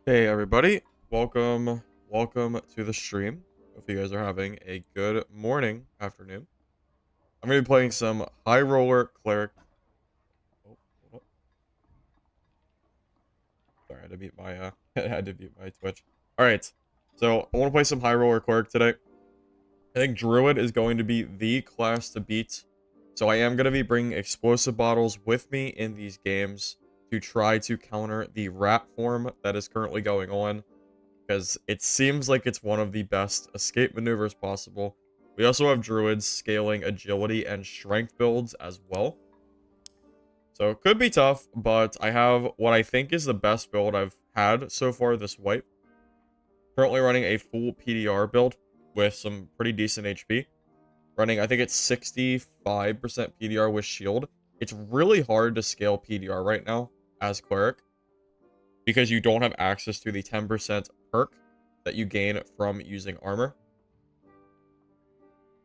Hey everybody, welcome to the stream. Hope you guys are having a good morning, afternoon. I'm gonna be playing some High Roller Cleric. Oh, hold up. Sorry, I had to mute my I had to mute my Twitch. All right, so I want to play some High Roller Cleric today. I think Druid is going to be the class to beat, so I am gonna be bringing explosive bottles with me in these games to try to counter the rat form that is currently going on, because it seems like it's one of the best escape maneuvers possible. We also have Druids scaling agility and strength builds as well. So it could be tough, but I have what I think is the best build I've had so far this wipe. Currently running a full PDR build with some pretty decent HP. Running, I think it's 65% PDR with shield. It's really hard to scale PDR right now as Cleric, because you don't have access to the 10% perk that you gain from using armor.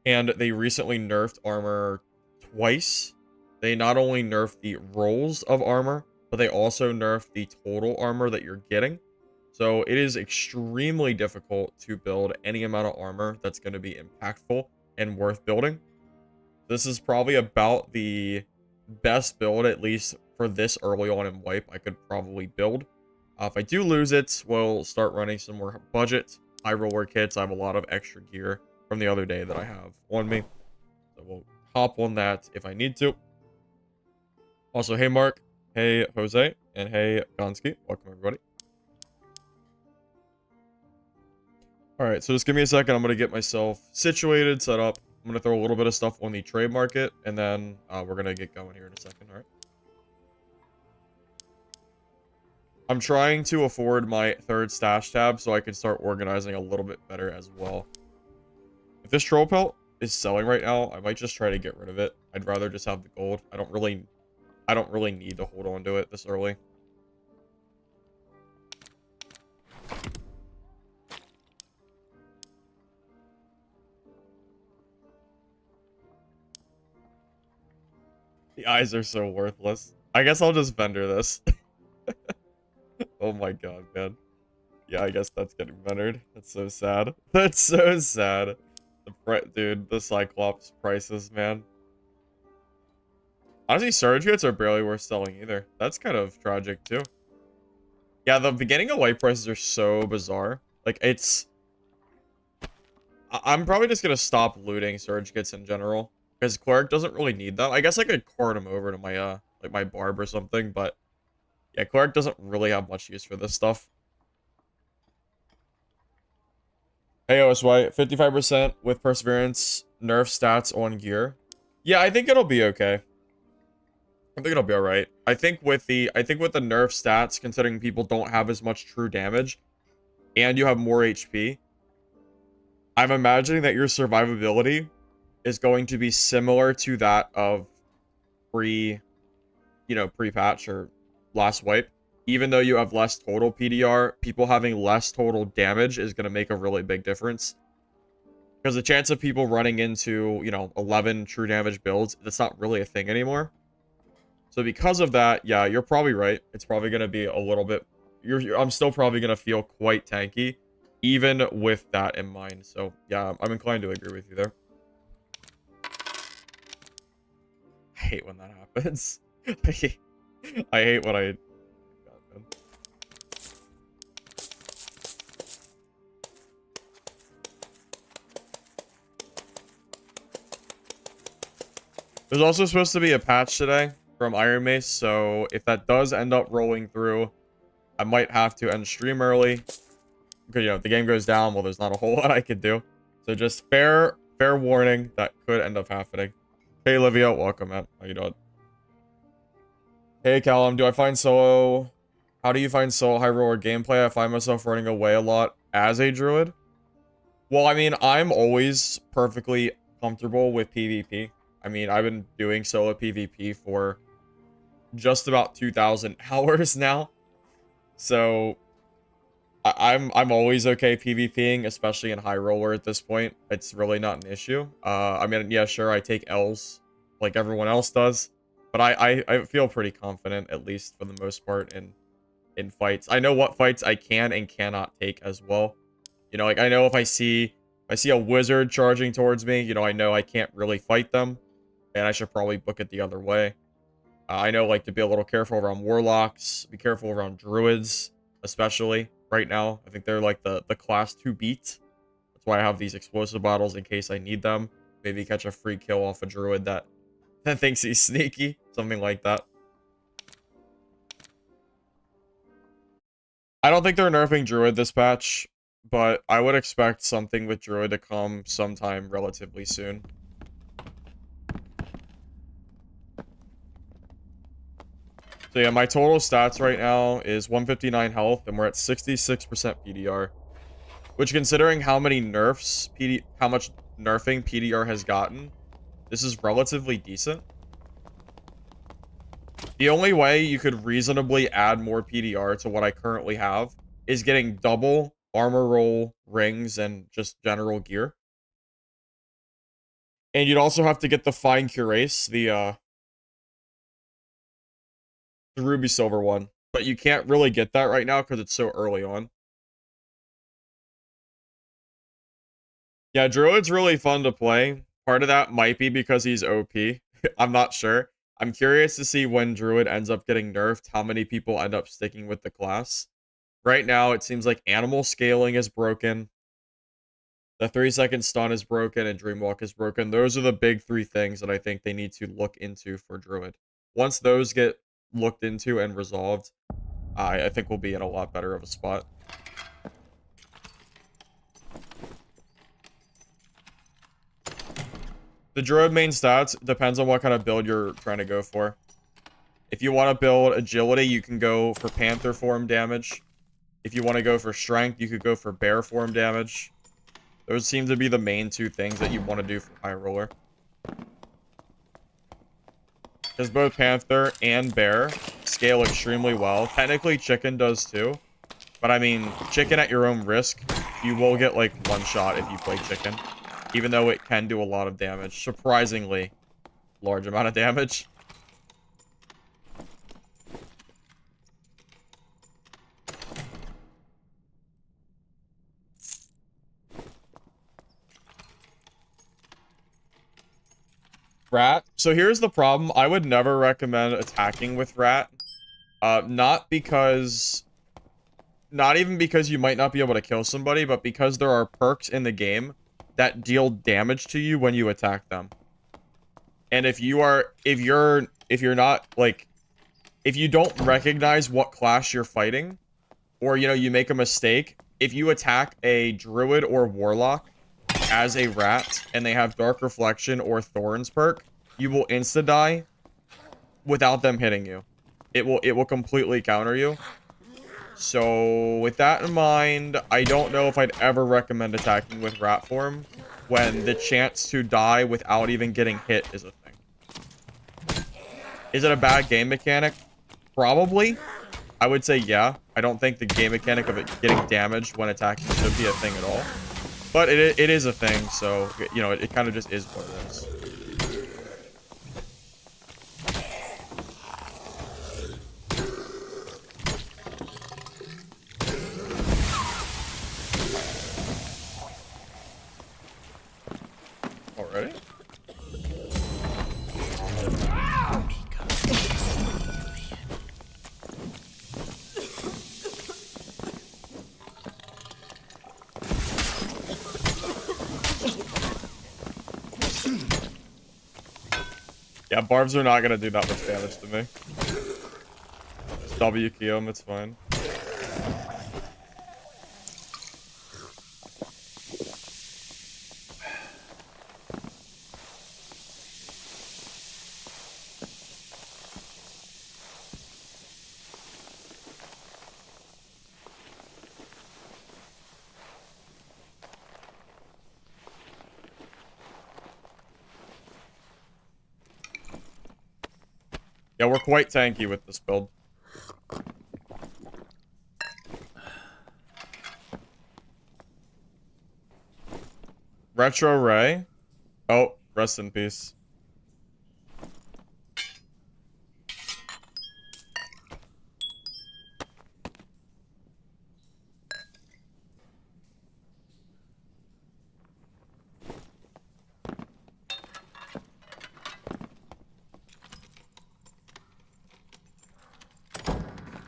And they recently nerfed armor twice. They not only nerfed the rolls of armor, but they also nerfed the total armor that you're getting. So it is extremely difficult to build any amount of armor that's going to be impactful and worth building. This is probably about the best build, at least for this early on in wipe, I could probably build. If I do lose it, we'll start running some more budget high roller kits. I have a lot of extra gear from the other day that I have on me, so we'll hop on that if I need to. Also, hey Mark, hey Jose, and hey Gonski. Welcome everybody. All right, so just give me a second. I'm gonna get myself situated, set up. I'm gonna throw a little bit of stuff on the trade market, and then we're gonna get going here in a second. All right. I'm trying to afford my third stash tab so I can start organizing a little bit better as well. If this troll pelt is selling right now, I might just try to get rid of it. I'd rather just have the gold. I don't really need to hold on to it this early. The eyes are so worthless. I guess I'll just vendor this. Oh my god, man. Yeah, I guess that's getting vendored. That's so sad. That's so sad. Dude, the Cyclops prices, man. Honestly, Surge Kits are barely worth selling either. That's kind of tragic, too. Yeah, the beginning of white prices are so bizarre. Like, it's... I'm probably just gonna stop looting Surge Kits in general, because Cleric doesn't really need them. I guess I could cart him over to my, like, my Barb or something, but... Yeah, Cleric doesn't really have much use for this stuff. Hey, OSY, 55% with Perseverance, nerf stats on gear. Yeah, I think it'll be okay. I think it'll be alright. I think with the nerf stats, considering people don't have as much true damage, and you have more HP, I'm imagining that your survivability is going to be similar to that of pre-patch or last wipe. Even though you have less total PDR, people having less total damage is going to make a really big difference. Because the chance of people running into, 11 true damage builds, that's not really a thing anymore. So because of that, yeah, you're probably right. It's probably going to be a little bit... I'm still probably going to feel quite tanky, even with that in mind. So, yeah, I'm inclined to agree with you there. I hate when that happens. I hate when I... There's also supposed to be a patch today from Iron Mace, so if that does end up rolling through, I might have to end stream early. Because, if the game goes down, well, there's not a whole lot I could do. So just fair warning, that could end up happening. Hey, Olivia, welcome, man. How you doing? Hey, Callum, do I find solo... How do you find solo high roller gameplay? I find myself running away a lot as a druid. Well, I mean, I'm always perfectly comfortable with PvP. I mean, I've been doing solo PvP for just about 2,000 hours now. So I'm always okay PvPing, especially in high roller at this point. It's really not an issue. I mean, yeah, sure, I take L's like everyone else does, but I feel pretty confident, at least for the most part, in in fights. I know what fights I can and cannot take as well. You know, like I know if I see a wizard charging towards me, you know I can't really fight them, and I should probably book it the other way. I know like to be a little careful around warlocks, be careful around druids, especially right now. I think they're like the class 2 beat. That's why I have these explosive bottles in case I need them. Maybe catch a free kill off a druid that thinks he's sneaky, something like that. I don't think they're nerfing Druid this patch, but I would expect something with Druid to come sometime relatively soon. So yeah, my total stats right now is 159 health, and we're at 66% PDR. Which, considering how many nerfs, how much nerfing PDR has gotten, this is relatively decent. The only way you could reasonably add more PDR to what I currently have is getting double armor roll, rings, and just general gear. And you'd also have to get the fine cuirass, the ruby silver one. But you can't really get that right now because it's so early on. Yeah, Druid's really fun to play. Part of that might be because he's OP. I'm not sure. I'm curious to see when Druid ends up getting nerfed, how many people end up sticking with the class. Right now, it seems like animal scaling is broken. The 3-second stun is broken and Dreamwalk is broken. Those are the big 3 things that I think they need to look into for Druid. Once those get looked into and resolved, I think we'll be in a lot better of a spot. The Druid main stats depends on what kind of build you're trying to go for. If you want to build agility, you can go for Panther form damage. If you want to go for strength, you could go for bear form damage. Those seem to be the main 2 things that you want to do for high roller. Because both Panther and bear scale extremely well. Technically, chicken does too. But I mean, chicken at your own risk, you will get like 1 shot if you play chicken. Even though it can do a lot of damage. Surprisingly large amount of damage. Rat. So here's the problem. I would never recommend attacking with rat. Not even because you might not be able to kill somebody, but because there are perks in the game that deal damage to you when you attack them. And if you're not like, if you don't recognize what class you're fighting, or you know, you make a mistake, if you attack a druid or warlock as a rat and they have dark reflection or thorns perk, you will insta die without them hitting you. It will completely counter you. So with that in mind, I don't know if I'd ever recommend attacking with rat form when the chance to die without even getting hit is a thing. Is it a bad game mechanic? Probably. I would say yeah. I don't think the game mechanic of it getting damaged when attacking should be a thing at all. But it is a thing, so, you know, it kind of just is what it is. Already? Yeah, barbs are not gonna do that much damage to me. Just W key him, it's fine. Yeah, we're quite tanky with this build. Retro Ray? Oh, rest in peace.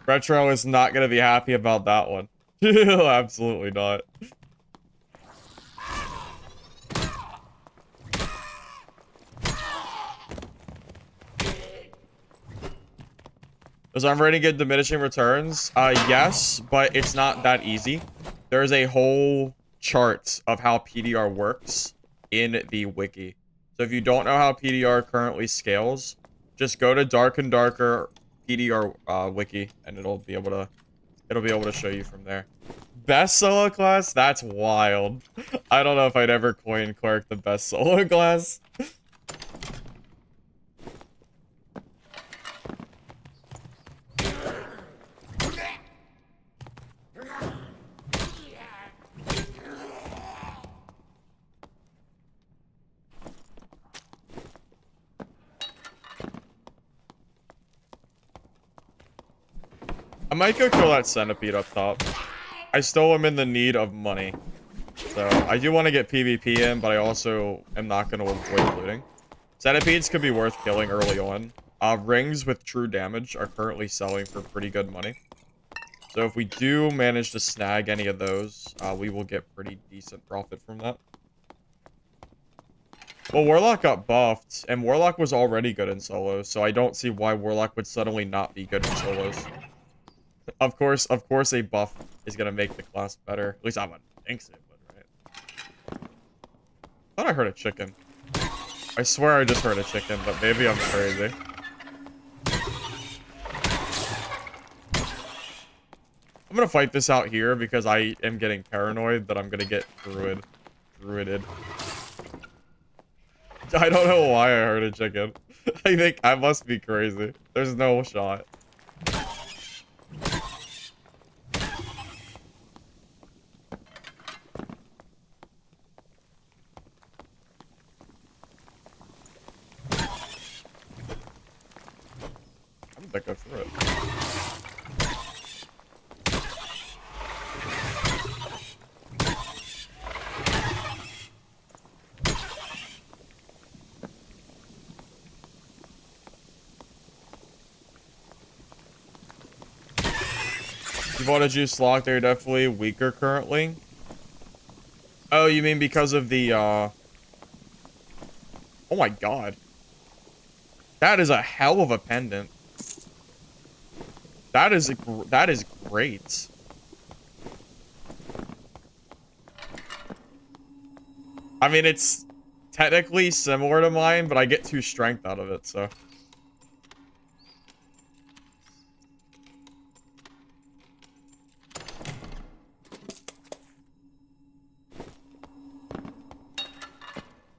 Retro is not gonna be happy about that one. Absolutely not. Does I'm ready to get diminishing returns? Yes, but it's not that easy. There's a whole chart of how PDR works in the wiki. So if you don't know how PDR currently scales, just go to Dark and Darker PDR wiki, and it'll be able to show you from there. Best solo class? That's wild. I don't know if I'd ever coin Cleric the best solo class. I might go kill that centipede up top. I still am in the need of money. So, I do want to get PvP in, but I also am not going to avoid looting. Centipedes could be worth killing early on. Rings with true damage are currently selling for pretty good money. So if we do manage to snag any of those, we will get pretty decent profit from that. Well, Warlock got buffed, and Warlock was already good in solos, so I don't see why Warlock would suddenly not be good in solos. Of course, a buff is gonna make the class better. At least I would think so, but right. I thought I heard a chicken. I swear I just heard a chicken, but maybe I'm crazy. I'm gonna fight this out here because I am getting paranoid that I'm gonna get druided. I don't know why I heard a chicken. I think I must be crazy. There's no shot. I don't think go through it. You bought a juice lock, they're definitely weaker currently. Oh, you mean because of the, Oh my god. That is a hell of a pendant. That is great. I mean, it's technically similar to mine, but I get 2 strength out of it, so.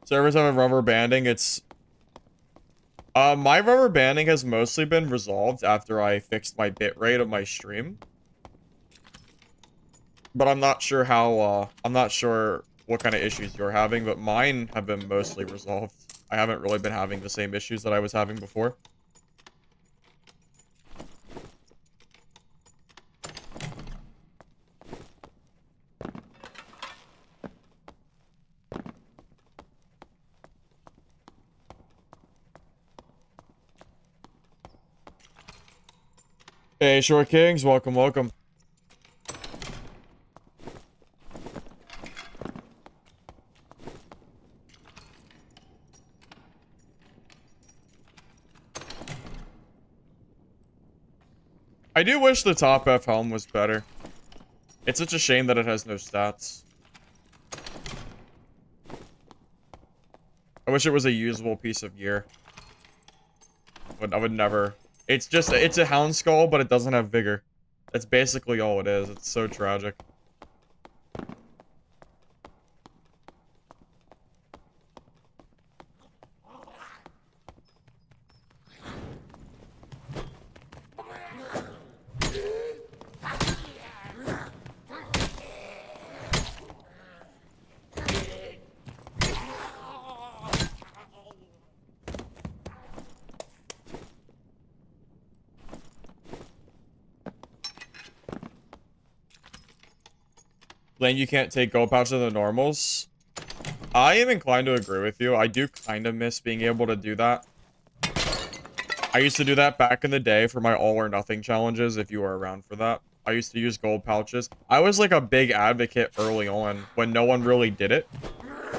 Servers have a rubber banding. It's my rubber banding has mostly been resolved after I fixed my bitrate of my stream. But I'm not sure how I'm not sure what kind of issues you're having, but mine have been mostly resolved. I haven't really been having the same issues that I was having before. Hey, Short Kings, welcome, welcome. I do wish the top F helm was better. It's such a shame that it has no stats. I wish it was a usable piece of gear. But I would never. It's a hound skull, but it doesn't have vigor. That's basically all it is. It's so tragic. Lane, you can't take gold pouch of the normals. I am inclined to agree with you. I do kind of miss being able to do that. I used to do that back in the day for my all or nothing challenges, if you were around for that. I used to use gold pouches. I was like a big advocate early on when no one really did it.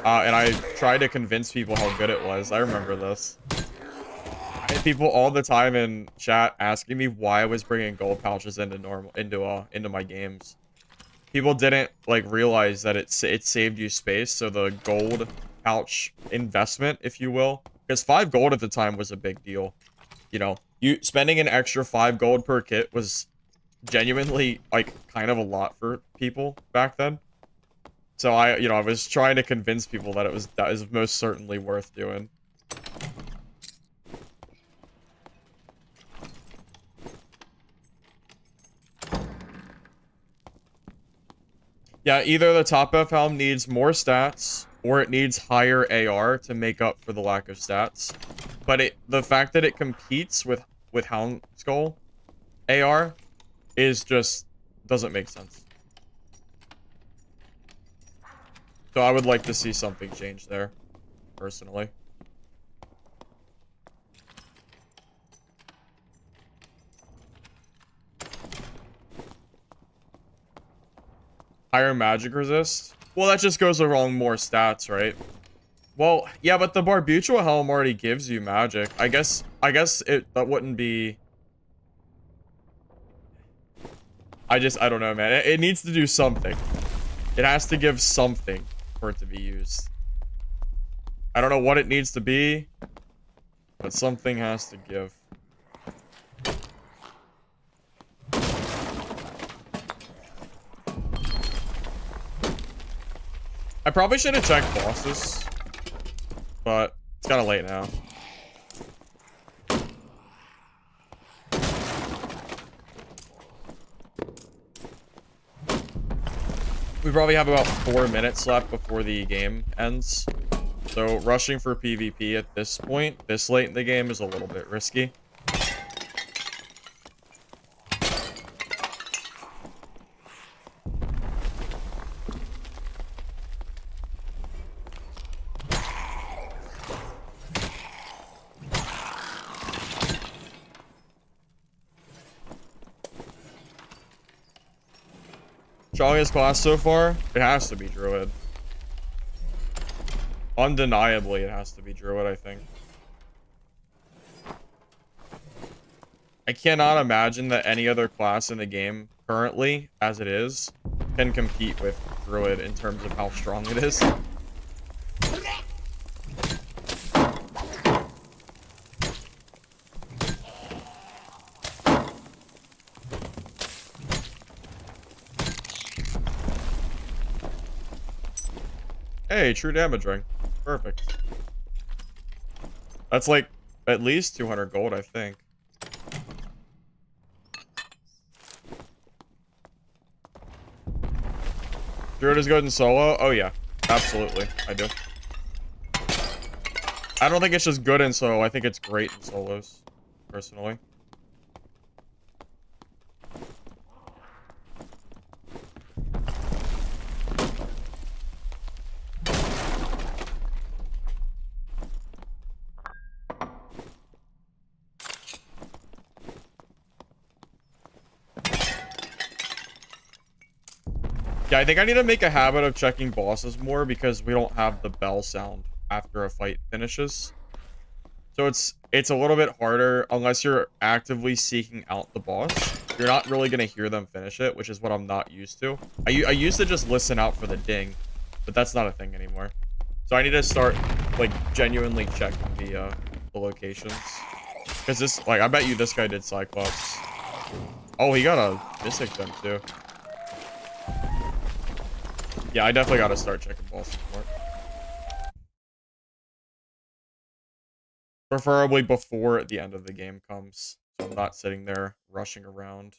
And I tried to convince people how good it was. I remember this. I had people all the time in chat asking me why I was bringing gold pouches into my games. People didn't like realize that it saved you space, so the gold pouch investment, if you will, because 5 gold at the time was a big deal. You know, you spending an extra 5 gold per kit was genuinely like kind of a lot for people back then. So I was trying to convince people that that is most certainly worth doing. Yeah, either the top F helm needs more stats or it needs higher AR to make up for the lack of stats. But the fact that it competes with Hound Skull AR is just doesn't make sense. So I would like to see something change there, personally. Higher magic resist? Well, that just goes along more stats, right? Well, yeah, but the Barbutural Helm already gives you magic. I guess that wouldn't be... I don't know, man. It needs to do something. It has to give something for it to be used. I don't know what it needs to be, but something has to give. I probably should have checked bosses, but it's kind of late now. We probably have about 4 minutes left before the game ends. So rushing for PvP at this point, this late in the game, is a little bit risky. Strongest class so far? It has to be Druid. Undeniably, it has to be Druid, I think. I cannot imagine that any other class in the game, currently, as it is, can compete with Druid in terms of how strong it is. Hey, true damage ring. Perfect. That's like at least 200 gold, I think. Druid is good in solo? Oh yeah, absolutely. I do. I don't think it's just good in solo. I think it's great in solos, personally. Yeah, I think I need to make a habit of checking bosses more because we don't have the bell sound after a fight finishes. So it's a little bit harder unless you're actively seeking out the boss. You're not really going to hear them finish it, which is what I'm not used to. I used to just listen out for the ding, but that's not a thing anymore. So I need to start, like, genuinely checking the locations. Because this, like, I bet you this guy did Cyclops. Oh, he got a Mystic then, too. Yeah, I definitely got to start checking bosses more. Preferably before the end of the game comes, so I'm not sitting there rushing around.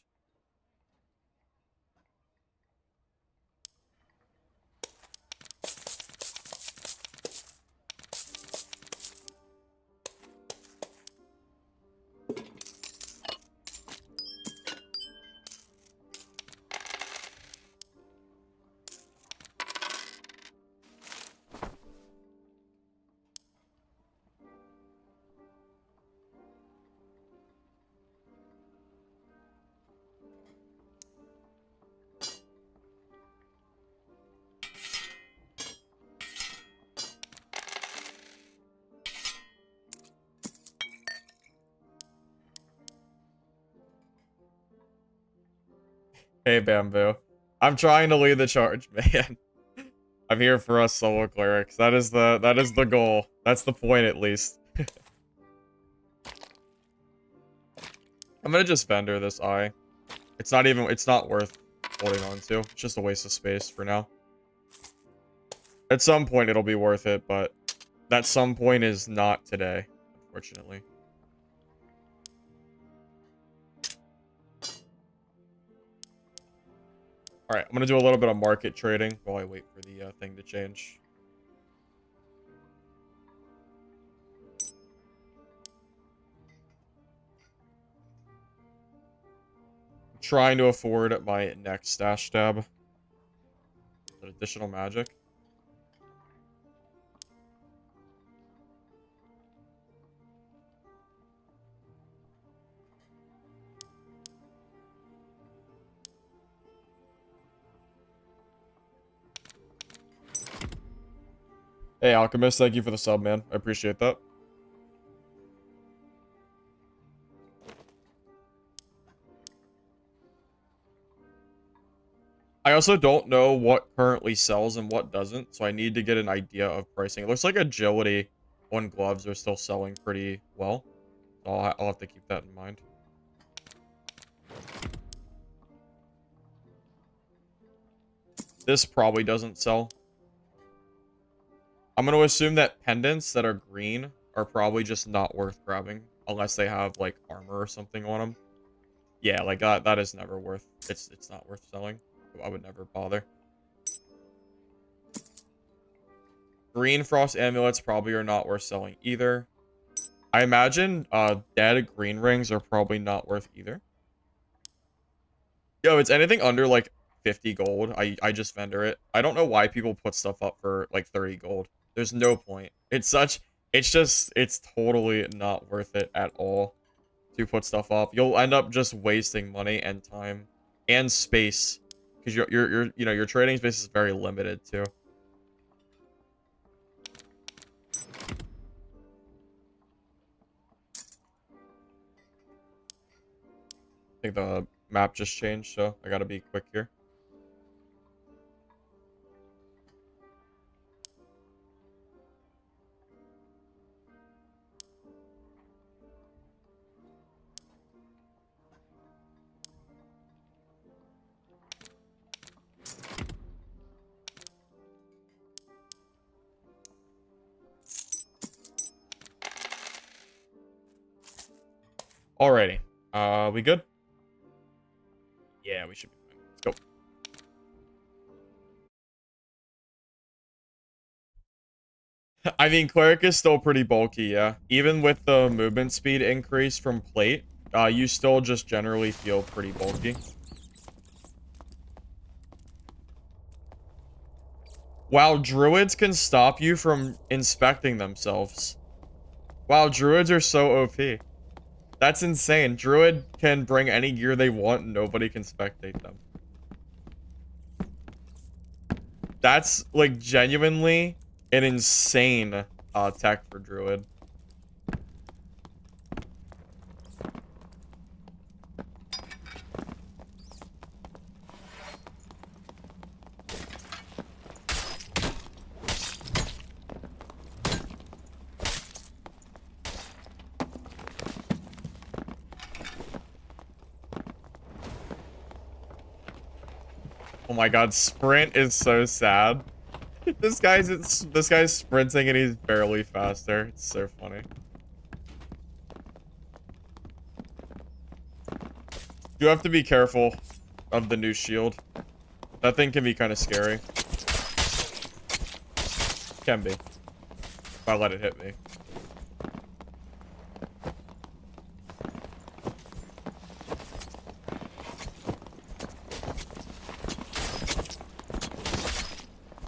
Hey, Bamboo. I'm trying to lead the charge, man. I'm here for us solo clerics. That is the goal. That's the point, at least. I'm gonna just vendor this eye. It's not worth holding on to. It's just a waste of space for now. At some point, it'll be worth it, but that some point is not today, unfortunately. Alright, I'm gonna do a little bit of market trading while I wait for the thing to change. I'm trying to afford my next stash tab. Additional magic. Hey, Alchemist, thank you for the sub, man. I appreciate that. I also don't know what currently sells and what doesn't, so I need to get an idea of pricing. It looks like agility on gloves are still selling pretty well. So I'll have to keep that in mind. This probably doesn't sell. I'm going to assume that pendants that are green are probably just not worth grabbing unless they have like armor or something on them. Yeah, like that is never worth. It's not worth selling. I would never bother. Green frost amulets probably are not worth selling either. I imagine dead green rings are probably not worth either. Yo, it's anything under like 50 gold. I just vendor it. I don't know why people put stuff up for like 30 gold. There's no point. It's totally not worth it at all to put stuff up. You'll end up just wasting money and time and space because your trading space is very limited too. I think the map just changed, so I gotta be quick here. Alrighty. We good? Yeah, we should be fine. Let's go. I mean, Cleric is still pretty bulky, yeah. Even with the movement speed increase from plate, you still just generally feel pretty bulky. Wow, Druids can stop you from inspecting themselves. Wow, Druids are so OP. That's insane. Druid can bring any gear they want and nobody can spectate them. That's, like, genuinely an insane tech for Druid. Oh my god, sprint is so sad. This guy's sprinting and he's barely faster. It's so funny. You have to be careful of the new shield. That thing can be kind of scary. Can be. If I let it hit me.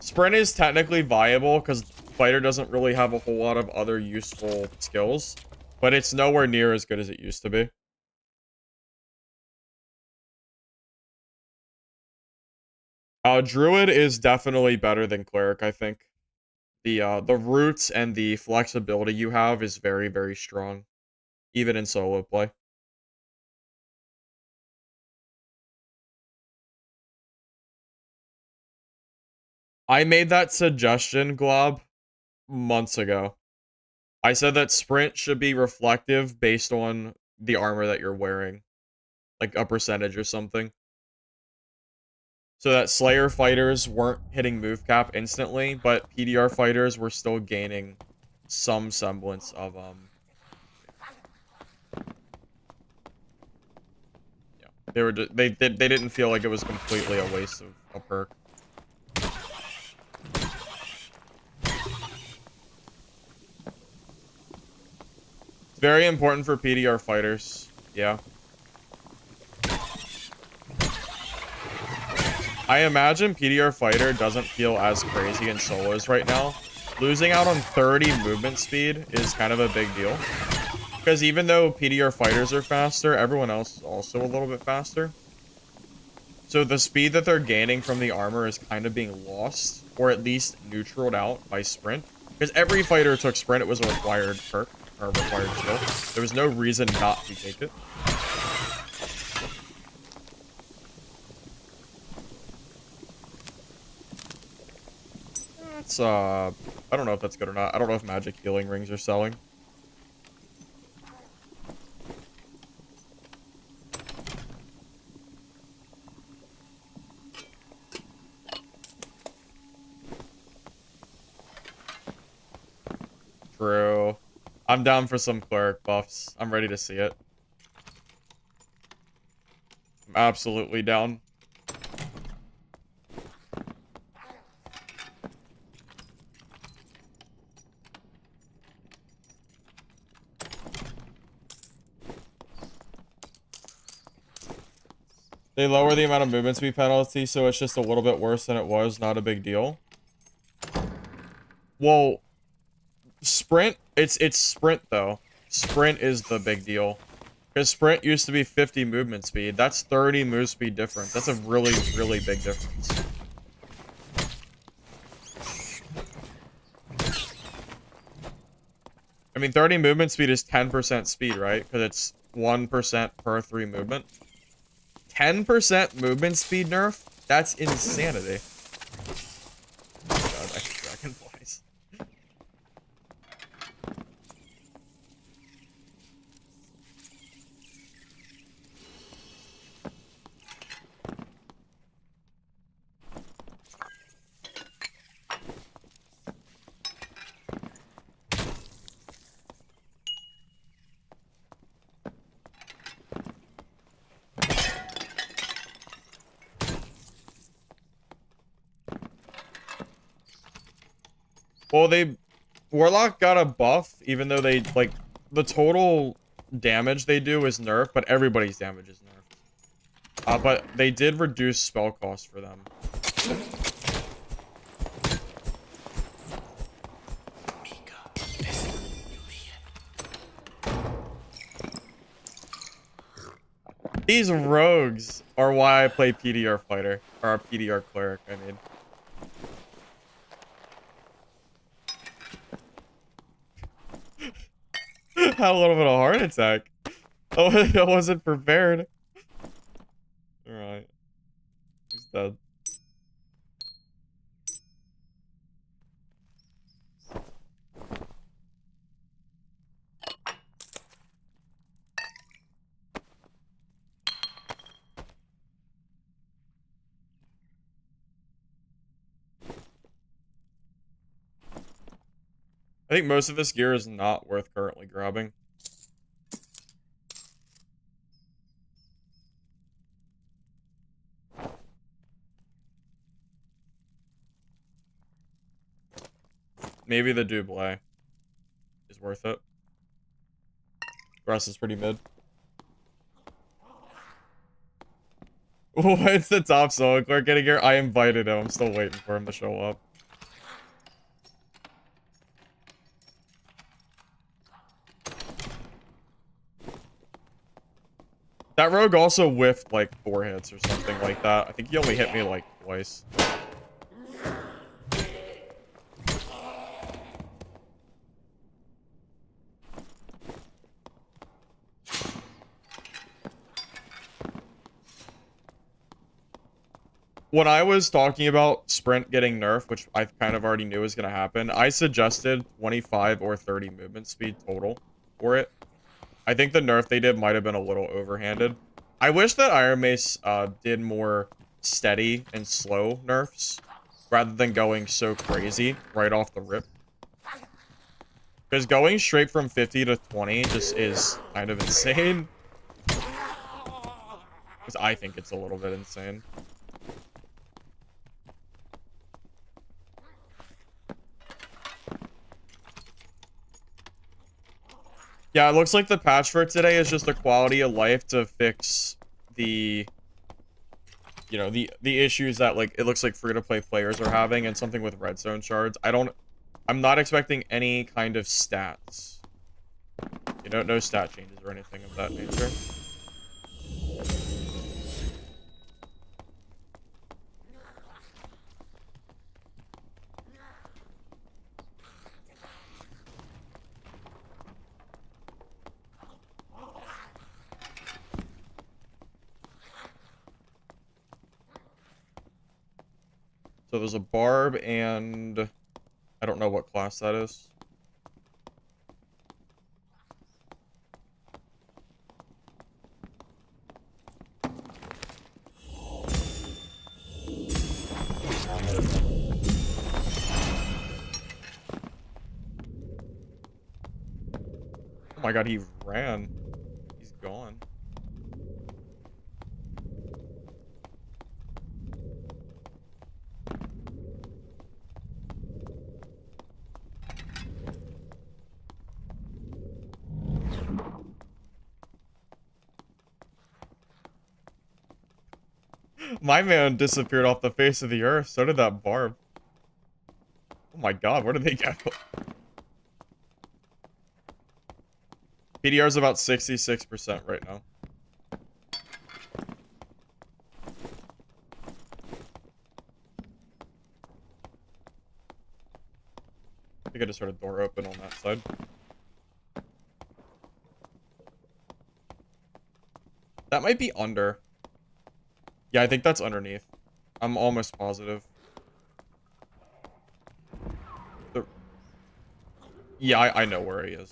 Sprint is technically viable because fighter doesn't really have a whole lot of other useful skills, but it's nowhere near as good as it used to be. Druid is definitely better than Cleric, I think. The roots and the flexibility you have is very, very strong, even in solo play. I made that suggestion, Glob, months ago. I said that sprint should be reflective based on the armor that you're wearing. Like a percentage or something. So that Slayer fighters weren't hitting move cap instantly, but PDR fighters were still gaining some semblance of, yeah. They were, they didn't feel like it was completely a waste of a perk. It's very important for PDR fighters. Yeah. I imagine PDR fighter doesn't feel as crazy in solos right now. Losing out on 30 movement speed is kind of a big deal. Because even though PDR fighters are faster, everyone else is also a little bit faster. So the speed that they're gaining from the armor is kind of being lost, or at least neutraled out by sprint. Because every fighter took sprint, it was a required perk, or a required skill. There was no reason not to take it. That's, I don't know if that's good or not. I don't know if magic healing rings are selling. True. I'm down for some cleric buffs. I'm ready to see it. I'm absolutely down. They lower the amount of movement speed penalty, so it's just a little bit worse than it was. Not a big deal. Well, sprint, it's sprint though. Sprint is the big deal. Because sprint used to be 50 movement speed. That's 30 move speed difference. That's a really, really big difference. I mean, 30 movement speed is 10% speed, right? Because it's 1% per 3 movement. 10% movement speed nerf? That's insanity. Oh god, extra dragonflies. Well, Warlock got a buff, even though they, like, the total damage they do is nerfed, but everybody's damage is nerfed. But they did reduce spell cost for them. These rogues are why I play PDR fighter, or PDR cleric, I mean. Had a little bit of heart attack. Oh, I wasn't prepared. Alright. He's dead. I think most of this gear is not worth currently grabbing. Maybe the Dublé is worth it. The rest is pretty mid. What's the top solo clerk getting here? I invited him. I'm still waiting for him to show up. That rogue also whiffed like 4 hits or something like that. I think he only hit me like twice. When I was talking about sprint getting nerfed, which I kind of already knew was going to happen, I suggested 25 or 30 movement speed total for it. I think the nerf they did might have been a little overhanded. I wish that Iron Mace did more steady and slow nerfs rather than going so crazy right off the rip. Because going straight from 50 to 20 just is kind of insane. Because I think it's a little bit insane. Yeah, it looks like the patch for today is just a quality of life to fix the, you know, the issues that, like, it looks like free-to-play players are having and something with red zone shards. I'm not expecting any kind of stats. You know, no stat changes or anything of that nature. So there's a barb and I don't know what class that is. Oh my god, he ran. He's gone. My man disappeared off the face of the earth. So did that barb. Oh my god, where did they go? PDR is about 66% right now. I think I just heard a door open on that side. That might be under. Yeah, I think that's underneath. I'm almost positive. Yeah, I know where he is.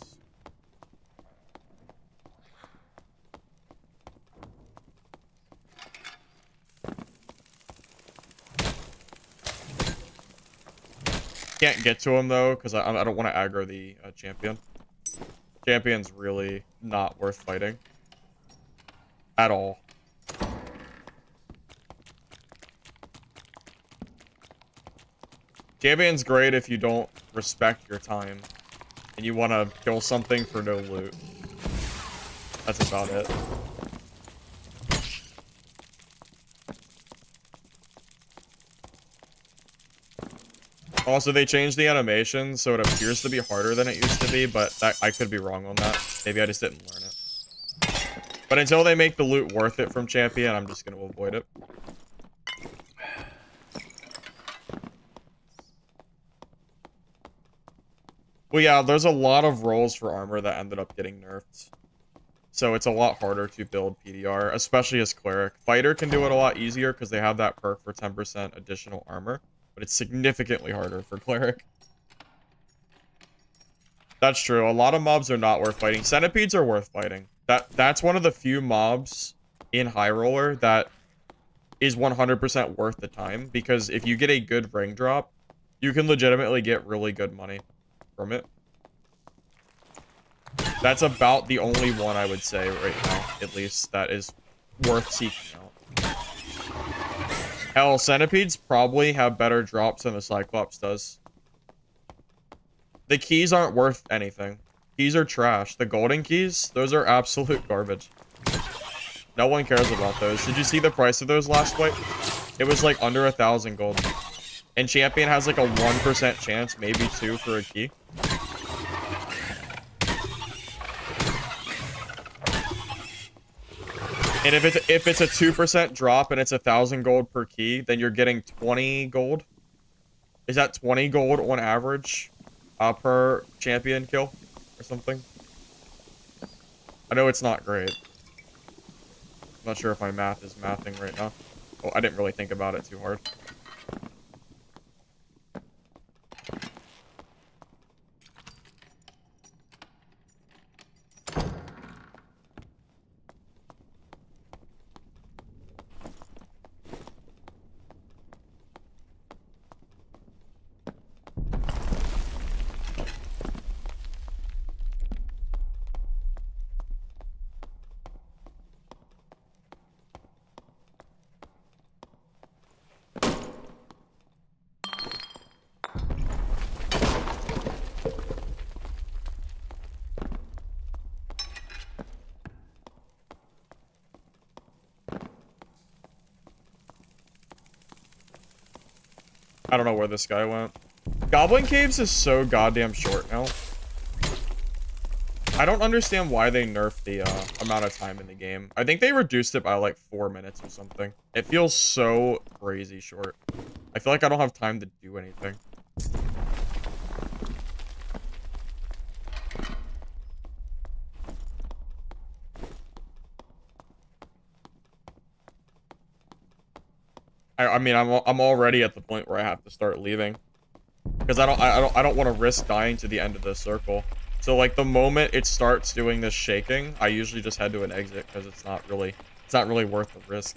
Can't get to him, though, because I don't want to aggro the champion. Champion's really not worth fighting. At all. Champion's great if you don't respect your time. And you want to kill something for no loot. That's about it. Also, they changed the animation, so it appears to be harder than it used to be, but I could be wrong on that. Maybe I just didn't learn it. But until they make the loot worth it from champion, I'm just going to avoid it. Well, yeah, there's a lot of rolls for armor that ended up getting nerfed. So it's a lot harder to build PDR, especially as Cleric. Fighter can do it a lot easier because they have that perk for 10% additional armor. But it's significantly harder for Cleric. That's true. A lot of mobs are not worth fighting. Centipedes are worth fighting. That's one of the few mobs in High Roller that is 100% worth the time. Because if you get a good ring drop, you can legitimately get really good money from it. That's about the only one I would say right now, at least, that is worth seeking out. Hell, centipedes probably have better drops than the Cyclops does. The keys aren't worth anything. Keys are trash. The golden keys, those are absolute garbage. No one cares about those. Did you see the price of those last fight? It was like under 1,000 gold. And champion has like a 1% chance, maybe 2 for a key. And if it's a 2% drop and it's 1,000 gold per key, then you're getting 20 gold. Is that 20 gold on average per champion kill or something? I know it's not great. I'm not sure if my math is mathing right now. Oh, I didn't really think about it too hard. I don't know where this guy went. Goblin Caves is so goddamn short now. I don't understand why they nerfed the amount of time in the game. I think they reduced it by like 4 minutes or something. It feels so crazy short. I feel like I don't have time to do anything. I mean, I'm already at the point where I have to start leaving. Because I don't want to risk dying to the end of the circle. So like the moment it starts doing this shaking, I usually just head to an exit because it's not really worth the risk.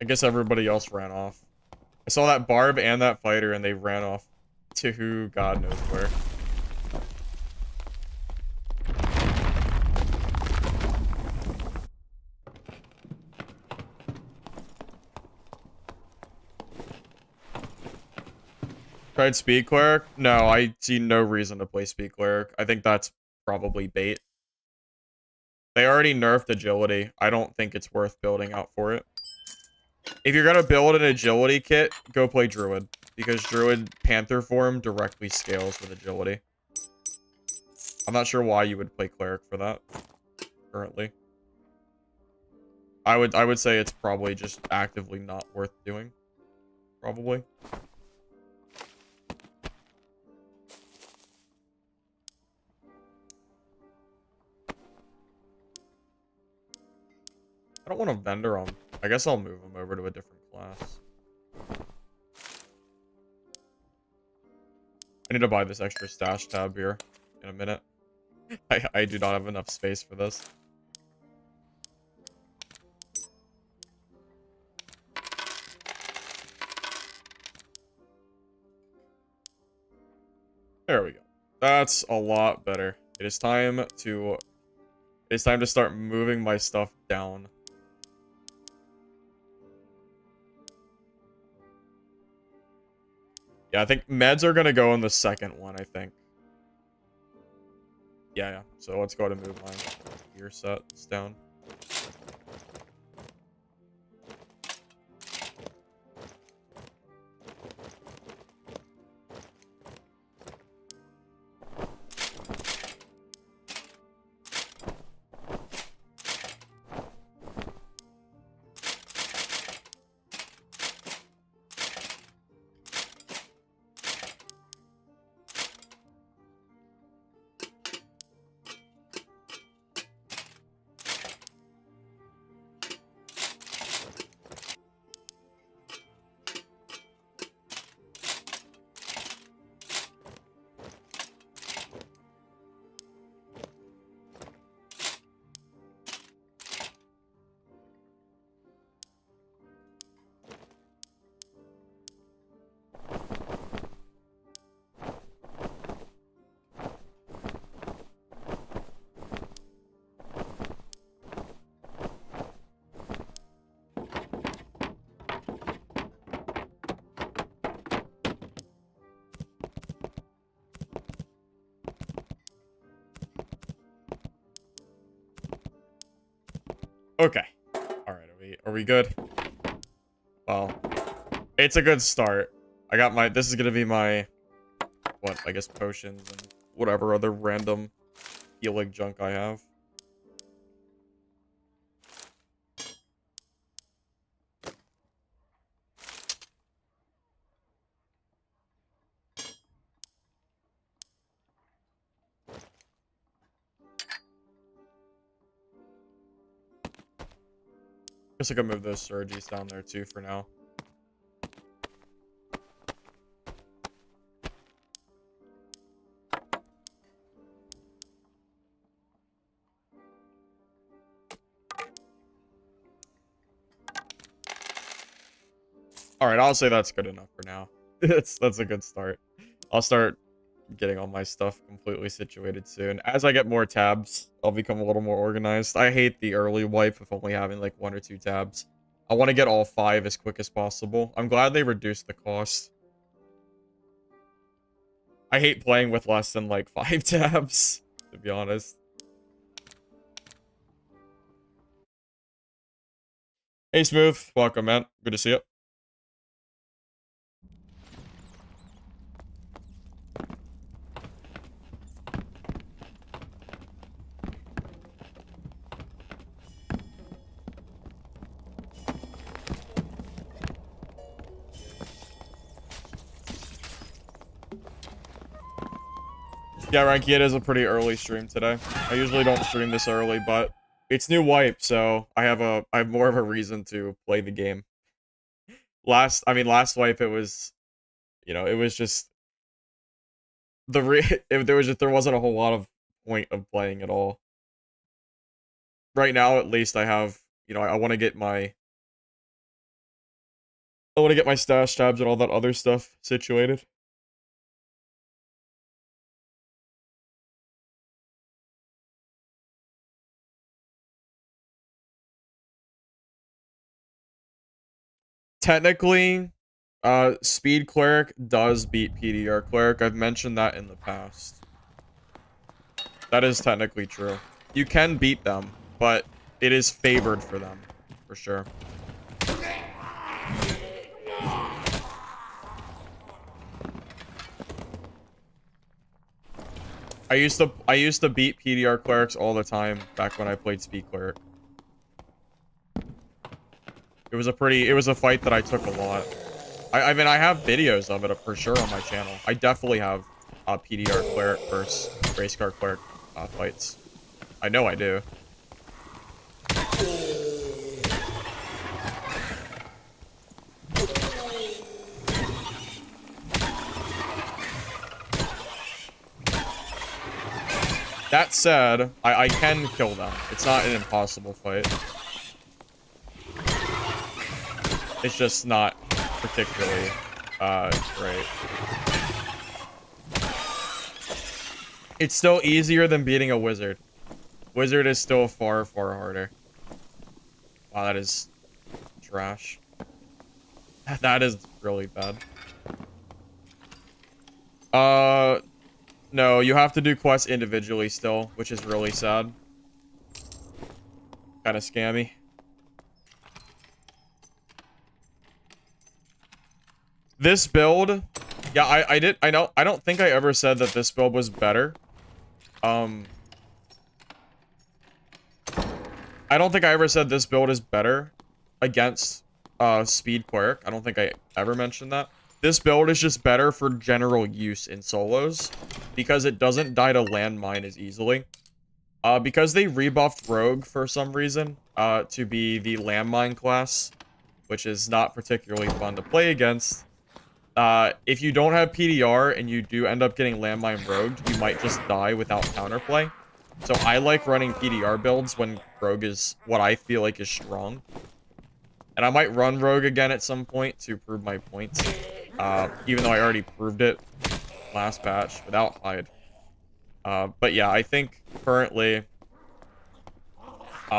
I guess everybody else ran off. I saw that barb and that fighter and they ran off to who God knows where. Tried Speed Cleric? No, I see no reason to play Speed Cleric. I think that's probably bait. They already nerfed agility. I don't think it's worth building out for it. If you're gonna build an agility kit, go play Druid. Because Druid Panther form directly scales with agility. I'm not sure why you would play Cleric for that, currently. I would say it's probably just actively not worth doing. Probably. I don't want to vendor them. I guess I'll move them over to a different class. I need to buy this extra stash tab here in a minute. I do not have enough space for this. There we go. That's a lot better. It is time to start moving my stuff down. Yeah, I think meds are gonna go in the second one, I think. Yeah. So let's go ahead and move my gear sets down. Okay. All right, are we good? Well, it's a good start. I got my, this is gonna be my, what, I guess potions and whatever other random healing junk I have. guess I could move those surges down there too for now. Alright, I'll say that's good enough for now. That's a good start. I'll start getting all my stuff completely situated soon. As I get more tabs, I'll become a little more organized. I hate the early wipe of only having like 1 or 2 tabs. I want to get all 5 as quick as possible. I'm glad they reduced the cost. I hate playing with less than like 5 tabs, to be honest. Hey Smooth, welcome man. Good to see you. Yeah, Ranky, it is a pretty early stream today. I usually don't stream this early, but it's new wipe, so I have more of a reason to play the game. Last wipe it was, you know, it was just there wasn't a whole lot of point of playing at all. Right now, at least I have, you know, I want to get my stash tabs and all that other stuff situated. Technically, Speed Cleric does beat PDR Cleric. I've mentioned that in the past. That is technically true. You can beat them, but it is favored for them, for sure. I used to beat PDR Clerics all the time back when I played Speed Cleric. It was a fight that I took a lot. I mean, I have videos of it for sure on my channel. I definitely have PDR Cleric versus Race Car Cleric fights. I know I do. That said, I can kill them. It's not an impossible fight. It's just not particularly great. It's still easier than beating a wizard. Wizard is still far, far harder. Wow, that is trash. That is really bad. No, you have to do quests individually still, which is really sad. Kind of scammy. This build, yeah, I don't think I ever said that this build was better. I don't think I ever said this build is better against Speed Cleric. I don't think I ever mentioned that. This build is just better for general use in solos because it doesn't die to landmine as easily. Because they rebuffed Rogue for some reason to be the landmine class, which is not particularly fun to play against. If you don't have PDR and you do end up getting landmine rogued, you might just die without counterplay. So I like running PDR builds when Rogue is what I feel like is strong. And I might run Rogue again at some point to prove my points. Even though I already proved it last patch without hide. But yeah, I think currently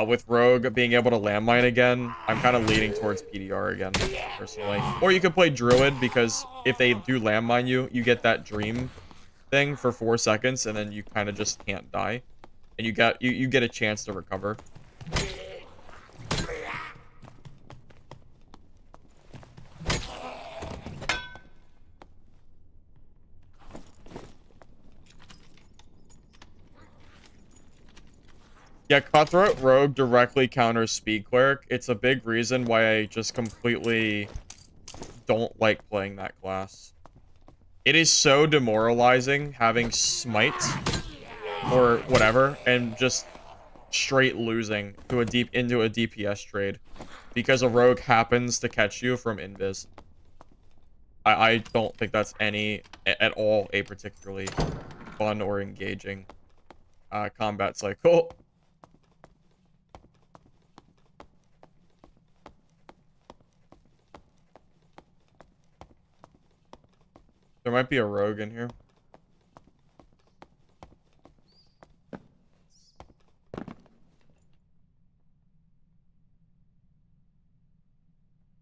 with Rogue being able to landmine again, I'm kind of leaning towards PDR again, personally. Or you could play Druid, because if they do landmine you, you get that dream thing for 4 seconds, and then you kind of just can't die. And you get a chance to recover. Yeah, Cutthroat Rogue directly counters Speed Cleric. It's a big reason why I just completely don't like playing that class. It is so demoralizing having Smite or whatever and just straight losing to into a DPS trade. because a rogue happens to catch you from invis. I don't think that's at all a particularly fun or engaging combat cycle. There might be a rogue in here.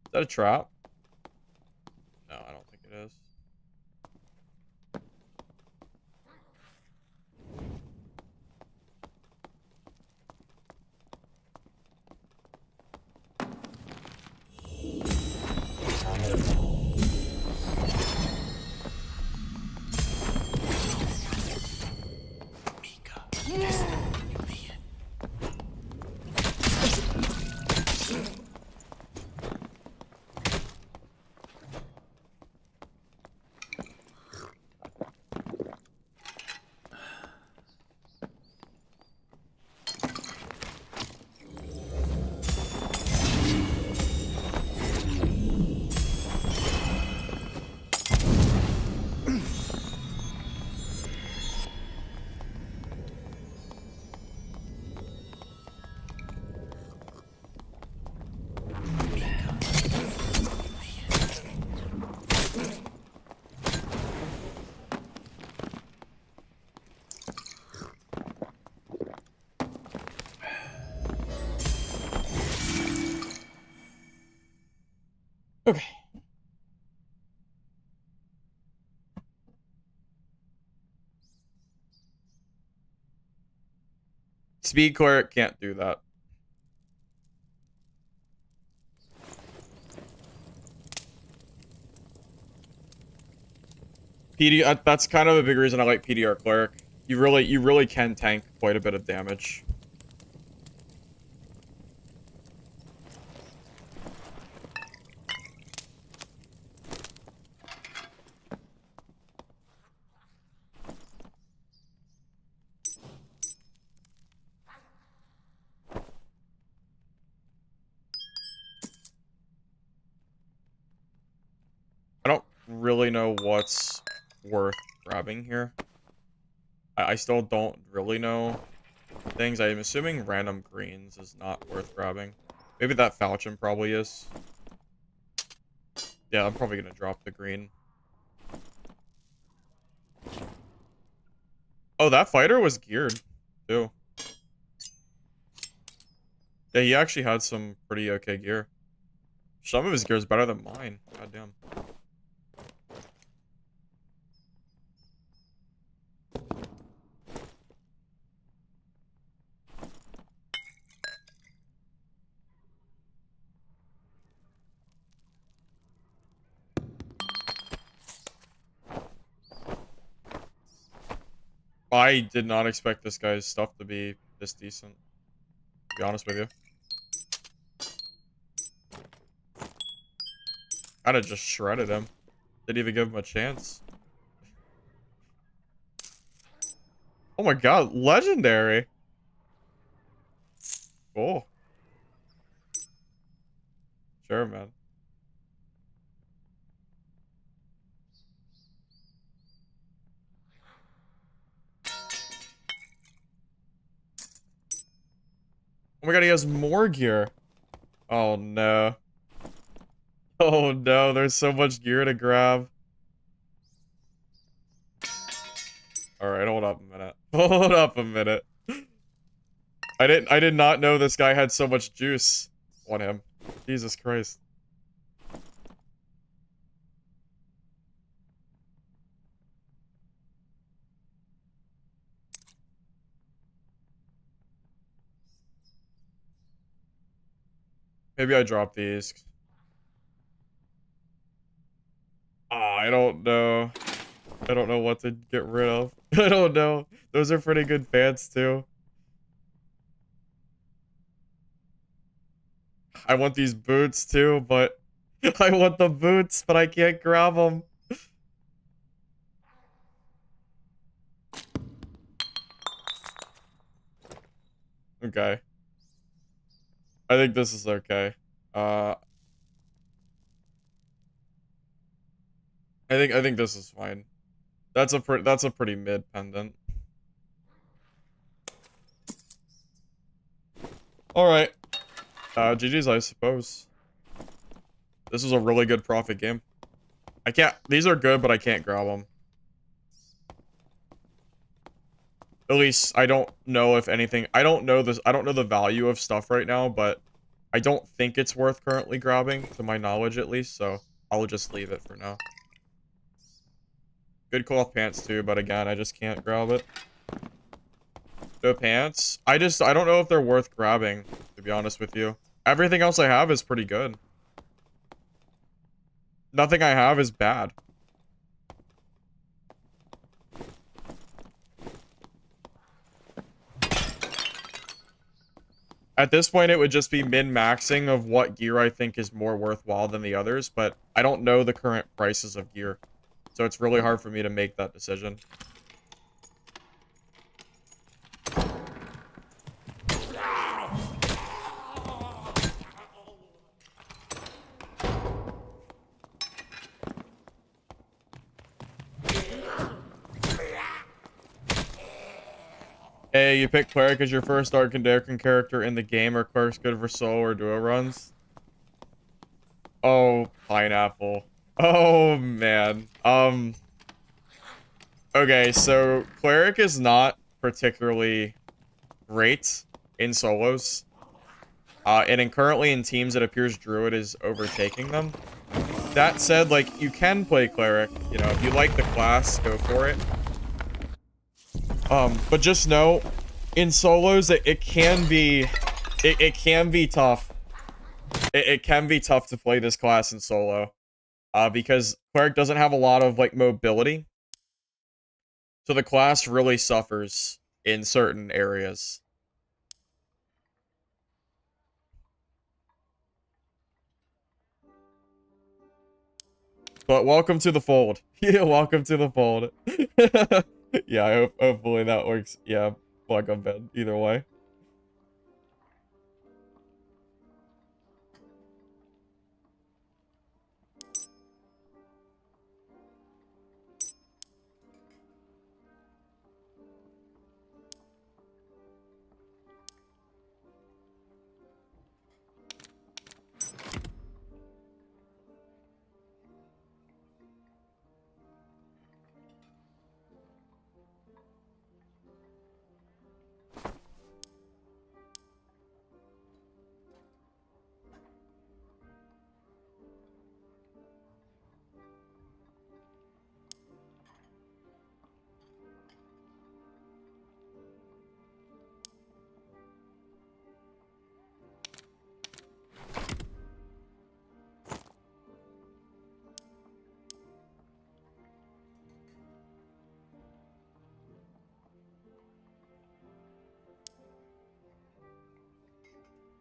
Is that a trap? No, I don't think it is. Okay. Speed Cleric can't do that. That's kind of a big reason I like PDR Cleric. You really can tank quite a bit of damage. I don't really know what's worth grabbing here. I still don't really know things. I'm assuming random greens is not worth grabbing. Maybe that falchion probably is. Yeah, I'm probably gonna drop the green. Oh, that fighter was geared, too. Yeah, he actually had some pretty okay gear. Some of his gear is better than mine. God damn. I did not expect this guy's stuff to be this decent, to be honest with you. I'd have just shredded him. Didn't even give him a chance. Oh my god, legendary! Cool. Sure, man. Oh my god, he has more gear. Oh no. Oh no, there's so much gear to grab. Alright, hold up a minute. Hold up a minute. I did not know this guy had so much juice on him. Jesus Christ. Maybe I drop these. Ah, I don't know. I don't know what to get rid of. I don't know. Those are pretty good pants too. I want these boots too, but I want the boots, but I can't grab them. Okay. I think this is okay. Uh, I think this is fine. That's a pretty mid pendant. All right. GG's, I suppose. This is a really good profit game. I can't. These are good, but I can't grab them. At least I don't know if anything. I don't know this. I don't know the value of stuff right now, but I don't think it's worth currently grabbing, to my knowledge at least. So I'll just leave it for now. Good cloth pants too, but again, I just can't grab it. No pants. I don't know if they're worth grabbing, to be honest with you. Everything else I have is pretty good. Nothing I have is bad. At this point, it would just be min-maxing of what gear I think is more worthwhile than the others, but I don't know the current prices of gear. So it's really hard for me to make that decision. Hey, you pick Cleric as your first Arcandarkan character in the game, or Cleric's good for solo or duo runs? Oh, pineapple. Oh, man. Okay, so Cleric is not particularly great in solos. And currently in teams, it appears Druid is overtaking them. That said, like, you can play Cleric. You know, if you like the class, go for it. But just know, in solos, it can be... It can be tough. It can be tough to play this class in solo. Because Cleric doesn't have a lot of, like, mobility. So the class really suffers in certain areas. But welcome to the fold. Yeah, welcome to the fold. Yeah, hopefully that works. Yeah, welcome, Ben. Either way.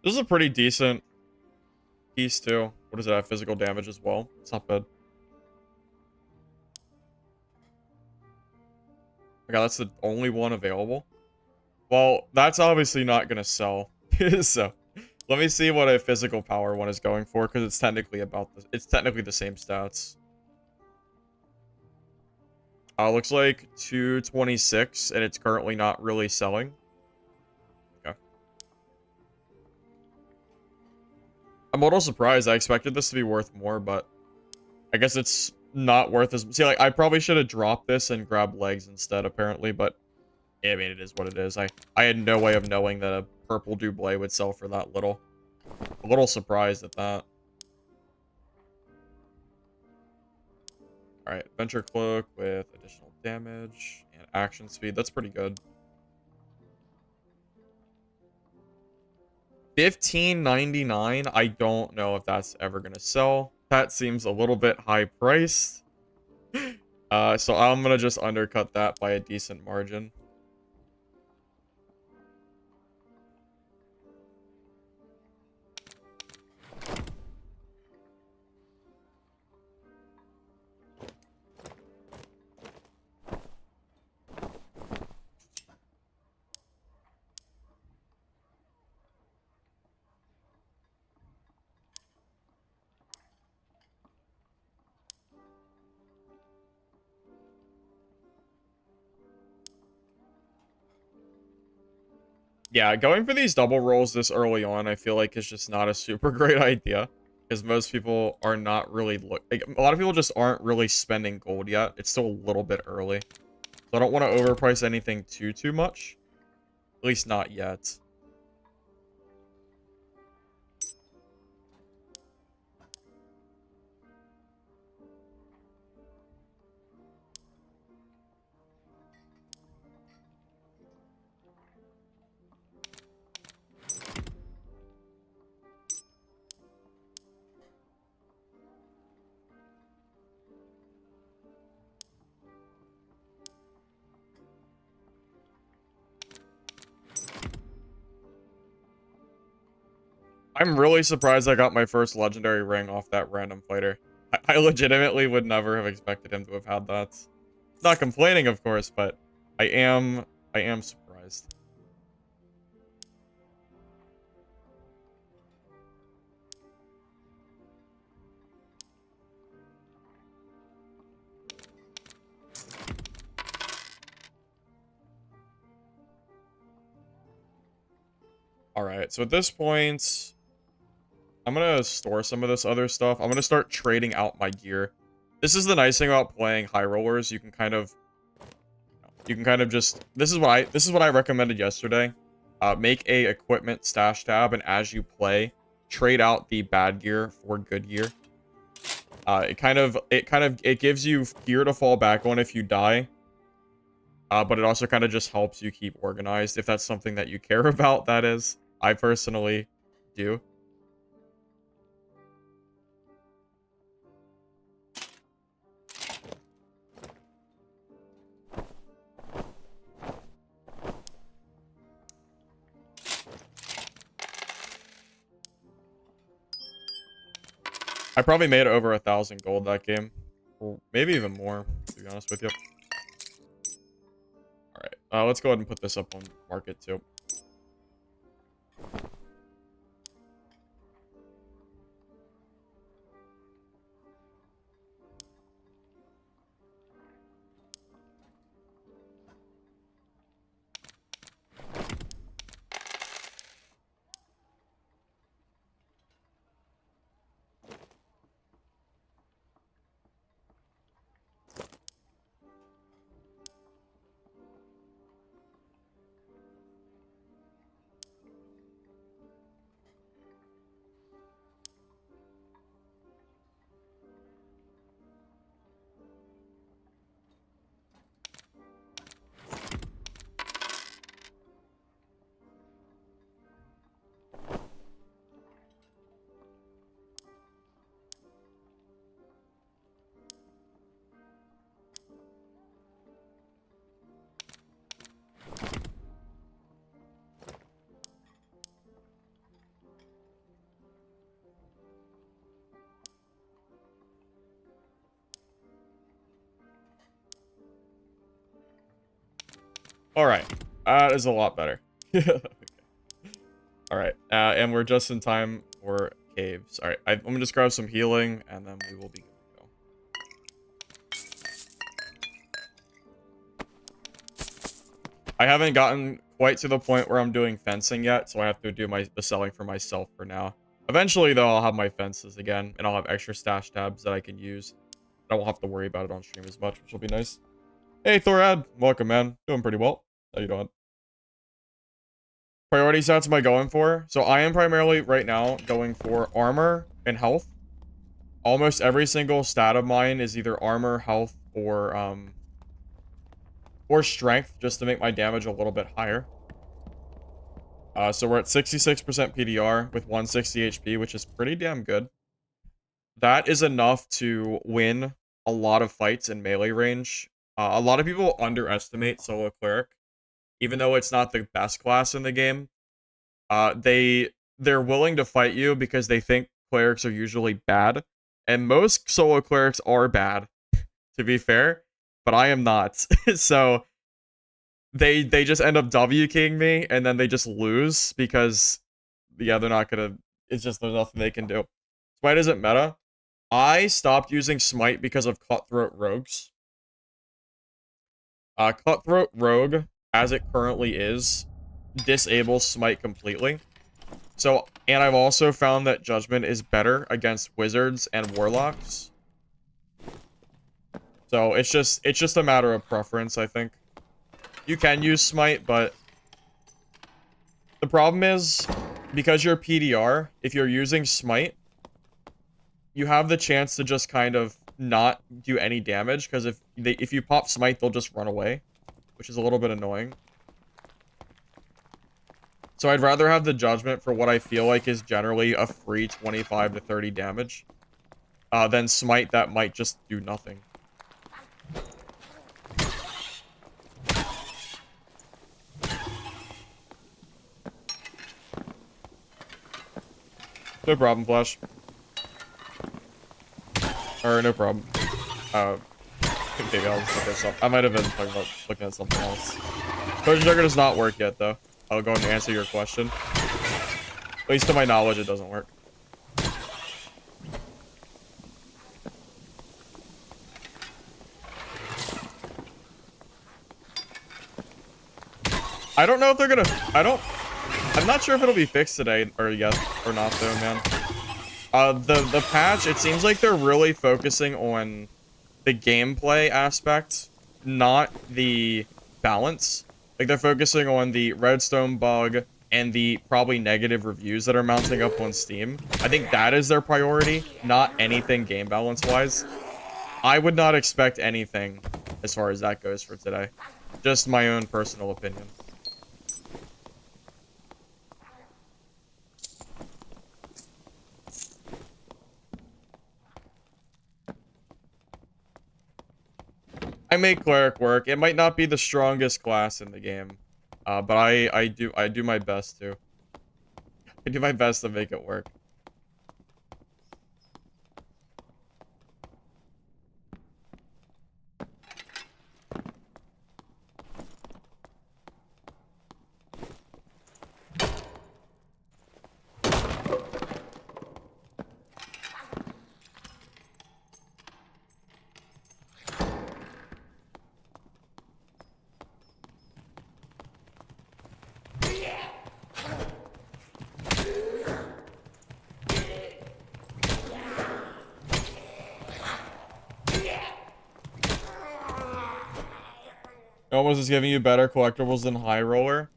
This is a pretty decent piece, too. What does it have? Physical damage as well. It's not bad. Okay, that's the only one available. Well, that's obviously not going to sell. So, let me see what a physical power one is going for, because it's technically it's technically the same stats. Looks like 226, and it's currently not really selling. Okay. I'm a little surprised. I expected this to be worth more, but I guess it's not worth as... See, like, I probably should have dropped this and grabbed legs instead, apparently, but... Yeah, I mean, it is what it is. I had no way of knowing that a purple Dublé would sell for that little. A little surprised at that. Alright, Adventure Cloak with additional damage and action speed. That's pretty good. $15.99. I don't know if that's ever going to sell. That seems a little bit high priced. So I'm going to just undercut that by a decent margin. Yeah, going for these double rolls this early on, I feel like is just not a super great idea. Because most people are not really like, a lot of people just aren't really spending gold yet. It's still a little bit early. So I don't want to overprice anything too much. At least not yet. I'm really surprised I got my first legendary ring off that random fighter. I legitimately would never have expected him to have had that. Not complaining, of course, but I am surprised. Alright, so at this point, I'm gonna store some of this other stuff. I'm gonna start trading out my gear. This is the nice thing about playing high rollers. You can kind of just, this is what I recommended yesterday. Make a equipment stash tab, and as you play, trade out the bad gear for good gear. It gives you gear to fall back on if you die. But it also kind of just helps you keep organized, if that's something that you care about, that is. I personally do. I probably made over 1,000 gold that game. Or maybe even more, to be honest with you. Alright, let's go ahead and put this up on market too. Alright, that is a lot better. Okay. Alright, and we're just in time for caves. Alright, let me just grab some healing, and then we will be good to go. I haven't gotten quite to the point where I'm doing fencing yet, so I have to do the selling for myself for now. Eventually, though, I'll have my fences again, and I'll have extra stash tabs that I can use. I won't have to worry about it on stream as much, which will be nice. Hey, Thorad. Welcome, man. Doing pretty well. How you doing? Priority stats am I going for? So I am primarily, right now, going for armor and health. Almost every single stat of mine is either armor, health, or strength, just to make my damage a little bit higher. So we're at 66% PDR with 160 HP, which is pretty damn good. That is enough to win a lot of fights in melee range. A lot of people underestimate solo cleric, even though it's not the best class in the game. They're willing to fight you because they think clerics are usually bad, and most solo clerics are bad, to be fair, but I am not. So they just end up W-keying me, and then they just lose because, yeah, they're not gonna. It's just there's nothing they can do. Smite isn't meta. I stopped using Smite because of Cutthroat Rogues. Cutthroat Rogue, as it currently is, disable smite completely. So, and I've also found that judgment is better against wizards and warlocks. So it's just a matter of preference, I think. You can use smite, but the problem is, because you're PDR, if you're using smite, you have the chance to just kind of not do any damage, because if you pop smite, they'll just run away, which is a little bit annoying. So I'd rather have the judgment for what I feel like is generally a free 25 to 30 damage, than smite that might just do nothing. No problem, Flash. Or no problem. Maybe I'll just look at something. I might have been talking about looking at something else. Potion Trigger does not work yet, though. I'll go and answer your question. At least to my knowledge, it doesn't work. I don't know if they're gonna... I'm not sure if it'll be fixed today or yet or not, though, man. The patch, it seems like they're really focusing on the gameplay aspect, not the balance. Like, they're focusing on the redstone bug and the probably negative reviews that are mounting up on Steam. I think that is their priority, not anything game balance-wise. I would not expect anything as far as that goes for today. Just my own personal opinion. I make Cleric work. It might not be the strongest class in the game, but I do my best to. I do my best to make it work. Almost is giving you better collectibles than High Roller.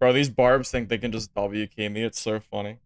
Bro, these barbs think they can just W key me. It's so funny.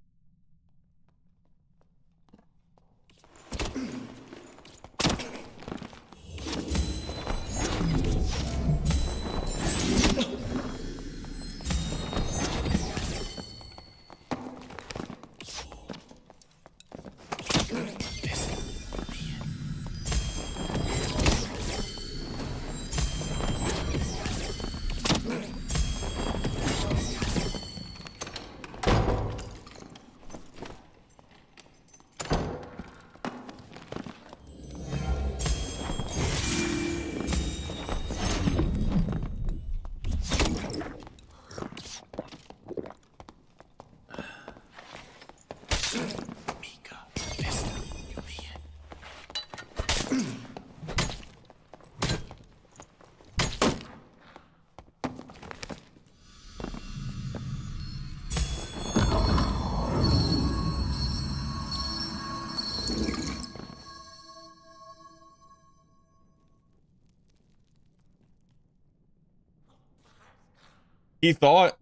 He thought.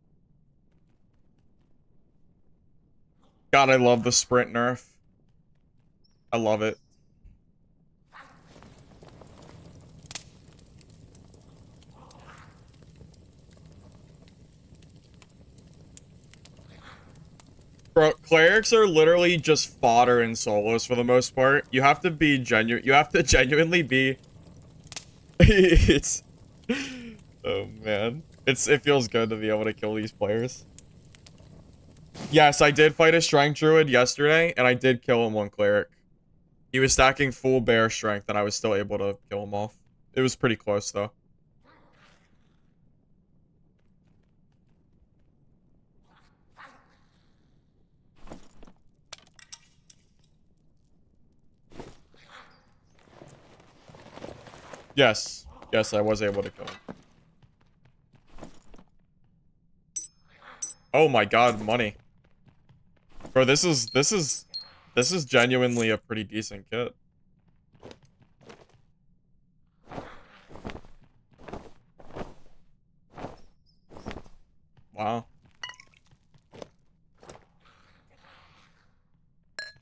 God, I love the sprint nerf. I love it. Bro, clerics are literally just fodder in solos for the most part. You have to be genuine. You have to genuinely be. It's Oh man. It feels good to be able to kill these players. Yes, I did fight a strength druid yesterday, and I did kill him on cleric. He was stacking full bear strength, and I was still able to kill him off. It was pretty close though. Yes. Yes, I was able to kill him. Oh my god, money. Bro, this is genuinely a pretty decent kit. Wow.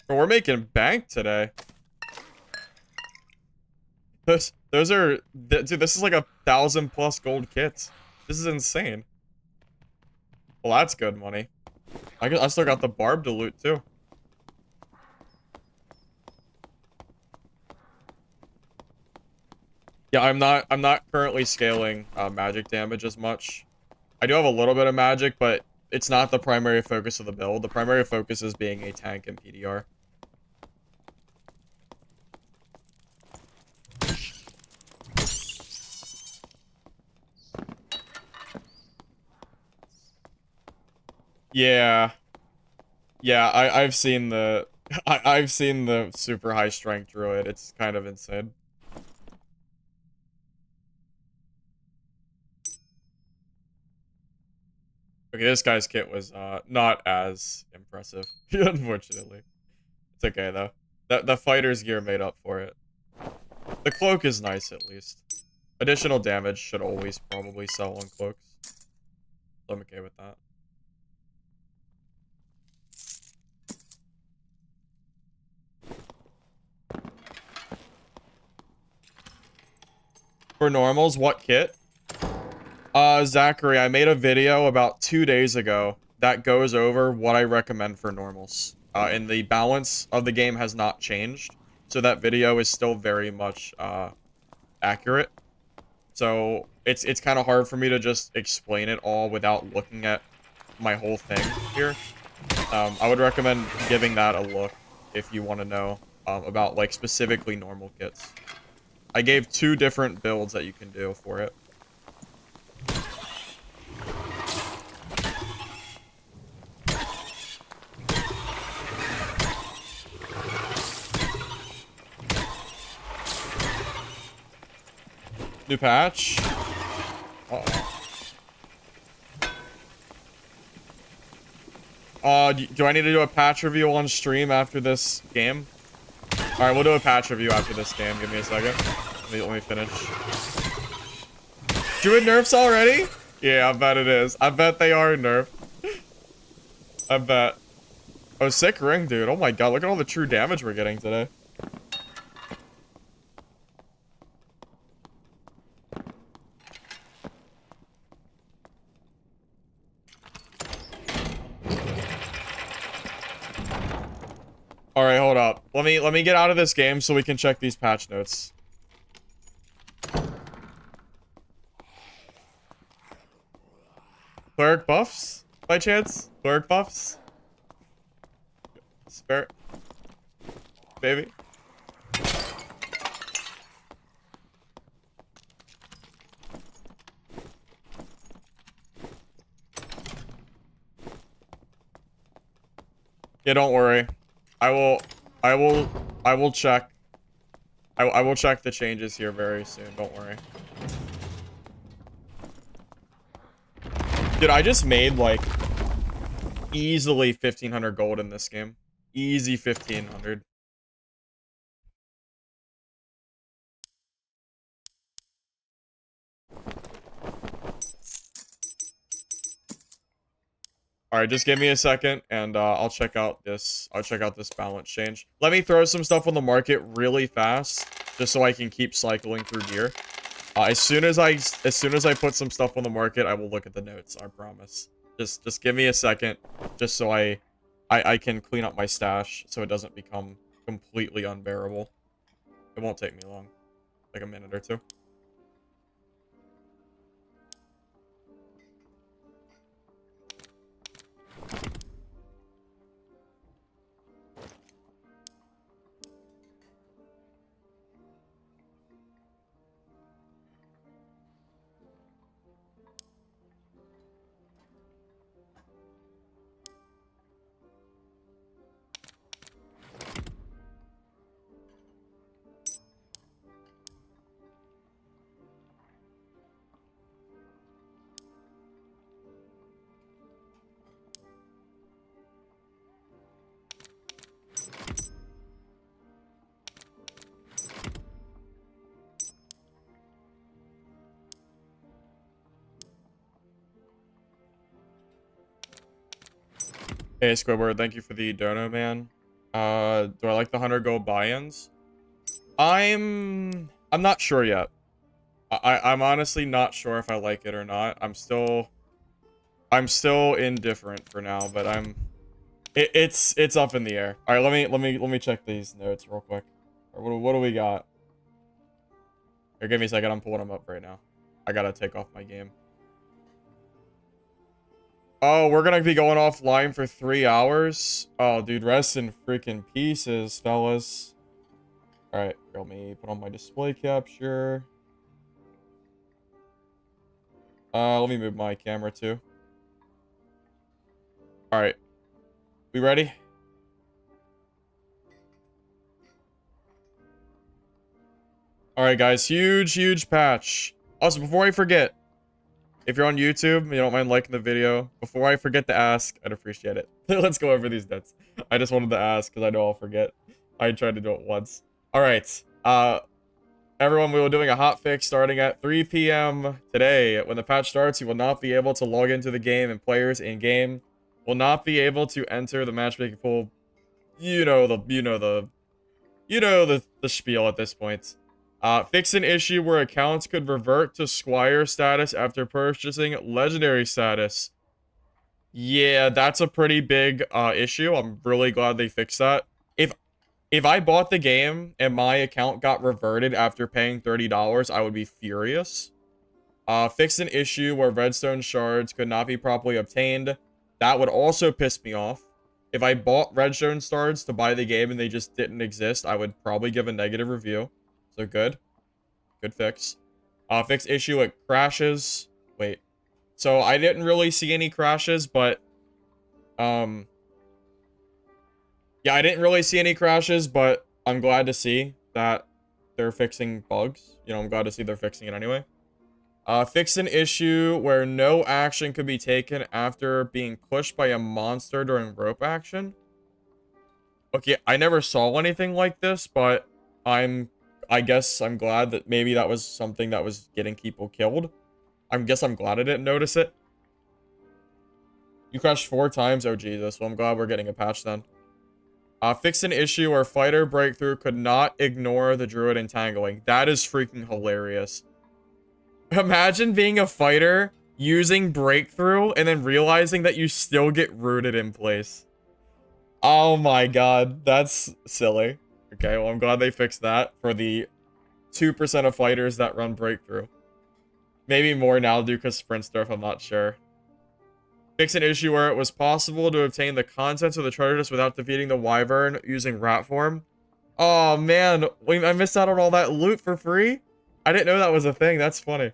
Bro, we're making bank today. Those are, dude, this is like 1,000+ gold kits. This is insane. Well, that's good money. I still got the barb to loot too. Yeah, I'm not currently scaling magic damage as much. I do have a little bit of magic, but it's not the primary focus of the build. The primary focus is being a tank and PDR. Yeah. Yeah, I've seen the I've seen the super high strength druid. It's kind of insane. Okay, this guy's kit was not as impressive, unfortunately. It's okay though. The fighter's gear made up for it. The cloak is nice at least. Additional damage should always probably sell on cloaks. So I'm okay with that. For normals, what kit? Zachary, I made a video about 2 days ago that goes over what I recommend for normals. And the balance of the game has not changed. So that video is still very much accurate. So it's kind of hard for me to just explain it all without looking at my whole thing here. I would recommend giving that a look if you want to know about like specifically normal kits. I gave 2 different builds that you can do for it. New patch. Do I need to do a patch review on stream after this game? Alright, we'll do a patch review after this game. Give me a second. Let me finish. Druid nerfs already? Yeah, I bet it is. I bet they are nerfed. I bet. Oh, sick ring, dude. Oh my god, look at all the true damage we're getting today. Alright, hold up. Let me get out of this game so we can check these patch notes. Cleric buffs? By chance? Cleric buffs? Spare... Baby? Yeah, don't worry. I will check. I will check the changes here very soon. Don't worry. Dude, I just made like easily 1,500 gold in this game. Easy 1,500. All right, just give me a second, and I'll check out this. I'll check out this balance change. Let me throw some stuff on the market really fast, just so I can keep cycling through gear. As soon as I put some stuff on the market, I will look at the notes. I promise. Just give me a second, just so I can clean up my stash, so it doesn't become completely unbearable. It won't take me long, like a minute or two. Hey, Squidward, thank you for the dono, man. Do I like the 100 gold buy-ins? I'm not sure yet. I'm honestly not sure if I like it or not. I'm still indifferent for now, but it's up in the air. All right, let me check these notes real quick. What do we got? Here, give me a second. I'm pulling them up right now. I gotta take off my game. Oh, we're gonna be going offline for 3 hours. Oh, dude, rest in freaking pieces, fellas. All right, let me put on my display capture. Let me move my camera too. All right, we ready? All right, guys, huge patch. Also, before I forget, if you're on YouTube and you don't mind liking the video, before I forget to ask, I'd appreciate it. Let's go over these debts. I just wanted to ask because I know I'll forget. I tried to do it once. All right, everyone, we will doing a hotfix starting at 3 p.m. today. When the patch starts, you will not be able to log into the game, and players in game will not be able to enter the matchmaking pool. You know the spiel at this point. Fix an issue where accounts could revert to Squire status after purchasing Legendary status. Yeah, that's a pretty big issue. I'm really glad they fixed that. If I bought the game and my account got reverted after paying $30, I would be furious. Fix an issue where redstone shards could not be properly obtained. That would also piss me off. If I bought redstone shards to buy the game and they just didn't exist, I would probably give a negative review. So good. Good fix. Fix issue it crashes. Wait. So I didn't really see any crashes, but yeah, I didn't really see any crashes, but I'm glad to see that they're fixing bugs. You know, I'm glad to see they're fixing it anyway. Fix an issue where no action could be taken after being pushed by a monster during rope action. Okay, I never saw anything like this, but I guess I'm glad that maybe that was something that was getting people killed. I'm glad I didn't notice it. You crashed 4 times? Oh, Jesus. Well, I'm glad we're getting a patch then. Fix an issue where fighter breakthrough could not ignore the druid entangling. That is freaking hilarious. Imagine being a fighter, using breakthrough, and then realizing that you still get rooted in place. Oh my god, that's silly. Okay, well, I'm glad they fixed that for the 2% of fighters that run breakthrough. Maybe more now due to sprint stuff, I'm not sure. Fix an issue where it was possible to obtain the contents of the treasure chest without defeating the wyvern using rat form. Oh man, I missed out on all that loot for free? I didn't know that was a thing, that's funny.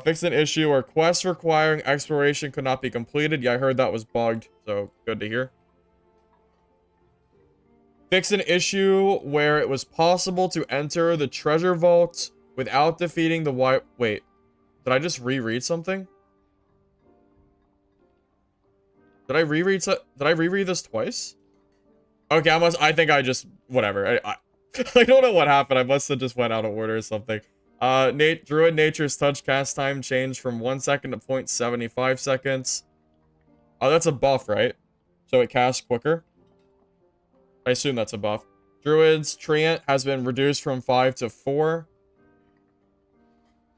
Fix an issue where quests requiring exploration could not be completed. Yeah, I heard that was bugged, so good to hear. Fix an issue where it was possible to enter the treasure vault without defeating the Wait, did I just reread something? Did I reread this twice? Okay, I think I just, whatever. I don't know what happened. I must have just went out of order or something. Druid Nature's Touch cast time changed from 1 second to 0.75 seconds. Oh, that's a buff, right? So it casts quicker? I assume that's a buff. Druid's Treant has been reduced from 5 to 4.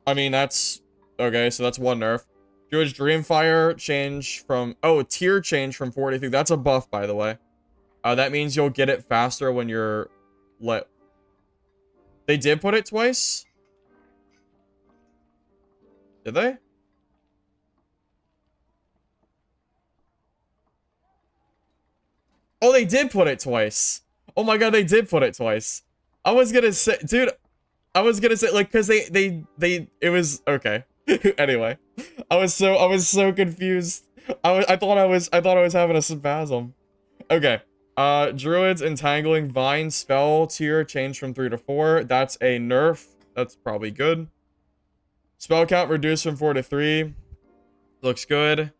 I mean, that's... Okay, so that's 1 nerf. Druid's Dreamfire change from... Oh, tier change from 43. That's a buff, by the way. That means you'll get it faster when you're lit. They did put it twice? Did they? Oh, they did put it twice. Oh my god, they did put it twice. I was gonna say... Dude, I was gonna say, like, because it was... Okay. Anyway. I was so confused. I thought I was having a spasm. Okay. Druids Entangling Vine spell tier changed from 3 to 4. That's a nerf. That's probably good. Spell count reduced from 4 to 3. Looks good.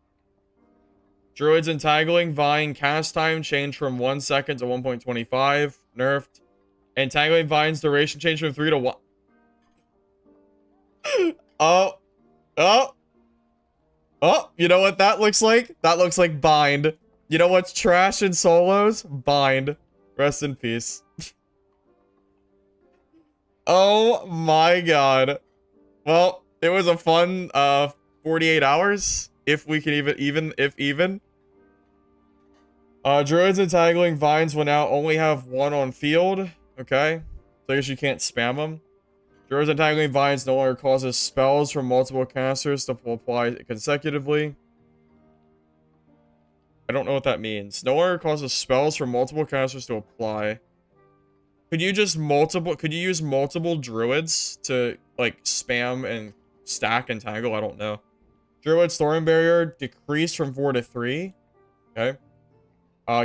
Druids Entangling Vine cast time changed from 1 second to 1.25. Nerfed. Entangling Vine's duration changed from 3 to 1. Oh, you know what that looks like? That looks like bind. You know what's trash in solos? Bind. Rest in peace. Oh my god. Well, it was a fun 48 hours. If we can even. Druids entangling vines will now only have one on field. Okay. So I guess you can't spam them. Druids entangling vines no longer causes spells from multiple casters to apply consecutively. I don't know what that means. No longer causes spells from multiple casters to apply. Could you use multiple druids to, like, spam and stack entangle? I don't know. Druid's Thorn Barrier decreased from 4 to 3. Okay.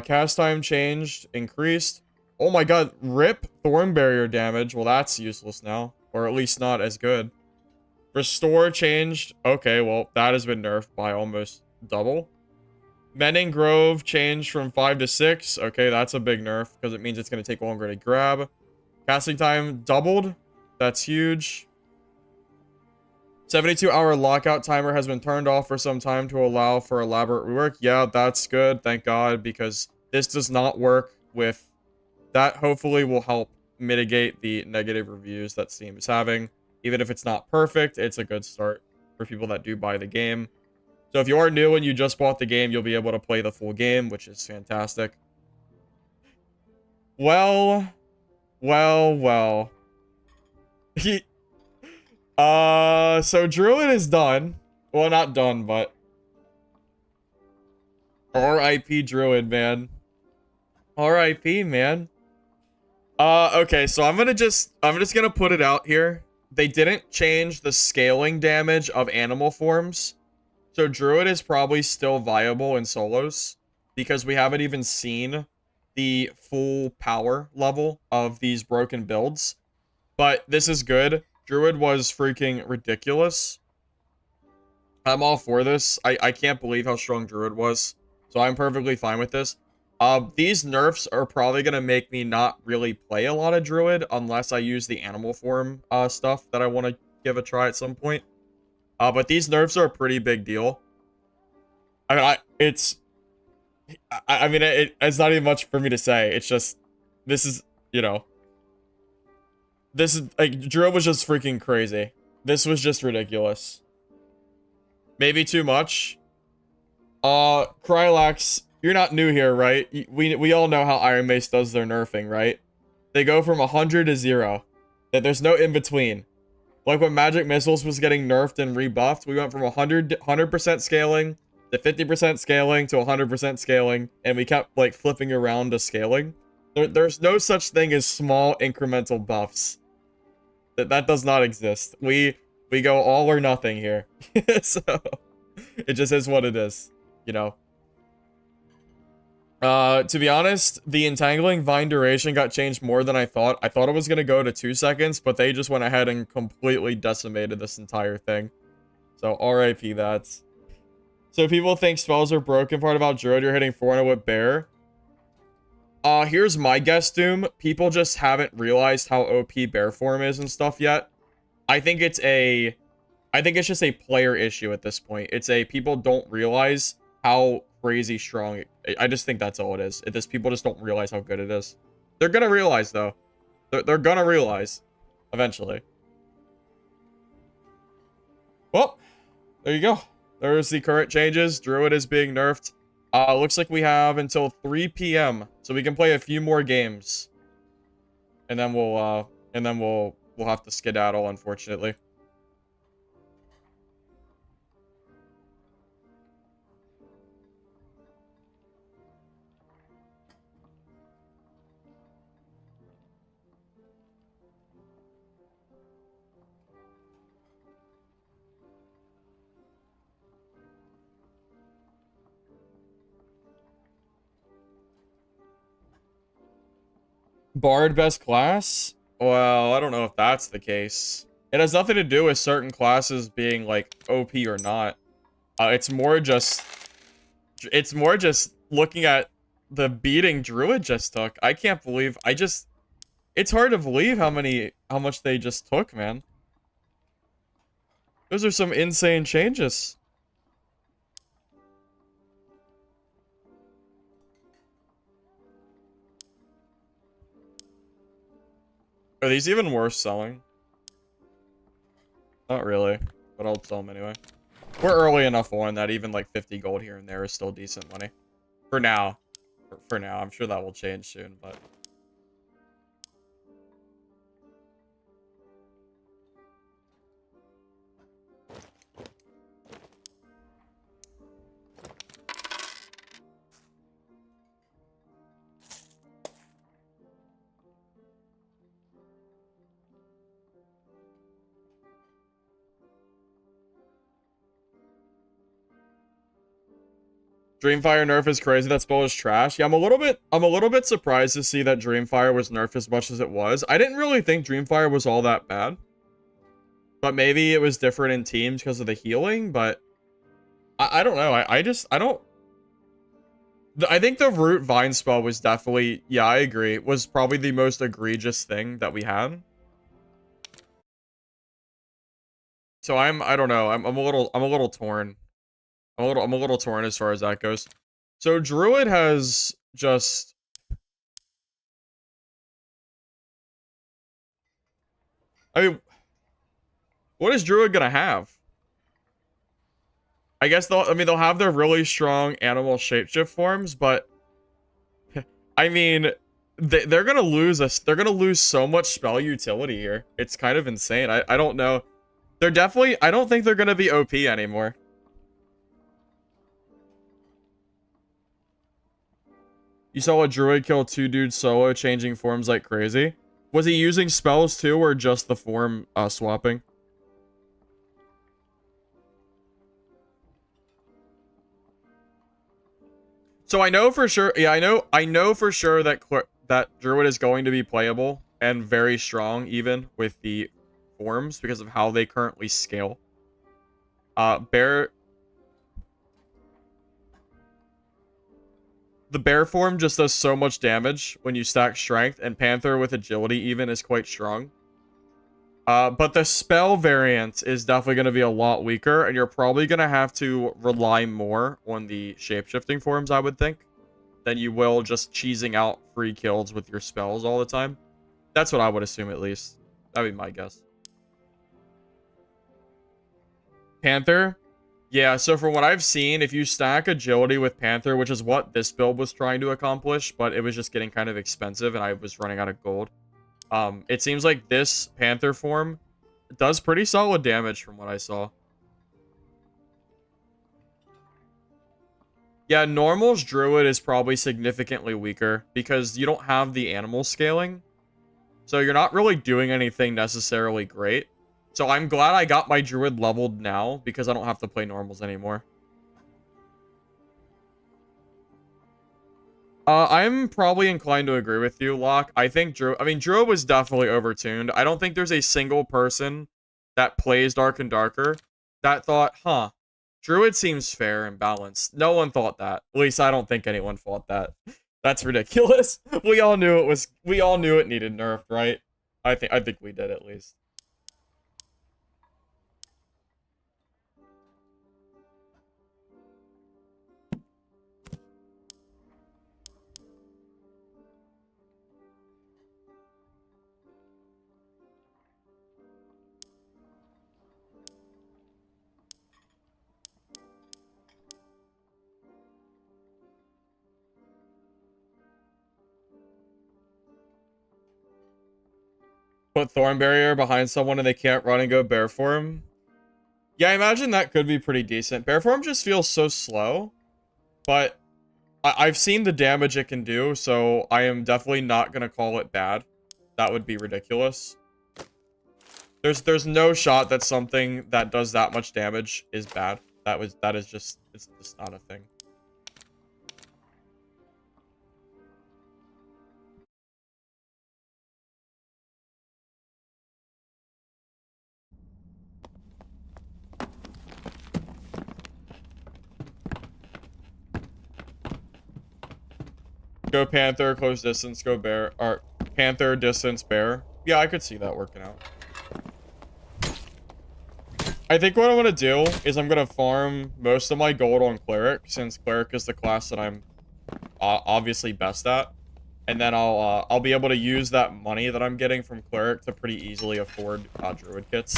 Cast time changed, increased. Oh my god, rip Thorn Barrier damage. Well, that's useless now. Or at least not as good. Restore changed. Okay, well, that has been nerfed by almost double. Mending Grove changed from 5 to 6. Okay, that's a big nerf because it means it's going to take longer to grab. Casting time doubled. That's huge. 72-hour lockout timer has been turned off for some time to allow for elaborate rework. Yeah, that's good. Thank God, because this does not work with... That hopefully will help mitigate the negative reviews that Steam is having. Even if it's not perfect, it's a good start for people that do buy the game. So if you are new and you just bought the game, you'll be able to play the full game, which is fantastic. Well. So Druid is done. Well, not done, but R.I.P. Druid, man. R.I.P., man. Okay, so I'm just gonna put it out here. They didn't change the scaling damage of animal forms. So Druid is probably still viable in solos because we haven't even seen the full power level of these broken builds. But this is good. Druid was freaking ridiculous. I'm all for this. I can't believe how strong Druid was. So I'm perfectly fine with this. These nerfs are probably going to make me not really play a lot of Druid unless I use the animal form stuff that I want to give a try at some point. But these nerfs are a pretty big deal. I mean, it's not even much for me to say. It's just, this is, you know, this is, like, Druid was just freaking crazy. This was just ridiculous. Maybe too much. Krylax, you're not new here, right? We all know how Iron Mace does their nerfing, right? They go from 100 to 0. That there's no in between. Like when Magic Missiles was getting nerfed and rebuffed, we went from 100% scaling to 50% scaling to 100% scaling, and we kept, like, flipping around to scaling. There's no such thing as small incremental buffs. That does not exist. We go all or nothing here. So it just is what it is, you know. To be honest, the entangling vine duration got changed more than I thought. I thought it was going to go to 2 seconds, but they just went ahead and completely decimated this entire thing. So RIP that. So people think spells are broken. Part about Druid, you're hitting 400 with Bear. Here's my guess, Doom. People just haven't realized how OP Bear form is and stuff yet. I think it's just a player issue at this point. It's people don't realize how crazy strong I just think that's all it is. People just don't realize how good it is. They're gonna realize, though. They're gonna realize eventually. Well, there you go. There's the current changes. Druid is being nerfed. Looks like we have until 3 p.m. so we can play a few more games. And then we'll have to skedaddle, unfortunately. Bard best class? Well, I don't know if that's the case. It has nothing to do with certain classes being, like, OP or not. It's more just looking at the beating Druid just took. I can't believe, it's hard to believe how much they just took, man. Those are some insane changes. Are these even worth selling? Not really, but I'll sell them anyway. We're early enough on that even like 50 gold here and there is still decent money. For now. For now. I'm sure that will change soon, but... Dreamfire nerf is crazy. That spell is trash. Yeah, I'm a little bit surprised to see that Dreamfire was nerfed as much as it was. I didn't really think Dreamfire was all that bad. But maybe it was different in teams because of the healing, but I don't know. I think the Root Vine spell was definitely, yeah, I agree, was probably the most egregious thing that we had. So I don't know. I'm a little torn. I'm a little torn as far as that goes. So Druid has just... I mean, what is Druid gonna have? I guess they'll have their really strong animal shapeshift forms, but I mean, they're gonna lose us. They're gonna lose so much spell utility here. It's kind of insane. I don't know. They're definitely... I don't think they're gonna be OP anymore. You saw a Druid kill 2 dudes solo, changing forms like crazy. Was he using spells too, or just the form swapping? So I know for sure, yeah, I know for sure that Druid is going to be playable and very strong, even with the forms, because of how they currently scale. The bear form just does so much damage when you stack strength, and Panther with agility even is quite strong. But the spell variant is definitely going to be a lot weaker, and you're probably going to have to rely more on the shapeshifting forms, I would think, than you will just cheesing out free kills with your spells all the time. That's what I would assume, at least. That'd be my guess. Panther? Yeah, so from what I've seen, if you stack agility with Panther, which is what this build was trying to accomplish, but it was just getting kind of expensive and I was running out of gold. It seems like this Panther form does pretty solid damage from what I saw. Yeah, Normal's Druid is probably significantly weaker because you don't have the animal scaling. So you're not really doing anything necessarily great. So I'm glad I got my Druid leveled now because I don't have to play normals anymore. I'm probably inclined to agree with you, Locke. I think Druid was definitely overtuned. I don't think there's a single person that plays Dark and Darker that thought, huh, Druid seems fair and balanced. No one thought that. At least I don't think anyone thought that. That's ridiculous. We all knew it needed nerfed, right? I think we did at least. Put Thorn Barrier behind someone and they can't run and go Bear Form. Yeah, I imagine that could be pretty decent. Bear Form just feels so slow, but I've seen the damage it can do, so I am definitely not going to call it bad. That would be ridiculous. There's no shot that something that does that much damage is bad. It's just not a thing. Go Panther, close distance, go Bear. Or Panther, distance, Bear. Yeah, I could see that working out. I think what I'm going to do is I'm going to farm most of my gold on Cleric, since Cleric is the class that I'm obviously best at. And then I'll be able to use that money that I'm getting from Cleric to pretty easily afford Druid kits.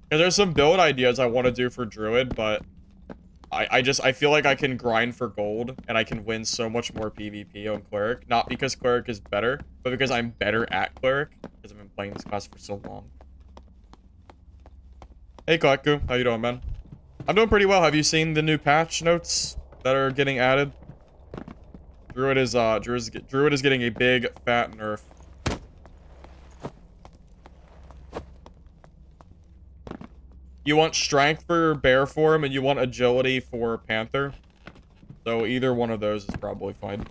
Because there's some build ideas I want to do for Druid, but I feel like I can grind for gold and I can win so much more PvP on Cleric. Not because Cleric is better, but because I'm better at Cleric because I've been playing this class for so long. Hey Kleku, how you doing, man? I'm doing pretty well. Have you seen the new patch notes that are getting added? Druid is getting a big fat nerf. You want strength for bear form and you want agility for panther. So either one of those is probably fine.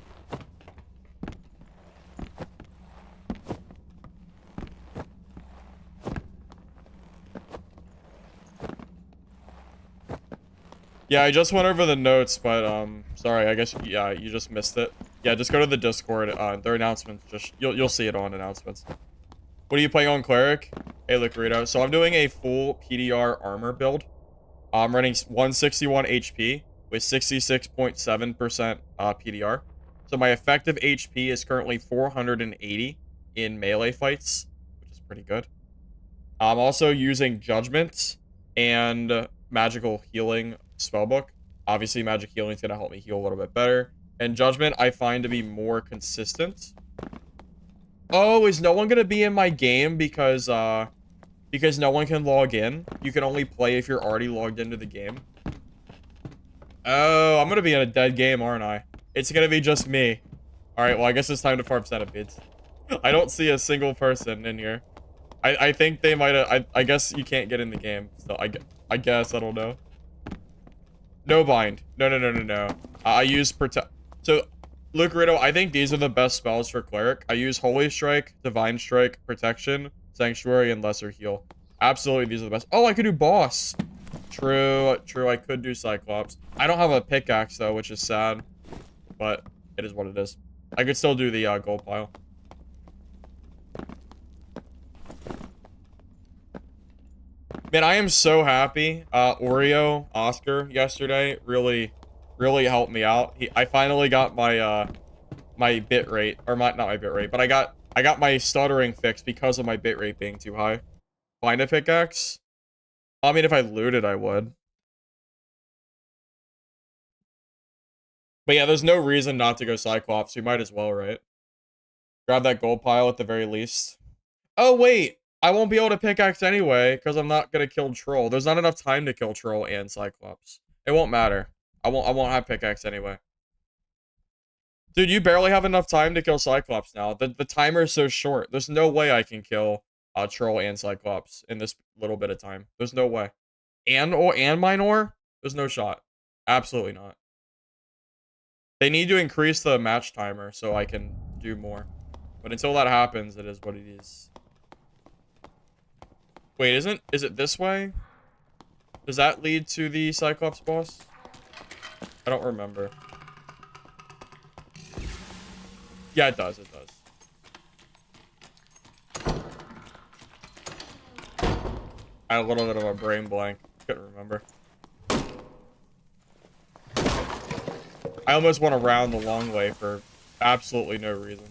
Yeah, I just went over the notes, but sorry, I guess yeah, you just missed it. Yeah, just go to the Discord. Their announcements you'll see it on announcements. What are you playing on Cleric? Hey, Licorito. So I'm doing a full PDR armor build. I'm running 161 HP with 66.7% PDR. So my effective HP is currently 480 in melee fights, which is pretty good. I'm also using Judgment and Magical Healing Spellbook. Obviously, Magic Healing is going to help me heal a little bit better. And Judgment, I find to be more consistent. Oh, is no one going to be in my game because no one can log in? You can only play if you're already logged into the game. Oh, I'm going to be in a dead game, aren't I? It's going to be just me. Alright, well, I guess it's time to farm centipedes. I don't see a single person in here. I think they might have... I guess you can't get in the game. So I guess, I don't know. No bind. No. I use protect... So, Lucarito, I think these are the best spells for Cleric. I use Holy Strike, Divine Strike, Protection, Sanctuary, and Lesser Heal. Absolutely, these are the best. Oh, I could do Boss. True, I could do Cyclops. I don't have a pickaxe, though, which is sad. But it is what it is. I could still do the gold pile. Man, I am so happy. Oreo, Oscar, yesterday really helped me out. I finally got my my bit rate, or not my bit rate, but I got my stuttering fixed because of my bit rate being too high. Find a pickaxe. I mean, if I looted, I would. But yeah, there's no reason not to go Cyclops. You might as well, right? Grab that gold pile at the very least. Oh wait. I won't be able to pickaxe anyway, because I'm not gonna kill Troll. There's not enough time to kill Troll and Cyclops. It won't matter. I won't have pickaxe anyway. Dude, you barely have enough time to kill Cyclops now. The timer is so short. There's no way I can kill Troll and Cyclops in this little bit of time. There's no way. And Minor? There's no shot. Absolutely not. They need to increase the match timer so I can do more. But until that happens, it is what it is. Wait, is it this way? Does that lead to the Cyclops boss? I don't remember. Yeah, it does, I had a little bit of a brain blank. Couldn't remember. I almost went around the long way for absolutely no reason.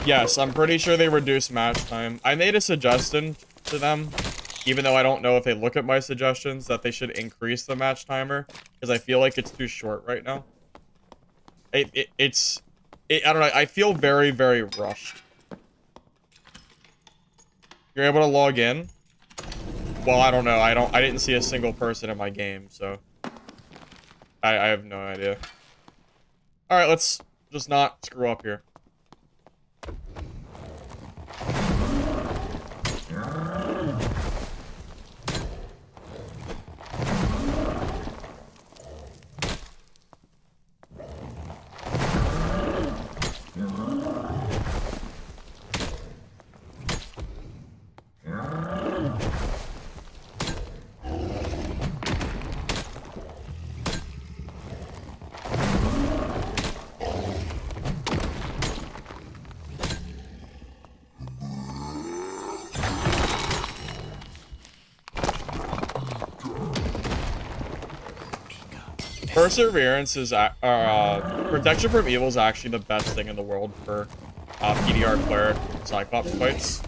Yes, I'm pretty sure they reduced match time. I made a suggestion to them, even though I don't know if they look at my suggestions, that they should increase the match timer, because I feel like it's too short right now. I don't know, I feel very, very rushed. You're able to log in? Well, I don't know. I didn't see a single person in my game, so I have no idea. Alright, let's just not screw up here. Perseverance is protection from evil is actually the best thing in the world for PDR Cleric Cyclops fights.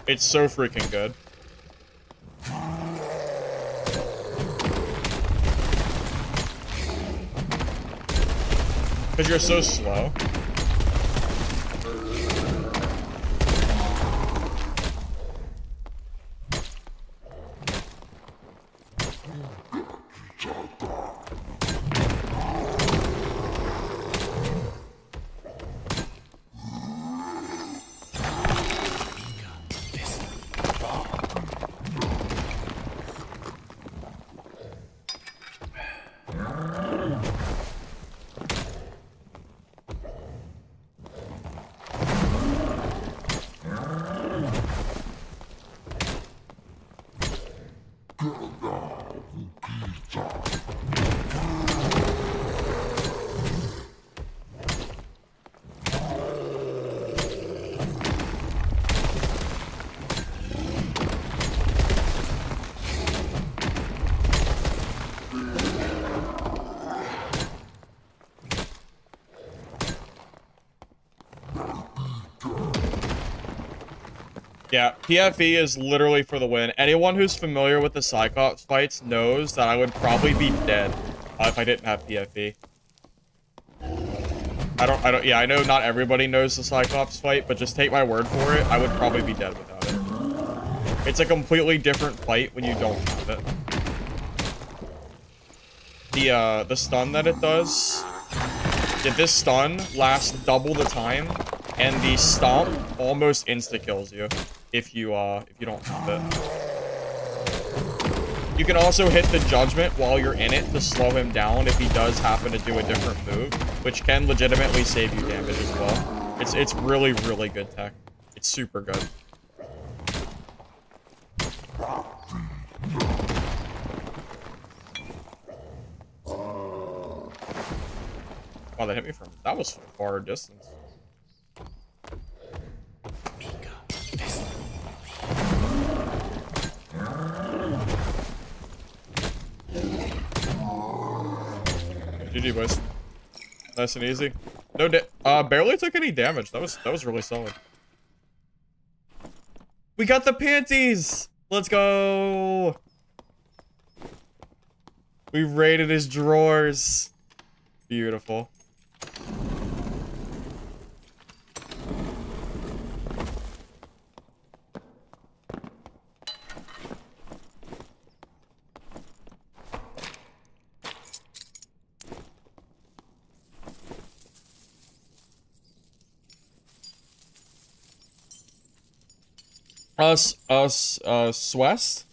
It's so freaking good. Because you're so slow. Yeah, PFE is literally for the win. Anyone who's familiar with the Cyclops fights knows that I would probably be dead if I didn't have PFE. Yeah, I know not everybody knows the Cyclops fight, but just take my word for it, I would probably be dead without it. It's a completely different fight when you don't have it. The stun that it does, this stun lasts double the time, and the stomp almost insta-kills you if you don't have it. You can also hit the judgment while you're in it to slow him down if he does happen to do a different move, which can legitimately save you damage as well. It's really, really good tech. It's super good. Wow, that hit me from... That was far distance. GG, boys. Nice and easy. No, barely took any damage. That was really solid. We got the panties! Let's go! We raided his drawers. Beautiful. West.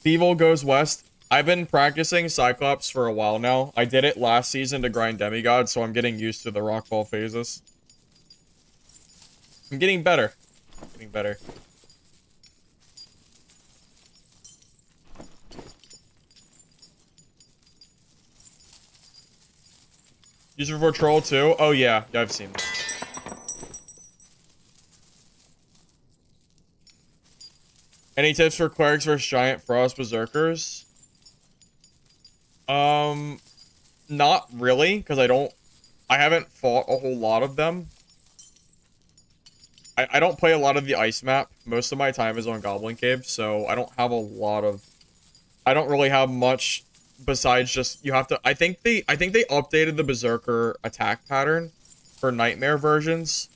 Evil goes west. I've been practicing Cyclops for a while now. I did it last season to grind Demigod, so I'm getting used to the rockfall phases. I'm getting better. Getting better. Use it for troll too? Oh yeah, I've seen that. Any tips for clerics versus giant frost berserkers? Not really, because I haven't fought a whole lot of them. I don't play a lot of the ice map. Most of my time is on Goblin Cave, so I don't have a lot of... I don't really have much besides just... You have to... I think they updated the berserker attack pattern for nightmare versions,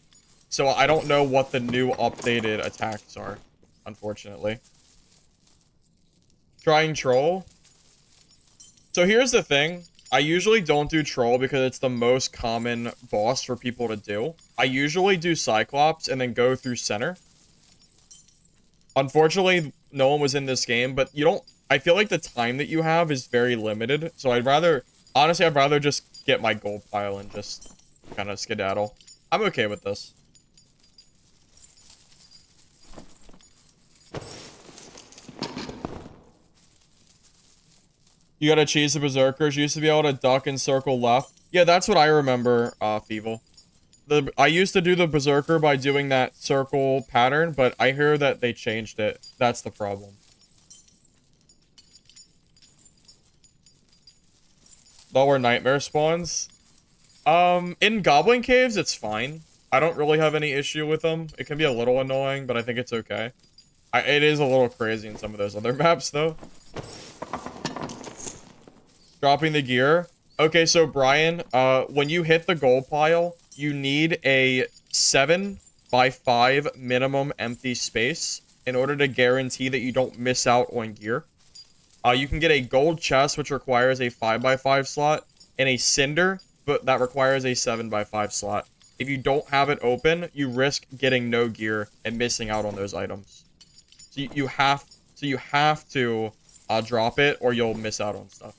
so I don't know what the new updated attacks are. Unfortunately. Trying troll. So here's the thing. I usually don't do troll because it's the most common boss for people to do. I usually do Cyclops and then go through center. Unfortunately, no one was in this game, but you don't... I feel like the time that you have is very limited. So I'd rather... Honestly, I'd rather just get my gold pile and just kind of skedaddle. I'm okay with this. You gotta cheese the berserkers. You used to be able to duck and circle left. Yeah, that's what I remember, Feeble. I used to do the berserker by doing that circle pattern, but I hear that they changed it. That's the problem. Lower nightmare spawns. In goblin caves, it's fine. I don't really have any issue with them. It can be a little annoying, but I think it's okay. It is a little crazy in some of those other maps, though. Dropping the gear. Okay, so Brian, when you hit the gold pile, you need a 7x5 minimum empty space in order to guarantee that you don't miss out on gear. You can get a gold chest, which requires a 5x5 slot, and a cinder, but that requires a 7x5 slot. If you don't have it open, you risk getting no gear and missing out on those items. So you have to drop it, or you'll miss out on stuff.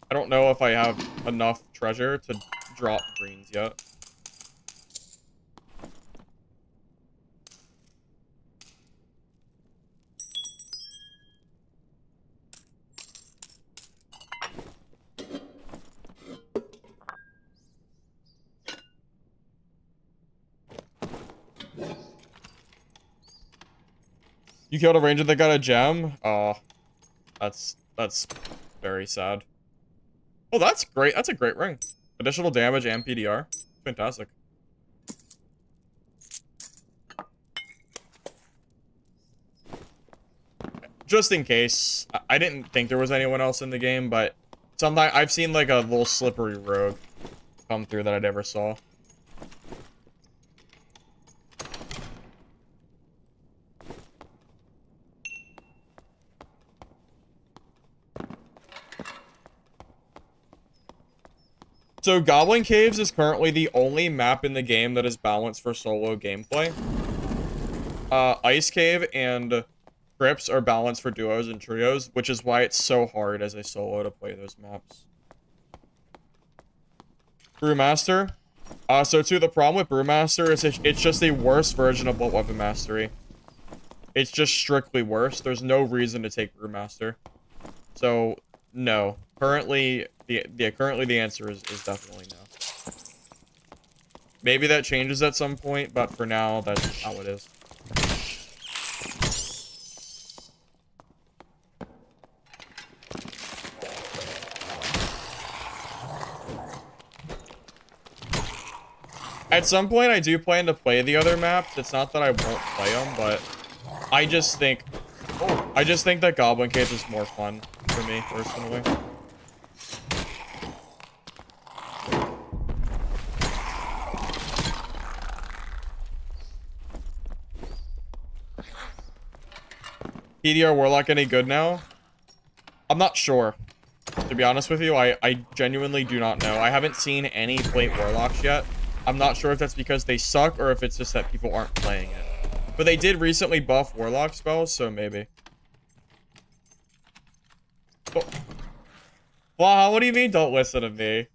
I don't know if I have enough treasure to drop greens yet. You killed a ranger that got a gem? Oh, that's very sad. Oh, that's great. That's a great ring. Additional damage and PDR. Fantastic. Just in case. I didn't think there was anyone else in the game, but sometimes I've seen like a little slippery rogue come through that I never saw. So Goblin Caves is currently the only map in the game that is balanced for solo gameplay. Ice Cave and Crypts are balanced for duos and trios, which is why it's so hard as a solo to play those maps. Brewmaster. So too, the problem with Brewmaster is it's just a worse version of Blunt Weapon Mastery. It's just strictly worse. There's no reason to take Brewmaster. So, no. Currently, the answer is definitely no. Maybe that changes at some point, but for now, that's how it is. At some point, I do plan to play the other maps. It's not that I won't play them, but I just think that Goblin Cave is more fun for me, personally. PDR Warlock any good now? I'm not sure. To be honest with you, I genuinely do not know. I haven't seen any plate Warlocks yet. I'm not sure if that's because they suck or if it's just that people aren't playing it. But they did recently buff Warlock spells, so maybe. Wow, what do you mean don't listen to me?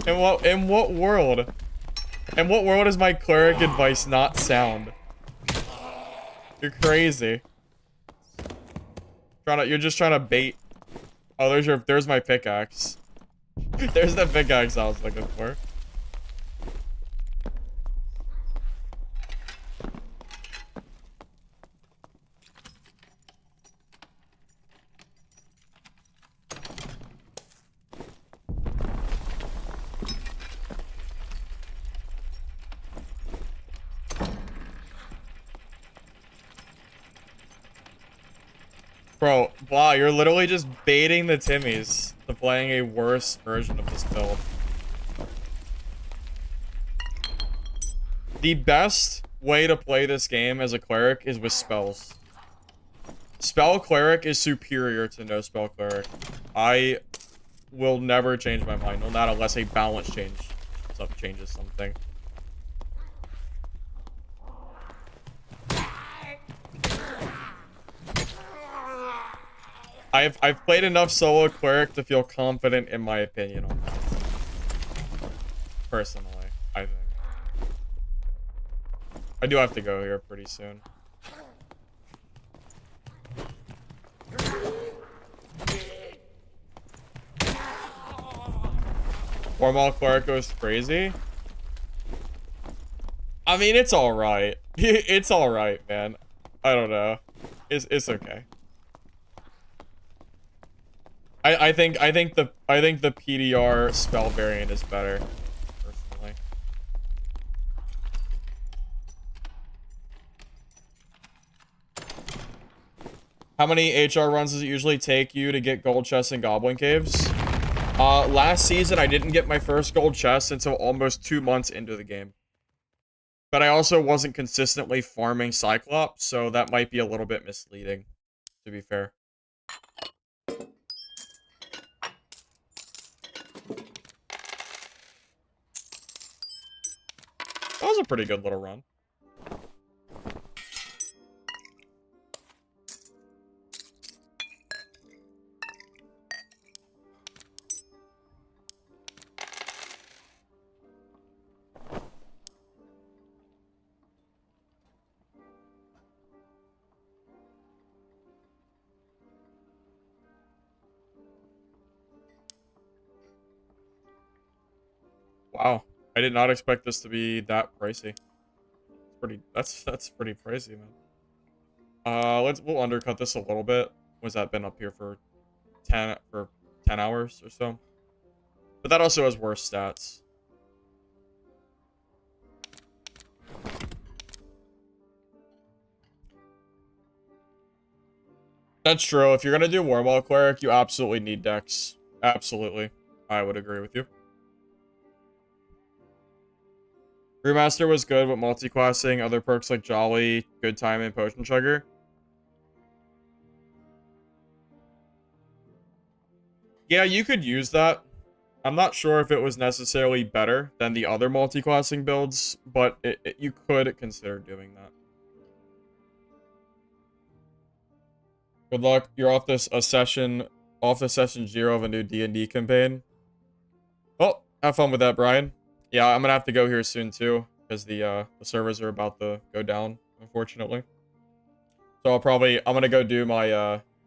In what world? In what world is my cleric advice not sound? You're crazy. You're just trying to bait. Oh, there's my pickaxe. There's the pickaxe I was looking for. Bro, wow, you're literally just baiting the Timmies to playing a worse version of this build. The best way to play this game as a cleric is with spells. Spell cleric is superior to no spell cleric. I will never change my mind on that unless a balance changes something. I've played enough solo cleric to feel confident in my opinion on that. Personally, I think. I do have to go here pretty soon. Warmal Cleric goes crazy. I mean, it's all right. It's all right, man. I don't know. It's okay. I think the PDR spell variant is better, personally. How many HR runs does it usually take you to get gold chests in Goblin Caves? Last season I didn't get my first gold chest until almost 2 months into the game. But I also wasn't consistently farming Cyclops, so that might be a little bit misleading, to be fair. That was a pretty good little run. Wow. I did not expect this to be that pricey. That's pretty pricey, man. We'll undercut this a little bit. Was that been up here for 10 hours or so? But that also has worse stats. That's true. If you're gonna do Wormwall Cleric, you absolutely need Dex. Absolutely. I would agree with you. Brewmaster was good with multi-classing, other perks like Jolly, Good Time, and Potion Chugger. Yeah, you could use that. I'm not sure if it was necessarily better than the other multi-classing builds, but you could consider doing that. Good luck. You're off this session 0 of a new D&D campaign. Well, have fun with that, Brian. Yeah, I'm gonna have to go here soon too, because the servers are about to go down, unfortunately. So I'm gonna go do my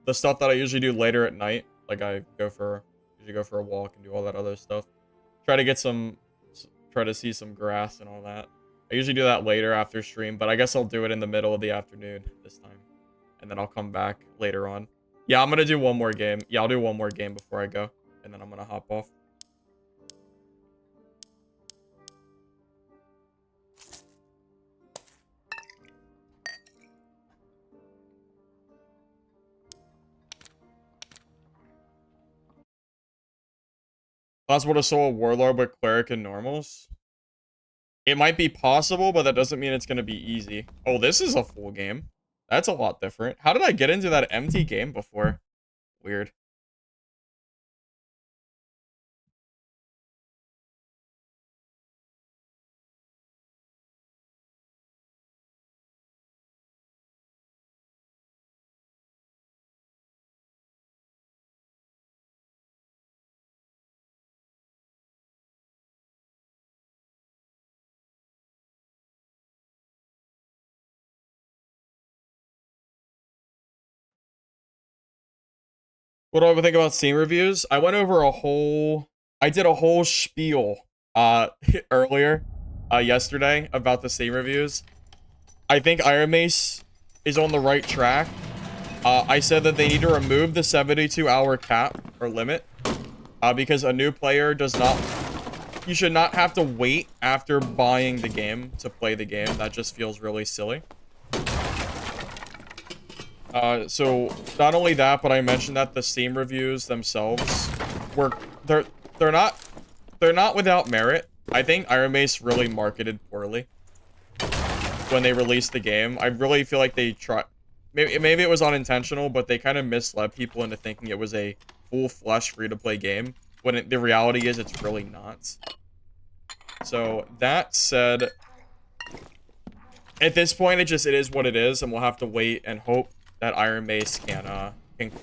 the stuff that I usually do later at night. Like I usually go for a walk and do all that other stuff. Try to see some grass and all that. I usually do that later after stream, but I guess I'll do it in the middle of the afternoon this time. And then I'll come back later on. Yeah, I'm gonna do one more game. Yeah, I'll do one more game before I go. And then I'm gonna hop off. Possible to soul a Warlord with Cleric and normals? It might be possible, but that doesn't mean it's gonna be easy. Oh, this is a full game. That's a lot different. How did I get into that empty game before? Weird. What do I ever think about Steam reviews? I did a whole spiel earlier yesterday about the Steam reviews. I think Iron Mace is on the right track. I said that they need to remove the 72-hour cap or limit because a new player you should not have to wait after buying the game to play the game. That just feels really silly. So not only that, but I mentioned that the Steam reviews themselves they're not without merit. I think Iron Mace really marketed poorly when they released the game. I really feel like they maybe it was unintentional, but they kind of misled people into thinking it was a full-fledged free-to-play game when the reality is it's really not. So that said, at this point it is what it is, and we'll have to wait and hope that Iron Mace can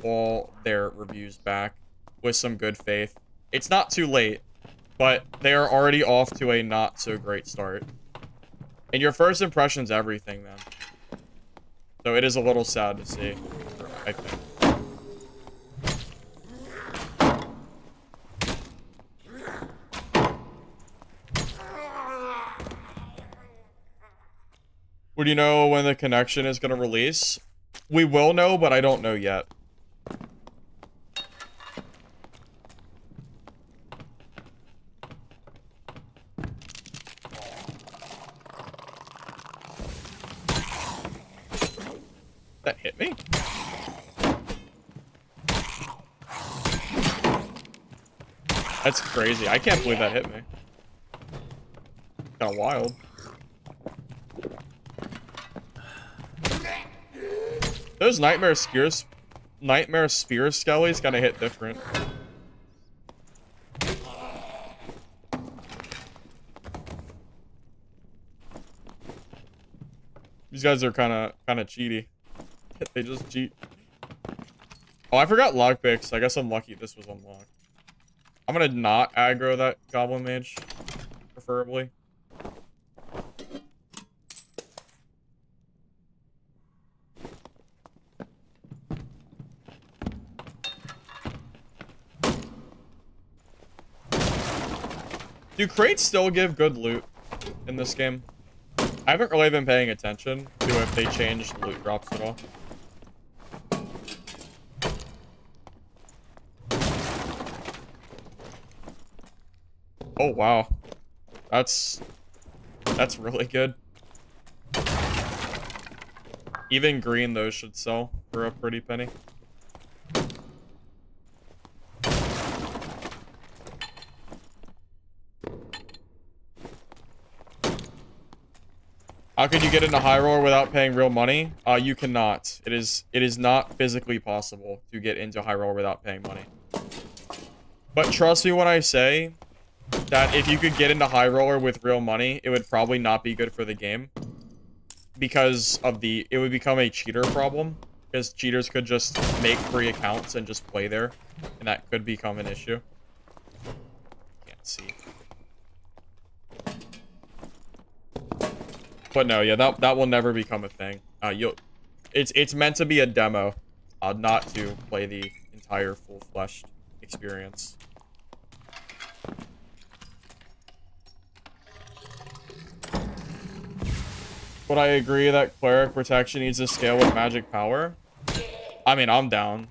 call their reviews back with some good faith. It's not too late, but they are already off to a not so great start. And your first impression's everything, man. So it is a little sad to see, I think. Would you know when the connection is going to release? We will know, but I don't know yet. That hit me? That's crazy. I can't believe that hit me. Kinda wild. Those Nightmare Spear Skellies kinda hit different. These guys are kinda cheaty. They just cheat. Oh, I forgot lockpicks. I guess I'm lucky this was unlocked. I'm gonna not aggro that Goblin Mage, preferably. Do crates still give good loot in this game? I haven't really been paying attention to if they changed loot drops at all. Oh, wow. That's really good. Even green, those should sell for a pretty penny. How could you get into high roller without paying real money? You cannot. It is not physically possible to get into high roller without paying money. But trust me when I say that if you could get into high roller with real money, it would probably not be good for the game. Because of it would become a cheater problem. Because cheaters could just make free accounts and just play there. And that could become an issue. Can't see. But no, yeah, that will never become a thing. It's meant to be a demo, not to play the entire full-fleshed experience. Would I agree that cleric protection needs to scale with magic power? I mean, I'm down.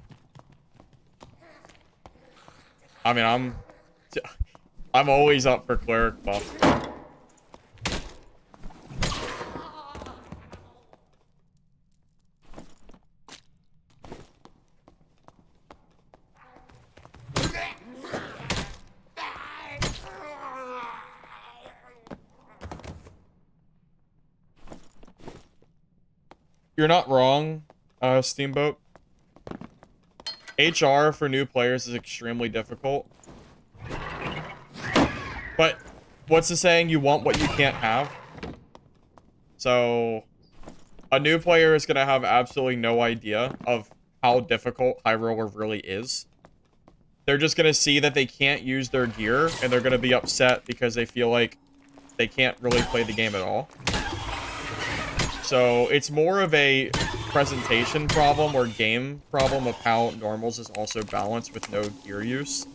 I mean, I'm always up for cleric buff. You're not wrong, Steamboat. HR for new players is extremely difficult. But what's the saying? You want what you can't have. So a new player is going to have absolutely no idea of how difficult high roller really is. They're just going to see that they can't use their gear, and they're going to be upset because they feel like they can't really play the game at all. So it's more of a presentation problem or game problem of how normals is also balanced with no gear use.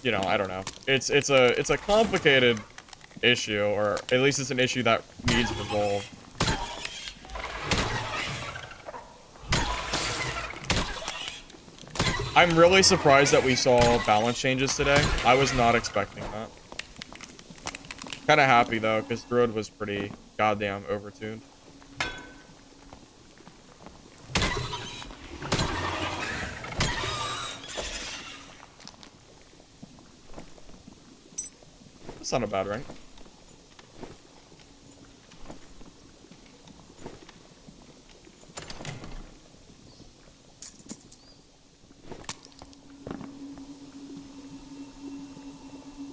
You know, I don't know. It's a complicated issue, or at least it's an issue that needs resolve. I'm really surprised that we saw balance changes today. I was not expecting that. Kind of happy though, because Druid was pretty goddamn overtuned. That's not a bad rank.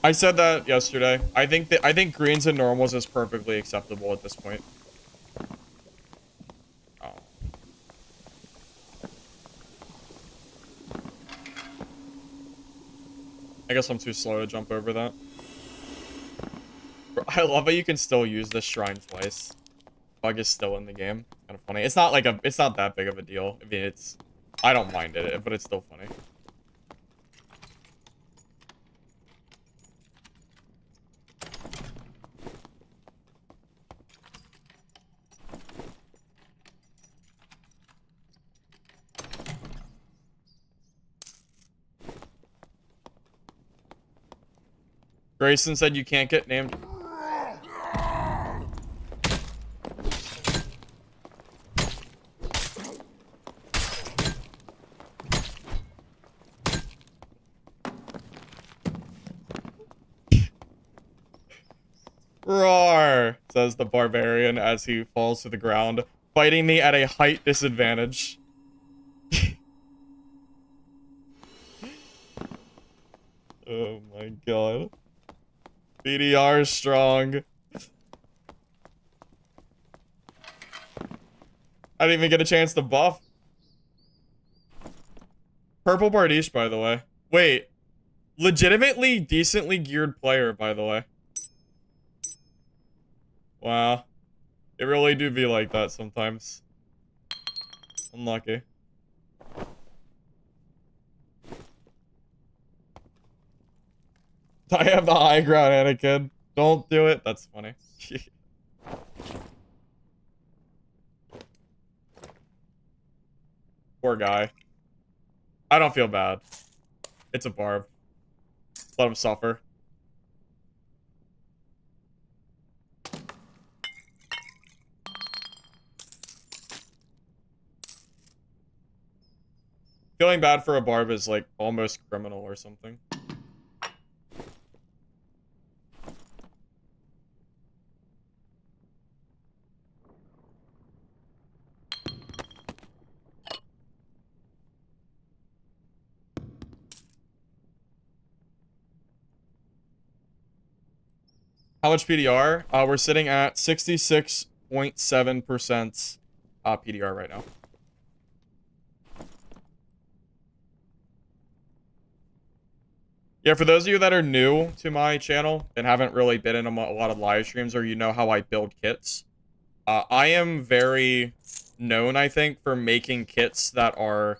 I said that yesterday. I think greens and normals is perfectly acceptable at this point. Oh. I guess I'm too slow to jump over that. I love how you can still use this shrine twice. Bug is still in the game. Kind of funny. It's not like it's not that big of a deal. I mean, I don't mind it, but it's still funny. Grayson said you can't get named. Roar, says the barbarian as he falls to the ground, fighting me at a height disadvantage. Oh my god. BDR is strong. I didn't even get a chance to buff. Purple Bardiche, by the way. Wait. Legitimately decently geared player, by the way. Wow. It really do be like that sometimes. Unlucky. I have the high ground, Anakin. Don't do it. That's funny. Poor guy. I don't feel bad. It's a barb. Let him suffer. Feeling bad for a barb is like almost criminal or something. How much PDR? We're sitting at 66.7% PDR right now. Yeah, for those of you that are new to my channel and haven't really been in a lot of live streams, or you know how I build kits, I am very known, I think, for making kits that are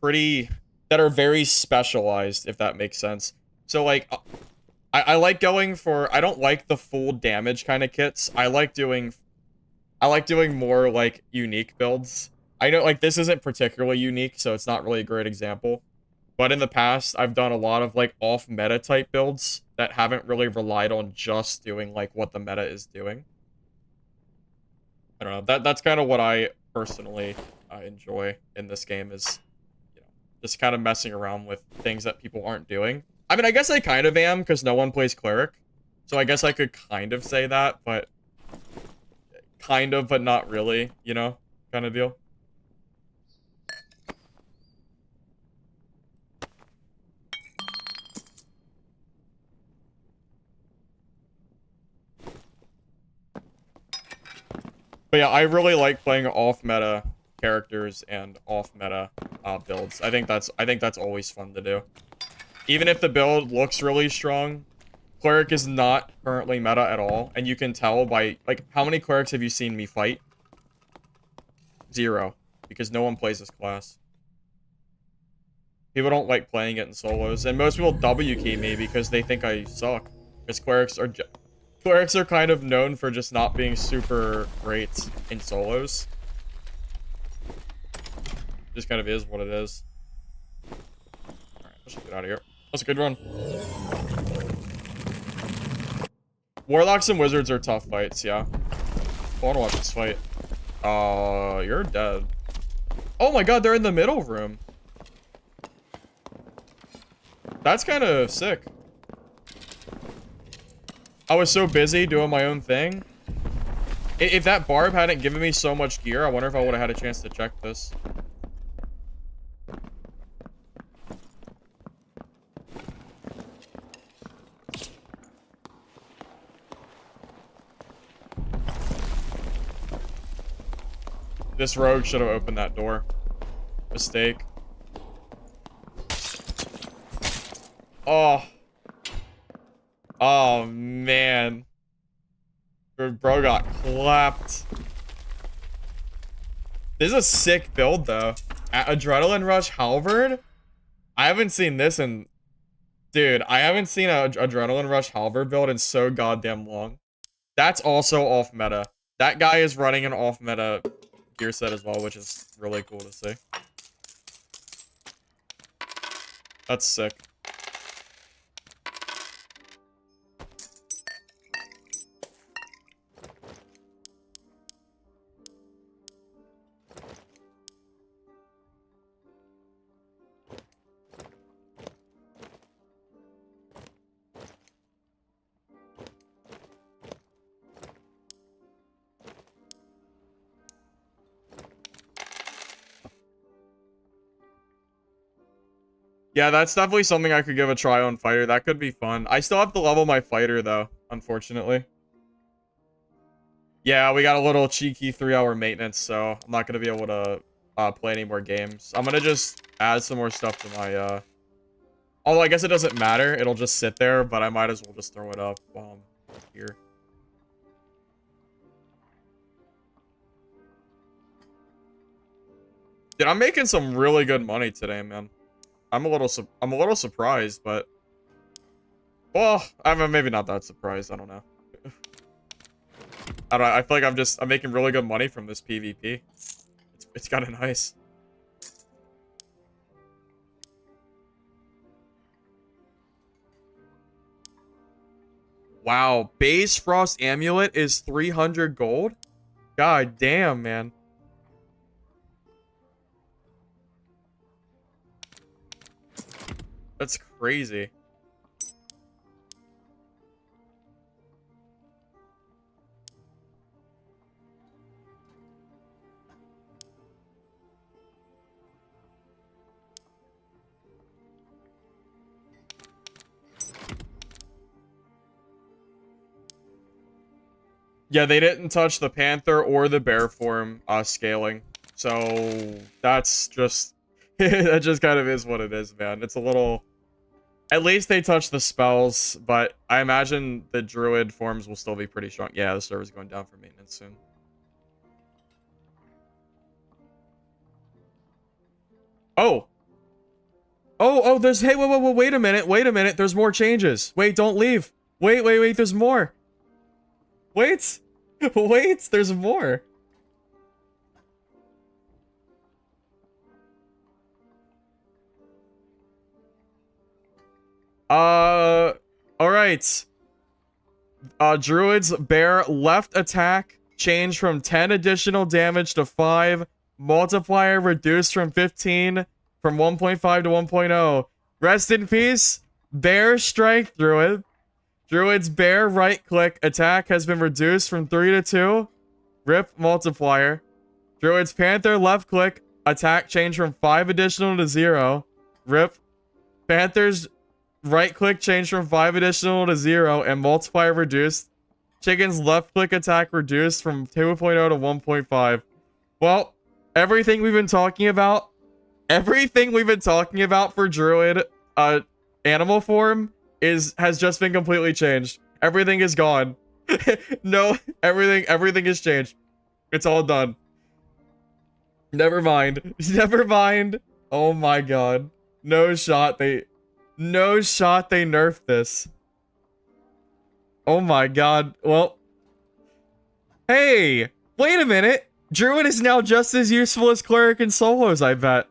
very specialized, if that makes sense. So, like, I like going for, I don't like the full damage kind of kits. I like doing more, like, unique builds. I know, like, this isn't particularly unique, so it's not really a great example. But in the past, I've done a lot of, like, off-meta type builds that haven't really relied on just doing, like, what the meta is doing. I don't know. That's kind of what I personally enjoy in this game is, you know, just kind of messing around with things that people aren't doing. I mean, I guess I kind of am, because no one plays Cleric. So I guess I could kind of say that, but kind of, but not really, you know, kind of deal. But yeah, I really like playing off-meta characters and off-meta builds. I think that's always fun to do. Even if the build looks really strong, Cleric is not currently meta at all, and you can tell by, like, how many Clerics have you seen me fight? 0, because no one plays this class. People don't like playing it in solos, and most people W key me because they think I suck. Because Clerics are kind of known for just not being super great in solos. Just kind of is what it is. Alright, let's just get out of here. That's a good run. Warlocks and Wizards are tough fights, yeah. I want to watch this fight. You're dead. Oh my god, they're in the middle room. That's kind of sick. I was so busy doing my own thing. If that barb hadn't given me so much gear, I wonder if I would have had a chance to check this. This rogue should have opened that door. Mistake. Oh. Oh, man. Bro got clapped. This is a sick build, though. Adrenaline Rush Halberd? I haven't seen this in... Dude, I haven't seen an Adrenaline Rush Halberd build in so goddamn long. That's also off-meta. That guy is running an off-meta gear set as well, which is really cool to see. That's sick. Yeah, that's definitely something I could give a try on fighter. That could be fun. I still have to level my fighter though, unfortunately. Yeah, we got a little cheeky 3-hour maintenance, so I'm not gonna be able to play any more games. I'm gonna just add some more stuff to my although I guess it doesn't matter, it'll just sit there, but I might as well just throw it up here. Dude, I'm making some really good money today, man. I'm a little surprised, but well, I'm maybe not that surprised. I don't know. I don't know. I feel like I'm making really good money from this PvP. It's kind of nice. Wow, base frost amulet is 300 gold? God damn, man. That's crazy. Yeah, they didn't touch the panther or the bear form scaling. So that's just that just kind of is what it is, man. It's a little, at least they touched the spells, but I imagine the druid forms will still be pretty strong. Yeah, the server's going down for maintenance soon. Oh. Oh, there's, hey, wait a minute, there's more changes. Wait, don't leave. Wait, there's more. Wait, wait, there's more. Alright. Druids, bear, left attack, change from 10 additional damage to 5, multiplier reduced from 15, from 1.5 to 1.0. Rest in peace, bear strength, druid. Druid's bear right click attack has been reduced from 3 to 2. Rip multiplier. Druid's panther left click attack change from 5 additional to 0. Rip. Panther's right click change from 5 additional to 0 and multiplier reduced. Chicken's left click attack reduced from 2.0 to 1.5. Well, everything we've been talking about for Druid animal form has just been completely changed. Everything is gone. No, everything has changed. It's all done. Never mind. Never mind. Oh my god. No shot they nerfed this. Oh my god. Well, hey, wait a minute. Druid is now just as useful as Cleric and solos, I bet.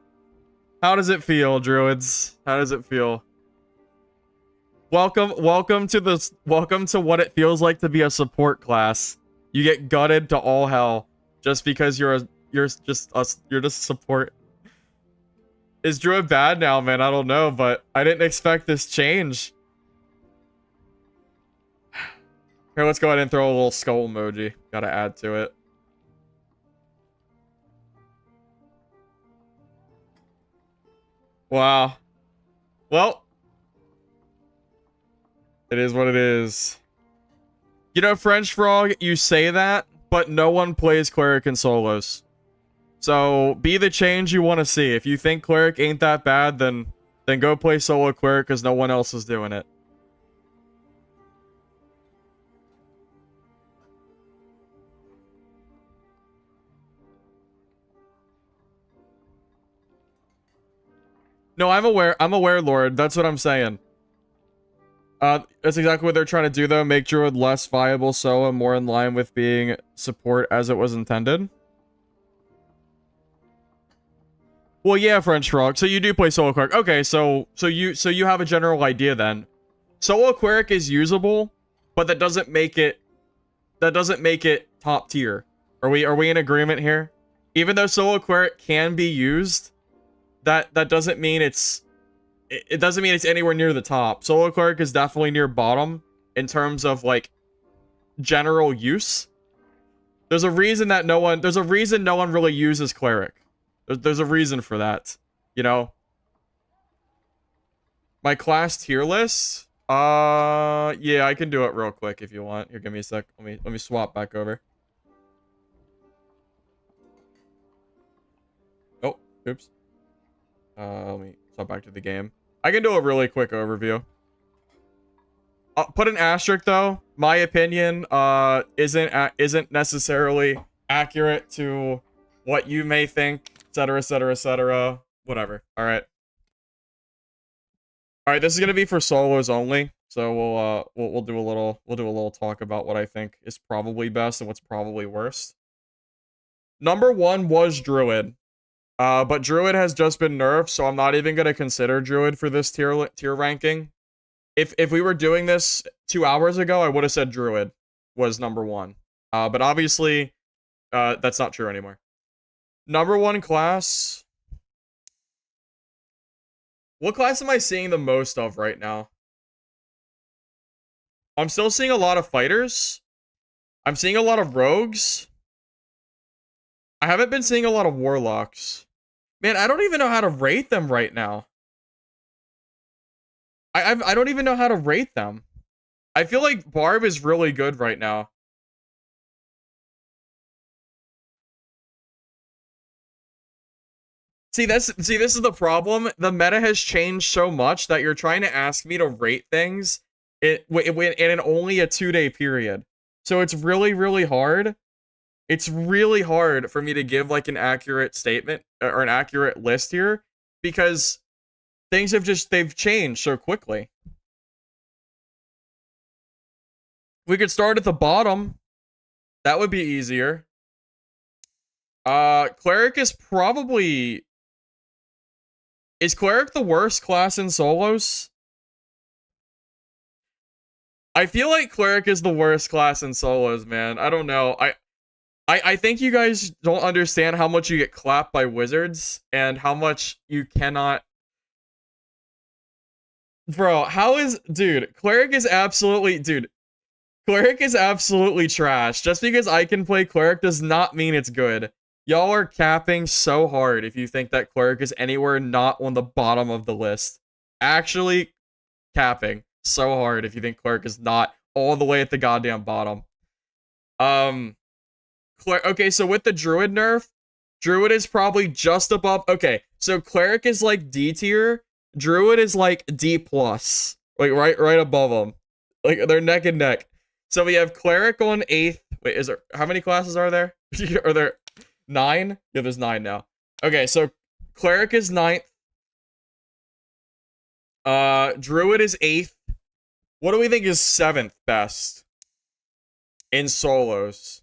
How does it feel, Druids? How does it feel? Welcome to what it feels like to be a support class. You get gutted to all hell just because you're just support. Is Druid bad now, man? I don't know, but I didn't expect this change. Here, let's go ahead and throw a little skull emoji. Gotta add to it. Wow. Well, it is what it is. You know, French Frog, you say that, but no one plays Cleric in solos. So, be the change you want to see. If you think Cleric ain't that bad, then go play solo Cleric because no one else is doing it. No, I'm aware, Lord. That's what I'm saying. That's exactly what they're trying to do, though. Make Druid less viable solo, more in line with being support as it was intended. Well, yeah, French Frog. So you do play solo Cleric. Okay, so you have a general idea then. Solo Cleric is usable, but that doesn't make it top tier. Are we in agreement here? Even though solo Cleric can be used, that doesn't mean it doesn't mean it's anywhere near the top. Solo Cleric is definitely near bottom in terms of like general use. There's a reason no one really uses Cleric. There's a reason for that, you know? My class tier list? Yeah, I can do it real quick if you want. Here, give me a sec. Let me swap back over. Oh, oops. Let me swap back to the game. I can do a really quick overview. Put an asterisk though. My opinion isn't necessarily accurate to what you may think, etc., etc., etc. Whatever. All right. All right. This is gonna be for solos only. So we'll do a little talk about what I think is probably best and what's probably worst. Number 1 was Druid. But Druid has just been nerfed, so I'm not even gonna consider Druid for this tier ranking. If we were doing this 2 hours ago, I would have said Druid was number 1. But obviously, that's not true anymore. Number 1 class. What class am I seeing the most of right now? I'm still seeing a lot of fighters. I'm seeing a lot of rogues. I haven't been seeing a lot of warlocks. Man, I don't even know how to rate them right now. I don't even know how to rate them. I feel like Barb is really good right now. See, this is the problem. The meta has changed so much that you're trying to ask me to rate things in only a 2-day period. So it's really, really hard. It's really hard for me to give like an accurate statement or an accurate list here because things they've changed so quickly. We could start at the bottom. That would be easier. Cleric is probably... Is Cleric the worst class in solos? I feel like Cleric is the worst class in solos, man. I don't know. I think you guys don't understand how much you get clapped by wizards and how much you cannot... Bro, how is... Dude, Cleric is absolutely... Dude, Cleric is absolutely trash. Just because I can play Cleric does not mean it's good. Y'all are capping so hard if you think that Cleric is anywhere not on the bottom of the list. Actually capping so hard if you think Cleric is not all the way at the goddamn bottom. Okay, so with the Druid nerf, Druid is probably just above... Okay, so Cleric is like D tier. Druid is like D+. Like right above them. Like they're neck and neck. So we have Cleric on 8th. Wait, is there... How many classes are there? Are there 9? Yeah, there's 9 now. Okay, so Cleric is 9th. Druid is 8th. What do we think is 7th best in solos?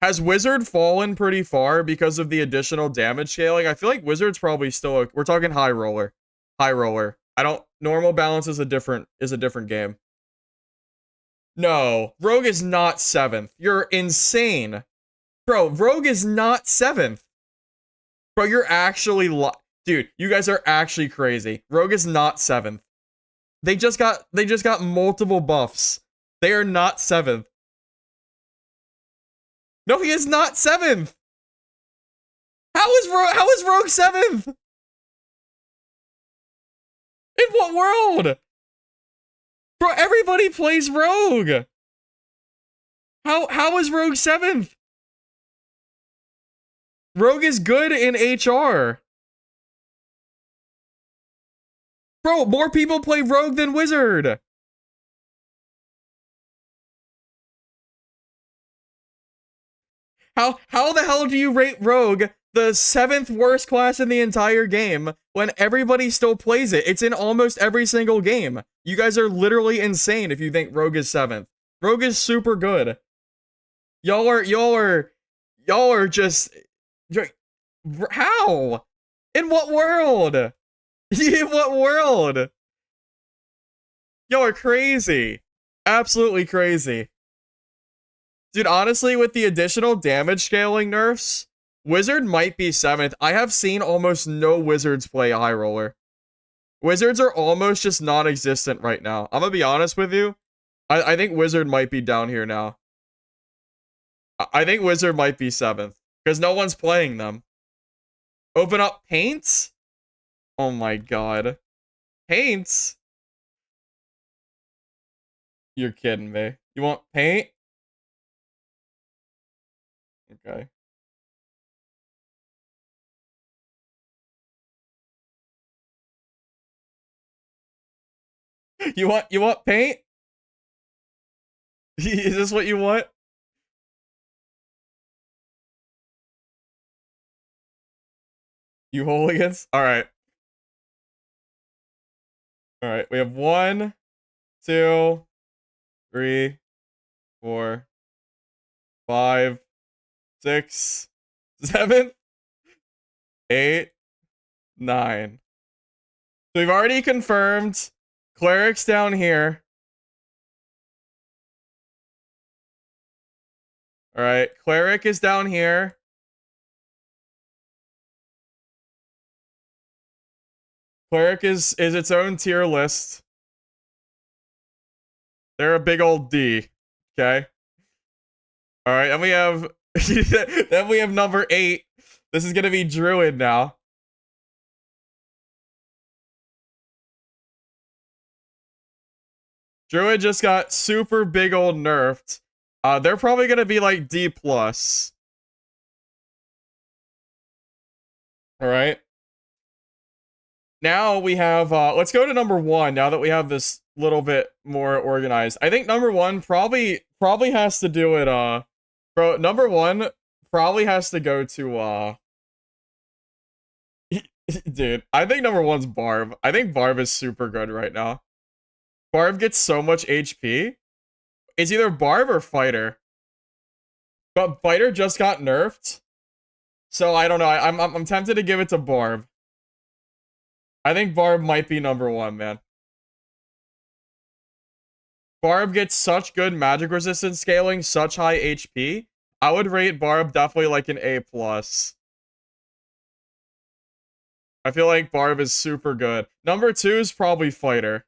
Has Wizard fallen pretty far because of the additional damage scaling? I feel like Wizard's probably still... We're talking high roller. High roller. I don't... Normal balance is a different game. No, Rogue is not 7th. You're insane. Bro, Rogue is not 7th. Bro, you're actually... Dude, you guys are actually crazy. Rogue is not 7th. They just got multiple buffs. They are not 7th. No, he is not 7th. How is Rogue 7th? In what world? Bro, everybody plays Rogue. How is Rogue 7th? Rogue is good in HR. Bro, more people play Rogue than Wizard. How the hell do you rate Rogue the 7th worst class in the entire game when everybody still plays it? It's in almost every single game. You guys are literally insane if you think Rogue is 7th. Rogue is super good. Y'all are just... How? In what world? In what world? Y'all are crazy. Absolutely crazy. Dude, honestly, with the additional damage scaling nerfs, Wizard might be 7th. I have seen almost no Wizards play a high roller. Wizards are almost just non-existent right now. I'm gonna be honest with you. I think Wizard might be down here now. I think Wizard might be 7th. Because no one's playing them. Open up Paint? Oh my god. Paint? You're kidding me. You want paint? Okay. You want paint? Is this what you want? You hooligans? Alright. Alright, we have 1, 2, 3, 4, 5, 6, 7, 8, 9. So we've already confirmed Cleric's down here. Alright, Cleric is down here. Cleric is its own tier list. They're a big old D. Okay. Alright, and we have then we have number 8. This is gonna be Druid now. Druid just got super big old nerfed. They're probably gonna be like D+. Alright. Now we have, let's go to number 1, now that we have this little bit more organized. I think number 1 probably has to do it, bro, number 1 probably has to go to, dude, I think number 1's Barb. I think Barb is super good right now. Barb gets so much HP. It's either Barb or Fighter. But Fighter just got nerfed. So I don't know. I'm tempted to give it to Barb. I think Barb might be number 1, man. Barb gets such good magic resistance scaling, such high HP. I would rate Barb definitely like an A+. I feel like Barb is super good. Number 2 is probably Fighter.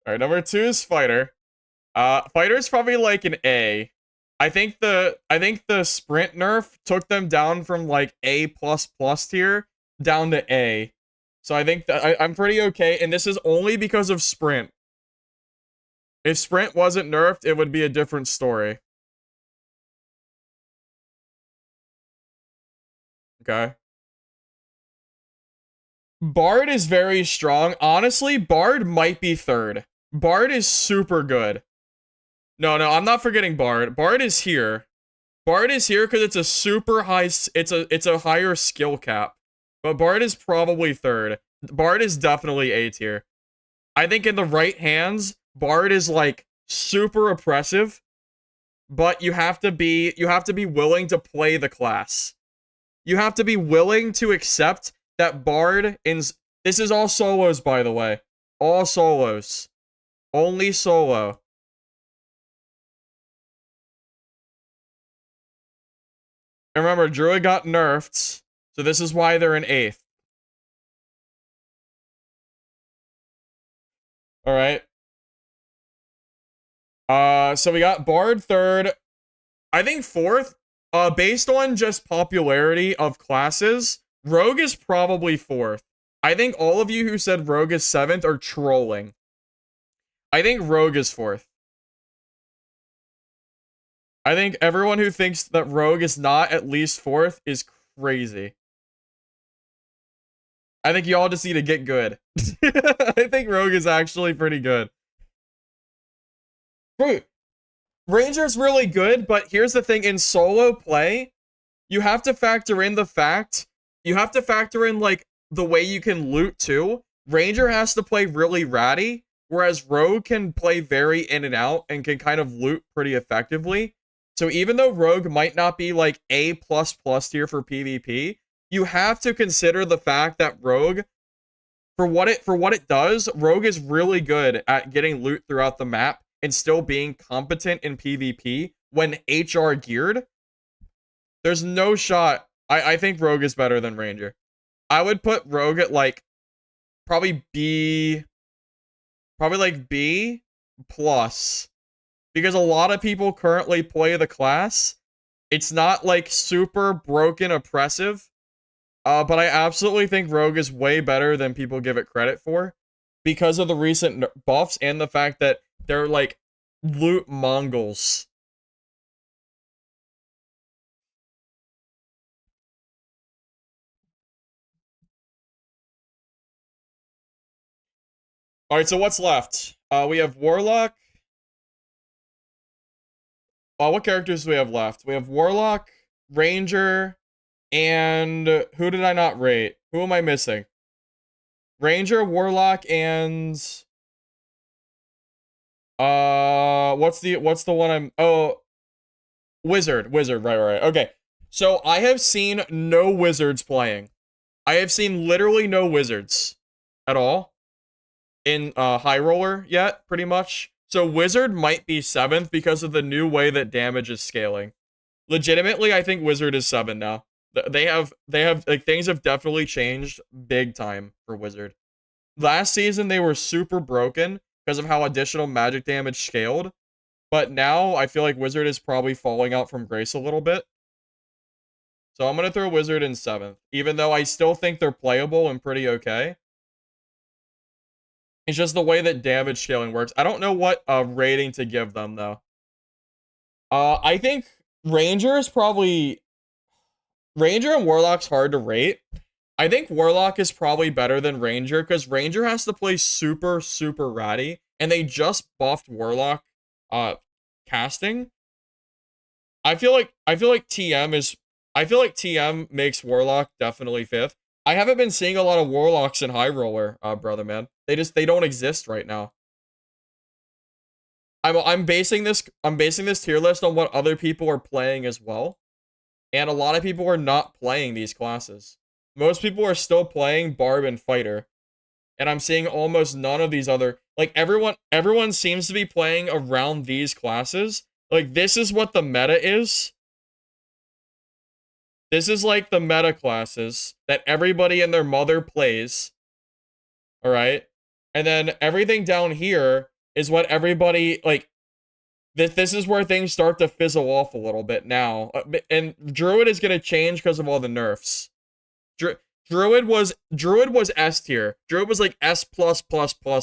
Alright, number 2 is Fighter. Fighter's probably like an A. I think the sprint nerf took them down from like A++ tier down to A. So I think that I'm pretty okay, and this is only because of sprint. If sprint wasn't nerfed, it would be a different story. Okay. Bard is very strong. Honestly, Bard might be 3rd. Bard is super good. No, I'm not forgetting Bard. Bard is here. Bard is here because it's a super high, it's a higher skill cap. But Bard is probably 3rd. Bard is definitely A tier. I think in the right hands, Bard is like super oppressive, but you have to be willing to play the class. You have to be willing to accept that Bard this is all solos, by the way. All solos. Only solo. And remember, Druid got nerfed, so this is why they're in 8th. Alright. So we got Bard 3rd. I think 4th, based on just popularity of classes, Rogue is probably 4th. I think all of you who said Rogue is 7th are trolling. I think Rogue is 4th. I think everyone who thinks that Rogue is not at least 4th is crazy. I think you all just need to get good. I think Rogue is actually pretty good. Bro, Ranger's really good, but here's the thing. In solo play, you have to factor in like the way you can loot too. Ranger has to play really ratty, whereas Rogue can play very in and out and can kind of loot pretty effectively. So even though Rogue might not be like A++ tier for PvP, you have to consider the fact that Rogue, for what it does, Rogue is really good at getting loot throughout the map and still being competent in PvP when HR geared. There's no shot. I think Rogue is better than Ranger. I would put Rogue at like probably B+, because a lot of people currently play the class It's not like super broken oppressive. But I absolutely think Rogue is way better than people give it credit for because of the recent buffs and the fact that they're like loot Mongols. All right, so what's left? We have Warlock. What characters do we have left? We have Warlock, Ranger, and who did I not rate? Who am I missing? Ranger, Warlock, and what's the one I'm Wizard, right. Okay. So I have seen no wizards playing. I have seen literally no wizards at all in High Roller yet, pretty much. So Wizard might be 7th because of the new way that damage is scaling. Legitimately, I think Wizard is 7 now. They have like things have definitely changed big time for Wizard. Last season they were super broken because of how additional magic damage scaled, but now I feel like Wizard is probably falling out from grace a little bit. So I'm going to throw Wizard in 7th, even though I still think they're playable and pretty okay. It's just the way that damage scaling works. I don't know what rating to give them, though. I think Ranger is probably... Ranger and Warlock's hard to rate. I think Warlock is probably better than Ranger, because Ranger has to play super, super ratty, and they just buffed Warlock casting. I feel like TM makes Warlock definitely 5th. I haven't been seeing a lot of Warlocks in High Roller, brother man. They don't exist right now. I'm basing this tier list on what other people are playing as well. And a lot of people are not playing these classes. Most people are still playing Barb and Fighter. And I'm seeing almost none of these other, like everyone seems to be playing around these classes. Like this is what the meta is. This is like the meta classes that everybody and their mother plays. All right. And then everything down here is what everybody, like, this is where things start to fizzle off a little bit now. And Druid is going to change because of all the nerfs. Druid was S tier. Druid was like S+++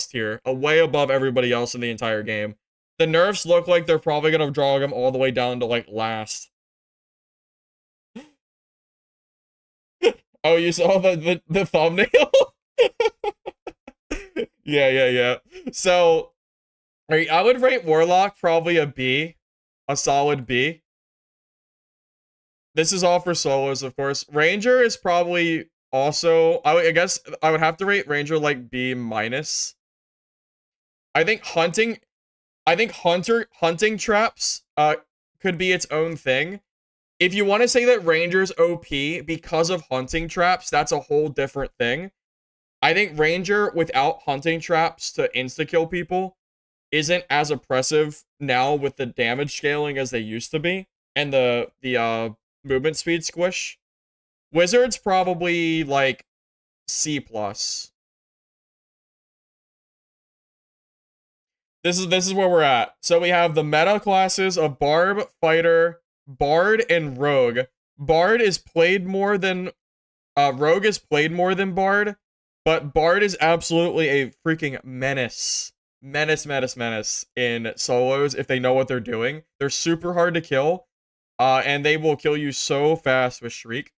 tier, way above everybody else in the entire game. The nerfs look like they're probably going to draw him all the way down to like last. Oh, you saw the thumbnail? Yeah. So, I would rate Warlock probably a B. A solid B. This is all for solos, of course. Ranger is probably also... I guess I would have to rate Ranger like B-. I think hunting traps could be its own thing. If you want to say that Ranger's OP because of hunting traps, that's a whole different thing. I think Ranger without hunting traps to insta-kill people isn't as oppressive now with the damage scaling as they used to be, and the movement speed squish. Wizard's probably like C+. This is where we're at. So we have the meta classes of Barb, Fighter, Bard, and Rogue. Bard is played more than Rogue is played more than Bard, but Bard is absolutely a freaking menace in solos if they know what they're doing. They're super hard to kill, and they will kill you so fast with Shriek.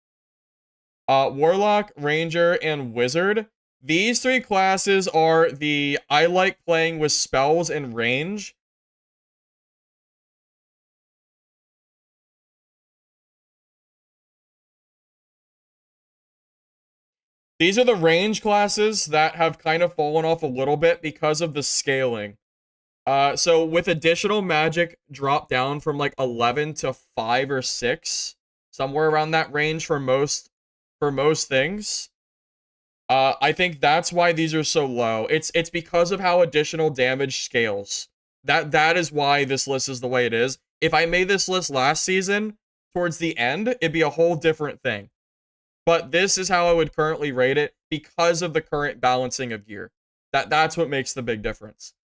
Warlock, Ranger, and Wizard. These 3 classes are the I like playing with spells and range. These are the range classes that have kind of fallen off a little bit because of the scaling. So with additional magic drop down from like 11 to 5 or 6, somewhere around that range for most things. I think that's why these are so low. It's because of how additional damage scales. That is why this list is the way it is. If I made this list last season, towards the end, it'd be a whole different thing. But this is how I would currently rate it because of the current balancing of gear. That's what makes the big difference.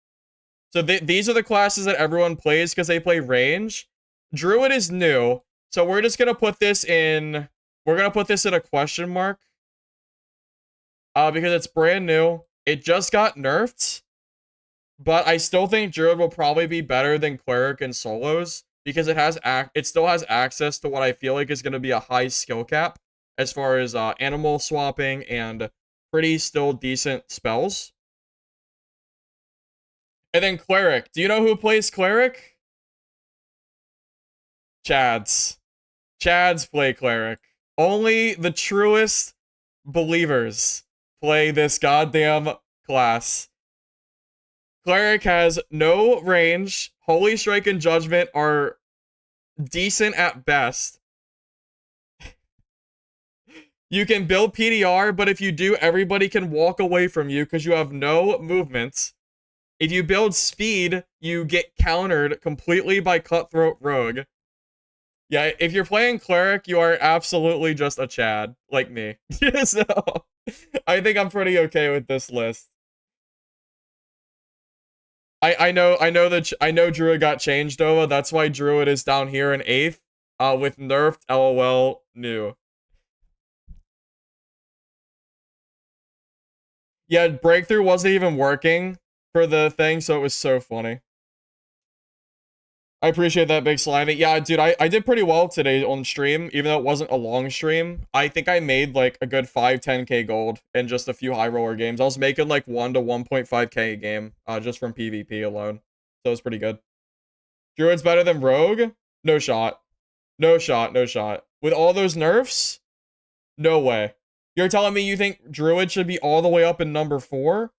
So these are the classes that everyone plays because they play range. Druid is new, So we're just gonna put this in. We're gonna put this in a question mark. Because it's brand new. It just got nerfed. But I still think Druid will probably be better than Cleric and Solos because it still has access to what I feel like is going to be a high skill cap as far as animal swapping and pretty still decent spells. And then Cleric. Do you know who plays Cleric? Chads. Chads play Cleric. Only the truest believers play this goddamn class. Cleric has no range. Holy Strike and Judgment are decent at best. You can build PDR, but if you do, everybody can walk away from you because you have no movement. If you build speed, you get countered completely by Cutthroat Rogue. Yeah, if you're playing Cleric, you are absolutely just a Chad, like me. So, I think I'm pretty okay with this list. I know Druid got changed over. That's why Druid is down here in 8th. With nerfed LOL new. Yeah, Breakthrough wasn't even working for the thing, so it was so funny. I appreciate that, Big Slimy. Yeah, dude, I did pretty well today on stream, even though it wasn't a long stream. I think I made like a good 5-10k gold in just a few high roller games. I was making like 1 to 1.5k a game, just from PvP alone. So it was pretty good. Druid's better than Rogue? No shot. No shot, no shot. With all those nerfs? No way. You're telling me you think Druid should be all the way up in number 4?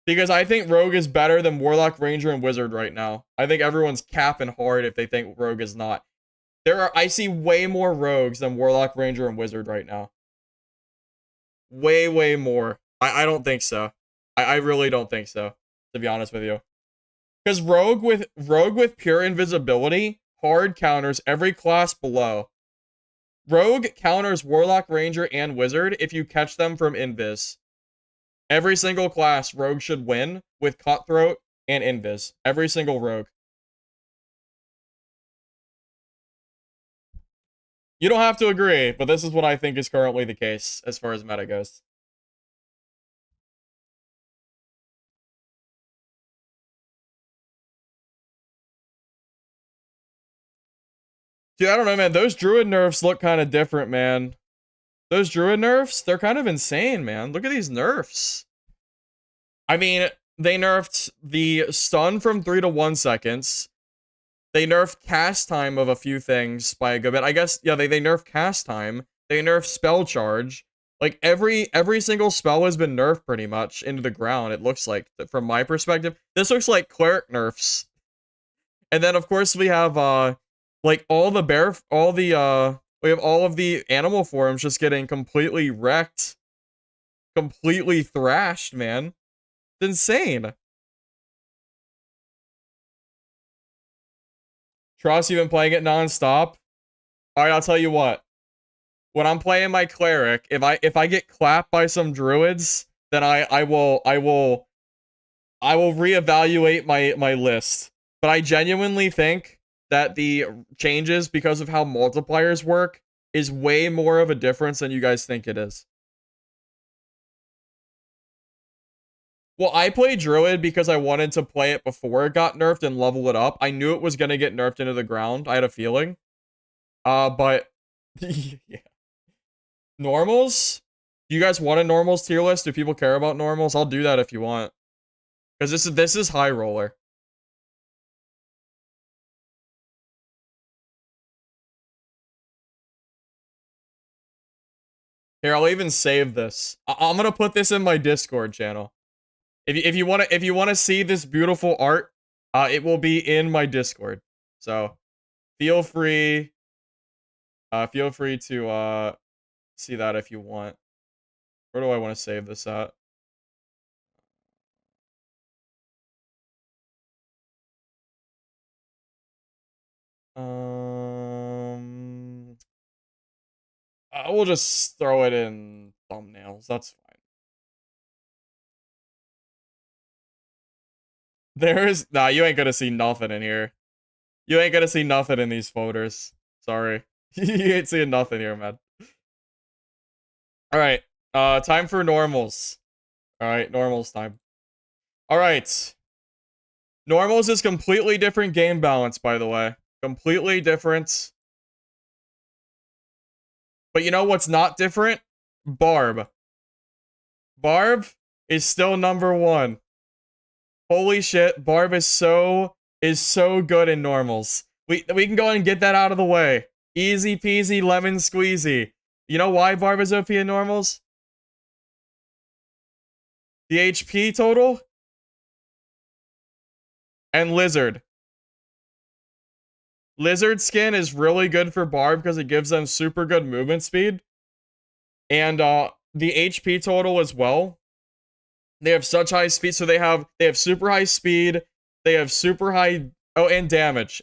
Because I think Rogue is better than Warlock, Ranger, and Wizard right now. I think everyone's capping hard if they think Rogue is not. I see way more Rogues than Warlock, Ranger, and Wizard right now. Way, way more. I don't think so. I really don't think so, to be honest with you. Because Rogue with pure invisibility hard counters every class below. Rogue counters Warlock, Ranger, and Wizard if you catch them from Invis. Every single class, Rogue should win with Cutthroat and Invis. Every single Rogue. You don't have to agree, but this is what I think is currently the case as far as meta goes. Dude, I don't know, man. Those Druid nerfs look kind of different, man. Those Druid nerfs, they're kind of insane, man. Look at these nerfs. I mean, they nerfed the stun from 3 to 1 seconds. They nerfed cast time of a few things by a good bit. I guess, yeah, they nerfed cast time. They nerfed spell charge. Like, every single spell has been nerfed pretty much into the ground, it looks like, from my perspective. This looks like Cleric nerfs. And then, of course, we have, like, we have all of the animal forms just getting completely wrecked. Completely thrashed, man. It's insane. Trust, you've been playing it nonstop? Alright, I'll tell you what. When I'm playing my Cleric, if I get clapped by some Druids, then I will reevaluate my list. But I genuinely think that the changes because of how multipliers work is way more of a difference than you guys think it is. Well, I played Druid because I wanted to play it before it got nerfed and level it up. I knew it was going to get nerfed into the ground. I had a feeling. But yeah. Normals? Do you guys want a normals tier list? Do people care about normals? I'll do that if you want. Because this is high roller. Here, I'll even save this. I'm gonna put this in my Discord channel. If you wanna see this beautiful art, it will be in my Discord. So feel free to see that if you want. Where do I want to save this at? I will just throw it in thumbnails. That's fine. Nah, you ain't gonna see nothing in here. You ain't gonna see nothing in these folders. Sorry. You ain't seeing nothing here, man. Alright. Time for normals. Alright, normals time. Alright. Normals is completely different game balance, by the way. Completely different. But you know what's not different? Barb. Barb is still number 1. Holy shit, Barb is so good in normals. We can go ahead and get that out of the way. Easy peasy lemon squeezy. You know why Barb is OP in normals? The HP total? And Lizard. Lizard skin is really good for Barb because it gives them super good movement speed. And the HP total as well. They have such high speed, so they have super high speed, they have super high and damage.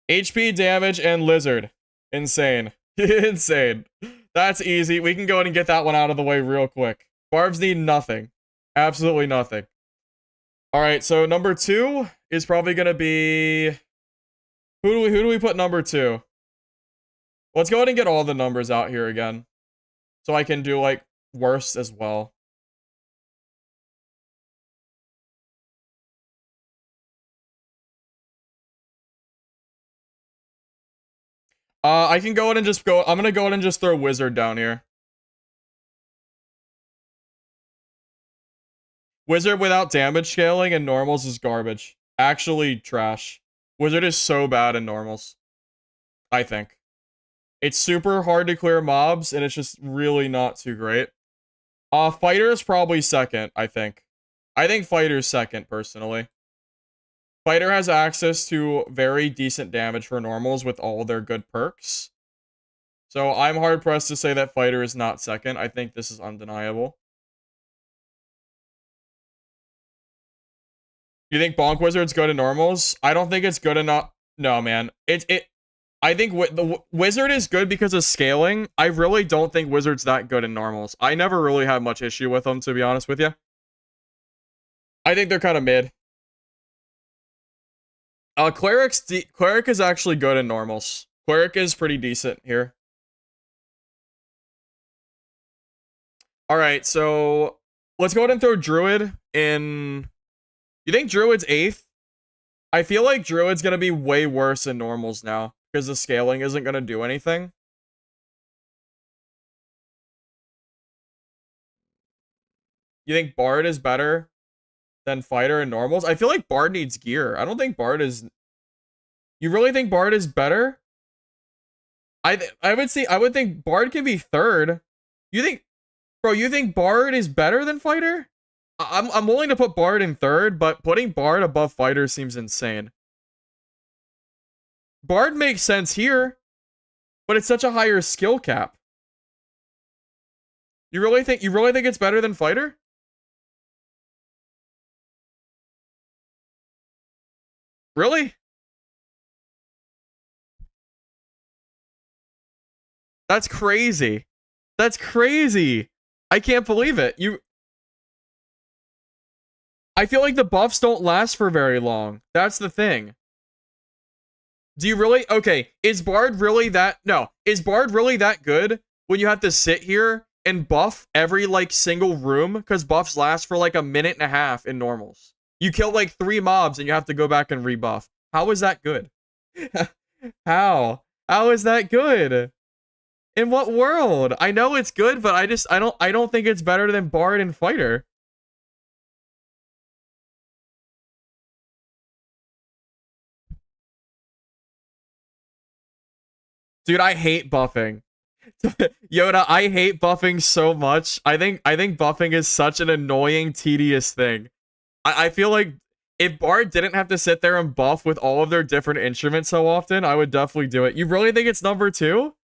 HP, damage, and Lizard. Insane. Insane. That's easy. We can go ahead and get that one out of the way real quick. Barbs need nothing. Absolutely nothing. Alright, so number 2 is probably gonna be... Who do we put number 2? Let's go ahead and get all the numbers out here again. So I can do, like, worst as well. I can go ahead and just go... I'm gonna go ahead and just throw Wizard down here. Wizard without damage scaling and normals is garbage. Actually, trash. Wizard is so bad in normals. I think. It's super hard to clear mobs, and it's just really not too great. Fighter is probably second, I think. I think Fighter's second, personally. Fighter has access to very decent damage for normals with all their good perks. So I'm hard-pressed to say that Fighter is not second. I think this is undeniable. You think Bonk Wizard's good in normals? I don't think it's good enough. No, man. I think the Wizard is good because of scaling. I really don't think Wizard's that good in normals. I never really had much issue with them, to be honest with you. I think they're kind of mid. Cleric is actually good in normals. Cleric is pretty decent here. Alright, so let's go ahead and throw Druid in... You think Druid's 8th? I feel like Druid's gonna be way worse in normals now, because the scaling isn't gonna do anything. You think Bard is better than Fighter in normals? I feel like Bard needs gear. I don't think Bard is... You really think Bard is better? I would think Bard can be third. You think... Bro, you think Bard is better than Fighter? I'm willing to put Bard in third, but putting Bard above Fighter seems insane. Bard makes sense here, but it's such a higher skill cap. You really think it's better than Fighter? Really? That's crazy. That's crazy. I can't believe it. I feel like the buffs don't last for very long. That's the thing. Do you really? Okay, is Bard really that? No. Is Bard really that good when you have to sit here and buff every, like, single room? Because buffs last for, like, a minute and a half in normals. You kill, like, 3 mobs and you have to go back and rebuff. How is that good? How? How is that good? In what world? I know it's good, but I don't think it's better than Bard and Fighter. Dude, I hate buffing. Yoda, I hate buffing so much. I think buffing is such an annoying, tedious thing. I feel like if Bard didn't have to sit there and buff with all of their different instruments so often, I would definitely do it. You really think it's number 2?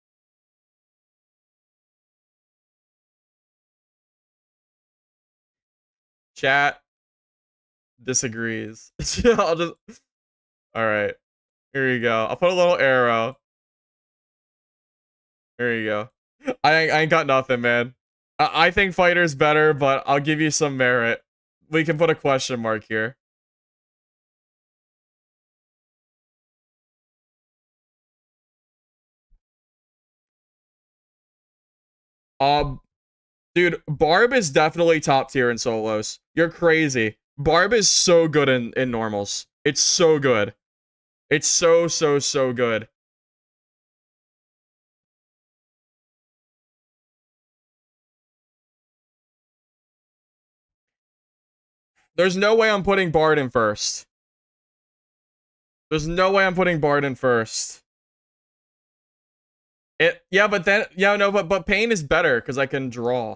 Chat disagrees. I'll just... Alright. Here you go. I'll put a little arrow. There you go. I ain't got nothing, man. I think Fighter's better, but I'll give you some merit. We can put a question mark here. Dude, Barb is definitely top tier in solos. You're crazy. Barb is so good in normals. It's so good. It's so good. There's no way I'm putting Bard in first. There's no way I'm putting Bard in first. Yeah, but then no, but Pain is better because I can draw.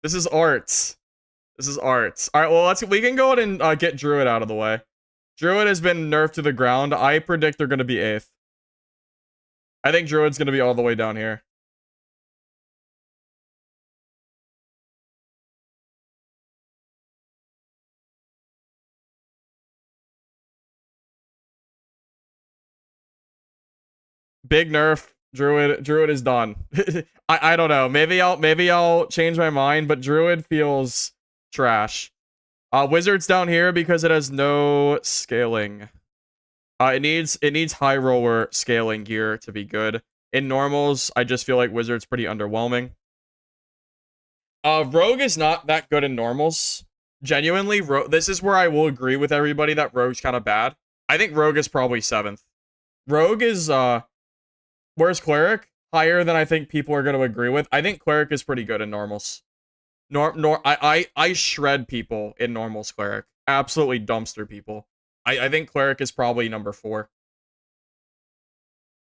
This is arts. This is arts. All right, well we can go ahead and get Druid out of the way. Druid has been nerfed to the ground. I predict they're gonna be 8th. I think Druid's gonna be all the way down here. Big nerf. Druid is done. I don't know. Maybe I'll change my mind, but Druid feels trash. Wizard's down here because it has no scaling. It needs high roller scaling gear to be good. In normals, I just feel like Wizard's pretty underwhelming. Rogue is not that good in normals. Genuinely, this is where I will agree with everybody that Rogue's kind of bad. I think Rogue is probably 7th. Rogue is where's Cleric? Higher than I think people are going to agree with. I think Cleric is pretty good in normals. I shred people in normals Cleric. Absolutely dumpster people. I think Cleric is probably number 4.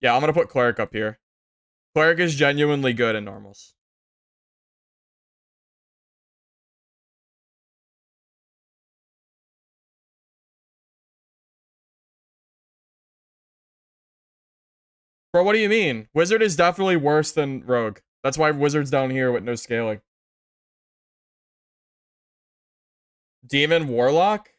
Yeah, I'm going to put Cleric up here. Cleric is genuinely good in normals. Bro, what do you mean? Wizard is definitely worse than Rogue. That's why Wizard's down here with no scaling. Demon Warlock?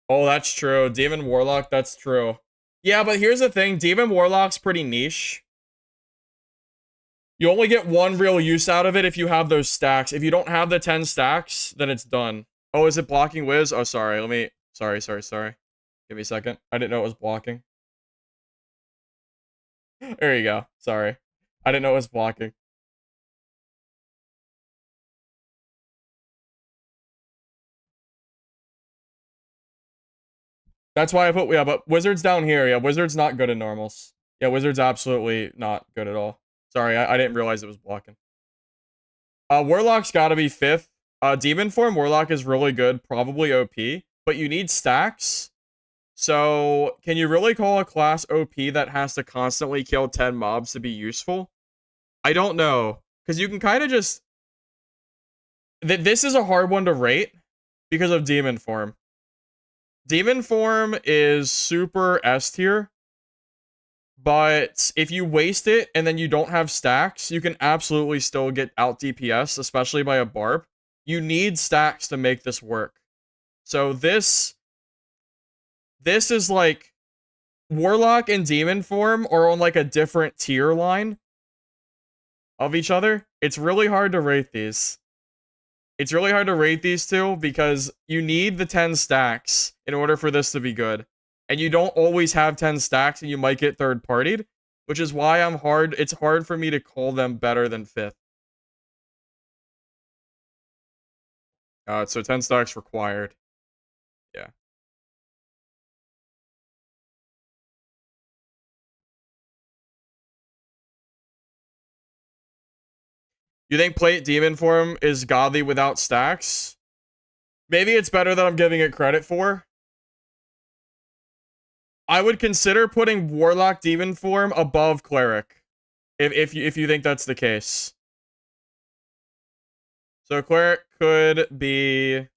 Oh, that's true. Demon Warlock, that's true. Yeah, but here's the thing. Demon Warlock's pretty niche. You only get one real use out of it if you have those stacks. If you don't have the 10 stacks, then it's done. Oh, is it blocking Wiz? Oh, sorry. Sorry. Give me a second. I didn't know it was blocking. There you go. Sorry. I didn't know it was blocking. That's why I put, yeah, but Wizard's down here. Yeah, Wizard's not good in normals. Yeah, Wizard's absolutely not good at all. Sorry, I didn't realize it was blocking. Warlock's gotta be 5th. Demon form Warlock is really good, probably OP, but you need stacks. So, can you really call a class OP that has to constantly kill 10 mobs to be useful? I don't know, because you can kind of just... This is a hard one to rate because of Demon form. Demon form is super S tier, but if you waste it and then you don't have stacks, you can absolutely still get out DPS, especially by a barb. You need stacks to make this work. So this is like Warlock and Demon form are on like a different tier line of each other. It's really hard to rate these. It's really hard to rate these two because you need the 10 stacks in order for this to be good. And you don't always have 10 stacks and you might get third-partied, which is why it's hard for me to call them better than 5th. So 10 stacks required. Yeah. You think Plate Demon form is godly without stacks? Maybe it's better than I'm giving it credit for. I would consider putting Warlock Demon form above Cleric. If you think that's the case. So Cleric could be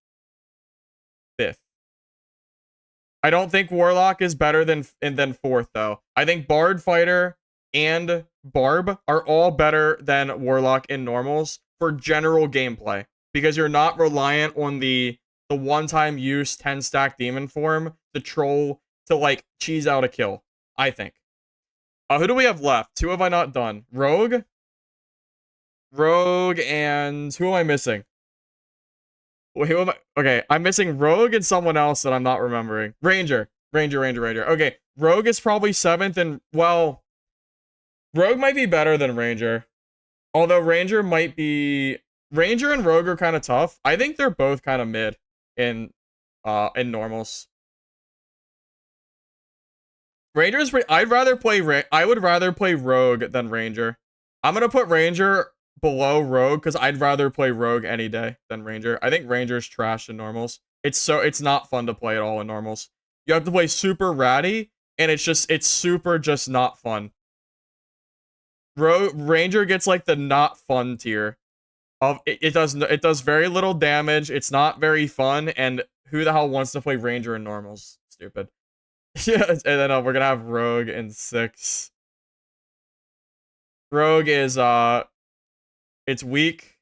5th. I don't think Warlock is better than 4th, though. I think Bard Fighter and Barb are all better than Warlock in normals for general gameplay. Because you're not reliant on the one-time use 10-stack Demon form to troll to, like, cheese out a kill, I think. Who do we have left? 2 have I not done? Rogue? Rogue and... who am I missing? Wait, who am I? Okay, I'm missing Rogue and someone else that I'm not remembering. Ranger. Ranger. Okay, Rogue is probably 7th, and, well, Rogue might be better than Ranger. Although Ranger might be... Ranger and Rogue are kind of tough. I think they're both kind of mid in normals. Ranger's... I would rather play Rogue than Ranger. I'm gonna put Ranger below Rogue because I'd rather play Rogue any day than Ranger. I think Ranger's trash in normals. It's not fun to play at all in normals. You have to play super ratty, and it's super just not fun. Ranger gets like the not fun tier of it does very little damage, it's not very fun, and who the hell wants to play Ranger in normals? Stupid. Yeah, and then we're gonna have Rogue in 6. Rogue is it's weak,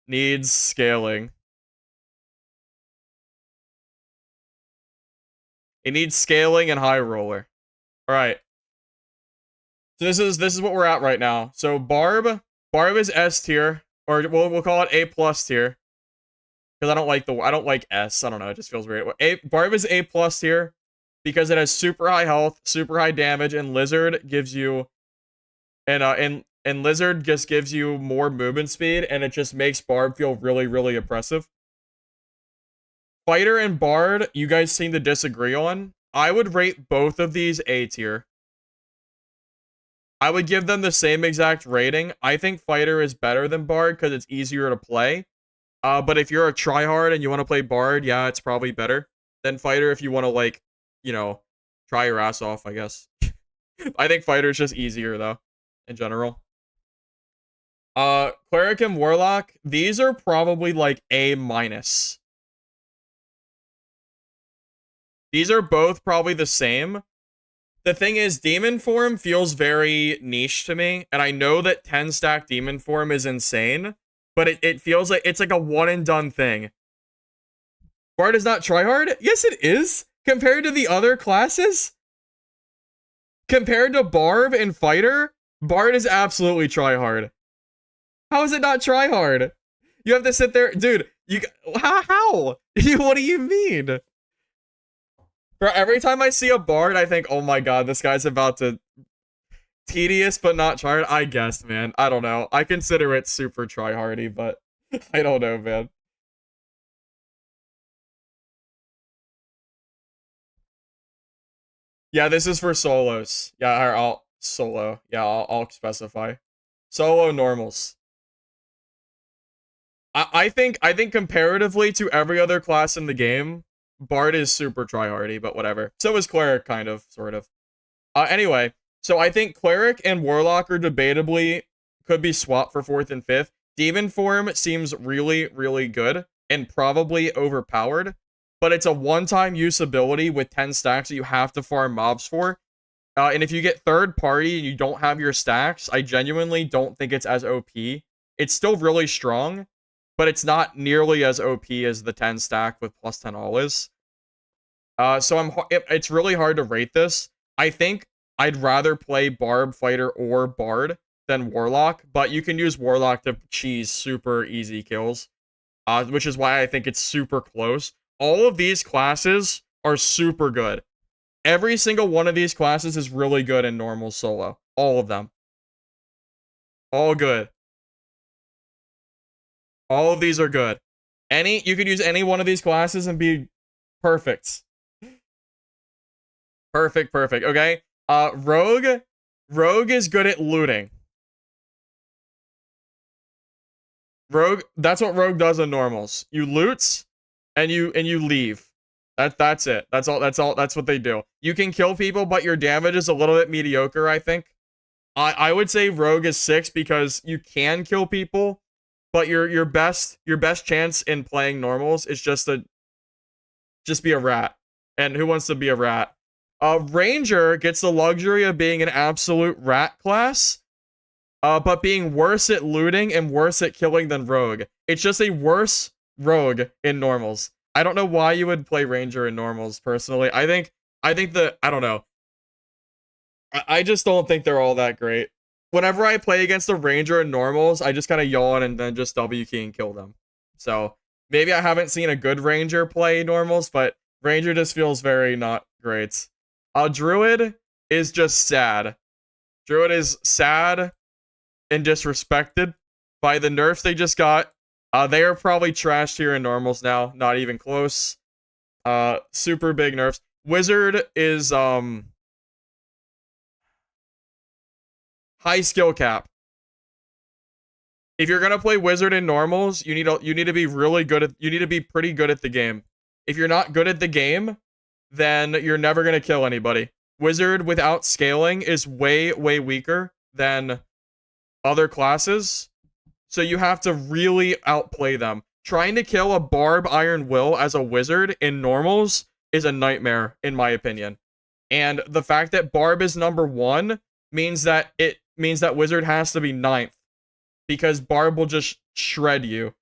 needs scaling. It needs scaling and high roller. All right. So this is what we're at right now. So Barb is S tier, or we'll call it A+ tier, because I don't like S. I don't know. It just feels weird. Barb is A+ tier because it has super high health, super high damage, and Lizard gives you, and Lizard just gives you more movement speed, and it just makes Barb feel really, really oppressive. Fighter and Bard, you guys seem to disagree on. I would rate both of these A tier. I would give them the same exact rating. I think Fighter is better than Bard because it's easier to play. But if you're a tryhard and you want to play Bard, yeah, it's probably better than Fighter if you want to, like, you know, try your ass off, I guess. I think Fighter is just easier, though, in general. Cleric and Warlock, these are probably, like, A-. These are both probably the same. The thing is, Demon Form feels very niche to me, and I know that 10-stack Demon Form is insane, but it feels like it's like a one-and-done thing. Bard is not tryhard? Yes, it is! Compared to the other classes? Compared to Barb and Fighter, Bard is absolutely tryhard. How is it not tryhard? You have to sit there... Dude, how? What do you mean? Bro, every time I see a Bard, I think, oh my god, this guy's about to... Tedious, but not tryhard? I guess, man. I don't know. I consider it super tryhardy, but I don't know, man. Yeah, this is for solos. Yeah, I'll solo. Yeah, I'll specify. Solo normals. I think comparatively to every other class in the game, Bard is super tryhardy, but whatever. So is Cleric, kind of, sort of. Anyway, so I think Cleric and Warlock are debatably could be swapped for 4th and 5th. Demon Form seems really, really good and probably overpowered, but it's a one-time use ability with 10 stacks that you have to farm mobs for. And if you get third party and you don't have your stacks, I genuinely don't think it's as OP. It's still really strong, but it's not nearly as OP as the 10 stack with plus 10 all is. So it's really hard to rate this. I think I'd rather play Barb, Fighter, or Bard than Warlock, but you can use Warlock to cheese super easy kills, which is why I think it's super close. All of these classes are super good. Every single one of these classes is really good in normal solo. All of them. All good. All of these are good. You could use any one of these classes and be perfect. Perfect, okay? Rogue is good at looting. That's what Rogue does in normals. You loot and you leave. That's it. That's what they do. You can kill people, but your damage is a little bit mediocre, I think. I would say Rogue is 6 because you can kill people, but your best chance in playing normals is just be a rat. And who wants to be a rat? Ranger gets the luxury of being an absolute rat class, but being worse at looting and worse at killing than Rogue. It's just a worse Rogue in normals. I don't know why you would play Ranger in normals, personally. I don't know. I just don't think they're all that great. Whenever I play against a Ranger in normals, I just kind of yawn and then just W key and kill them. So, maybe I haven't seen a good Ranger play normals, but Ranger just feels very not great. Druid is just sad. Druid is sad and disrespected by the nerfs they just got. They are probably trashed here in normals now. Not even close. Super big nerfs. Wizard is high skill cap. If you're gonna play Wizard in normals, you need to be really good at you need to be pretty good at the game. If you're not good at the game, then you're never gonna kill anybody. Wizard without scaling is way weaker than other classes, so you have to really outplay them. Trying to kill a Barb Iron Will as a wizard in normals is a nightmare, in my opinion. And the fact that Barb is number 1 means that Wizard has to be 9th. Because Barb will just shred you.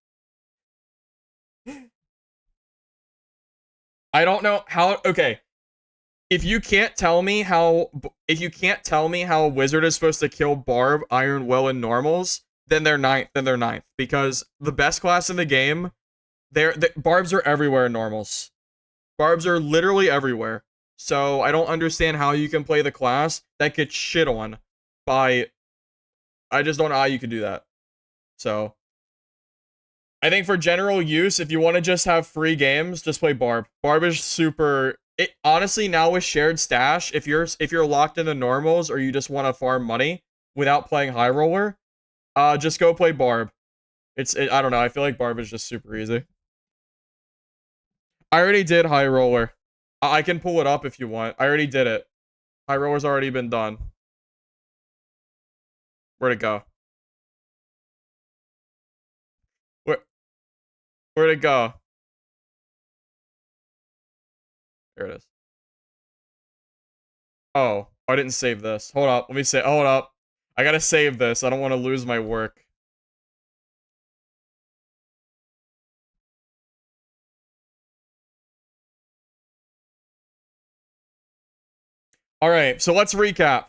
I don't know how... Okay. If you can't tell me how a wizard is supposed to kill Barb, Iron Will, and normals, then they're 9th. Because the best class in the game, Barbs are everywhere in normals. Barbs are literally everywhere. So I don't understand how you can play the class that gets shit on by... I just don't know how you could do that. So, I think for general use, if you want to just have free games, just play Barb. Barb is super... honestly, now with shared stash, if you're locked into normals or you just want to farm money without playing High Roller, just go play Barb. I don't know, I feel like Barb is just super easy. I already did High Roller. I can pull it up if you want. I already did it. High Roller's already been done. Where'd it go? Where'd it go? There it is. Oh, I didn't save this. Hold up. Hold up. I gotta save this. I don't want to lose my work. Alright, so let's recap.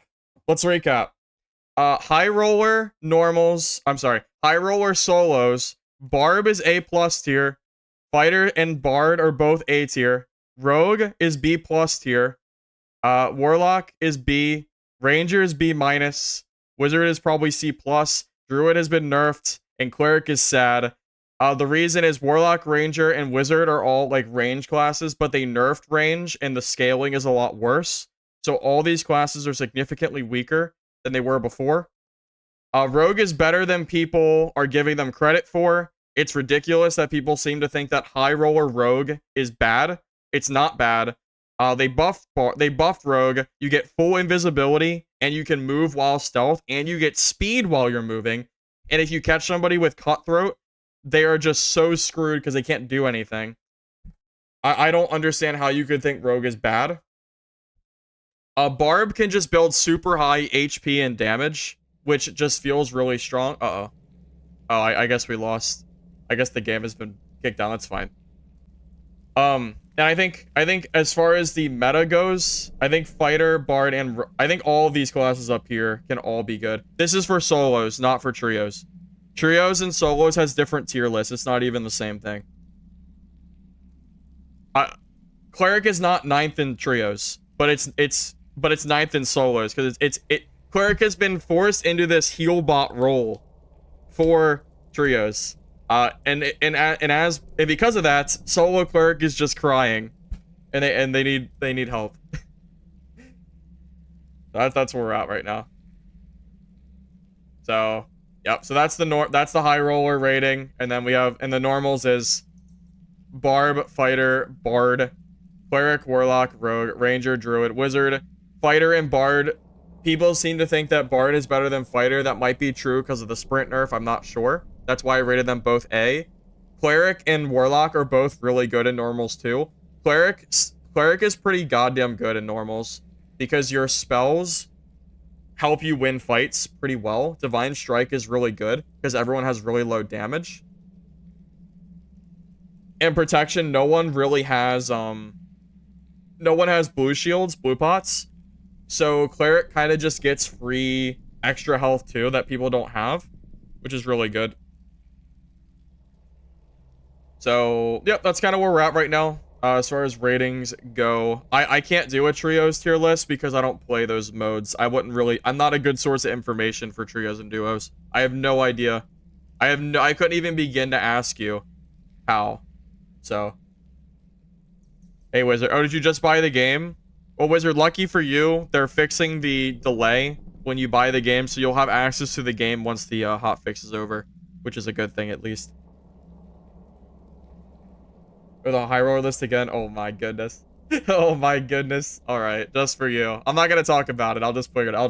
High Roller, normals. I'm sorry. High Roller solos. Barb is A+ tier. Fighter and Bard are both A tier. Rogue is B+ tier. Warlock is B. Ranger is B-. Wizard is probably C+. Druid has been nerfed. And Cleric is sad. The reason is Warlock, Ranger, and Wizard are all like range classes, but they nerfed range and the scaling is a lot worse. So all these classes are significantly weaker than they were before. Rogue is better than people are giving them credit for. It's ridiculous that people seem to think that High Roller Rogue is bad. It's not bad. They buffed Rogue. You get full invisibility, and you can move while stealth, and you get speed while you're moving. And if you catch somebody with Cutthroat, they are just so screwed because they can't do anything. I don't understand how you could think Rogue is bad. Barb can just build super high HP and damage, which just feels really strong. Uh-oh. Oh, I guess we lost. I guess the game has been kicked down. That's fine. And I think as far as the meta goes, I think Fighter, Bard, and I think all of these classes up here can all be good. This is for solos, not for trios. Trios and solos has different tier lists. It's not even the same thing. Cleric is not 9th in trios, but it's 9th in solos because Cleric has been forced into this heal bot role for trios. And because of that, solo Cleric is just crying, and they need help. That's where we're at right now. So, yep. So that's the High Roller rating, and then we have, and the normals is Barb, Fighter, Bard, Cleric, Warlock, Rogue, Ranger, Druid, Wizard. Fighter and Bard, people seem to think that Bard is better than Fighter. That might be true because of the sprint nerf. I'm not sure. That's why I rated them both A. Cleric and Warlock are both really good in normals too. Cleric is pretty goddamn good in normals because your spells help you win fights pretty well. Divine Strike is really good because everyone has really low damage. And protection, no one has blue shields, blue pots. So Cleric kind of just gets free extra health too that people don't have, which is really good. So, yep, that's kind of where we're at right now. As far as ratings go, I can't do a trios tier list because I don't play those modes. I'm not a good source of information for trios and duos. I have no idea. I couldn't even begin to ask you how. So, hey, Wizard. Oh, did you just buy the game? Well, Wizard, lucky for you, they're fixing the delay when you buy the game, so you'll have access to the game once the hotfix is over, which is a good thing at least. Or the high roller list again? Oh my goodness. Oh my goodness. All right, just for you. I'm not gonna talk about it. I'll just bring it up.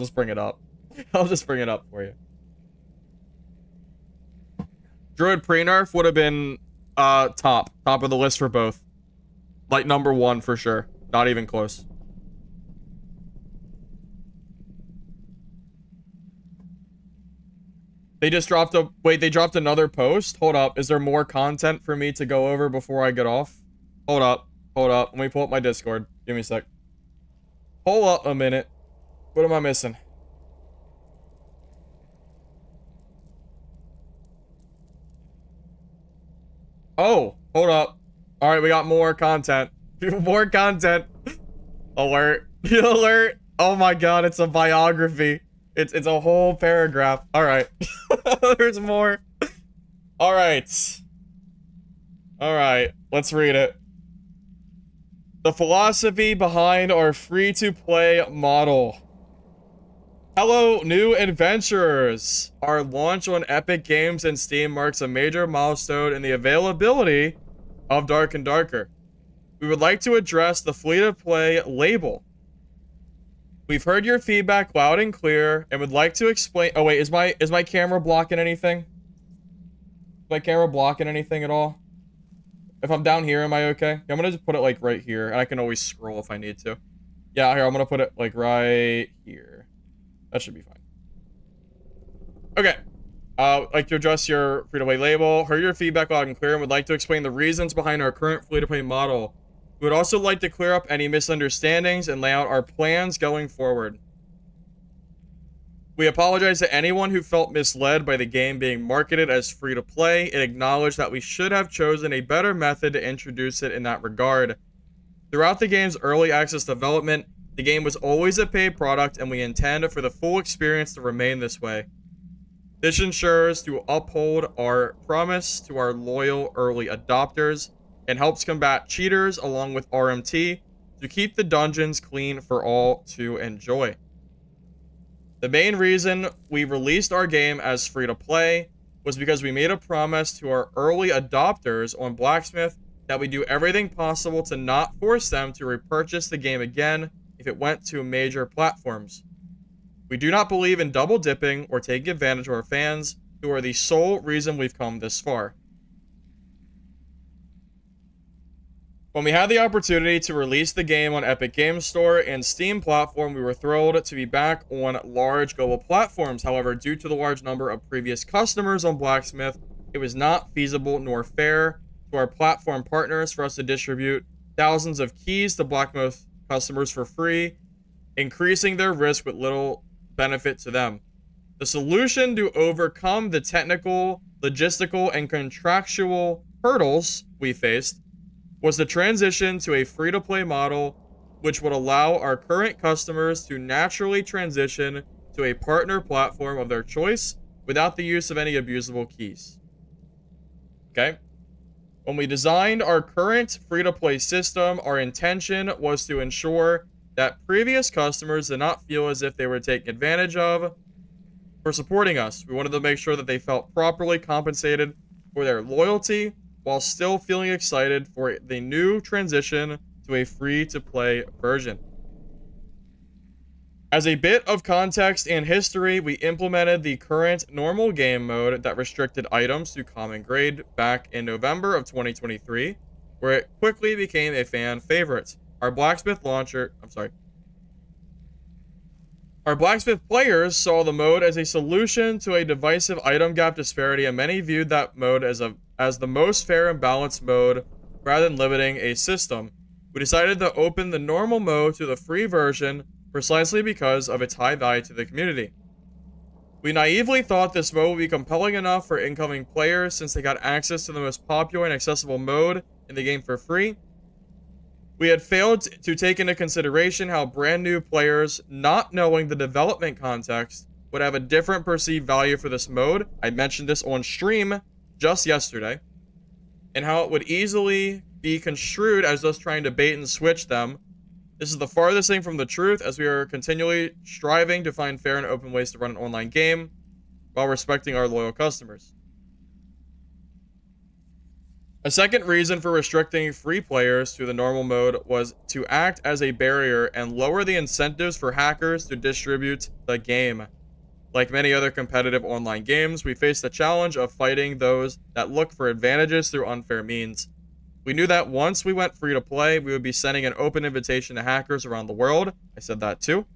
I'll just bring it up for you. Druid pre-nerf would have been top of the list for both. Like number 1 for sure. Not even close. They just dropped they dropped another post? Hold up. Is there more content for me to go over before I get off? Hold up. Let me pull up my Discord. Give me a sec. Hold up a minute. What am I missing? Oh, hold up. All right, we got more content. More content. Alert. Alert. Oh my god, it's a biography. It's a whole paragraph. All right. There's more. All right. Let's read it. The philosophy behind our free-to-play model. Hello, new adventurers. Our launch on Epic Games and Steam marks a major milestone in the availability of Dark and Darker. We would like to address the free-to-play label. We've heard your feedback loud and clear and would like to explain... Oh, wait, is my camera blocking anything? Is my camera blocking anything at all? If I'm down here, am I okay? Yeah, I'm gonna just put it, like, right here, and I can always scroll if I need to. Yeah, here, I'm gonna put it, like, right here. That should be fine. Okay. Like to address your free-to-play label, heard your feedback loud and clear, and would like to explain the reasons behind our current free-to-play model. We would also like to clear up any misunderstandings and lay out our plans going forward. We apologize to anyone who felt misled by the game being marketed as free-to-play and acknowledge that we should have chosen a better method to introduce it in that regard. Throughout the game's early access development, the game was always a paid product, and we intend for the full experience to remain this way. This ensures to uphold our promise to our loyal early adopters and helps combat cheaters along with RMT to keep the dungeons clean for all to enjoy. The main reason we released our game as free-to-play was because we made a promise to our early adopters on Blacksmith that we do everything possible to not force them to repurchase the game again if it went to major platforms. We do not believe in double dipping or taking advantage of our fans, who are the sole reason we've come this far. When we had the opportunity to release the game on Epic Games Store and Steam platform, we were thrilled to be back on large global platforms. However, due to the large number of previous customers on Blacksmith, it was not feasible nor fair to our platform partners for us to distribute thousands of keys to Blacksmith customers for free, increasing their risk with little benefit to them. The solution to overcome the technical, logistical, and contractual hurdles we faced was the transition to a free-to-play model, which would allow our current customers to naturally transition to a partner platform of their choice without the use of any abusable keys. Okay? When we designed our current free-to-play system, our intention was to ensure that previous customers did not feel as if they were taken advantage of for supporting us. We wanted to make sure that they felt properly compensated for their loyalty while still feeling excited for the new transition to a free-to-play version. As a bit of context and history, we implemented the current normal game mode that restricted items to common grade back in November of 2023, where it quickly became a fan favorite. Our Blacksmith players saw the mode as a solution to a divisive item gap disparity, and many viewed that mode as the most fair and balanced mode rather than limiting a system. We decided to open the normal mode to the free version precisely because of its high value to the community. We naively thought this mode would be compelling enough for incoming players since they got access to the most popular and accessible mode in the game for free. We had failed to take into consideration how brand new players, not knowing the development context, would have a different perceived value for this mode. I mentioned this on stream just yesterday, and how it would easily be construed as us trying to bait and switch them. This is the farthest thing from the truth, as we are continually striving to find fair and open ways to run an online game while respecting our loyal customers. A second reason for restricting free players to the normal mode was to act as a barrier and lower the incentives for hackers to distribute the game. Like many other competitive online games, we face the challenge of fighting those that look for advantages through unfair means. We knew that once we went free to play, we would be sending an open invitation to hackers around the world. I said that too.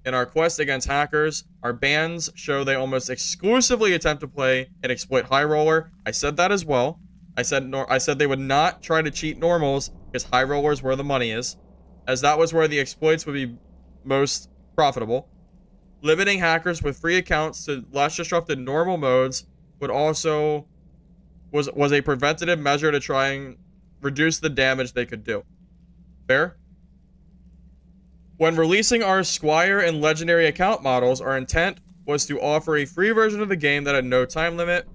In our quest against hackers, our bans show they almost exclusively attempt to play and exploit High Roller. I said that as well. I said they would not try to cheat normals, because High Roller is where the money is, as that was where the exploits would be most profitable. Limiting hackers with free accounts to less disrupted normal modes would also was a preventative measure to try and reduce the damage they could do. Fair? When releasing our Squire and Legendary account models, our intent was to offer a free version of the game that had no time limit.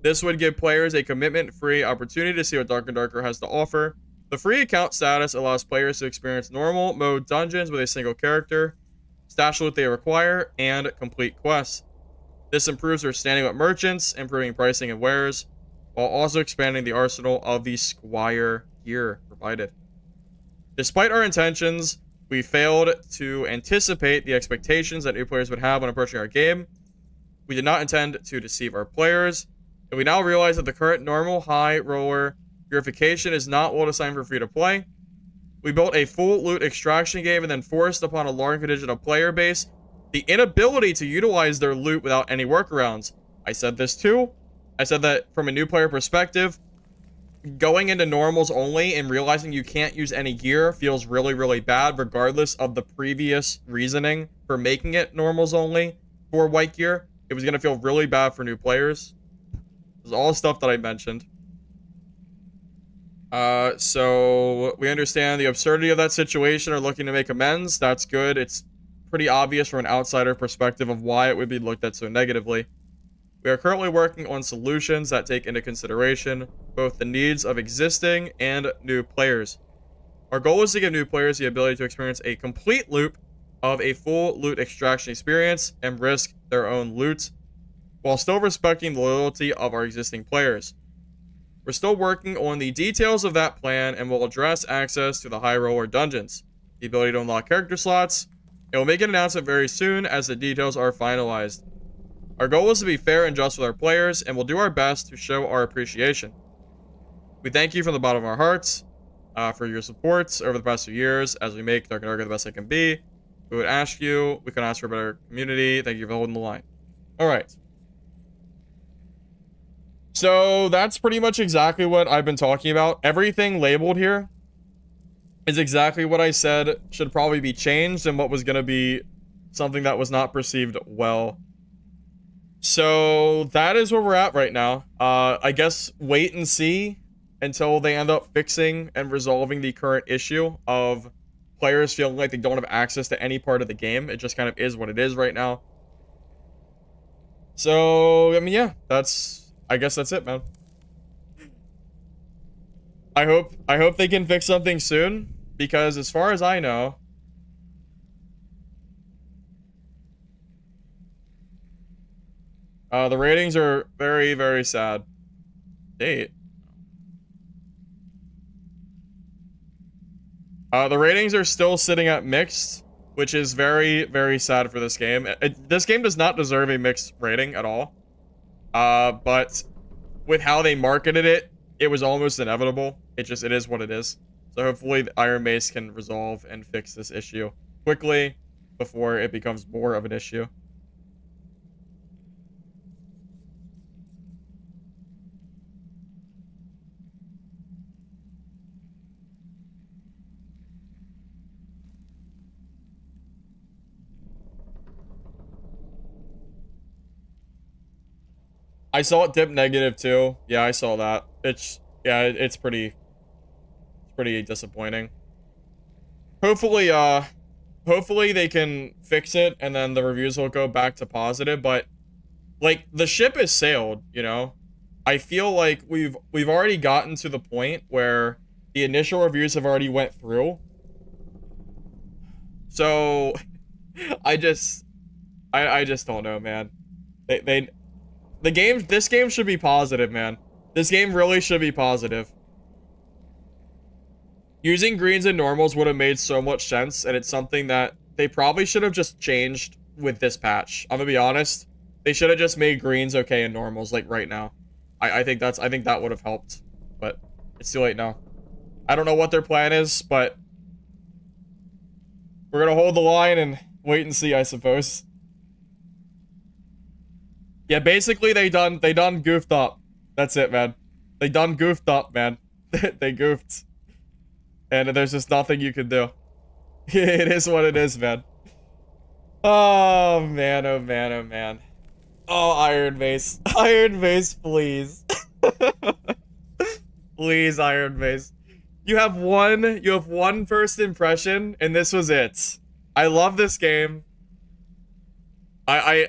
This would give players a commitment-free opportunity to see what Dark and Darker has to offer. The free account status allows players to experience normal mode dungeons with a single character, stash loot they require, and complete quests. This improves their standing with merchants, improving pricing and wares, while also expanding the arsenal of the Squire gear provided. Despite our intentions, we failed to anticipate the expectations that new players would have when approaching our game. We did not intend to deceive our players, and we now realize that the current normal high roller purification is not well designed for free to play. We built a full loot extraction game and then forced upon a large contingent of player base the inability to utilize their loot without any workarounds. I said this too. I said that from a new player perspective, going into normals only and realizing you can't use any gear feels really, really bad, regardless of the previous reasoning for making it normals only for white gear. It was going to feel really bad for new players. This is all stuff that I mentioned. So we understand the absurdity of that situation, are looking to make amends. That's good. It's pretty obvious from an outsider perspective of why it would be looked at so negatively. We are currently working on solutions that take into consideration both the needs of existing and new players. Our goal is to give new players the ability to experience a complete loop of a full loot extraction experience and risk their own loot, while still respecting the loyalty of our existing players. We're still working on the details of that plan and will address access to the high roller dungeons, the ability to unlock character slots, and we'll make an announcement very soon as the details are finalized. Our goal is to be fair and just with our players, and we'll do our best to show our appreciation. We thank you from the bottom of our hearts for your support over the past few years as we make Dark and Darker the best it can be. We would ask you, we can ask for a better community. Thank you for holding the line. All right. So that's pretty much exactly what I've been talking about. Everything labeled here is exactly what I said should probably be changed and what was going to be something that was not perceived well. So that is where we're at right now. I guess wait and see until they end up fixing and resolving the current issue of players feeling like they don't have access to any part of the game. It just kind of is what it is right now. So, I mean, yeah, I guess that's it, man. I hope they can fix something soon, because as far as I know, the ratings are very, very sad. Date. The ratings are still sitting at mixed, which is very, very sad for this game. This game does not deserve a mixed rating at all. But with how they marketed it, it was almost inevitable. It is what it is. So hopefully the Iron Mace can resolve and fix this issue quickly before it becomes more of an issue. I saw it dip negative too. Yeah, I saw that. It's pretty pretty disappointing. Hopefully, hopefully they can fix it and then the reviews will go back to positive, but like the ship has sailed, you know? I feel like we've already gotten to the point where the initial reviews have already went through. So I just don't know, man. This game should be positive, man. This game really should be positive. Using greens and normals would have made so much sense, and it's something that they probably should have just changed with this patch. I'm gonna be honest. They should have just made greens okay and normals, like, right now. I think that would have helped. But it's too late now. I don't know what their plan is, but we're gonna hold the line and wait and see, I suppose. Yeah, basically they done goofed up. That's it, man. They done goofed up, man. They goofed. And there's just nothing you can do. It is what it is, man. Oh, man, oh, man, oh, man. Oh, Iron Mace. Iron Mace, please. Please, Iron Mace. You have one first impression, and this was it. I love this game. I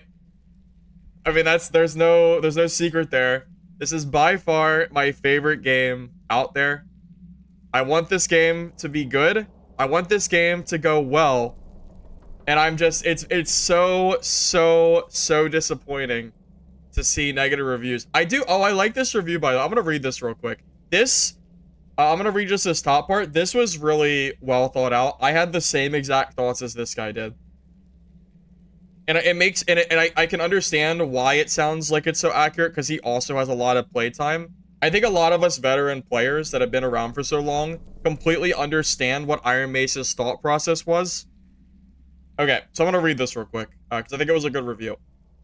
mean, there's no secret there. This is by far my favorite game out there. I want this game to be good. I want this game to go well. And I'm just, it's so disappointing to see negative reviews. I like this review, by the way. I'm gonna read this real quick. I'm gonna read just this top part. This was really well thought out. I had the same exact thoughts as this guy did. And I can understand why it sounds like it's so accurate, because he also has a lot of playtime. I think a lot of us veteran players that have been around for so long completely understand what Iron Mace's thought process was. Okay, so I'm gonna read this real quick, because I think it was a good review.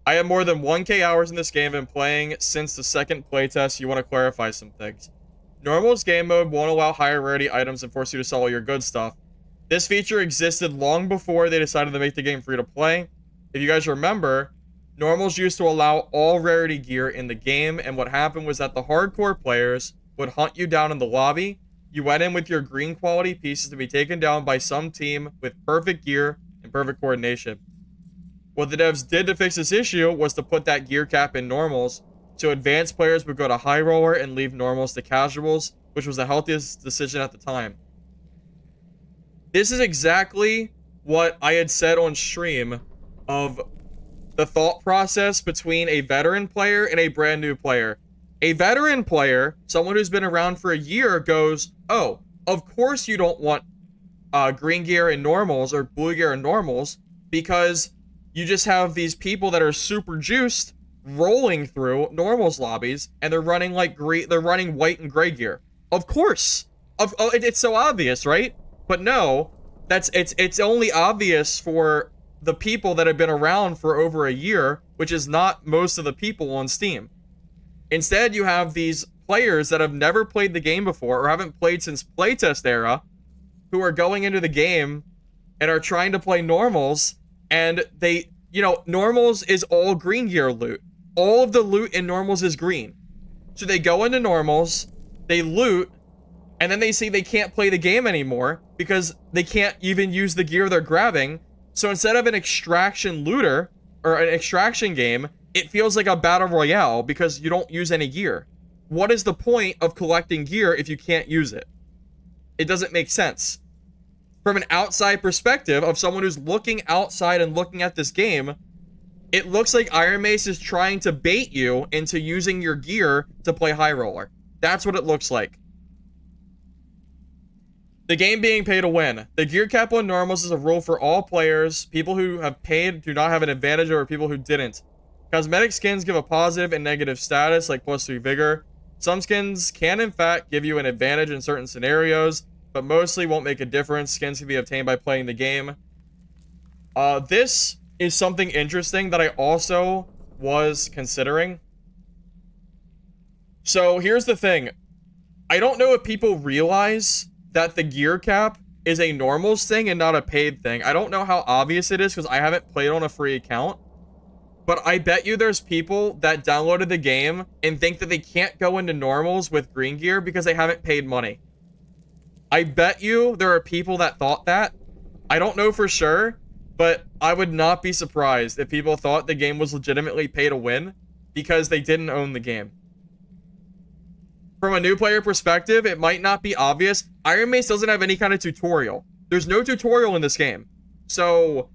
I have more than 1K hours in this game and playing since the second playtest. You want to clarify some things. Normal's game mode won't allow higher rarity items and force you to sell all your good stuff. This feature existed long before they decided to make the game free to play. If you guys remember, Normals used to allow all rarity gear in the game, and what happened was that the hardcore players would hunt you down in the lobby. You went in with your green quality pieces to be taken down by some team with perfect gear and perfect coordination. What the devs did to fix this issue was to put that gear cap in Normals, so advanced players would go to High Roller and leave Normals to casuals, which was the healthiest decision at the time. This is exactly what I had said on stream of the thought process between a veteran player and a brand new player. A veteran player, someone who's been around for a year, goes, oh, of course you don't want green gear and normals or blue gear and normals, because you just have these people that are super juiced rolling through normals lobbies, and they're running like they're running white and gray gear. Of course. It's so obvious, right? But no, it's only obvious for the people that have been around for over a year, which is not most of the people on Steam. Instead, you have these players that have never played the game before or haven't played since playtest era, who are going into the game and are trying to play normals, and they, normals is all green gear loot. All of the loot in normals is green. So they go into normals, they loot, and then they see they can't play the game anymore because they can't even use the gear they're grabbing. So instead of an extraction looter or an extraction game, it feels like a battle royale because you don't use any gear. What is the point of collecting gear if you can't use it? It doesn't make sense. From an outside perspective of someone who's looking outside and looking at this game, it looks like Iron Mace is trying to bait you into using your gear to play High Roller. That's what it looks like. The game being pay to win. The gear cap on normals is a rule for all players. People who have paid do not have an advantage over people who didn't. Cosmetic skins give a positive and negative status, like +3 vigor. Some skins can in fact give you an advantage in certain scenarios, but mostly won't make a difference. Skins can be obtained by playing the game. This is something interesting that I also was considering. So here's the thing. I don't know if people realize that the gear cap is a normals thing and not a paid thing. I don't know how obvious it is because I haven't played on a free account. But I bet you there's people that downloaded the game and think that they can't go into normals with green gear because they haven't paid money. I bet you there are people that thought that. I don't know for sure, but I would not be surprised if people thought the game was legitimately pay to win because they didn't own the game. From a new player perspective, it might not be obvious. Iron Mace doesn't have any kind of tutorial. There's no tutorial in this game. So,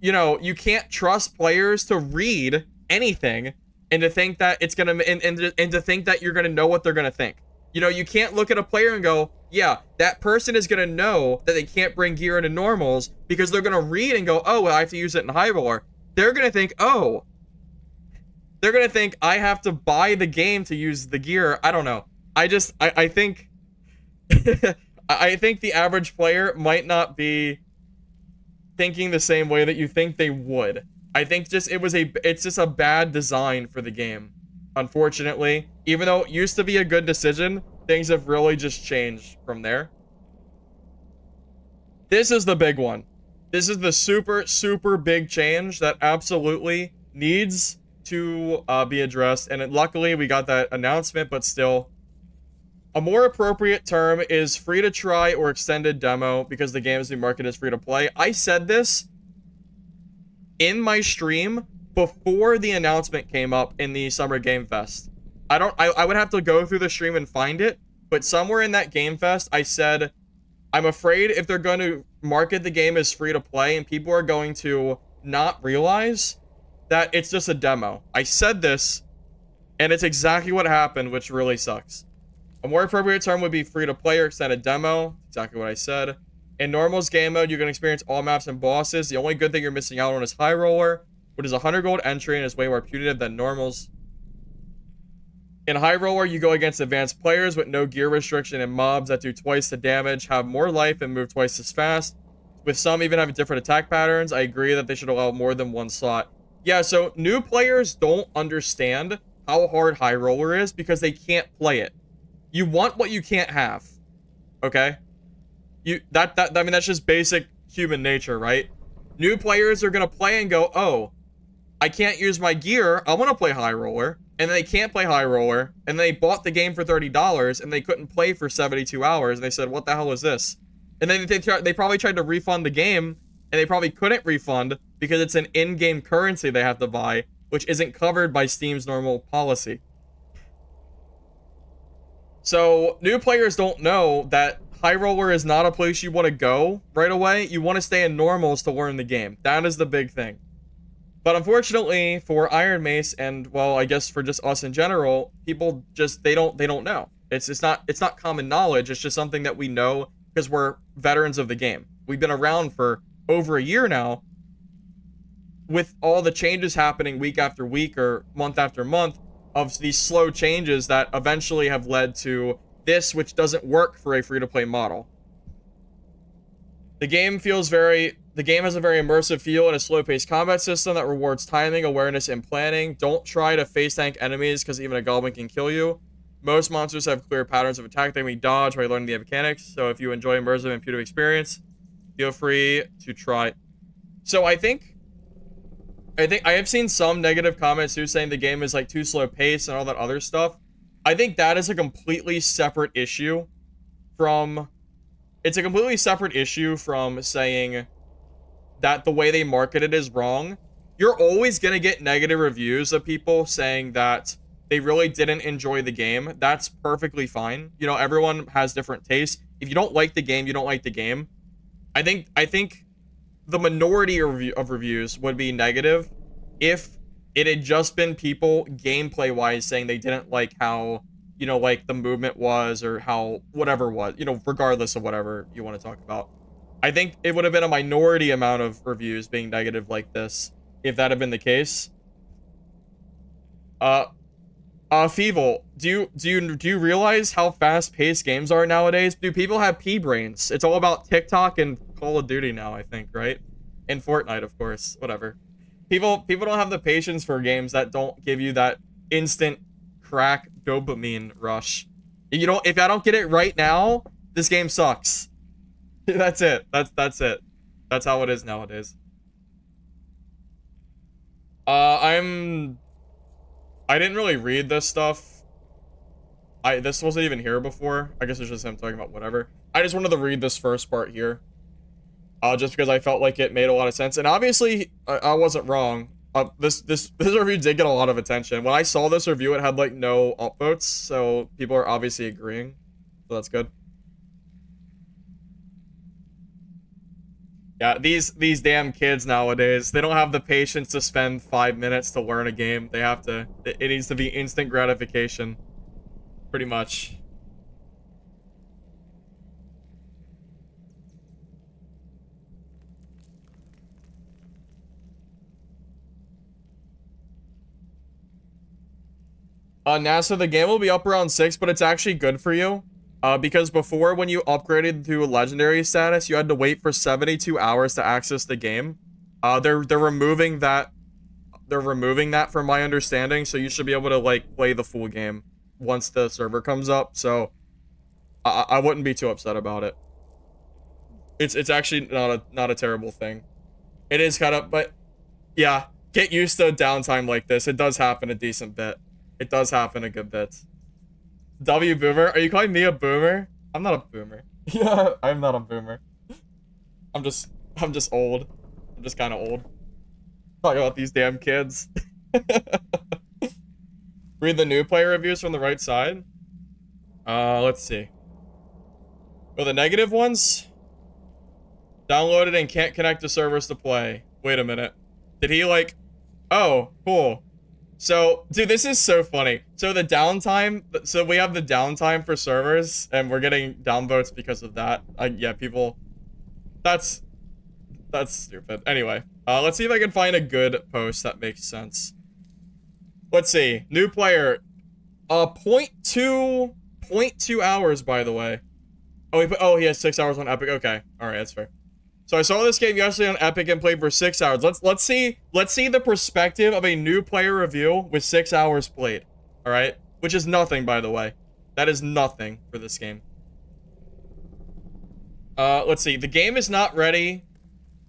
you know, you can't trust players to read anything and to think that it's gonna and to think that you're gonna know what they're gonna think. You know, you can't look at a player and go, yeah, that person is gonna know that they can't bring gear into normals because they're gonna read and go, oh, well, I have to use it in high roller. They're gonna think, oh, they're gonna think I have to buy the game to use the gear. I don't know. I think I think the average player might not be thinking the same way that you think they would. I think it's just a bad design for the game. Unfortunately, even though it used to be a good decision, things have really just changed from there. This is the big one. This is the super, super big change that absolutely needs to be addressed. And luckily, we got that announcement, but still. A more appropriate term is free to try or extended demo because the game is being marketed as free to play. I said this in my stream before the announcement came up in the Summer Game Fest. I would have to go through the stream and find it, but somewhere in that Game Fest, I said, I'm afraid if they're going to market the game as free to play and people are going to not realize that it's just a demo. I said this, and it's exactly what happened, which really sucks. A more appropriate term would be free to play or extended demo. Exactly what I said. In Normal's game mode, you can experience all maps and bosses. The only good thing you're missing out on is High Roller, which is a 100 gold entry and is way more punitive than Normal's. In High Roller, you go against advanced players with no gear restriction and mobs that do twice the damage, have more life, and move twice as fast. With some even having different attack patterns, I agree that they should allow more than one slot. Yeah, so new players don't understand how hard High Roller is because they can't play it. You want what you can't have. Okay? I mean, that's just basic human nature, right? New players are gonna play and go, oh, I can't use my gear. I want to play High Roller. And then they can't play High Roller. And they bought the game for $30 and they couldn't play for 72 hours. And they said, what the hell is this? And then they probably tried to refund the game and they probably couldn't refund because it's an in-game currency they have to buy, which isn't covered by Steam's normal policy. So, new players don't know that High Roller is not a place you want to go right away. You want to stay in normals to learn the game. That is the big thing. But unfortunately, for Iron Mace and, well, I guess for just us in general, people just, they don't know. It's not common knowledge. It's just something that we know because we're veterans of the game. We've been around for over a year now. With all the changes happening week after week or month after month, of these slow changes that eventually have led to this, which doesn't work for a free-to-play model. The game has a very immersive feel and a slow-paced combat system that rewards timing, awareness, and planning. Don't try to face tank enemies because even a goblin can kill you. Most monsters have clear patterns of attack that we dodge by learning the mechanics, so if you enjoy immersive and intuitive experience, feel free to try. So I think I have seen some negative comments too saying the game is like too slow paced and all that other stuff. I think that is a completely separate issue from saying that the way they market it is wrong. You're always going to get negative reviews of people saying that they really didn't enjoy the game. That's perfectly fine. You know, everyone has different tastes. If you don't like the game, you don't like the game. I think the minority of reviews would be negative if it had just been people gameplay wise saying they didn't like how, you know, like the movement was or how whatever was, you know, regardless of whatever you want to talk about. I think it would have been a minority amount of reviews being negative like this if that had been the case. Feeble, do you realize how fast-paced games are nowadays? Do people have pea brains? It's all about TikTok and Call of Duty now, I think, right? And Fortnite, of course, whatever. People don't have the patience for games that don't give you that instant crack dopamine rush. If I don't get it right now, this game sucks. That's it. That's it. That's how it is nowadays. I didn't really read this stuff. This wasn't even here before. I guess it's just him talking about whatever. I just wanted to read this first part here. Just because I felt like it made a lot of sense. And obviously, I wasn't wrong. This review did get a lot of attention. When I saw this review, it had like no upvotes, so people are obviously agreeing. So that's good. Yeah, these damn kids nowadays, they don't have the patience to spend 5 minutes to learn a game. They have to, it needs to be instant gratification. Pretty much. NASA, the game will be up around 6, but it's actually good for you. Because before, when you upgraded to a legendary status, you had to wait for 72 hours to access the game. They're removing that. They're removing that from my understanding, so you should be able to like play the full game once the server comes up. So I wouldn't be too upset about it. It's actually not a terrible thing. It is kind of, but yeah, get used to downtime like this. It does happen a decent bit. It does happen a good bit. W boomer? Are you calling me a boomer? I'm not a boomer. Yeah, I'm not a boomer. I'm just old. I'm just kind of old. Talk about these damn kids. Read the new player reviews from the right side. Let's see. Oh, the negative ones? Downloaded and can't connect to servers to play. Wait a minute. Did he like... Oh, cool. So, dude, this is so funny. So the downtime, so we have the downtime for servers, and we're getting downvotes because of that. Yeah, people, that's stupid. Anyway, let's see if I can find a good post that makes sense. Let's see, new player, 0.2 hours, by the way. Oh, he has 6 hours on Epic. Okay, all right, that's fair. So I saw this game yesterday on Epic and played for 6 hours. Let's see the perspective of a new player review with 6 hours played. All right, which is nothing, by the way. That is nothing for this game. Let's see. The game is not ready.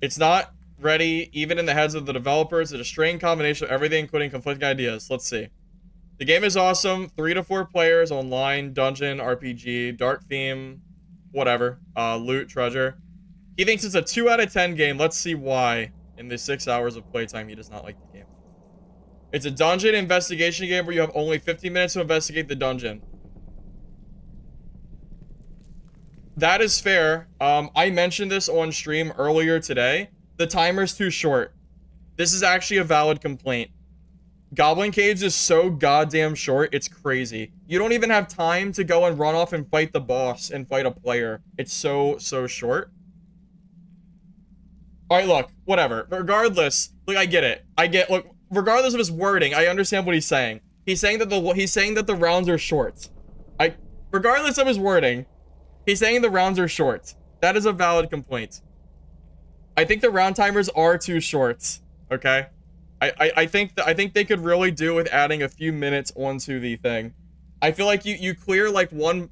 It's not ready even in the heads of the developers. It's a strange combination of everything, including conflicting ideas. Let's see. The game is awesome. 3 to 4 players, online, dungeon, RPG, dark theme, whatever. Loot, treasure. He thinks it's a 2 out of 10 game. Let's see why in the 6 hours of playtime he does not like the game. It's a dungeon investigation game where you have only 50 minutes to investigate the dungeon. That is fair. I mentioned this on stream earlier today. The timer's too short. This is actually a valid complaint. Goblin Caves is so goddamn short, it's crazy. You don't even have time to go and run off and fight the boss and fight a player. It's so short. Alright, look, whatever. Regardless, look, I get it. Look, regardless of his wording, I understand what he's saying. He's saying that the rounds are short. Regardless of his wording, he's saying the rounds are short. That is a valid complaint. I think the round timers are too short. Okay? I think they could really do with adding a few minutes onto the thing. I feel like you clear like one,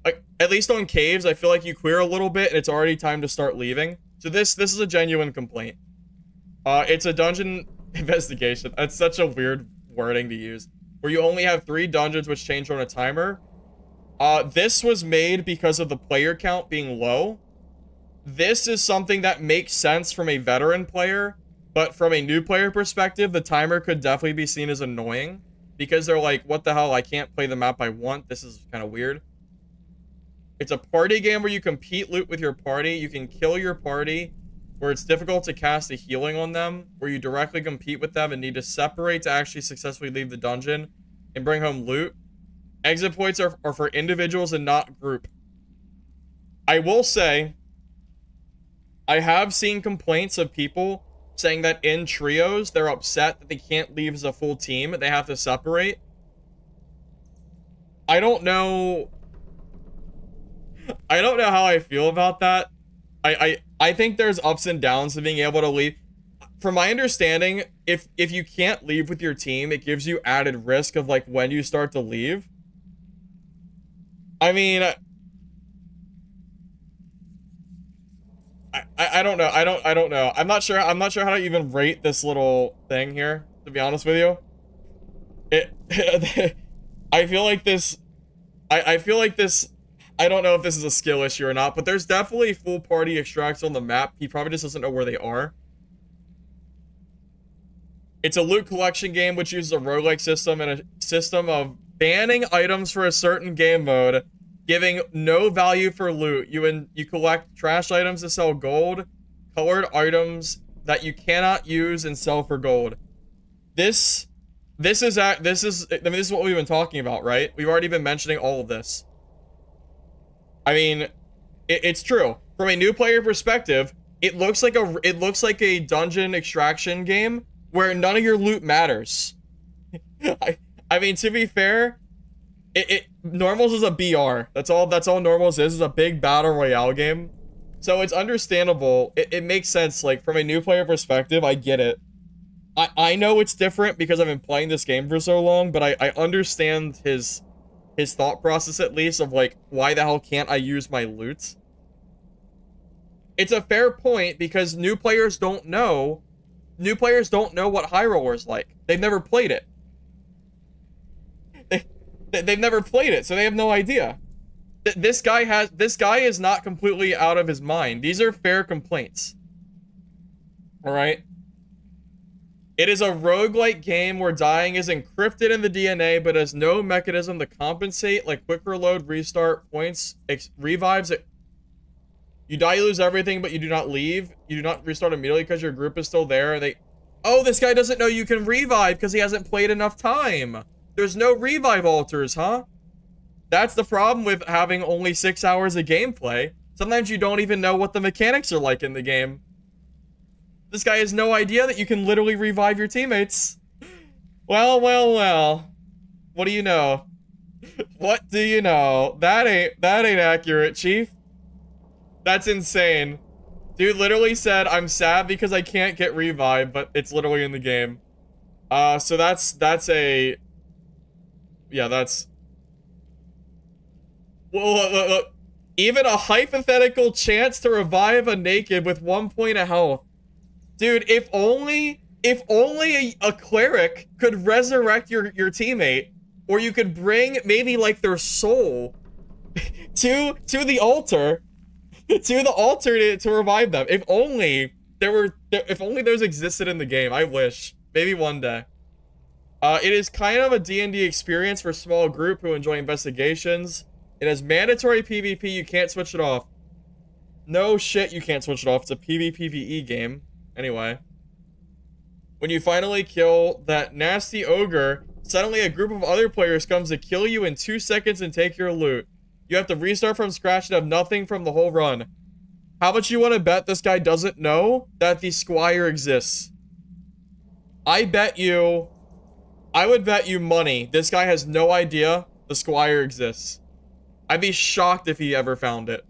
like at least on caves, I feel like you clear a little bit and it's already time to start leaving. So this is a genuine complaint. It's a dungeon investigation. That's such a weird wording to use. Where you only have 3 dungeons which change on a timer. This was made because of the player count being low. This is something that makes sense from a veteran player, but from a new player perspective, the timer could definitely be seen as annoying. Because they're like, what the hell, I can't play the map I want. This is kind of weird. It's a party game where you compete loot with your party. You can kill your party, where it's difficult to cast a healing on them, where you directly compete with them and need to separate to actually successfully leave the dungeon and bring home loot. Exit points are for individuals and not group. I will say, I have seen complaints of people saying that in trios, they're upset that they can't leave as a full team. They have to separate. I don't know how I feel about that. I think there's ups and downs to being able to leave. From my understanding, if you can't leave with your team, it gives you added risk of like when you start to leave. I mean, I don't know. I don't know. I'm not sure how to even rate this little thing here, to be honest with you. I feel like this I feel like this, I don't know if this is a skill issue or not, but there's definitely full party extracts on the map. He probably just doesn't know where they are. It's a loot collection game which uses a roguelike system and a system of banning items for a certain game mode, giving no value for loot. You collect trash items to sell gold, colored items that you cannot use and sell for gold. This is what we've been talking about, right? We've already been mentioning all of this. I mean, it's true. From a new player perspective, it looks like a dungeon extraction game where none of your loot matters. I mean, to be fair, Normals is a BR. That's all Normals is a big battle royale game. So it's understandable. It makes sense. Like, from a new player perspective, I get it. I know it's different because I've been playing this game for so long, but I understand his thought process, at least, of like, why the hell can't I use my loot? It's a fair point because new players don't know what High Roller is like. They've never played it. They've never played it, so they have no idea. This guy is not completely out of his mind. These are fair complaints. All right. It is a roguelike game where dying is encrypted in the DNA, but has no mechanism to compensate, like quick reload, restart, points, revives. You die, you lose everything, but you do not leave. You do not restart immediately because your group is still there. Oh, this guy doesn't know you can revive because he hasn't played enough time. There's no revive altars, huh? That's the problem with having only 6 hours of gameplay. Sometimes you don't even know what the mechanics are like in the game. This guy has no idea that you can literally revive your teammates. Well, well, well. What do you know? What do you know? That ain't accurate, Chief. That's insane. Dude literally said, I'm sad because I can't get revived, but it's literally in the game. So that's a... Yeah, that's... Well, look. Even a hypothetical chance to revive a naked with 1 point of health. Dude, if only a cleric could resurrect your teammate, or you could bring maybe like their soul to the altar, to revive them. If only those existed in the game. I wish. Maybe one day. It is kind of a D&D experience for a small group who enjoy investigations. It has mandatory PvP. You can't switch it off. No shit, you can't switch it off. It's a PvPvE game. Anyway, when you finally kill that nasty ogre, suddenly a group of other players comes to kill you in 2 seconds and take your loot. You have to restart from scratch and have nothing from the whole run. How much you want to bet this guy doesn't know that the squire exists? I would bet you money this guy has no idea the squire exists. I'd be shocked if he ever found it.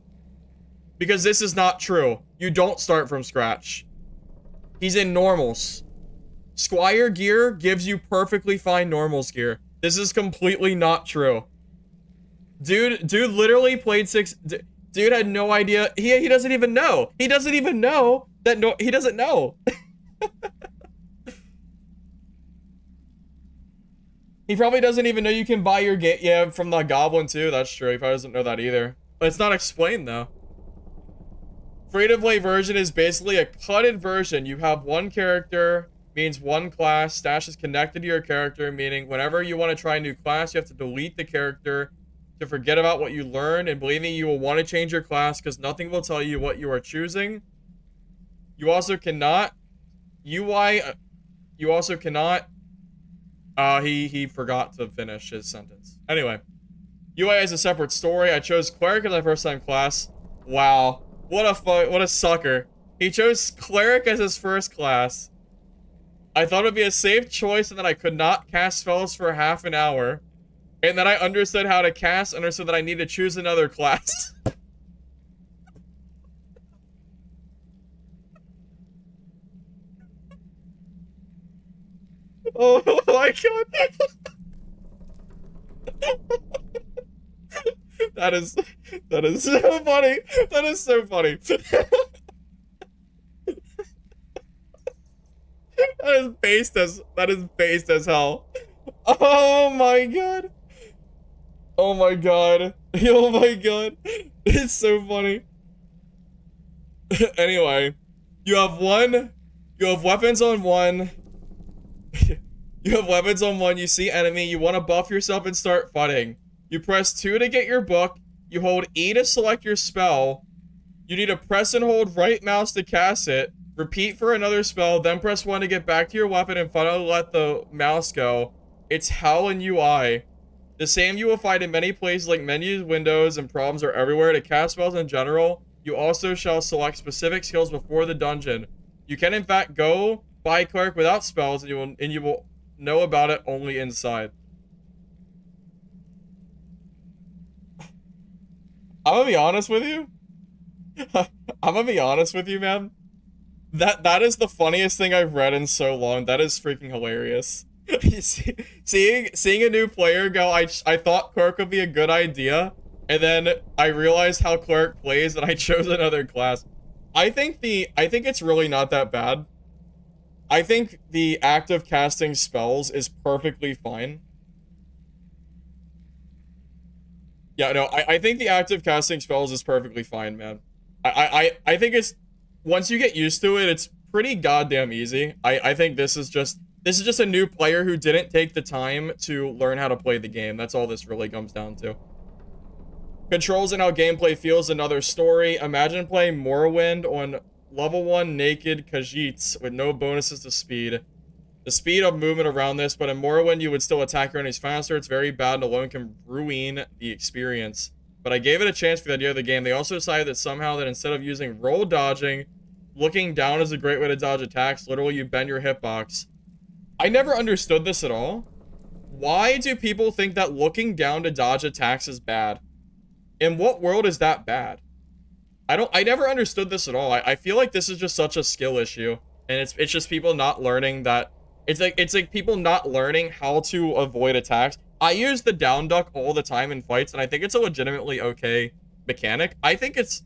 Because this is not true. You don't start from scratch. He's in normals. Squire gear gives you perfectly fine normals gear. This is completely not true. Dude literally played 6... Dude had no idea. He doesn't even know. He doesn't even know that... No, he doesn't know. He probably doesn't even know you can buy your game. Yeah, from the goblin too. That's true. He probably doesn't know that either. But it's not explained though. Free-to-play version is basically a cutted version. You have one character, means one class. Stash is connected to your character, meaning whenever you want to try a new class, you have to delete the character to forget about what you learned, and believe me, you will want to change your class because nothing will tell you what you are choosing. You also cannot... You also cannot... He forgot to finish his sentence. Anyway. UI is a separate story. I chose Cleric as my first time class. Wow. What a sucker. He chose Cleric as his first class. I thought it would be a safe choice and that I could not cast spells for half an hour. And then I understood how to cast, understood that I need to choose another class. Oh my god. That is so funny. That is so funny. That is based as hell. Oh my god. Oh my god. Oh my god. It's so funny. Anyway, you have weapons on one. You have weapons on one, you see enemy, you want to buff yourself and start fighting. You press 2 to get your book, you hold E to select your spell, you need to press and hold right mouse to cast it, repeat for another spell, then press 1 to get back to your weapon and finally let the mouse go. It's hell in UI. The same you will find in many places like menus, windows, and problems are everywhere. To cast spells in general, you also shall select specific skills before the dungeon. You can in fact go buy Cleric without spells, and you will know about it only inside. I'm gonna be honest with you. I'm gonna be honest with you, man. That is the funniest thing I've read in so long. That is freaking hilarious. Seeing a new player go, I thought Cleric would be a good idea, and then I realized how Cleric plays, and I chose another class. I think it's really not that bad. I think the act of casting spells is perfectly fine. Yeah, no, I think the act of casting spells is perfectly fine, man. I think it's, once you get used to it, it's pretty goddamn easy. I think this is just a new player who didn't take the time to learn how to play the game. That's all this really comes down to. Controls and how gameplay feels, another story. Imagine playing Morrowind on level 1 naked Khajiits with no bonuses to speed. The speed of movement around this, but in Morrowind you would still attack your enemies faster. It's very bad and alone can ruin the experience. But I gave it a chance for the idea of the game. They also decided that somehow that instead of using roll dodging, looking down is a great way to dodge attacks. Literally, you bend your hitbox. I never understood this at all. Why do people think that looking down to dodge attacks is bad? In what world is that bad? I never understood this at all. I feel like this is just such a skill issue, and it's just people not learning that. It's like people not learning how to avoid attacks. I use the down duck all the time in fights, and I think it's a legitimately okay mechanic. I think it's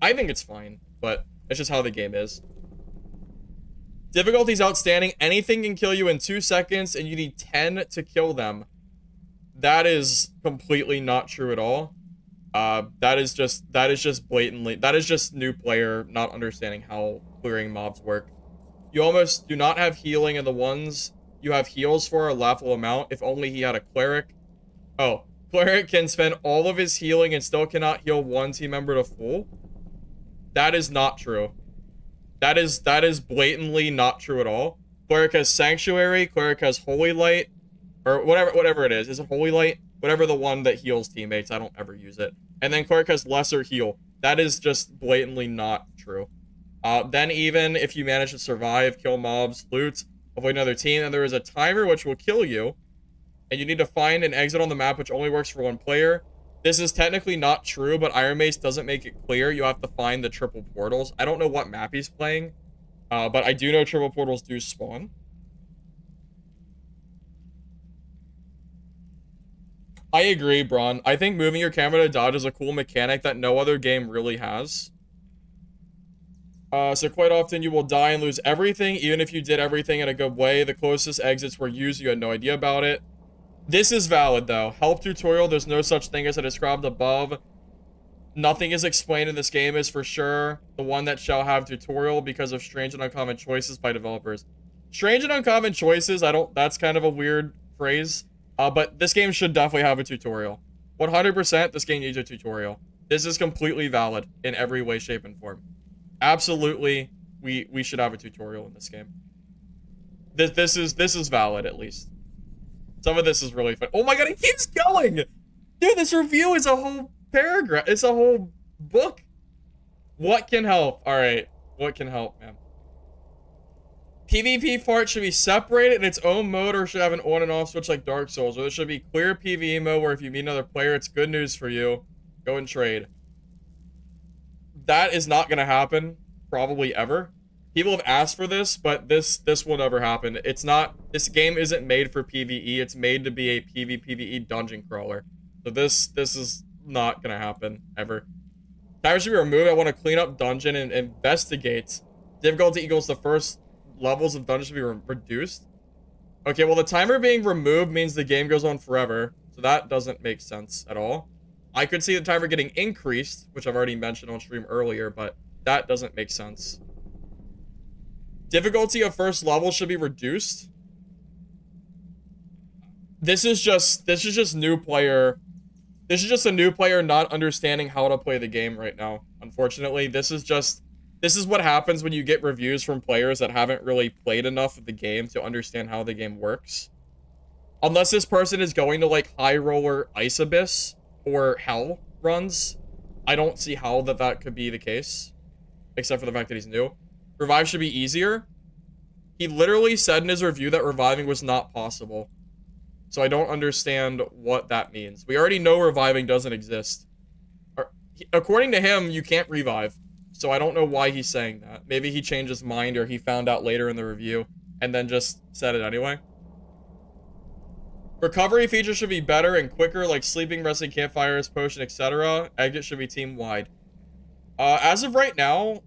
fine, but it's just how the game is. Difficulty's outstanding. Anything can kill you in 2 seconds, and you need 10 to kill them. That is completely not true at all. That is just blatantly, that is just new player not understanding how clearing mobs work. You almost do not have healing, and the ones you have heals for are laughable amount. If only he had a Cleric. Oh, Cleric can spend all of his healing and still cannot heal one team member to full. That is not true. That is blatantly not true at all. Cleric has Sanctuary, Cleric has Holy Light, or whatever it is. Is it Holy Light? Whatever the one that heals teammates. I don't ever use it. And then Cleric has Lesser Heal. That is just blatantly not true. Then even if you manage to survive, kill mobs, loot, avoid another team, and there is a timer which will kill you, and you need to find an exit on the map which only works for one player. This is technically not true, but Iron Mace doesn't make it clear. You have to find the triple portals. I don't know what map he's playing, but I do know triple portals do spawn. I agree, Braun. I think moving your camera to dodge is a cool mechanic that no other game really has. So quite often you will die and lose everything, even if you did everything in a good way. The closest exits were used, you had no idea about it. This is valid, though. Help tutorial, there's no such thing as I described above. Nothing is explained in this game is for sure the one that shall have tutorial because of strange and uncommon choices by developers. Strange and uncommon choices, that's kind of a weird phrase. But this game should definitely have a tutorial. 100% this game needs a tutorial. This is completely valid in every way, shape, and form. Absolutely, we should have a tutorial in this game. This is valid, at least. Some of this is really fun. Oh my god, it keeps going! Dude, this review is a whole paragraph. It's a whole book. What can help? Alright, what can help, man? PvP part should be separated in its own mode or should have an on and off switch like Dark Souls. Or there should be clear PvE mode where if you meet another player, it's good news for you. Go and trade. That is not going to happen, probably ever. People have asked for this, but this will never happen. It's not, this game isn't made for PvE. It's made to be a PvPvE dungeon crawler. So this is not going to happen, ever. Timer should be removed. I want to clean up dungeon and investigate. Difficulty equals the first levels of dungeon should be reduced. Okay, well, the timer being removed means the game goes on forever. So So that doesn't make sense at all. I could see the timer getting increased, which I've already mentioned on stream earlier, but that doesn't make sense. Difficulty of first level should be reduced. This is just new player. This is just a new player not understanding how to play the game right now. Unfortunately, this is what happens when you get reviews from players that haven't really played enough of the game to understand how the game works. Unless this person is going to like High Roller Ice Abyss or Hell runs, I don't see how that could be the case. Except for the fact that he's new. Revive should be easier. He literally said in his review that reviving was not possible. So I don't understand what that means. We already know reviving doesn't exist. According to him, you can't revive. So I don't know why he's saying that. Maybe he changed his mind or he found out later in the review and then just said it anyway. Recovery features should be better and quicker, like sleeping, resting, campfires, potion, etc. Exit should be team-wide. As of right now,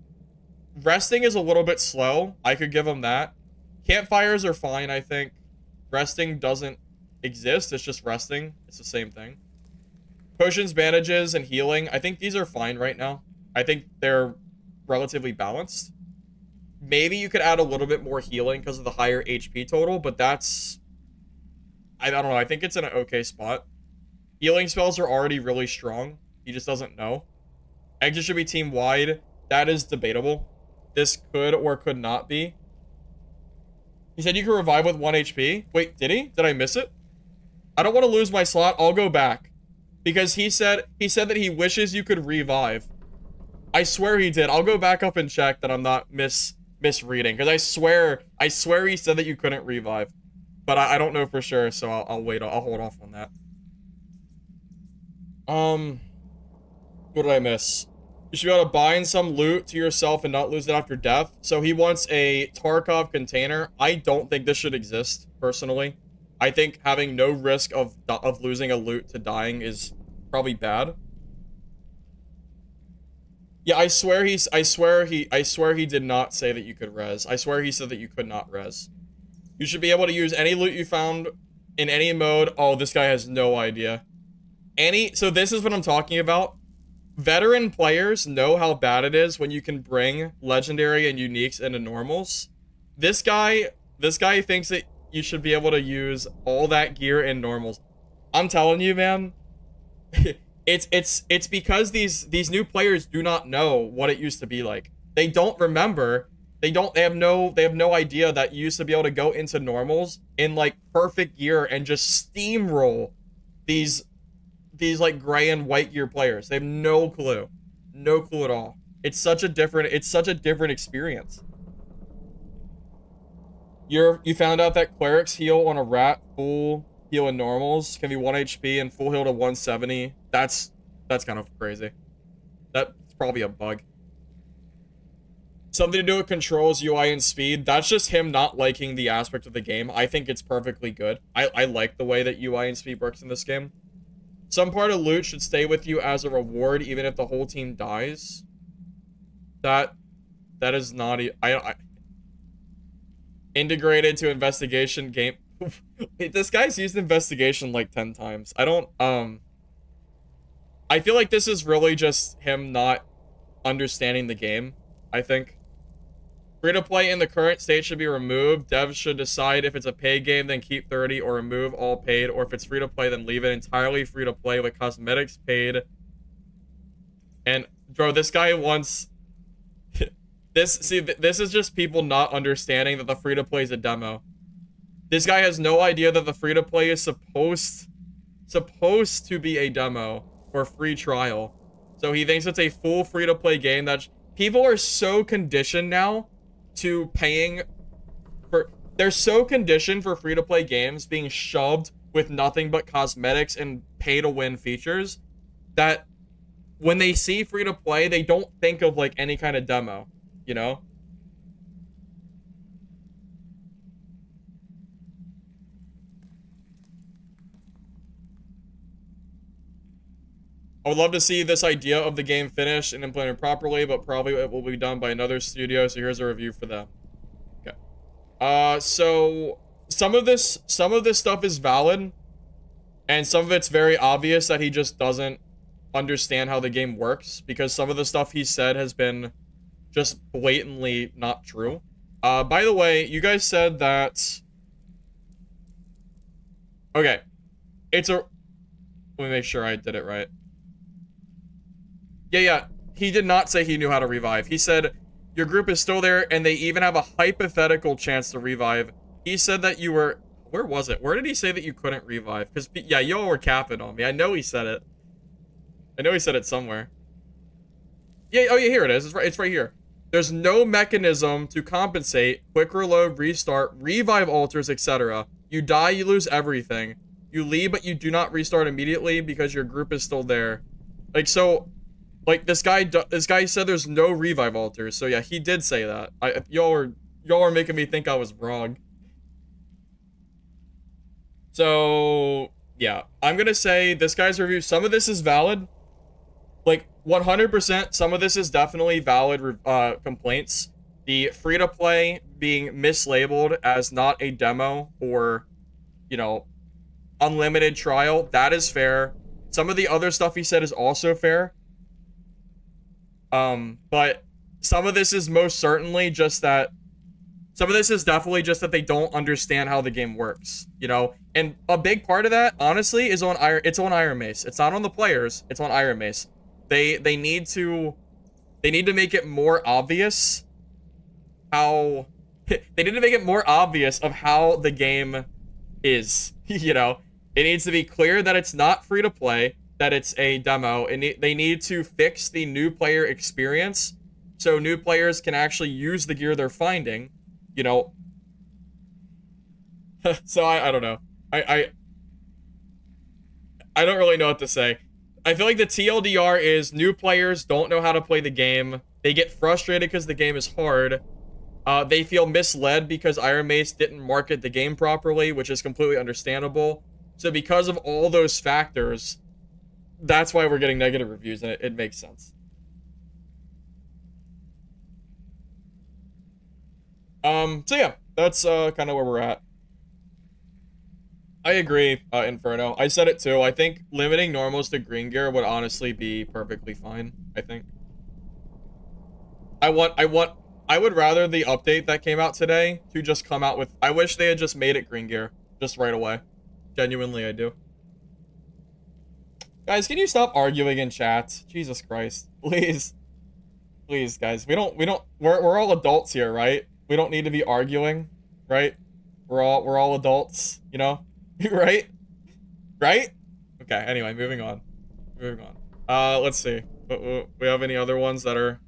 resting is a little bit slow. I could give him that. Campfires are fine, I think. Resting doesn't exist. It's just resting. It's the same thing. Potions, bandages, and healing. I think these are fine right now. I think they're relatively balanced. Maybe you could add a little bit more healing because of the higher HP total, but that's... I don't know. I think it's in an okay spot. Healing spells are already really strong. He just doesn't know. Exit should be team-wide. That is debatable. This could or could not be. He said you can revive with 1 HP. Wait, did he? Did I miss it? I don't want to lose my slot. I'll go back. Because he said that he wishes you could revive. I swear he did. I'll go back up and check that I'm not misreading. Because I swear he said that you couldn't revive. But I don't know for sure, so I'll wait. I'll hold off on that. What did I miss? You should be able to bind some loot to yourself and not lose it after death. So he wants a Tarkov container. I don't think this should exist, personally. I think having no risk of losing a loot to dying is probably bad. Yeah, I swear he did not say that you could res. I swear he said that you could not res. You should be able to use any loot you found in any mode. Oh, this guy has no idea. So this is what I'm talking about. Veteran players know how bad it is when you can bring legendary and uniques into normals. This guy thinks that you should be able to use all that gear in normals. I'm telling you, man. It's because these new players do not know what it used to be like. They don't remember. They have no idea that you used to be able to go into normals in like perfect gear and just steamroll these like gray and white gear players. They have no clue. No clue at all. It's such a different experience. You found out that clerics heal on a rat, full heal in normals can be 1 HP and full heal to 170. That's kind of crazy. That's probably a bug. Something to do with controls, UI, and speed. That's just him not liking the aspect of the game. I think it's perfectly good. I like the way that UI and speed works in this game. Some part of loot should stay with you as a reward, even if the whole team dies. That is not... integrated to investigation game. This guy's used investigation like 10 times. I feel like this is really just him not understanding the game, I think. Free-to-play in the current state should be removed. Devs should decide if it's a paid game, then keep 30, or remove all paid, or if it's free-to-play, then leave it entirely free-to-play with cosmetics paid. And, bro, this guy wants... This is just people not understanding that the free-to-play is a demo. This guy has no idea that the free-to-play is supposed to be a demo or free trial. So he thinks it's a full free-to-play game. That people are so conditioned now to paying for... They're so conditioned for free-to-play games being shoved with nothing but cosmetics and pay-to-win features that when they see free-to-play, they don't think of like any kind of demo, you know? I would love to see this idea of the game finished and implemented properly, but probably it will be done by another studio, so here's a review for them. Okay. So some of this stuff is valid, And some of it's very obvious that he just doesn't understand how the game works, because some of the stuff he said has been just blatantly not true. By the way, you guys said that... Okay. It's a... Let me make sure I did it right. Yeah. He did not say he knew how to revive. He said, your group is still there, and they even have a hypothetical chance to revive. He said that you were... Where was it? Where did he say that you couldn't revive? Because, yeah, y'all were capping on me. I know he said it. I know he said it somewhere. Yeah, oh yeah, here it is. It's right here. There's no mechanism to compensate. Quick reload, restart, revive altars, etc. You die, you lose everything. You leave, but you do not restart immediately because your group is still there. Like, so... Like, this guy said there's no revive altars. So, yeah, he did say that. Y'all are making me think I was wrong. So, yeah. I'm gonna say this guy's review, some of this is valid. Like, 100%, some of this is definitely valid complaints. The free-to-play being mislabeled as not a demo or, you know, unlimited trial, that is fair. Some of the other stuff he said is also fair. But some of this is most certainly just that... Some of this is definitely just that they don't understand how the game works, you know? And a big part of that, honestly, is on Iron Mace. It's not on the players, it's on Iron Mace. They need to make it more obvious how... They need to make it more obvious of how the game is, you know? It needs to be clear that it's not free to play, that it's a demo, and they need to fix the new player experience so new players can actually use the gear they're finding, you know. So I don't know. I don't really know what to say. I feel like the TLDR is new players don't know how to play the game. They get frustrated because the game is hard. They feel misled because Iron Mace didn't market the game properly, which is completely understandable. So because of all those factors, that's why we're getting negative reviews, and it makes sense. So yeah, that's kind of where we're at. I agree, Inferno. I said it too. I think limiting normals to green gear would honestly be perfectly fine, I think. I would rather the update that came out today to just come out with... I wish they had just made it green gear just right away. Genuinely, I do. Guys, can you stop arguing in chat? Jesus Christ. Please. Please, guys. We're all adults here, right? We don't need to be arguing, right? We're all adults, you know? Right? Right? Okay, anyway, moving on. Moving on. Let's see. We have any other ones that are...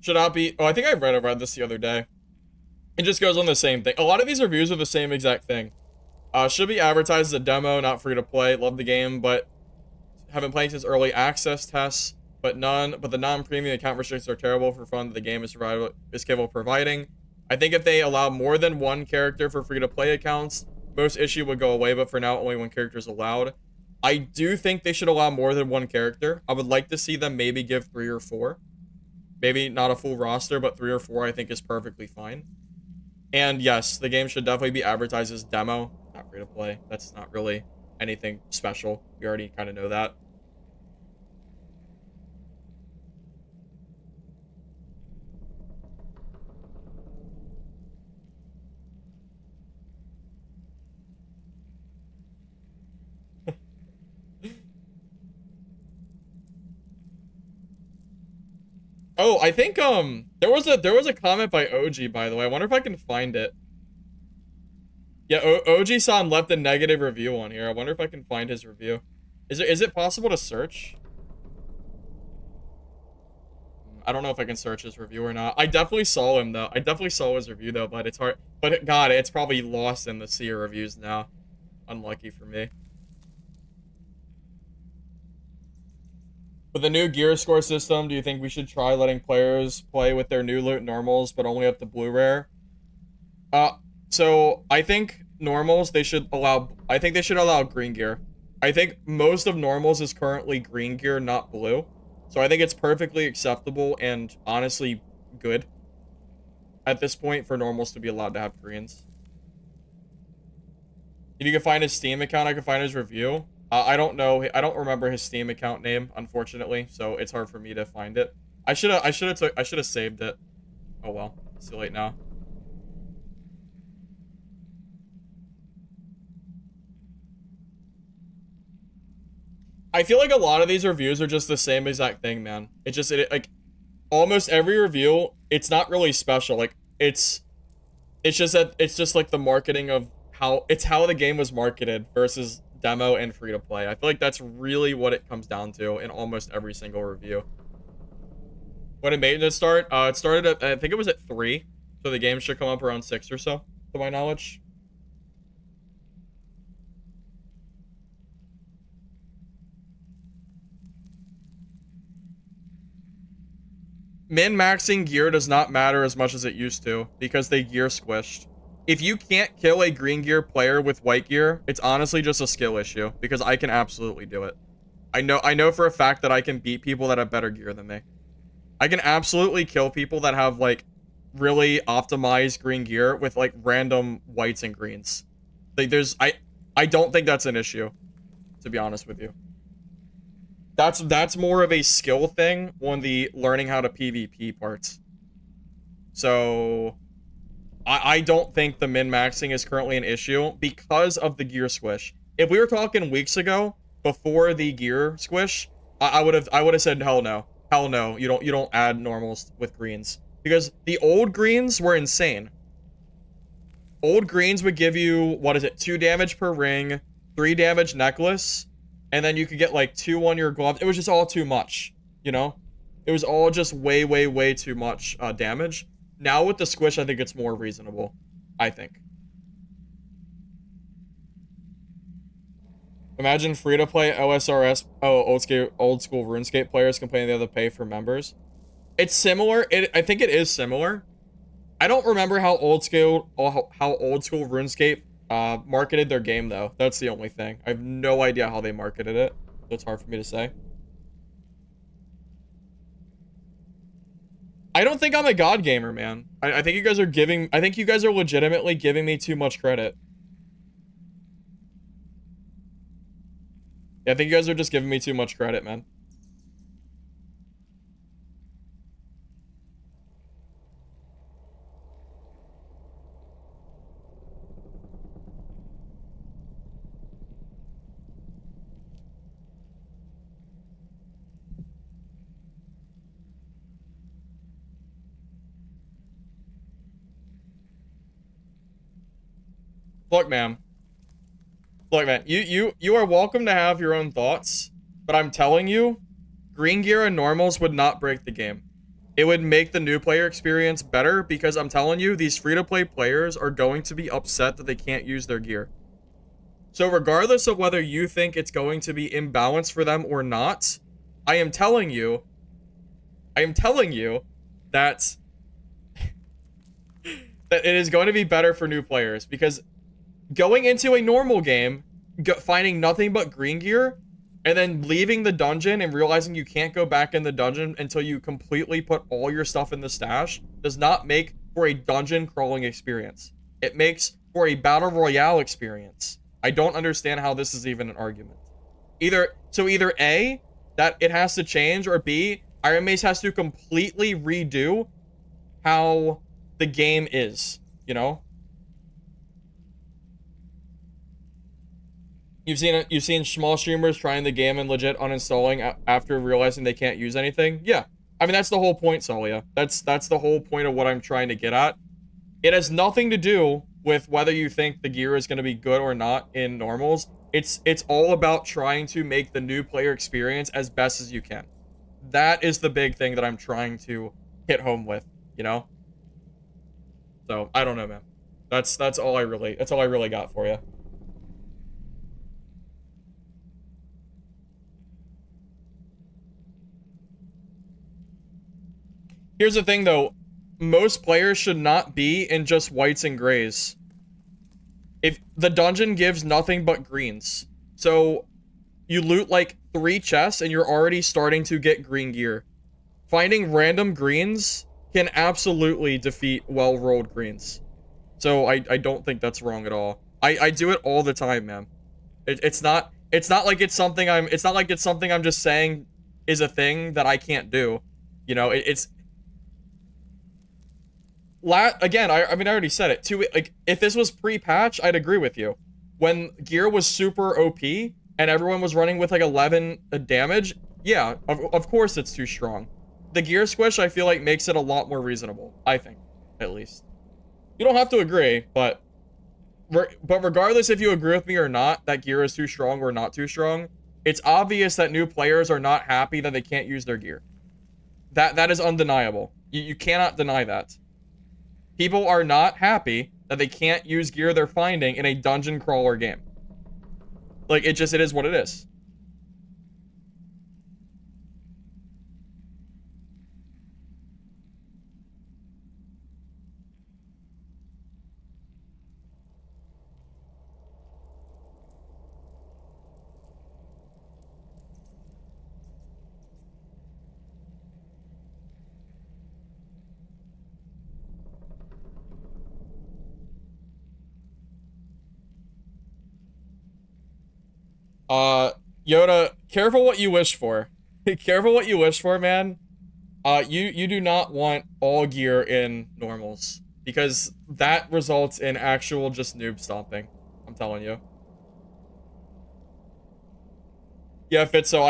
Should not be... Oh, I think I read this the other day. It just goes on the same thing. A lot of these reviews are the same exact thing. Should be advertised as a demo, not free to play. Love the game, but haven't played since early access tests. But the non-premium account restrictions are terrible for fun that the game is capable of providing. I think if they allow more than one character for free-to-play accounts, most issue would go away, but for now, only one character is allowed. I do think they should allow more than one character. I would like to see them maybe give 3 or 4. Maybe not a full roster, but 3 or 4 I think is perfectly fine. And yes, the game should definitely be advertised as demo, not free-to-play. That's not really anything special. We already kind of know that. Oh, I think there was a comment by OG, by the way. I wonder if I can find it. Yeah, OG-san left a negative review on here. I wonder if I can find his review. Is it possible to search? I don't know if I can search his review or not. I definitely saw him though. I definitely saw his review though, but it's hard. But God, it's probably lost in the sea of reviews now. Unlucky for me. With the new gear score system, do you think we should try letting players play with their new loot normals, but only up to blue rare? So I think normals they should allow green gear. I think most of normals is currently green gear, not blue. So I think it's perfectly acceptable and honestly good at this point for normals to be allowed to have greens. If you can find his Steam account, I can find his review. I don't know. I don't remember his Steam account name, unfortunately, so it's hard for me to find it. I should have saved it. Oh well, it's too late now. I feel like a lot of these reviews are just the same exact thing, man. Like almost every review, it's not really special. Like it's just like the marketing of how the game was marketed versus demo and free to play. I feel like that's really what it comes down to in almost every single review. When did maintenance start? It started at, I think it was at 3, so the game should come up around 6 or so, to my knowledge. Min-maxing gear does not matter as much as it used to, because they gear squished. If you can't kill a green gear player with white gear, it's honestly just a skill issue, because I can absolutely do it. I know for a fact that I can beat people that have better gear than me. I can absolutely kill people that have, like, really optimized green gear with, like, random whites and greens. Like, I don't think that's an issue, to be honest with you. That's more of a skill thing on the learning how to PvP parts. So I don't think the min-maxing is currently an issue because of the gear squish. If we were talking weeks ago, before the gear squish, I would have said hell no. Hell no. You don't add normals with greens. Because the old greens were insane. Old greens would give you, what is it, 2 damage per ring, 3 damage necklace, and then you could get like 2 on your glove. It was just all too much, you know? It was all just way, way, way too much damage. Now with the squish, I think it's more reasonable. I think. Imagine free-to-play OSRS, old school RuneScape players complaining they have to pay for members. It's similar. I think it is similar. I don't remember how old school RuneScape marketed their game though. That's the only thing. I have no idea how they marketed it. So it's hard for me to say. I don't think I'm a god gamer, man. I think you guys are legitimately giving me too much credit. Yeah, I think you guys are just giving me too much credit, man. Look, man. Look, man. You are welcome to have your own thoughts, but I'm telling you, green gear and normals would not break the game. It would make the new player experience better because I'm telling you, these free-to-play players are going to be upset that they can't use their gear. So regardless of whether you think it's going to be imbalanced for them or not, I am telling you that that it is going to be better for new players because going into a normal game, finding nothing but green gear, and then leaving the dungeon and realizing you can't go back in the dungeon until you completely put all your stuff in the stash does not make for a dungeon crawling experience. It makes for a battle royale experience. I don't understand how this is even an argument. Either A, that it has to change, or B, Iron Mace has to completely redo how the game is, you know? You've seen small streamers trying the game and legit uninstalling after realizing they can't use anything? Yeah. I mean, that's the whole point, Solia. That's the whole point of what I'm trying to get at. It has nothing to do with whether you think the gear is going to be good or not in normals. It's all about trying to make the new player experience as best as you can. That is the big thing that I'm trying to hit home with, you know? So, I don't know, man. That's all I really got for you. Here's the thing, though. Most players should not be in just whites and grays. If the dungeon gives nothing but greens. So, you loot like 3 chests and you're already starting to get green gear. Finding random greens can absolutely defeat well-rolled greens. So, I don't think that's wrong at all. I do it all the time, man. It's not like it's something I'm just saying is a thing that I can't do. You know, it's again, I mean, I already said it. Like, if this was pre-patch, I'd agree with you. When gear was super OP and everyone was running with like 11 damage, yeah, of course it's too strong. The gear squish, I feel like, makes it a lot more reasonable. I think, at least. You don't have to agree, but regardless if you agree with me or not, that gear is too strong or not too strong, it's obvious that new players are not happy that they can't use their gear. That is undeniable. You cannot deny that. People are not happy that they can't use gear they're finding in a dungeon crawler game. Like, it is what it is. Yoda, careful what you wish for. Careful what you wish for, man. You do not want all gear in normals, because that results in actual just noob stomping. I'm telling you. Yeah, Fitzo,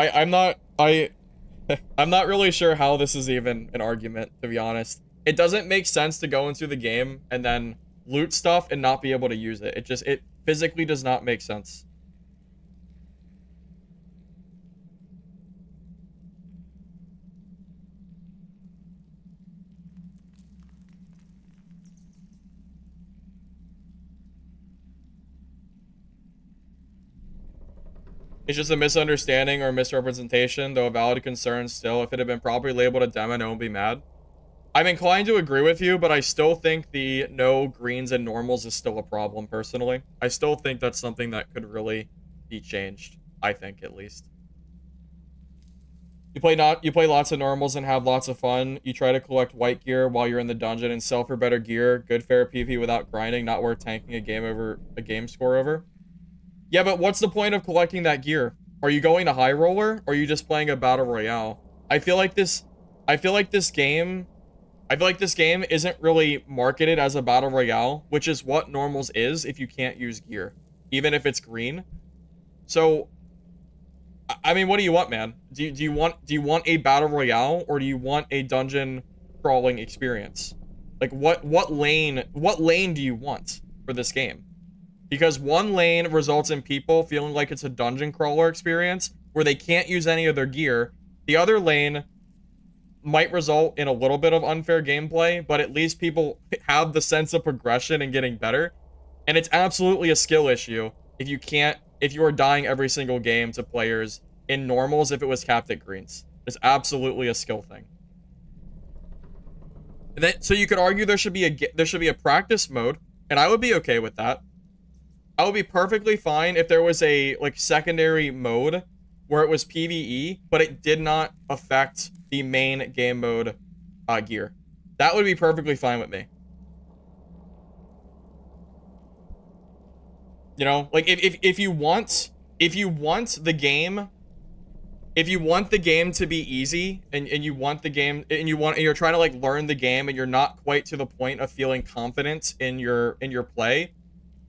I'm not really sure how this is even an argument, to be honest. It doesn't make sense to go into the game and then loot stuff and not be able to use it. It physically does not make sense. It's just a misunderstanding or misrepresentation, though a valid concern still. If it had been properly labeled a demo, no one would be mad. I'm inclined to agree with you, but I still think the no greens and normals is still a problem, personally. I still think that's something that could really be changed. I think, at least. You play lots of normals and have lots of fun. You try to collect white gear while you're in the dungeon and sell for better gear. Good fair PvP without grinding, not worth tanking a game score over. Yeah, but what's the point of collecting that gear? Are you going to High Roller, or are you just playing a Battle Royale? I feel like this game isn't really marketed as a Battle Royale, which is what normals is if you can't use gear, even if it's green. So, I mean, what do you want, man? Do you want a Battle Royale, or do you want a dungeon crawling experience? Like, what lane do you want for this game? Because one lane results in people feeling like it's a dungeon crawler experience where they can't use any of their gear. The other lane might result in a little bit of unfair gameplay, but at least people have the sense of progression and getting better. And it's absolutely a skill issue if you are dying every single game to players in normals if it was capped at greens. It's absolutely a skill thing. And then, so you could argue there should be a practice mode, and I would be okay with that. I would be perfectly fine if there was a, like, secondary mode where it was PvE, but it did not affect the main game mode gear. That would be perfectly fine with me. You know, like, if you want the game to be easy, and you're trying to, like, learn the game, and you're not quite to the point of feeling confident in your play,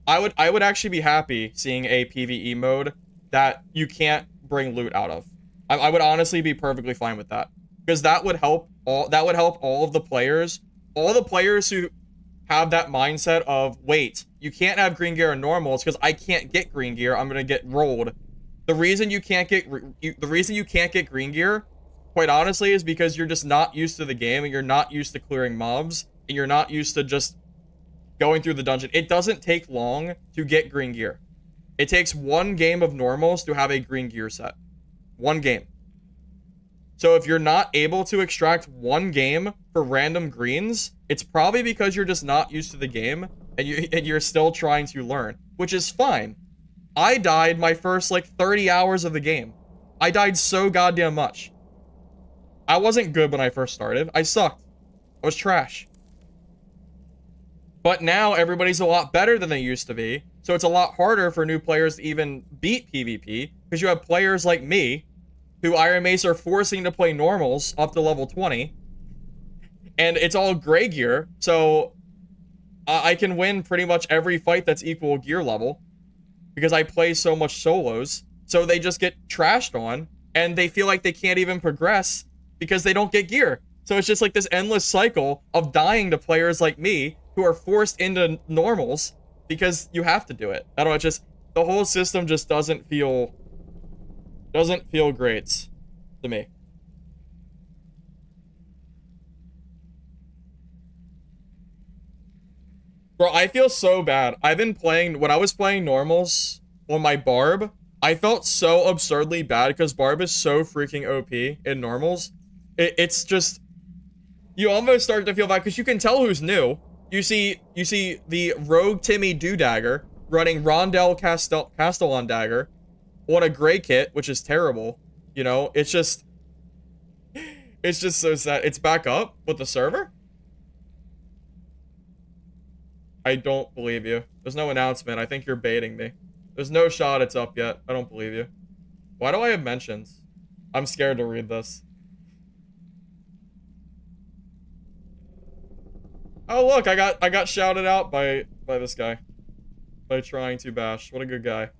I would actually be happy seeing a PvE mode that you can't bring loot out of. I would honestly be perfectly fine with that, because that would help all of the players, who have that mindset of, wait, you can't have green gear in normals because I can't get green gear, I'm gonna get rolled. The reason you can't get green gear, quite honestly, is because you're just not used to the game, and you're not used to clearing mobs, and you're not used to just going through the dungeon. It doesn't take long to get green gear. It takes one game of normals to have a green gear set. One game. So if you're not able to extract one game for random greens, it's probably because you're just not used to the game, and you're still trying to learn, which is fine. I died my first, like, 30 hours of the game. I died so goddamn much. I wasn't good when I first started. I sucked. I was trash. But now everybody's a lot better than they used to be, So it's a lot harder for new players to even beat PvP because you have players like me who Iron Mace are forcing to play normals up to level 20. And it's all gray gear, so I can win pretty much every fight that's equal gear level because I play so much solos. So they just get trashed on, and they feel like they can't even progress because they don't get gear. So it's just like this endless cycle of dying to players like me who are forced into normals because you have to do it. I don't know, it's just, the whole system just doesn't feel great to me. Bro, I feel so bad. I've been playing, when I was playing normals on my Barb, I felt so absurdly bad because Barb is so freaking OP in normals. It's just, you almost start to feel bad because you can tell who's new. You see the Rogue Timmy Dagger running Rondell Castellan Dagger on a gray kit, which is terrible. You know, it's just so sad. It's back up with the server? I don't believe you. There's no announcement. I think you're baiting me. There's no shot it's up yet. I don't believe you. Why do I have mentions? I'm scared to read this. Oh look, I got shouted out by this guy. By trying to bash. What a good guy.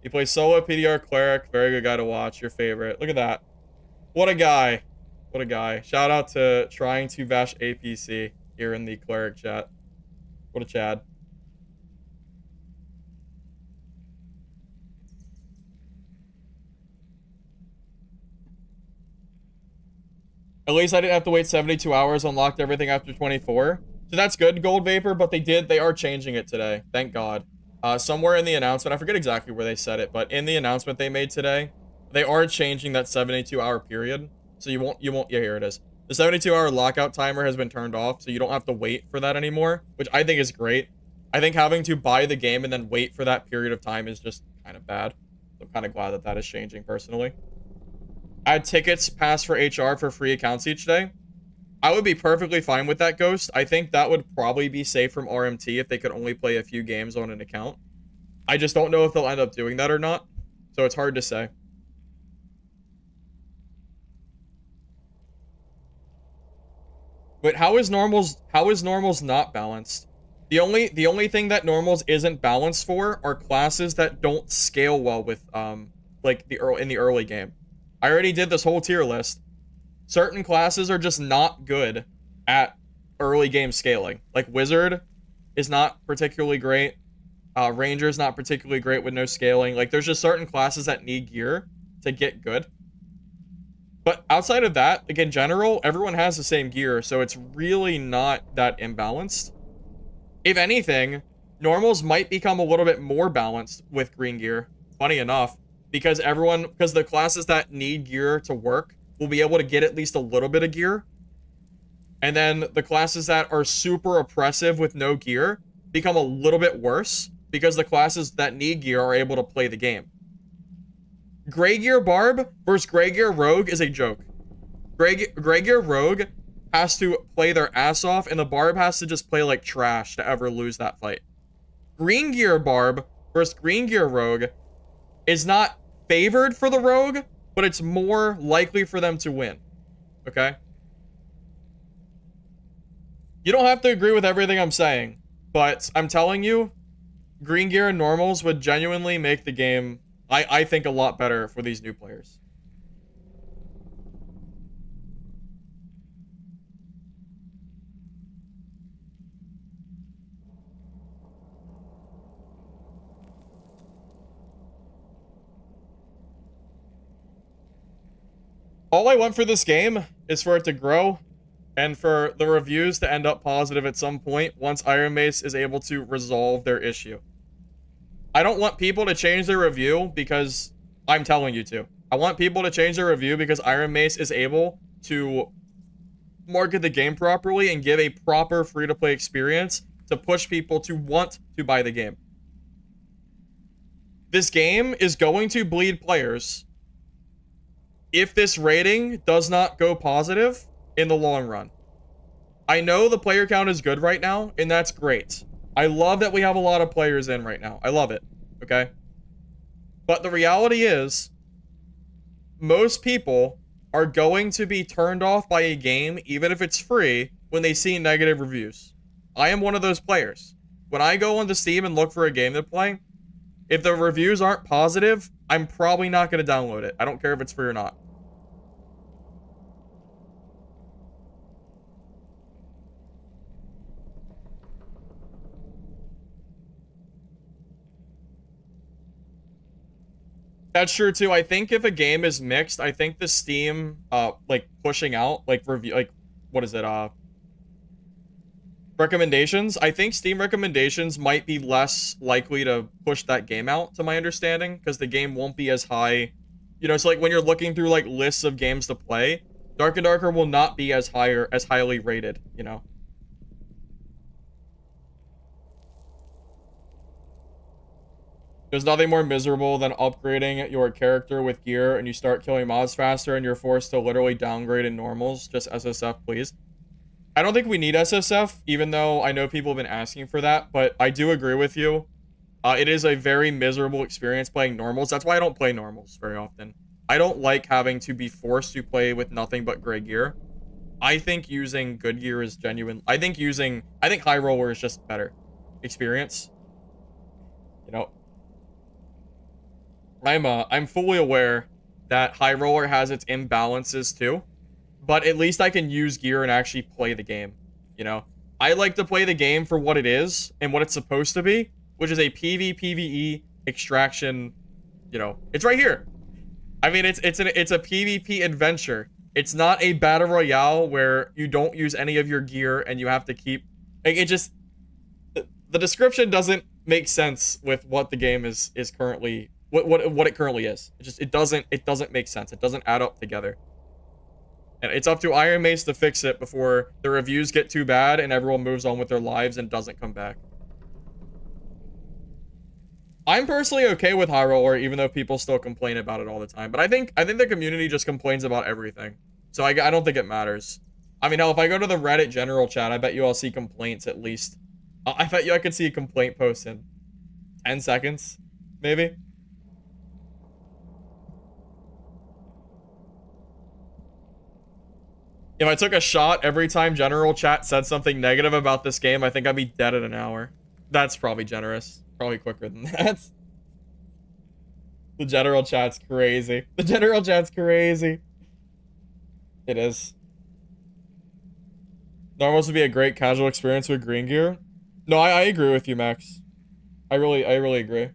He plays solo PDR Cleric. Very good guy to watch. Your favorite. Look at that. What a guy. What a guy. Shout out to trying to bash APC here in the Cleric chat. What a Chad. At least I didn't have to wait 72 hours, unlocked everything after 24. So that's good, Gold Vapor, but they are changing it today. Thank God. Somewhere in the announcement, I forget exactly where they said it, but in the announcement they made today, they are changing that 72-hour period. So yeah, here it is. The 72-hour lockout timer has been turned off, so you don't have to wait for that anymore, which I think is great. I think having to buy the game and then wait for that period of time is just kind of bad. So I'm kind of glad that that is changing personally. Add tickets pass for HR for free accounts each day. I would be perfectly fine with that, Ghost. I think that would probably be safe from RMT if they could only play a few games on an account. I just don't know if they'll end up doing that or not. So it's hard to say. But how is normals not balanced? The only thing that normals isn't balanced for are classes that don't scale well with like in the early game. I already did this whole tier list. Certain classes are just not good at early game scaling. Like Wizard is not particularly great. Ranger's not particularly great with no scaling. Like there's just certain classes that need gear to get good. But outside of that, like in general, everyone has the same gear, so it's really not that imbalanced. If anything, normals might become a little bit more balanced with green gear. Funny enough, because the classes that need gear to work will be able to get at least a little bit of gear. And then the classes that are super oppressive with no gear become a little bit worse because the classes that need gear are able to play the game. Gray Gear Barb versus Gray Gear Rogue is a joke. Gray Gear Rogue has to play their ass off, and the Barb has to just play like trash to ever lose that fight. Green Gear Barb versus Green Gear Rogue is not favored for the Rogue, but it's more likely for them to win. Okay? You don't have to agree with everything I'm saying, but I'm telling you, Green Gear and normals would genuinely make the game, I think, a lot better for these new players. All I want for this game is for it to grow and for the reviews to end up positive at some point once Iron Mace is able to resolve their issue. I don't want people to change their review because I'm telling you to. I want people to change their review because Iron Mace is able to market the game properly and give a proper free-to-play experience to push people to want to buy the game. This game is going to bleed players if this rating does not go positive in the long run. I know the player count is good right now, and that's great. I love that we have a lot of players in right now. I love it. Okay? But the reality is, most people are going to be turned off by a game, even if it's free, when they see negative reviews. I am one of those players. When I go onto Steam and look for a game to play, if the reviews aren't positive, I'm probably not going to download it. I don't care if it's free or not. That's true too. I think if a game is mixed, I think the Steam like pushing out like review like what is it recommendations, I think Steam recommendations might be less likely to push that game out, to my understanding, because the game won't be as high. You know, it's like when you're looking through like lists of games to play, Dark and Darker will not be as highly rated, you know. There's nothing more miserable than upgrading your character with gear and you start killing mobs faster and you're forced to literally downgrade in normals. Just SSF, please. I don't think we need SSF, even though I know people have been asking for that, but I do agree with you. It is a very miserable experience playing normals. That's why I don't play normals very often. I don't like having to be forced to play with nothing but gray gear. I think using good gear is genuine. I think high roller is just better experience. You know, I'm fully aware that high roller has its imbalances too, but at least I can use gear and actually play the game. You know, I like to play the game for what it is and what it's supposed to be, which is a PvPvE extraction. You know, it's right here. I mean, it's a PvP adventure. It's not a battle royale where you don't use any of your gear and you have to keep. Like, it just, the description doesn't make sense with what the game is currently. What it currently is. It doesn't make sense. It doesn't add up together. And it's up to Iron Mace to fix it before the reviews get too bad and everyone moves on with their lives and doesn't come back. I'm personally okay with high roller, even though people still complain about it all the time. But I think the community just complains about everything. So I don't think it matters. I mean, hell, if I go to the Reddit general chat, I bet you I'll see complaints at least. I bet you I could see a complaint post in 10 seconds, maybe. If I took a shot every time general chat said something negative about this game, I think I'd be dead in an hour. That's probably generous. Probably quicker than that. The general chat's crazy. The general chat's crazy. It is. Normals would be a great casual experience with green gear. No, I agree with you, Max. I really agree.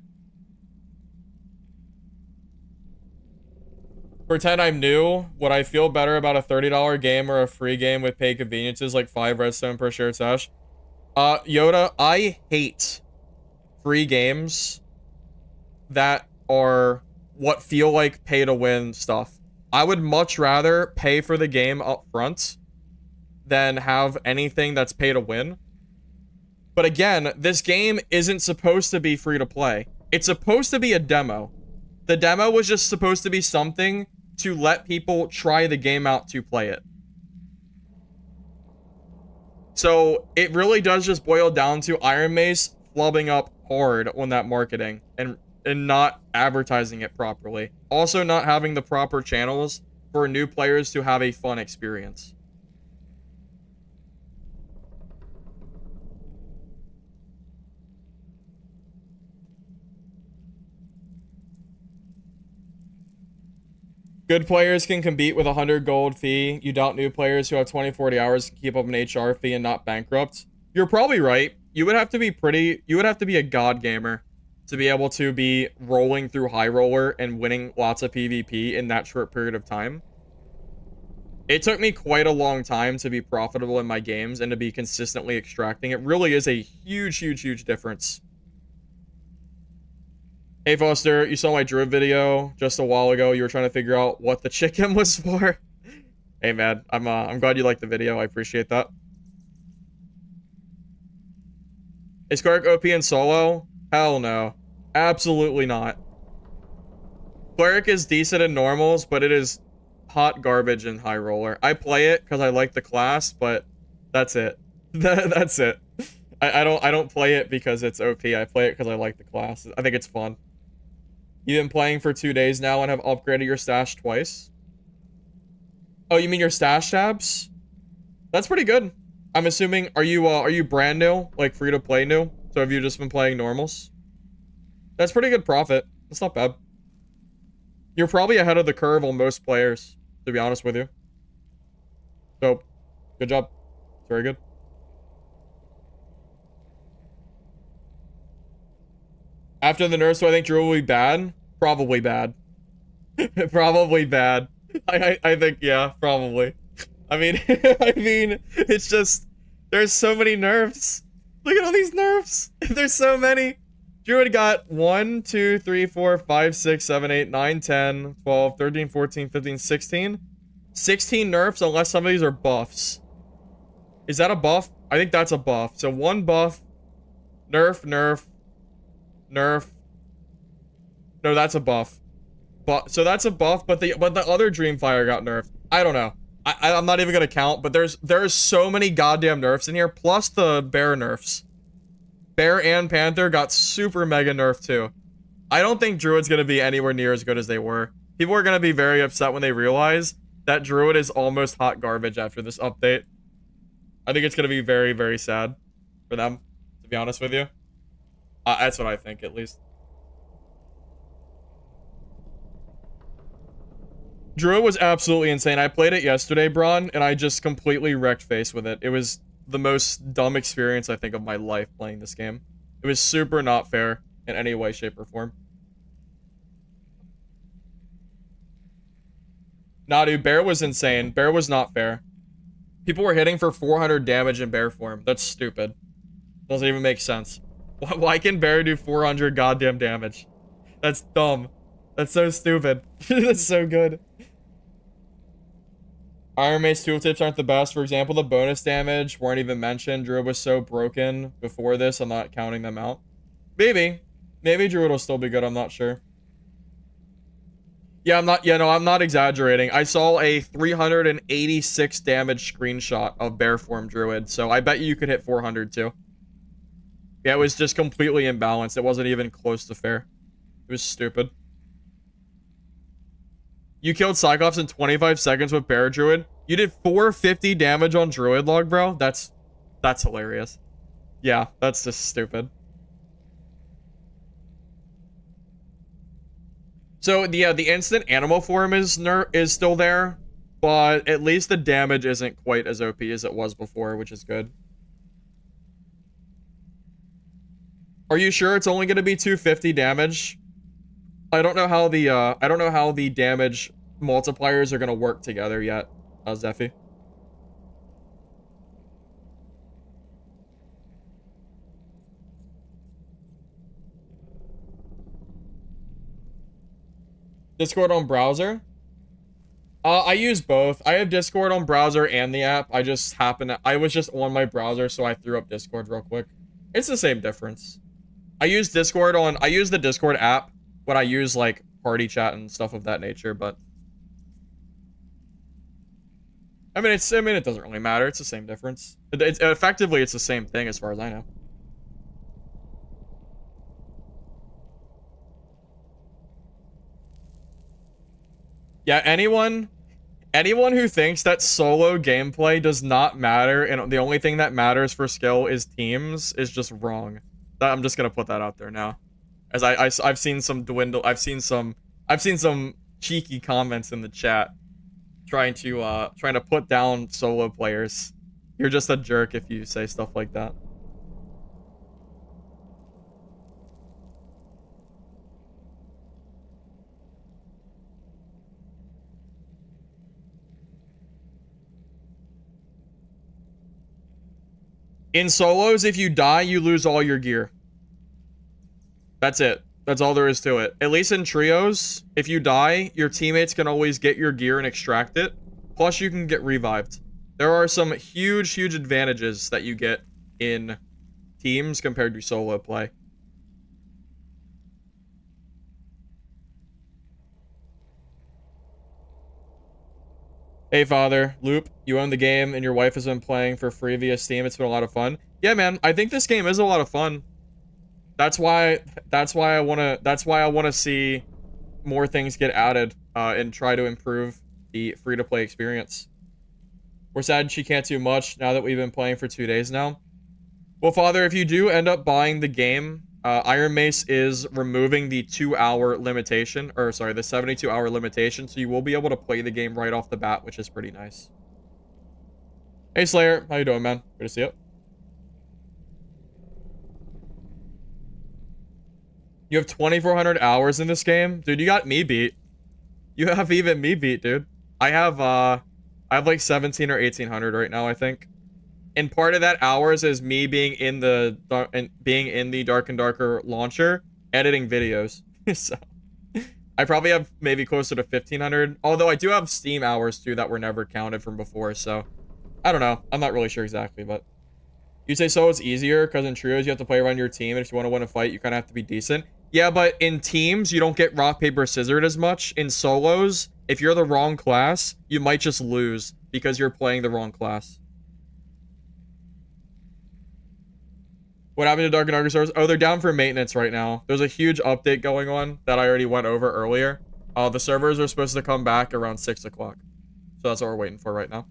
Pretend I'm new. Would I feel better about a $30 game or a free game with paid conveniences like 5 redstone per shared stash? Yoda, I hate free games that are what feel like pay to win stuff. I would much rather pay for the game up front than have anything that's pay to win. But again, this game isn't supposed to be free to play. It's supposed to be a demo. The demo was just supposed to be something to let people try the game out to play it. So it really does just boil down to Iron Mace flubbing up hard on that marketing and not advertising it properly. Also not having the proper channels for new players to have a fun experience. Good players can compete with a 100 gold fee. You doubt new players who have 20-40 hours can keep up an HR fee and not bankrupt. You're probably right. You would have to be a god gamer to be able to be rolling through high roller and winning lots of PvP in that short period of time. It took me quite a long time to be profitable in my games and to be consistently extracting. It really is a huge difference. Hey Foster, you saw my Druid video just a while ago. You were trying to figure out what the chicken was for. Hey man, I'm glad you liked the video. I appreciate that. Is Cleric OP in solo? Hell no. Absolutely not. Cleric is decent in normals, but it is hot garbage in high roller. I play it because I like the class, but that's it. That's it. I don't play it because it's OP. I play it because I like the class. I think it's fun. You've been playing for 2 days now and have upgraded your stash twice. Oh, you mean your stash tabs? That's pretty good. I'm assuming, are you brand new? Like free to play new? So have you just been playing normals? That's pretty good profit. That's not bad. You're probably ahead of the curve on most players, to be honest with you. So, good job. It's very good. After the nerfs, do I think Druid will be bad? Probably bad. Probably bad. I think, yeah, probably. I mean, I mean, it's just, there's so many nerfs. Look at all these nerfs. There's so many. Druid got 1, 2, 3, 4, 5, 6, 7, 8, 9, 10, 12, 13, 14, 15, 16. 16 nerfs unless some of these are buffs. Is that a buff? I think that's a buff. So 1 buff, nerf, nerf, nerf. No, that's a buff. But so that's a buff, but the other Dreamfire got nerfed. I don't know. I'm not even gonna count, but there's so many goddamn nerfs in here, plus the bear nerfs. Bear and Panther got super mega nerfed too. I don't think Druid's gonna be anywhere near as good as they were. People are gonna be very upset when they realize that Druid is almost hot garbage after this update. I think it's gonna be very, very sad for them, to be honest with you. That's what I think, at least. Druid was absolutely insane. I played it yesterday, Braun, and I just completely wrecked face with it. It was the most dumb experience, I think, of my life playing this game. It was super not fair in any way, shape, or form. Nah, dude, Bear was insane. Bear was not fair. People were hitting for 400 damage in Bear form. That's stupid. Doesn't even make sense. Why can Bear do 400 goddamn damage? That's dumb. That's so stupid. That's so good. Iron Mace tooltips aren't the best. For example, the bonus damage weren't even mentioned. Druid was so broken before this, I'm not counting them out. Maybe. Maybe Druid will still be good, I'm not sure. Yeah, I'm not exaggerating. I saw a 386 damage screenshot of Bear Form Druid, so I bet you could hit 400 too. Yeah, it was just completely imbalanced. It wasn't even close to fair. It was stupid. You killed Cyclops in 25 seconds with Bear Druid. You did 450 damage on Druid log, bro. That's hilarious. Yeah, that's just stupid. So the instant animal form is still there, but at least the damage isn't quite as OP as it was before, which is good. Are you sure it's only going to be 250 damage? I don't know how the damage multipliers are gonna work together yet, Zephy. Discord on browser? I use both. I have Discord on browser and the app. I was just on my browser, so I threw up Discord real quick. It's the same difference. I use the Discord app when I use like party chat and stuff of that nature, but I mean, it doesn't really matter. It's the same difference. It's effectively, it's the same thing as far as I know. Yeah, anyone who thinks that solo gameplay does not matter and the only thing that matters for skill is teams is just wrong. I'm just gonna put that out there now, as I've seen some cheeky comments in the chat trying to put down solo players. You're just a jerk if you say stuff like that. In solos, if you die, you lose all your gear. That's it. That's all there is to it. At least in trios, if you die, your teammates can always get your gear and extract it. Plus, you can get revived. There are some huge advantages that you get in teams compared to solo play. Hey, Father. Loop, you own the game and your wife has been playing for free via Steam. It's been a lot of fun. Yeah, man, I think this game is a lot of fun. That's why I want to see more things get added and try to improve the free-to-play experience. We're sad she can't do much now that we've been playing for 2 days now. Well, Father, if you do end up buying the game, Iron Mace is removing the 2-hour limitation, or sorry, the 72-hour limitation, so you will be able to play the game right off the bat, which is pretty nice. Hey, Slayer, how you doing, man? Good to see you. You have 2,400 hours in this game? Dude, you got me beat. You have even me beat, dude. I have like 17 or 1,800 right now, I think. And part of that hours is me being in the Dark and Darker launcher, editing videos. So I probably have maybe closer to 1,500. Although I do have Steam hours too that were never counted from before. So I don't know. I'm not really sure exactly, but you'd say so it's easier because in trios you have to play around your team. And if you want to win a fight, you kind of have to be decent. Yeah, but in teams you don't get rock paper scissors as much. In solos, if you're the wrong class, you might just lose because you're playing the wrong class. What happened to Dark and Darker servers? Oh, they're down for maintenance right now. There's a huge update going on that I already went over earlier. The servers are supposed to come back around 6 o'clock. So that's what we're waiting for right now.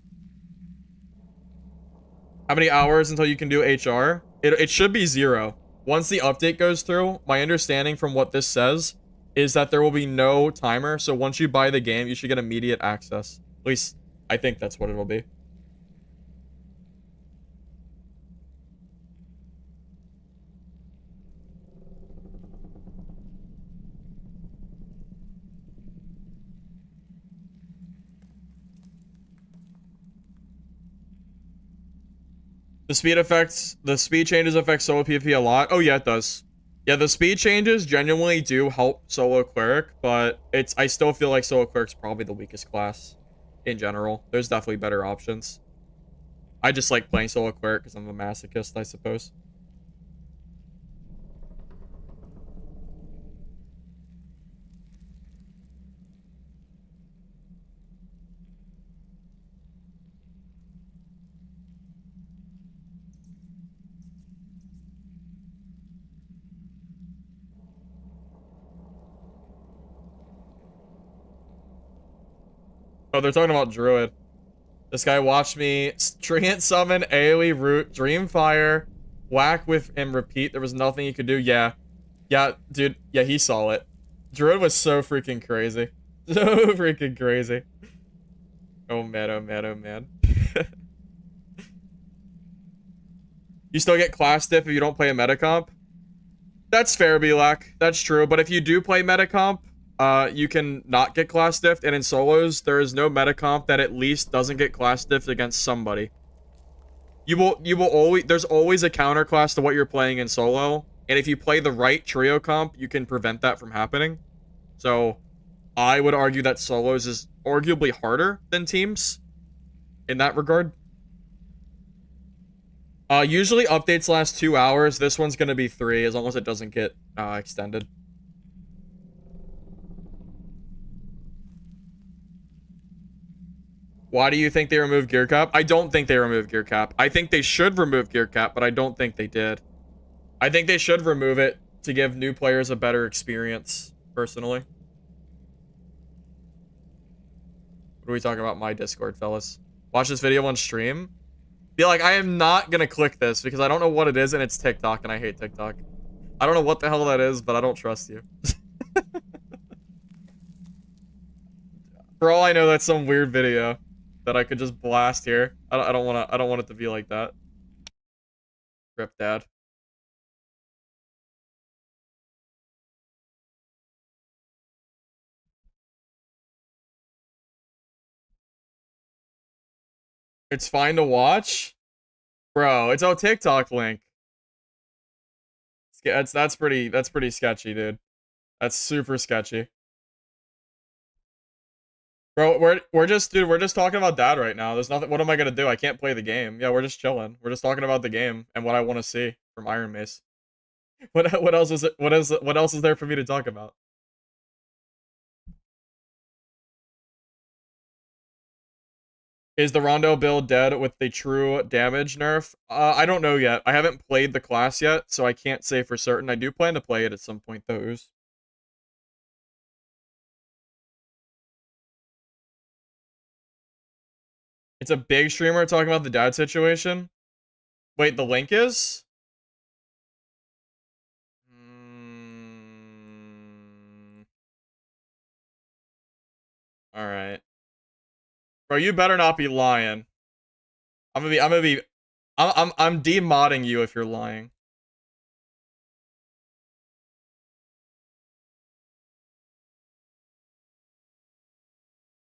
How many hours until you can do HR? It should be 0. Once the update goes through, my understanding from what this says is that there will be no timer. So once you buy the game, you should get immediate access. At least, I think that's what it'll be. The speed changes affect solo PvP a lot. Oh yeah, it does. Yeah, the speed changes genuinely do help solo cleric, but I still feel like solo cleric's probably the weakest class in general. There's definitely better options. I just like playing solo cleric because I'm a masochist, I suppose. Oh, they're talking about Druid. This guy watched me treant summon, AoE root, Dreamfire, whack with and repeat. There was nothing he could do. Yeah. Yeah, dude. Yeah, he saw it. Druid was so freaking crazy. So freaking crazy. Oh man, oh man, oh man. You still get class diff if you don't play a meta comp? That's fair, Belak. That's true. But if you do play meta comp, you can not get class diffed. And in solos, there is no meta comp that at least doesn't get class diffed against somebody. You will always, there's always a counter class to what you're playing in solo. And if you play the right trio comp, you can prevent that from happening. So I would argue that solos is arguably harder than teams in that regard. Usually updates last 2 hours. This one's gonna be 3 as long as it doesn't get extended. Why do you think they removed gear cap? I don't think they removed gear cap. I think they should remove gear cap, but I don't think they did. I think they should remove it to give new players a better experience, personally. What are we talking about? My Discord, fellas. Watch this video on stream. Be like, I am not gonna click this because I don't know what it is and it's TikTok and I hate TikTok. I don't know what the hell that is, but I don't trust you. For all I know, that's some weird video that I could just blast here. I don't want it to be like that. Rip dad. It's fine to watch? Bro, it's a TikTok link. That's pretty sketchy, dude. That's super sketchy. Bro, we're just talking about dad right now. There's nothing. What am I gonna do? I can't play the game. Yeah, we're just chilling. We're just talking about the game and what I want to see from Iron Mace. What else is it? What else is there for me to talk about? Is the Rondo build dead with the true damage nerf? I don't know yet. I haven't played the class yet, so I can't say for certain. I do plan to play it at some point, though, Ooze. It's a big streamer talking about the dad situation. Wait, the link is? All right. Bro, you better not be lying. I'm demodding you if you're lying.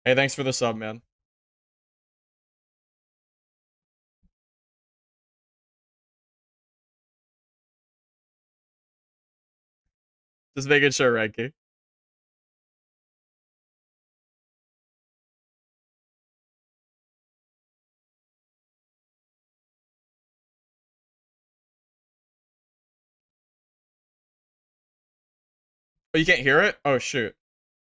Hey, thanks for the sub, man. Just making sure, Ranky. Oh, you can't hear it? Oh, shoot.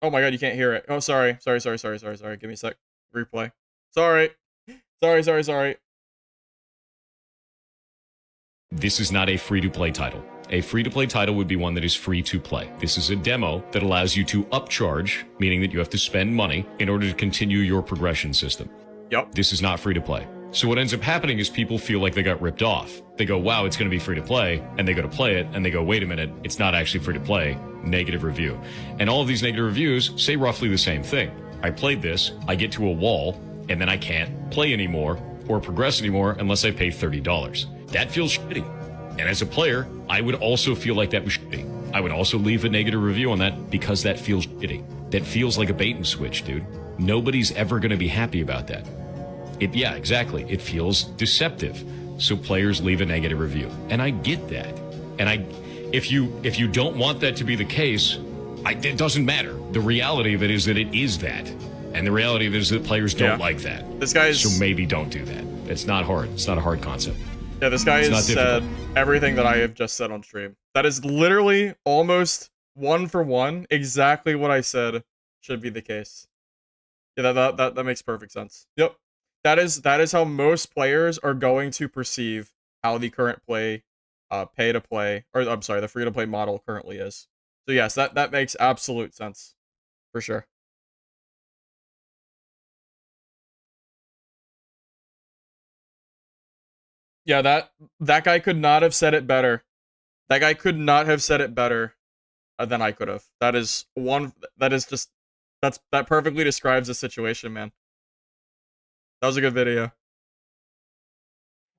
Oh my god, you can't hear it. Oh, sorry. Sorry. Give me a sec. Replay. Sorry. Sorry. This is not a free-to-play title. A free-to-play title would be one that is free to play. This is a demo that allows you to upcharge, meaning that you have to spend money in order to continue your progression system. Yep. This is not free to play. So what ends up happening is people feel like they got ripped off. They go, wow, it's going to be free to play, and they go to play it, and they go, wait a minute, it's not actually free to play. Negative review. And all of these negative reviews say roughly the same thing. I played this, I get to a wall, and then I can't play anymore or progress anymore unless I pay $30. That feels shitty. And as a player, I would also feel like that was shitty. I would also leave a negative review on that because that feels shitty. That feels like a bait and switch, dude. Nobody's ever going to be happy about that. Yeah, exactly. It feels deceptive. So players leave a negative review. And I get that. And if you don't want that to be the case, it doesn't matter. The reality of it is that it is that. And the reality of it is that players don't like that. This guy's... So maybe don't do that. It's not hard. It's not a hard concept. Yeah, this guy has said everything that I have just said on stream. That is literally almost one for one exactly what I said should be the case. Yeah, that makes perfect sense. Yep. That is how most players are going to perceive how the current pay to play, or I'm sorry, the free to play model currently is. So yes, that makes absolute sense. For sure. Yeah, that guy could not have said it better. That guy could not have said it better than I could have. That is just that perfectly describes the situation, man. That was a good video.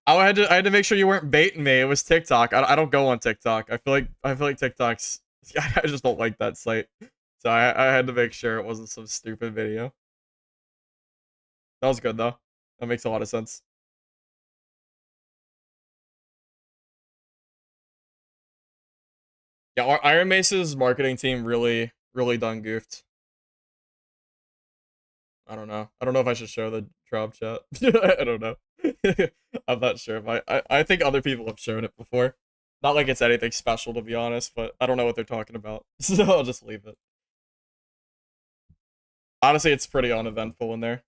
I had to make sure you weren't baiting me. It was TikTok. I don't go on TikTok. I feel like TikTok's... I just don't like that site. So I had to make sure it wasn't some stupid video. That was good though. That makes a lot of sense. Yeah, our Iron Mace's marketing team really done goofed. I don't know. I don't know if I should show the drop chat. I don't know. I'm not sure if I think other people have shown it before. Not like it's anything special, to be honest, but I don't know what they're talking about. So I'll just leave it. Honestly, it's pretty uneventful in there.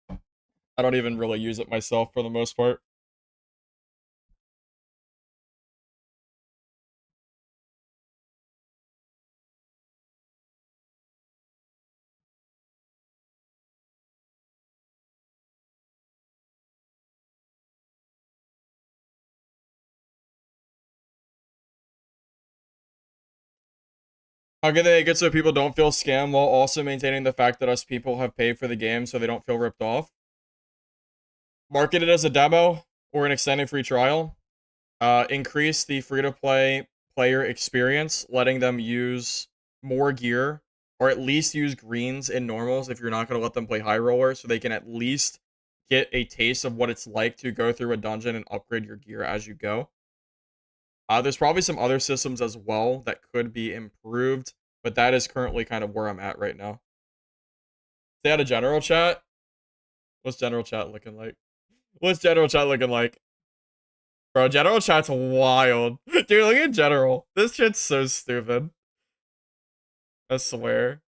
I don't even really use it myself for the most part. How can they get so people don't feel scammed while also maintaining the fact that us people have paid for the game so they don't feel ripped off? Market it as a demo or an extended free trial. Increase the free-to-play player experience, letting them use more gear, or at least use greens in normals if you're not going to let them play high roller, so they can at least get a taste of what it's like to go through a dungeon and upgrade your gear as you go. There's probably some other systems as well that could be improved, but that is currently kind of where I'm at right now. Stay out of general chat. What's general chat looking like? What's general chat looking like? Bro, general chat's wild. Dude, look at general. This shit's so stupid. I swear.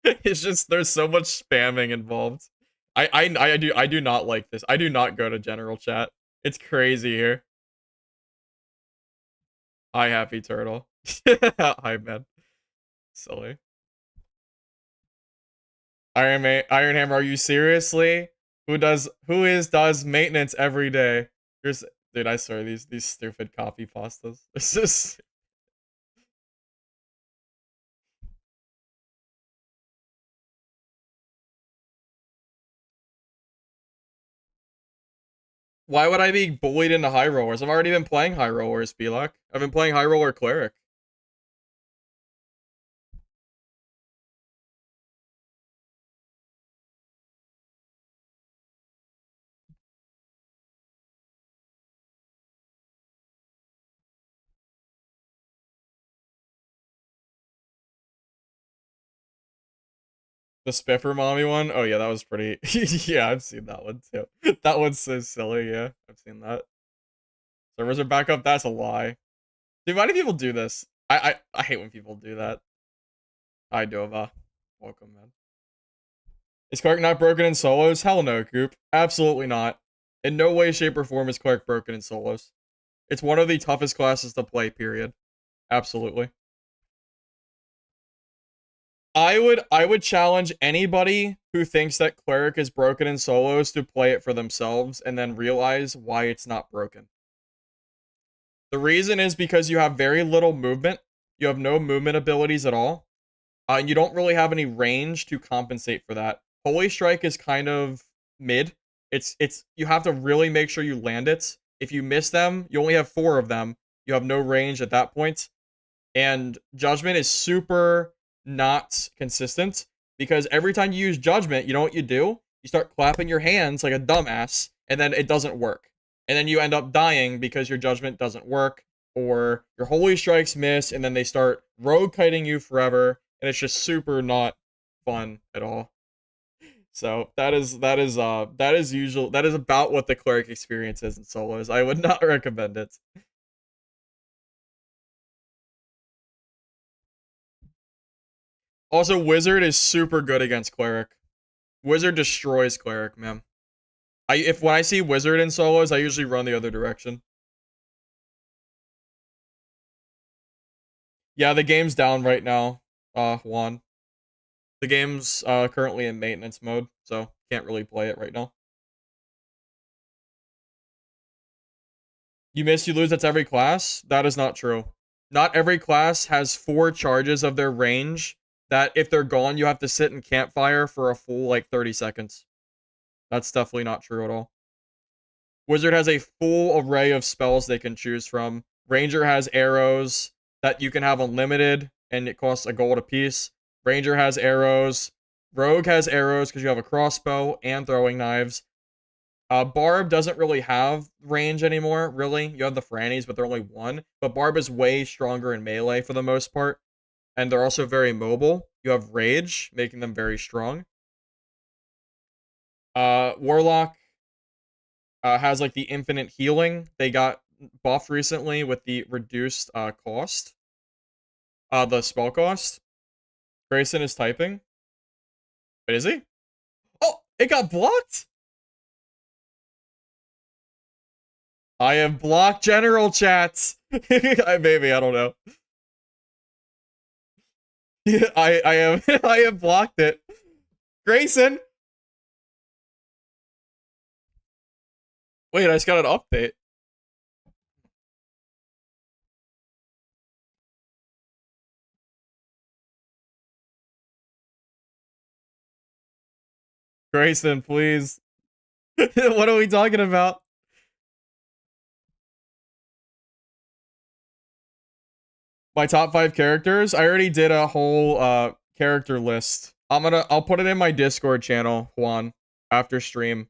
It's just there's so much spamming involved. I do not like this. I do not go to general chat. It's crazy here. Hi, Happy Turtle. Hi, man. Silly. Iron Hammer, are you seriously? Who does maintenance every day? Here's dude, I swear these stupid copy pastas. It's just why would I be bullied into high rollers? I've already been playing high rollers, Belok. I've been playing high roller cleric. The Spiffer mommy one? Oh yeah, that was pretty yeah, I've seen that one too. That one's so silly, yeah. I've seen that. Servers are back up, that's a lie. Dude, why do people do this? I hate when people do that. Hi Dova. Welcome, man. Is Clark not broken in solos? Hell no, Coop. Absolutely not. In no way, shape, or form is Clark broken in solos. It's one of the toughest classes to play, period. Absolutely. I would challenge anybody who thinks that Cleric is broken in solos to play it for themselves and then realize why it's not broken. The reason is because you have very little movement. You have no movement abilities at all. And you don't really have any range to compensate for that. Holy Strike is kind of mid. It's you have to really make sure you land it. If you miss them, you only have 4 of them. You have no range at that point. And Judgment is super not consistent because every time you use Judgment, you know what you do? You start clapping your hands like a dumbass, and then it doesn't work. And then you end up dying because your Judgment doesn't work, or your Holy Strikes miss, and then they start rogue kiting you forever, and it's just super not fun at all. So that is about what the Cleric experience is in solos. I would not recommend it. Also, Wizard is super good against Cleric. Wizard destroys Cleric, man. When I see Wizard in solos, I usually run the other direction. Yeah, the game's down right now, Juan. The game's currently in maintenance mode, so can't really play it right now. You miss, you lose, that's every class? That is not true. Not every class has 4 charges of their range that if they're gone, you have to sit in campfire for a full, 30 seconds. That's definitely not true at all. Wizard has a full array of spells they can choose from. Ranger has arrows that you can have unlimited, and it costs a gold apiece. Ranger has arrows. Rogue has arrows because you have a crossbow and throwing knives. Barb doesn't really have range anymore, really. You have the Frannies, but they're only 1. But Barb is way stronger in melee for the most part. And they're also very mobile. You have Rage, making them very strong. Warlock has like the infinite healing. They got buffed recently with the reduced cost. The spell cost. Grayson is typing. But is he? Oh, it got blocked? I have blocked general chats. Maybe, I don't know. I have I have blocked it. Grayson. Wait, I just got an update. Grayson, please. What are we talking about? My top 5 characters? I already did a whole character list. I'll put it in my Discord channel, Juan, after stream.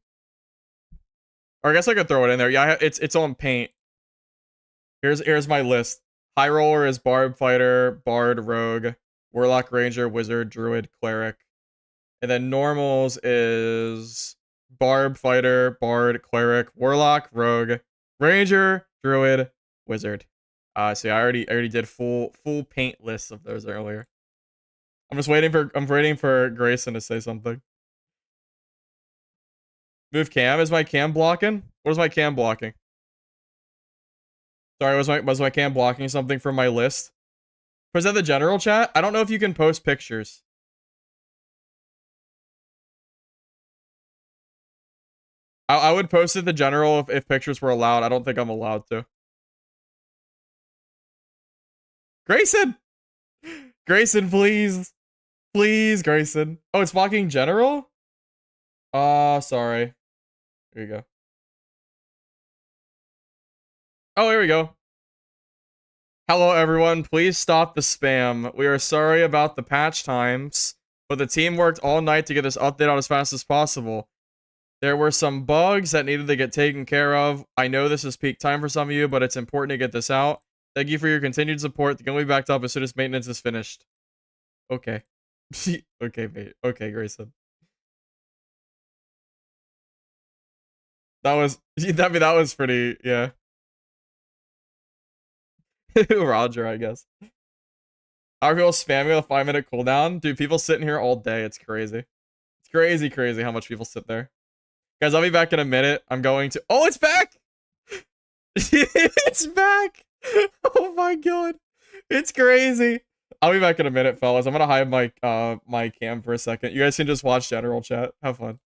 Or I guess I could throw it in there. Yeah, it's on Paint. Here's my list. High Roller is Barb Fighter, Bard, Rogue, Warlock, Ranger, Wizard, Druid, Cleric. And then Normals is Barb Fighter, Bard, Cleric, Warlock, Rogue, Ranger, Druid, Wizard. So yeah, I already did full Paint lists of those earlier. I'm waiting for Grayson to say something. Move cam. Is my cam blocking? What is my cam blocking? Sorry, was my cam blocking something from my list? Was that the general chat? I don't know if you can post pictures. I would post it the general if pictures were allowed. I don't think I'm allowed to. Grayson! Grayson, please. Please, Grayson. Oh, it's blocking general? Sorry. Here you go. Oh, here we go. Hello, everyone. Please stop the spam. We are sorry about the patch times, but the team worked all night to get this update out as fast as possible. There were some bugs that needed to get taken care of. I know this is peak time for some of you, but it's important to get this out. Thank you for your continued support. The game will be backed up as soon as maintenance is finished. Okay. Okay, mate. Okay, Grayson. That was that was pretty, yeah. Roger, I guess. How are people spamming with a 5-minute cooldown? Dude, people sitting here all day. It's crazy. It's crazy how much people sit there. Guys, I'll be back in a minute. I'm going to... Oh, it's back! It's back! Oh my god. It's crazy. I'll be back in a minute, fellas. I'm gonna hide my my cam for a second. You guys can just watch general chat. Have fun.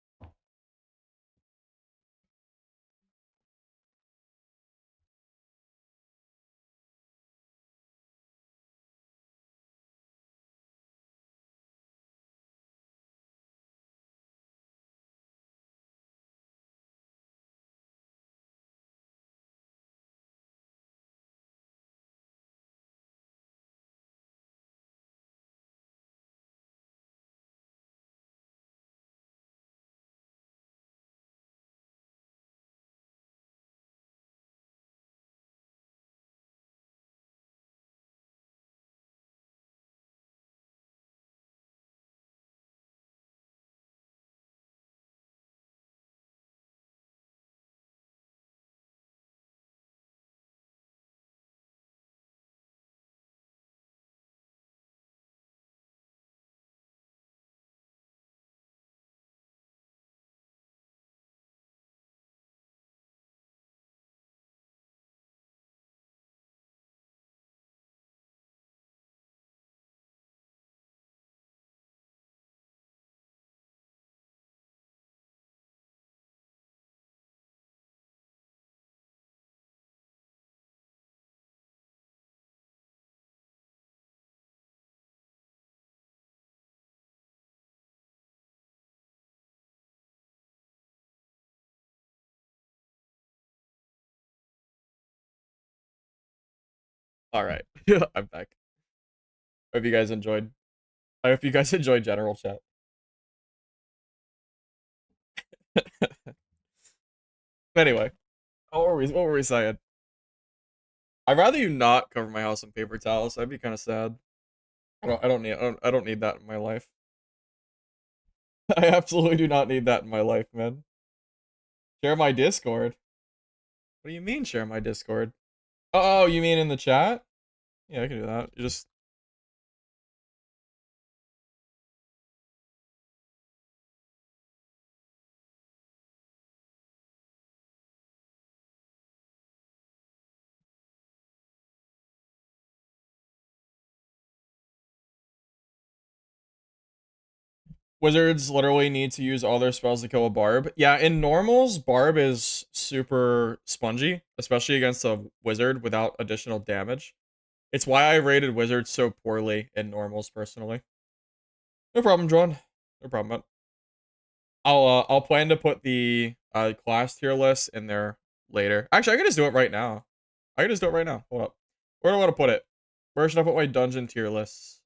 Alright. I'm back. Hope you guys enjoyed. I hope you guys enjoyed general chat. Anyway. What were we saying? I'd rather you not cover my house in paper towels. That'd be kind of sad. I don't need that in my life. I absolutely do not need that in my life, man. Share my Discord. What do you mean share my Discord? Oh, you mean in the chat? Yeah, I can do that. You just... Wizards literally need to use all their spells to kill a barb. Yeah, in normals, barb is super spongy, especially against a wizard without additional damage. It's why I rated wizards so poorly in normals, personally. No problem, John. No problem, man. I'll plan to put the class tier list in there later. Actually, I can just do it right now. I can just do it right now. Hold up. Where do I want to put it? Where should I put my dungeon tier lists?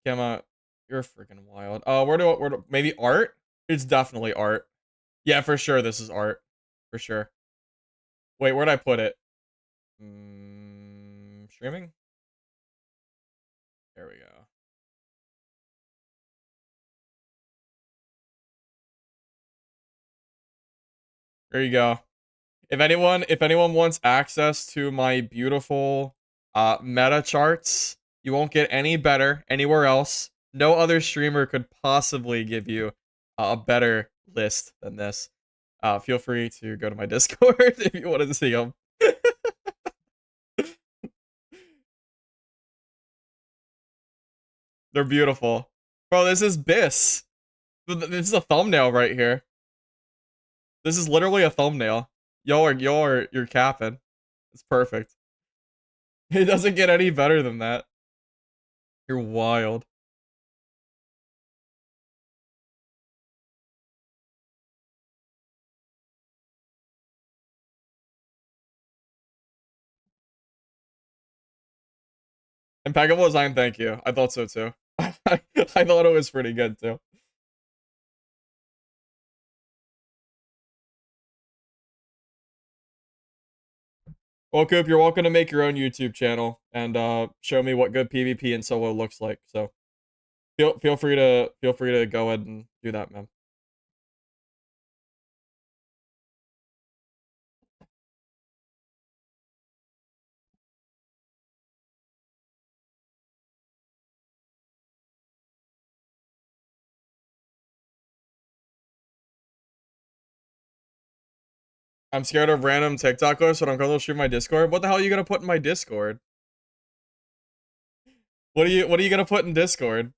Gamma, you're freaking wild. Maybe art? It's definitely art. Yeah, for sure. This is art. For sure. Wait, where'd I put it? Streaming? There we go. There you go. If anyone wants access to my beautiful meta charts, You won't get any better anywhere else. No other streamer could possibly give you a better list than this. Feel free to go to my Discord if you wanted to see them. They're beautiful. Bro, this is Biss. This is a thumbnail right here. This is literally a thumbnail. You're capping. It's perfect. It doesn't get any better than that. You're wild. Impeccable design, thank you. I thought so too. I thought it was pretty good too. Well, Coop, you're welcome to make your own YouTube channel and show me what good PvP and solo looks like. So feel free to go ahead and do that, man. I'm scared of random TikTokers, so I'm gonna stream my Discord. What the hell are you gonna put in my Discord? What are you gonna put in Discord?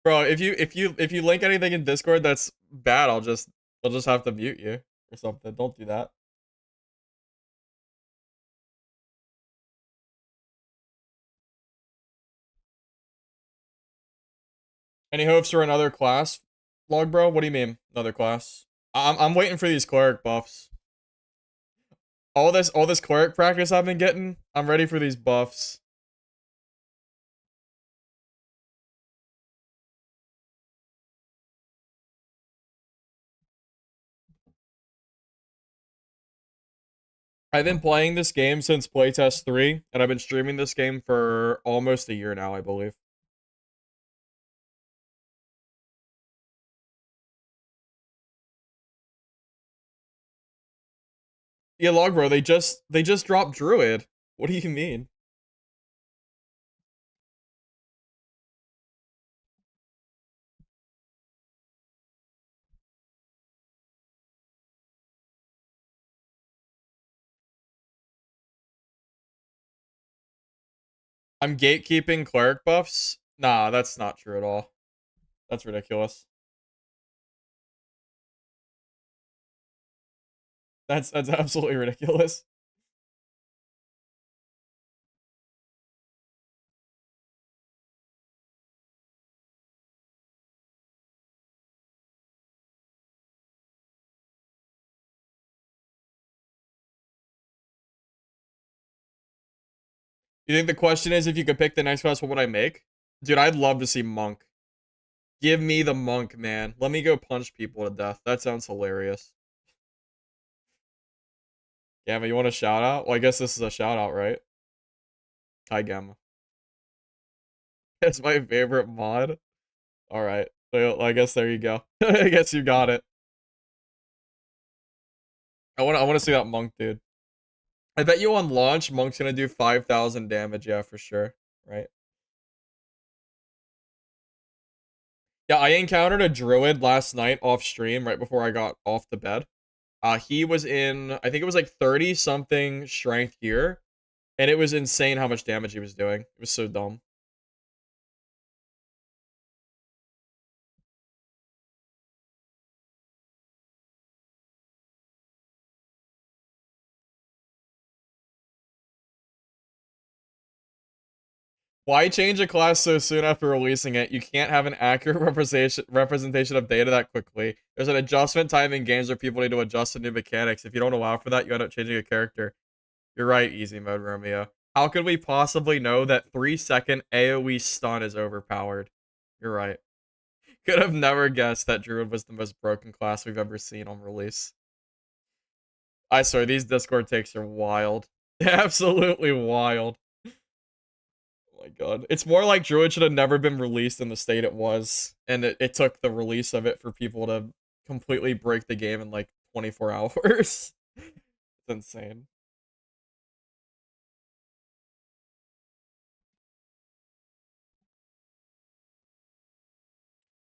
Bro, if you link anything in Discord that's bad, I'll just have to mute you or something. Don't do that. Any hopes for another class, Log Bro? What do you mean, another class? I'm waiting for these cleric buffs. All this cleric practice I've been getting, I'm ready for these buffs. I've been playing this game since playtest 3, and I've been streaming this game for almost a year now, I believe. Yeah, Log Bro, they just dropped Druid. What do you mean? I'm gatekeeping cleric buffs? Nah, that's not true at all. That's ridiculous. That's absolutely ridiculous. You think the question is if you could pick the next class, what would I make? Dude, I'd love to see Monk. Give me the Monk, man. Let me go punch people to death. That sounds hilarious. Gamma, you want a shout out? Well, I guess this is a shout out, right? Hi, Gamma. It's my favorite mod. Alright. So I guess there you go. I guess you got it. I wanna see that Monk, dude. I bet you on launch, Monk's gonna do 5,000 damage, yeah, for sure. Right? Yeah, I encountered a Druid last night off stream right before I got off the bed. He was in, I think it was like 30 something strength gear, and it was insane how much damage he was doing. It was so dumb. Why change a class so soon after releasing it? You can't have an accurate representation of data that quickly. There's an adjustment time in games where people need to adjust to new mechanics. If you don't allow for that, you end up changing a character. You're right, easy mode, Romeo. How could we possibly know that 3-second AoE stun is overpowered? You're right. Could have never guessed that Druid was the most broken class we've ever seen on release. I swear, these Discord takes are wild. Absolutely wild. Oh my god. It's more like Druid should have never been released in the state it was. And it took the release of it for people to completely break the game in like 24 hours. It's insane.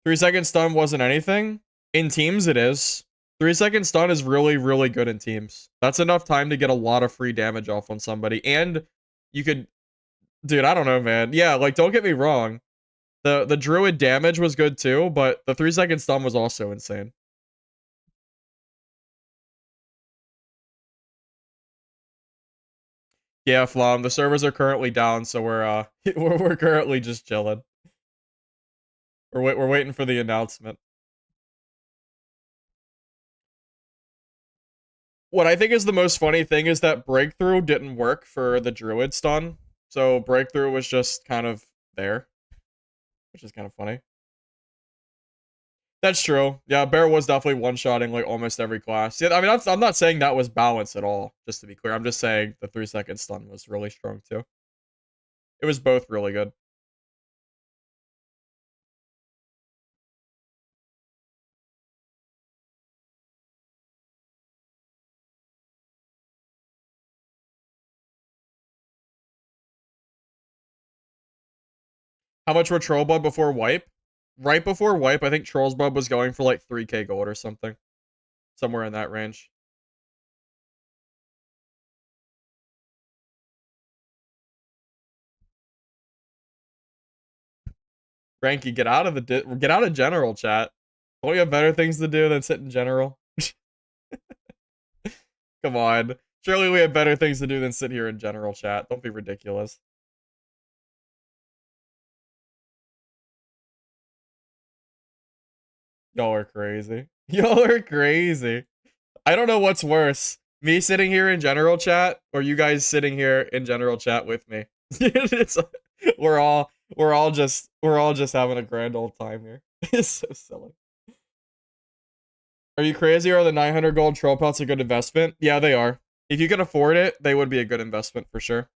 3-second stun wasn't anything. In teams, it is. 3-second stun is really, really good in teams. That's enough time to get a lot of free damage off on somebody. And you could... Dude, I don't know, man. Yeah, like, don't get me wrong. The Druid damage was good too, but the 3-second stun was also insane. Yeah, Flom, the servers are currently down, so we're we're currently just chilling. We're waiting for the announcement. What I think is the most funny thing is that Breakthrough didn't work for the Druid stun. So Breakthrough was just kind of there, which is kind of funny. That's true. Yeah, Bear was definitely one-shotting like almost every class. Yeah, I mean, I'm not saying that was balanced at all, just to be clear. I'm just saying the 3-second stun was really strong too. It was both really good. How much were Troll Blood before Wipe? Right before Wipe, I think Troll's Blood was going for like 3k gold or something. Somewhere in that range. Ranky, get out of get out of general chat. Don't you have better things to do than sit in general? Come on. Surely we have better things to do than sit here in general chat. Don't be ridiculous. Y'all are crazy. Y'all are crazy. I don't know what's worse. Me sitting here in general chat or you guys sitting here in general chat with me. It's we're all just having a grand old time here. It's so silly. Are you crazy? Are the 900 gold troll pelts a good investment? Yeah, they are. If you can afford it, they would be a good investment for sure.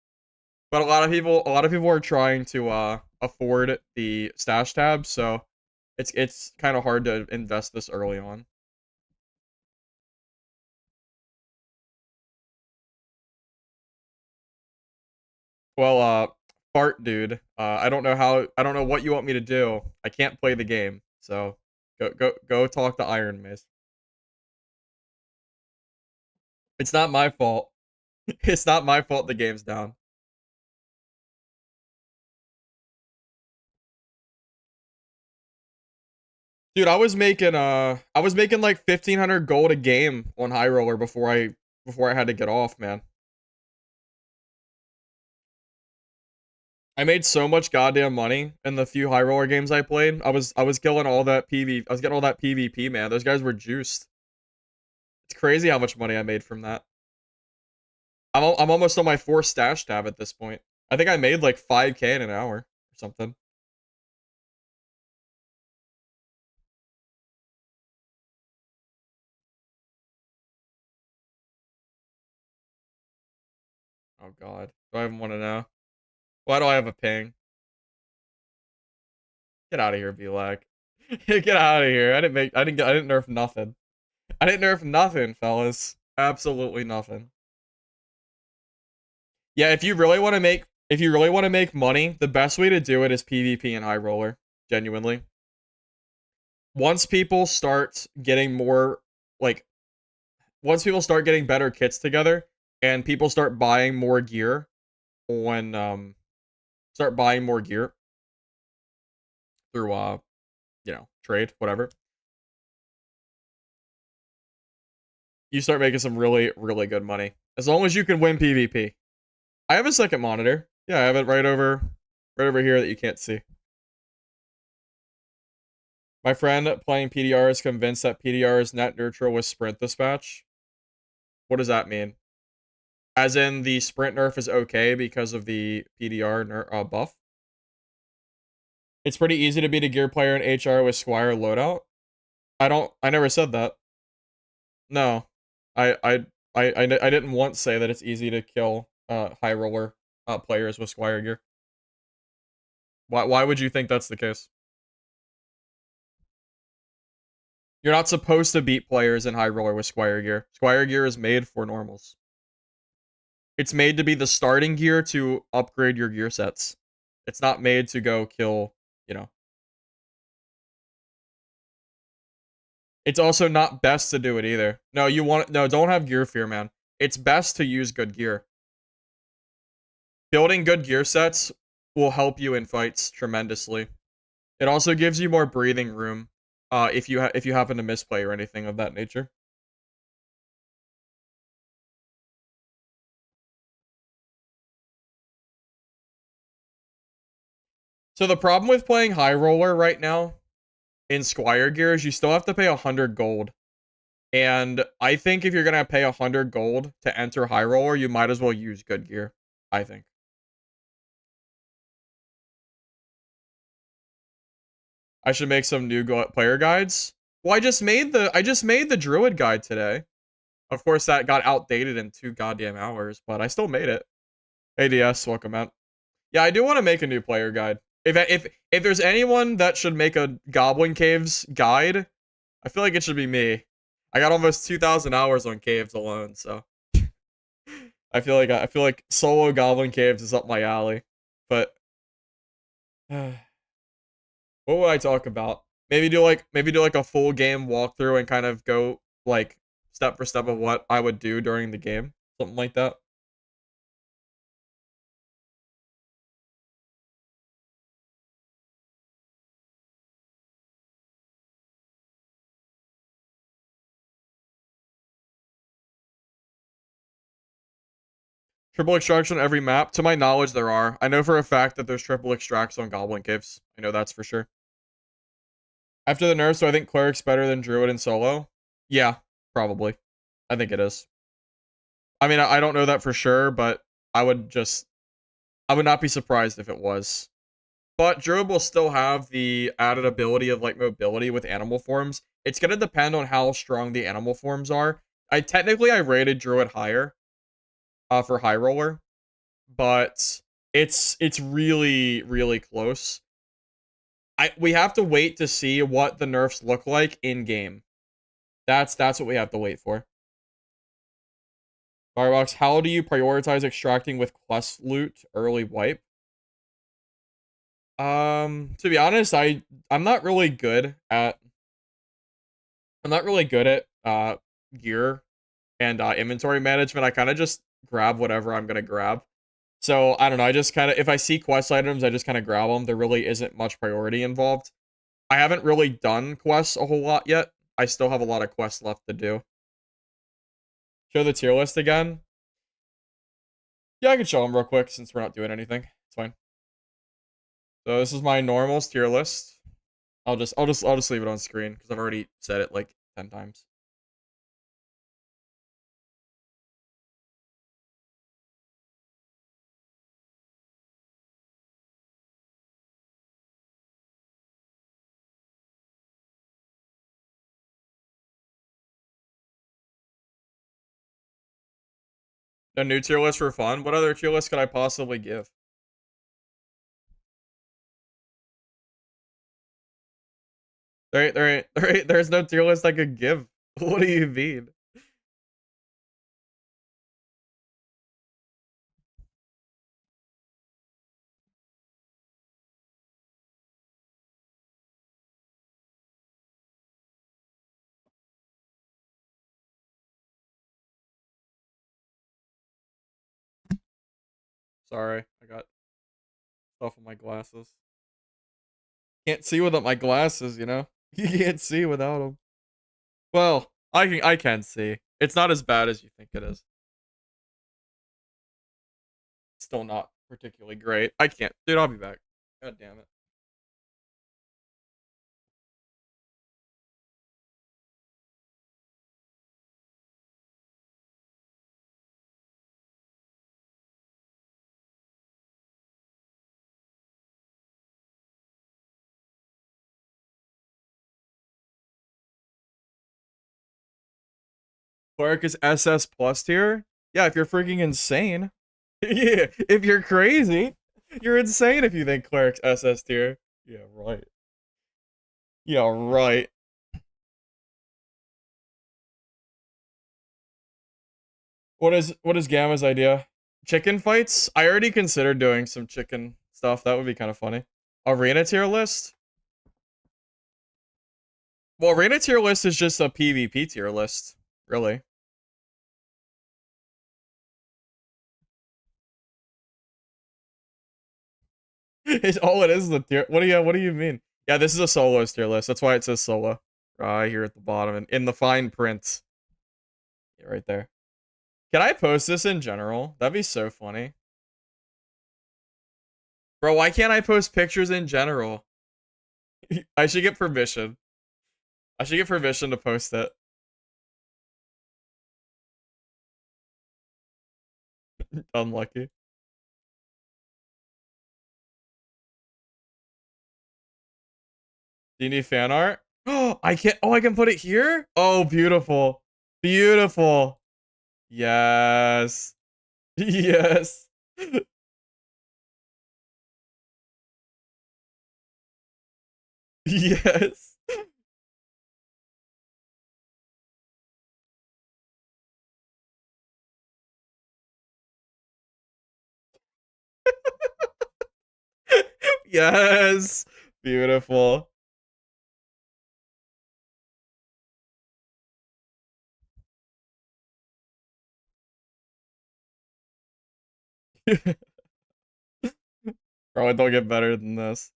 But a lot of people are trying to afford the stash tab, so it's kind of hard to invest this early on. Well, fart dude. I don't know what you want me to do. I can't play the game, so go talk to Iron Mace. It's not my fault. It's not my fault the game's down. Dude, I was making like 1500 gold a game on High Roller before I had to get off, man. I made so much goddamn money in the few High Roller games I played. I was killing all that I was getting all that PvP, man. Those guys were juiced. It's crazy how much money I made from that. I'm almost on my 4th stash tab at this point. I think I made like 5k in an hour or something. Oh god. Do I even want to know? Why do I have a ping? Get out of here, VLAG. Get out of here. I didn't nerf nothing. I didn't nerf nothing, fellas. Absolutely nothing. Yeah, if you really want to make money, the best way to do it is PvP and High Roller. Genuinely. Once people start getting more like once people start getting better kits together and people start buying more gear on start buying more gear through trade, whatever. You start making some really, really good money. As long as you can win PvP. I have a second monitor. Yeah, I have it right over here that you can't see. My friend playing PDR is convinced that PDR is net neutral with sprint dispatch. What does that mean? As in the sprint nerf is okay because of the PDR buff? It's pretty easy to beat a gear player in HR with Squire loadout. I never said that. No. I didn't once say that it's easy to kill high roller players with Squire gear. Why would you think that's the case? You're not supposed to beat players in high roller with Squire gear. Squire gear is made for normals. It's made to be the starting gear to upgrade your gear sets. It's not made to go kill, you know. It's also not best to do it either. No, don't have gear fear, man. It's best to use good gear. Building good gear sets will help you in fights tremendously. It also gives you more breathing room if you happen to misplay or anything of that nature. So the problem with playing High Roller right now in Squire gear is you still have to pay 100 gold. And I think if you're going to pay 100 gold to enter High Roller, you might as well use good gear, I think. I should make some new player guides. Well, I just made the Druid guide today. Of course, that got outdated in 2 goddamn hours, but I still made it. ADS, welcome out. Yeah, I do want to make a new player guide. If there's anyone that should make a Goblin Caves guide, I feel like it should be me. I got almost 2,000 hours on caves alone, so I feel like solo Goblin Caves is up my alley. But what would I talk about? Maybe do like a full game walkthrough and kind of go like step for step of what I would do during the game, something like that. Triple extraction on every map? To my knowledge, there are. I know for a fact that there's triple extracts on Goblin Caves. I know that's for sure. After the nerfs, do I think Cleric's better than Druid and solo? Yeah, probably. I think it is. I mean, I don't know that for sure, but I would not be surprised if it was. But Druid will still have the added ability of like mobility with animal forms. It's gonna depend on how strong the animal forms are. I rated Druid higher for High Roller, but it's really close. We have to wait to see what the nerfs look like in game. That's what we have to wait for. Firebox, how do you prioritize extracting with quest loot early wipe? To be honest, I'm not really good at gear and inventory management. I kind of just grab whatever I'm gonna grab. So I don't know. I just kind of, if I see quest items, I just kind of grab them. There really isn't much priority involved. I haven't really done quests a whole lot yet. I still have a lot of quests left to do. Show the tier list again. Yeah, I can show them real quick since we're not doing anything. It's fine. So this is my normals tier list. I'll just leave it on screen because I've already said it like 10 times. A new tier list for fun. What other tier list could I possibly give? There's no tier list I could give. What do you mean? Sorry, I got stuff on my glasses. Can't see without my glasses, you know? You can't see without them. Well, I can see. It's not as bad as you think it is. Still not particularly great. I can't. Dude, I'll be back. God damn it. Cleric is SS plus tier? Yeah, if you're freaking insane. Yeah, if you're crazy. You're insane if you think Cleric's SS tier. Yeah, right. Yeah, right. What is Gamma's idea? Chicken fights? I already considered doing some chicken stuff. That would be kind of funny. Arena tier list? Well, Arena tier list is just a PvP tier list, really. It's all it is the tier. What do you mean? Yeah, this is a solos tier list. That's why it says solo. Right here at the bottom and in the fine print. Yeah, right there. Can I post this in general? That'd be so funny. Bro, why can't I post pictures in general? I should get permission. I should get permission to post it. Unlucky. Do you need fan art? Oh, I can't. Oh, I can put it here? Oh, beautiful. Beautiful. Yes. Yes. Yes. Yes. Beautiful. Bro, don't get better than this.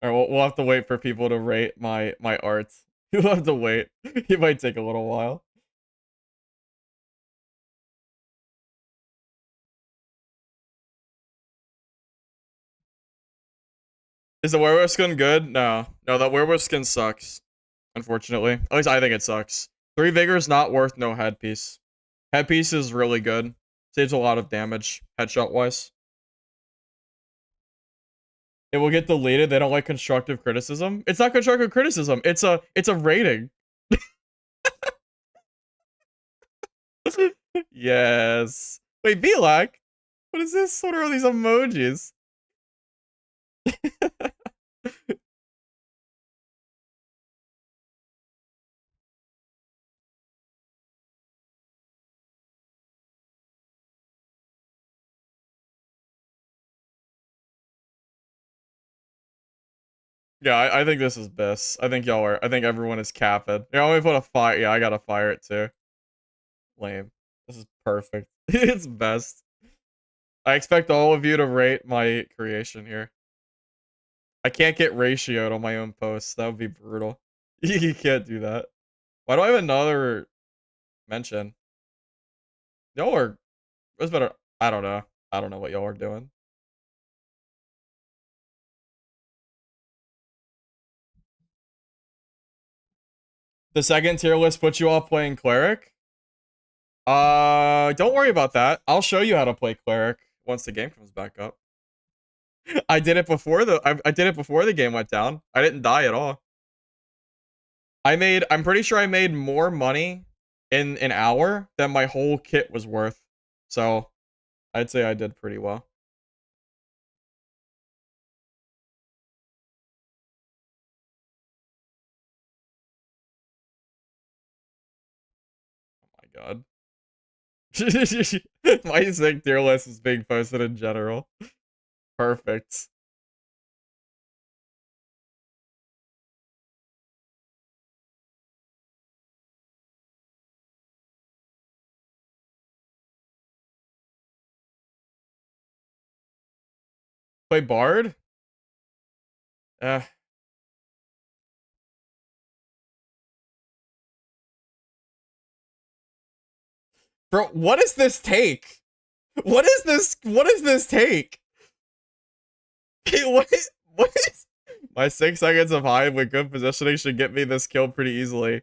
All right, we'll have to wait for people to rate my art. You'll have to wait. It might take a little while. Is the werewolf skin good? No. No, that werewolf skin sucks. Unfortunately. At least I think it sucks. 3 vigor is not worth no headpiece. Headpiece is really good. Saves a lot of damage, headshot wise. It will get deleted. They don't like constructive criticism. It's not constructive criticism. It's a rating. Yes. Wait, Belak? What is this? What are all these emojis? Yeah, I think this is best. I think y'all are. I think everyone is capping. Yeah, let me put a fire. Yeah, I gotta fire it too. Lame. This is perfect. It's best. I expect all of you to rate my creation here. I can't get ratioed on my own posts. That would be brutal. You can't do that. Why do I have another mention? Y'all are. What's better? I don't know. I don't know what y'all are doing. The second tier list puts you off playing Cleric? Don't worry about that. I'll show you how to play Cleric once the game comes back up. I did it before I did it before the game went down. I didn't die at all. I'm pretty sure I made more money in an hour than my whole kit was worth. So, I'd say I did pretty well. Oh my god. My sick tier list is being posted in general. Perfect. Play Bard? Uh, bro, what is this take? What is this? What is this take? What? What is? My 6 seconds of hive with good positioning should get me this kill pretty easily.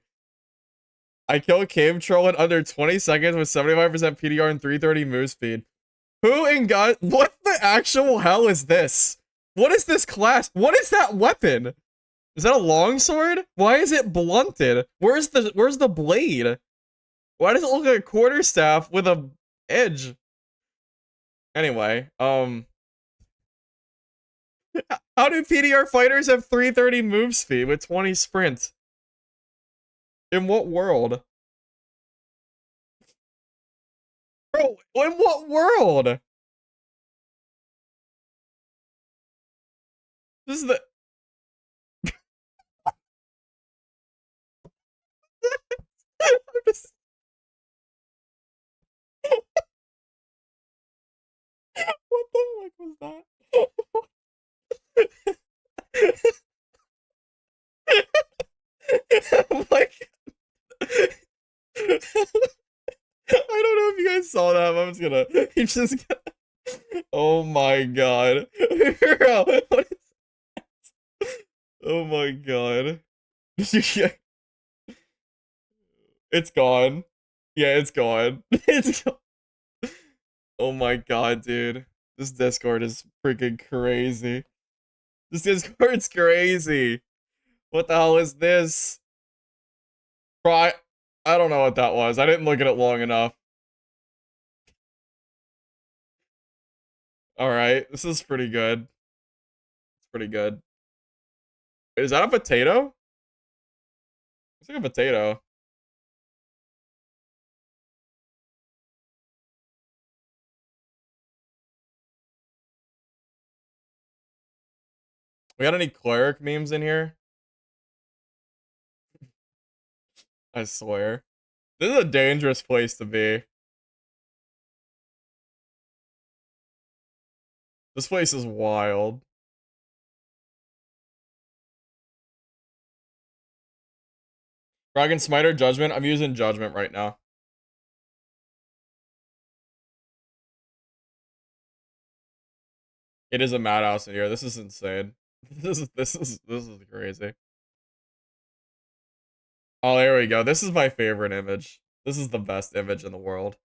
I kill Cave Troll in under 20 seconds with 75% PDR and 330 move speed. Who in God? What the actual hell is this? What is this class? What is that weapon? Is that a longsword? Why is it blunted? Where's the blade? Why does it look like a quarterstaff with a edge? Anyway, how do PDR fighters have 330 move speed with 20 sprint? In what world? Bro, in what world? This is the saw that. I'm just gonna. He's just gonna. Oh my god. Bro, what is... Oh my god. It's gone. Yeah, it's gone. It's gone. Oh my god, dude. This Discord is freaking crazy. This Discord's crazy. What the hell is this? Bro, I don't know what that was. I didn't look at it long enough. Alright, this is pretty good. It's pretty good. Is that a potato? It's like a potato. We got any Cleric memes in here? I swear. This is a dangerous place to be. This place is wild. Dragon Smiter, Judgment. I'm using Judgment right now. It is a madhouse in here. This is insane. This is crazy. Oh, there we go. This is my favorite image. This is the best image in the world.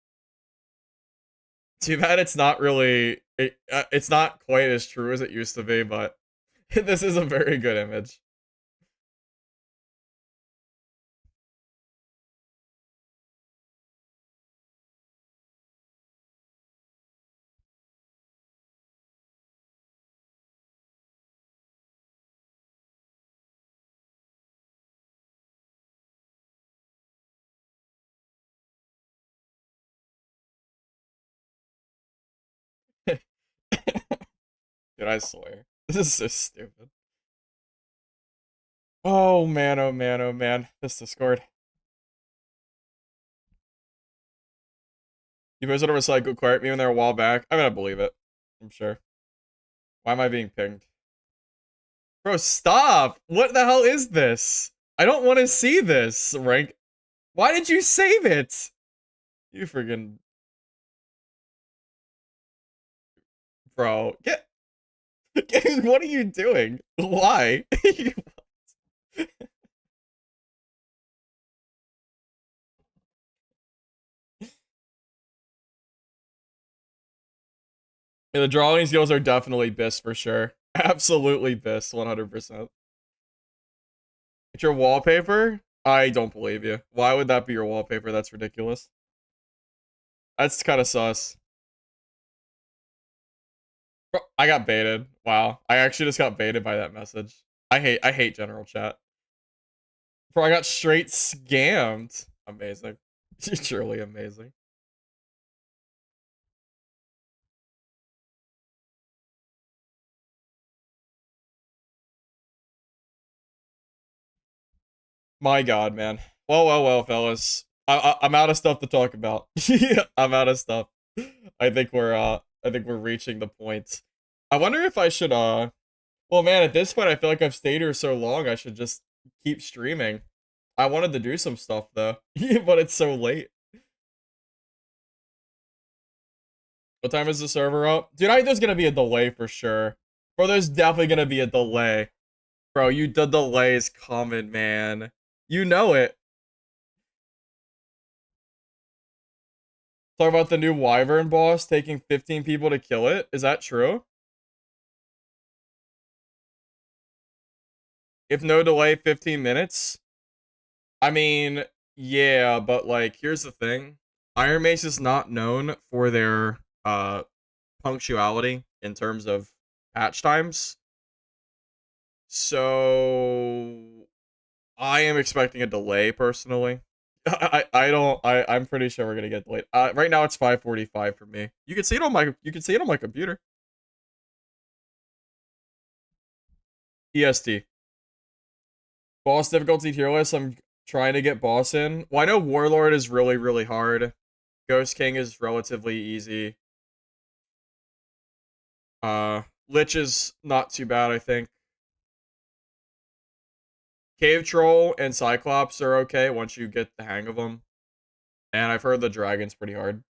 Too bad it's not really it's not quite as true as it used to be, but this is a very good image. Dude, I swear. This is so stupid. Oh man, oh man, oh man. This Discord. You posted a recycled Cleric meme there a while back. I mean, I believe it. I'm sure. Why am I being pinged? Bro, stop! What the hell is this? I don't want to see this, Rank. Why did you save it? You friggin... Bro, get... What are you doing? Why? Yeah, the drawing skills are definitely BIS for sure. Absolutely BIS, 100%. It's your wallpaper? I don't believe you. Why would that be your wallpaper? That's ridiculous. That's kind of sus. Bro, I got baited. Wow. I actually just got baited by that message. I hate general chat. Bro, I got straight scammed. Amazing. Truly amazing. My god, man. Well, fellas. I'm out of stuff to talk about. I'm out of stuff. I think we're reaching the point. I wonder if I should well man, at this point I feel like I've stayed here so long I should just keep streaming. I wanted to do some stuff though, but it's so late. What time is the server up? Dude, I think there's gonna be a delay for sure. Bro, there's definitely gonna be a delay. Bro, the delay is coming, man. You know it. Talk about the new Wyvern boss taking 15 people to kill it. Is that true? If no delay, 15 minutes? I mean, yeah, but like, here's the thing. Iron Mace is not known for their punctuality in terms of patch times. So I am expecting a delay personally. I'm pretty sure we're gonna get delayed. Right now it's 5:45 for me. You can see it on my computer. EST. Boss difficulty tier list. I'm trying to get boss in. Well, I know Warlord is really, really hard. Ghost King is relatively easy. Lich is not too bad, I think. Cave Troll and Cyclops are okay once you get the hang of them. And I've heard the Dragon's pretty hard.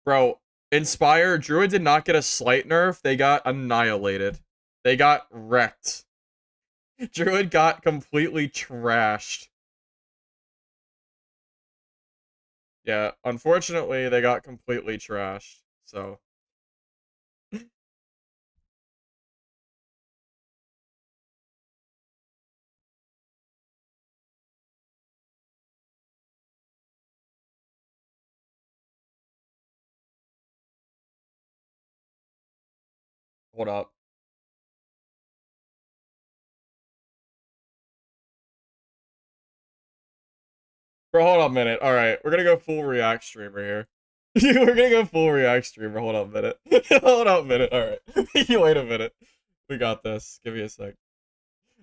Bro, Inspire, Druid did not get a slight nerf. They got annihilated. They got wrecked. Druid got completely trashed. Yeah, unfortunately, they got completely trashed. So. Hold up. Bro, hold on a minute. Alright, we're gonna go full React streamer here. We're gonna go full React streamer. Hold on a minute. Hold on a minute. Alright. Wait a minute. We got this. Give me a sec.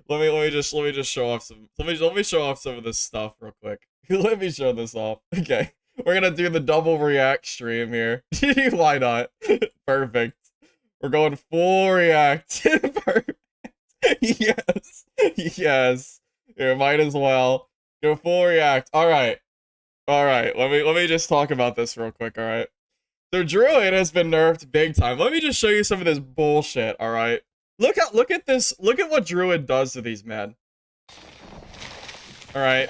Let me just show off some let me show off some of this stuff real quick. Let me show this off. Okay. We're gonna do the double React stream here. Why not? Perfect. We're going full React. Perfect. Yes. Yes. Here, might as well. Go full React. Alright. Alright. Let me just talk about this real quick, alright? So Druid has been nerfed big time. Let me just show you some of this bullshit, alright? Look at this. Look at what Druid does to these men. Alright.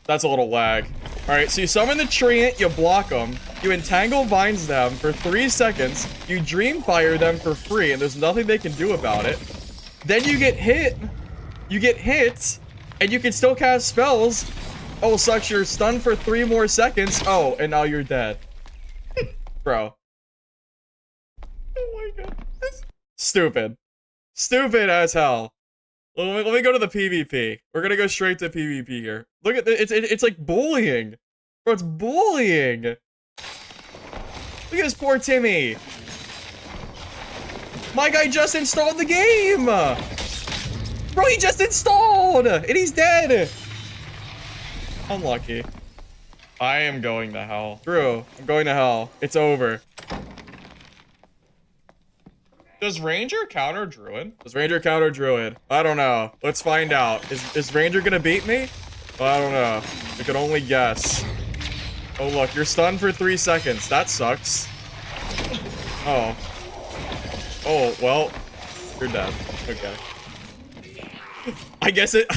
That's a little lag. Alright, so you summon the treant, you block them, you entangle vines them for 3 seconds, you dream fire them for free, and there's nothing they can do about it. Then you get hit. You get hit, and you can still cast spells. Oh, sucks, you're stunned for 3 more seconds. Oh, and now you're dead. Bro. Oh my god. Stupid. Stupid as hell. Let me go to the PvP. We're gonna go straight to PvP here. Look at this. It's like bullying. Bro, it's bullying. Look at this poor Timmy. My guy just installed the game. Bro, he just installed. And he's dead. Unlucky. I am going to hell. Drew, I'm going to hell. It's over. Does Ranger counter Druid? Does Ranger counter Druid? I don't know. Let's find out. Is Ranger gonna beat me? I don't know. We can only guess. Oh, look. You're stunned for 3 seconds. That sucks. Oh. Oh, well. You're dead. Okay. I guess it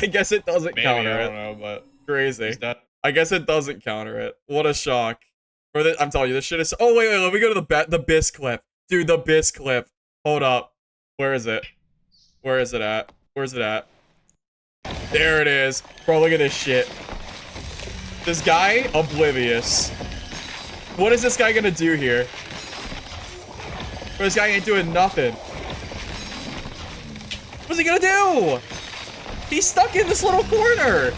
doesn't counter it. I don't know, but crazy. I guess it doesn't counter it. What a shock. I'm telling you, this shit is... Oh, wait. Let me go to the BIS clip. Dude, the BIS clip. Hold up. Where is it? Where is it at? Where's it at? There it is. Bro, look at this shit. This guy, oblivious. What is this guy gonna do here? Bro, this guy ain't doing nothing. What's he gonna do? He's stuck in this little corner.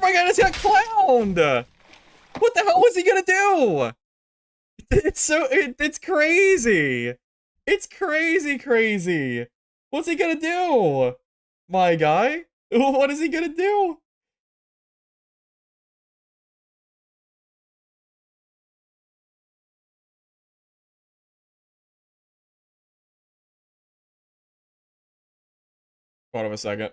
Oh my god, it's got clowned! What the hell was he gonna do? It's crazy! It's crazy! What's he gonna do? My guy? What is he gonna do? Hold on a second.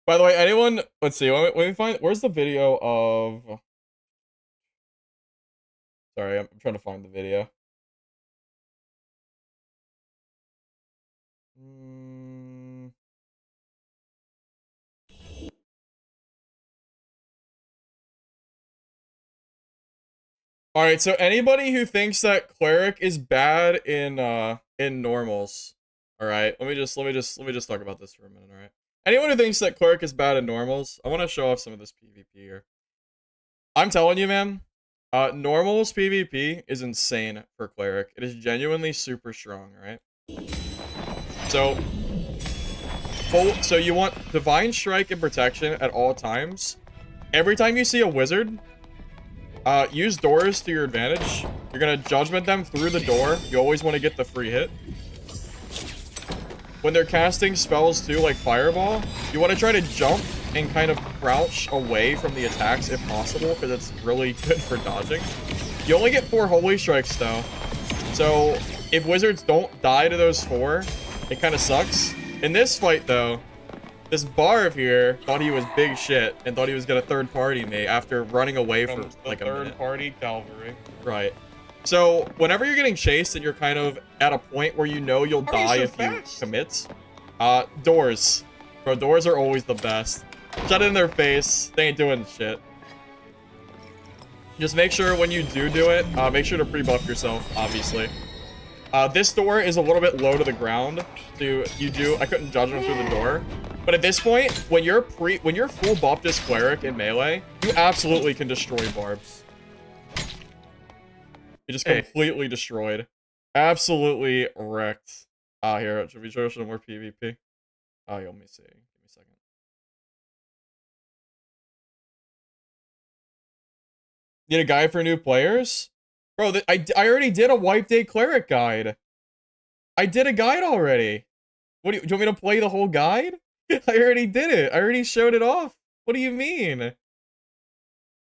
By the way, anyone, let's see, let me find, where's the video of, sorry, I'm trying to find the video. Alright, so anybody who thinks that Cleric is bad in normals, alright, let me just talk about this for a minute, alright? Anyone who thinks that Cleric is bad in normals, I want to show off some of this PvP here. I'm telling you, man, normals PvP is insane for Cleric. It is genuinely super strong, right? So you want Divine Strike and Protection at all times. Every time you see a wizard, Use doors to your advantage. You're gonna judgment them through the door. You always want to get the free hit. When they're casting spells too, like Fireball, you want to try to jump and kind of crouch away from the attacks if possible, because it's really good for dodging. You only get 4 Holy Strikes though. So if wizards don't die to those 4, it kind of sucks. In this fight though, this Barb here thought he was big shit and thought he was gonna third party me after running away for like a minute. Third party cavalry. Right. So whenever you're getting chased and you're kind of at a point where you know you'll die if you commit, doors. Bro, doors are always the best. Shut it in their face. They ain't doing shit. Just make sure when you do it, make sure to pre-buff yourself, obviously. This door is a little bit low to the ground. I couldn't judge them through the door. But at this point, when you're full buffed as Cleric in melee, you absolutely can destroy barbs. You just completely destroyed. Absolutely wrecked. Here, should we show some more PvP? Let me see. Give me a second. Need a guide for new players? Bro, I already did a wipe day Cleric guide. I did a guide already. Do you want me to play the whole guide? I already did it. I already showed it off. What do you mean?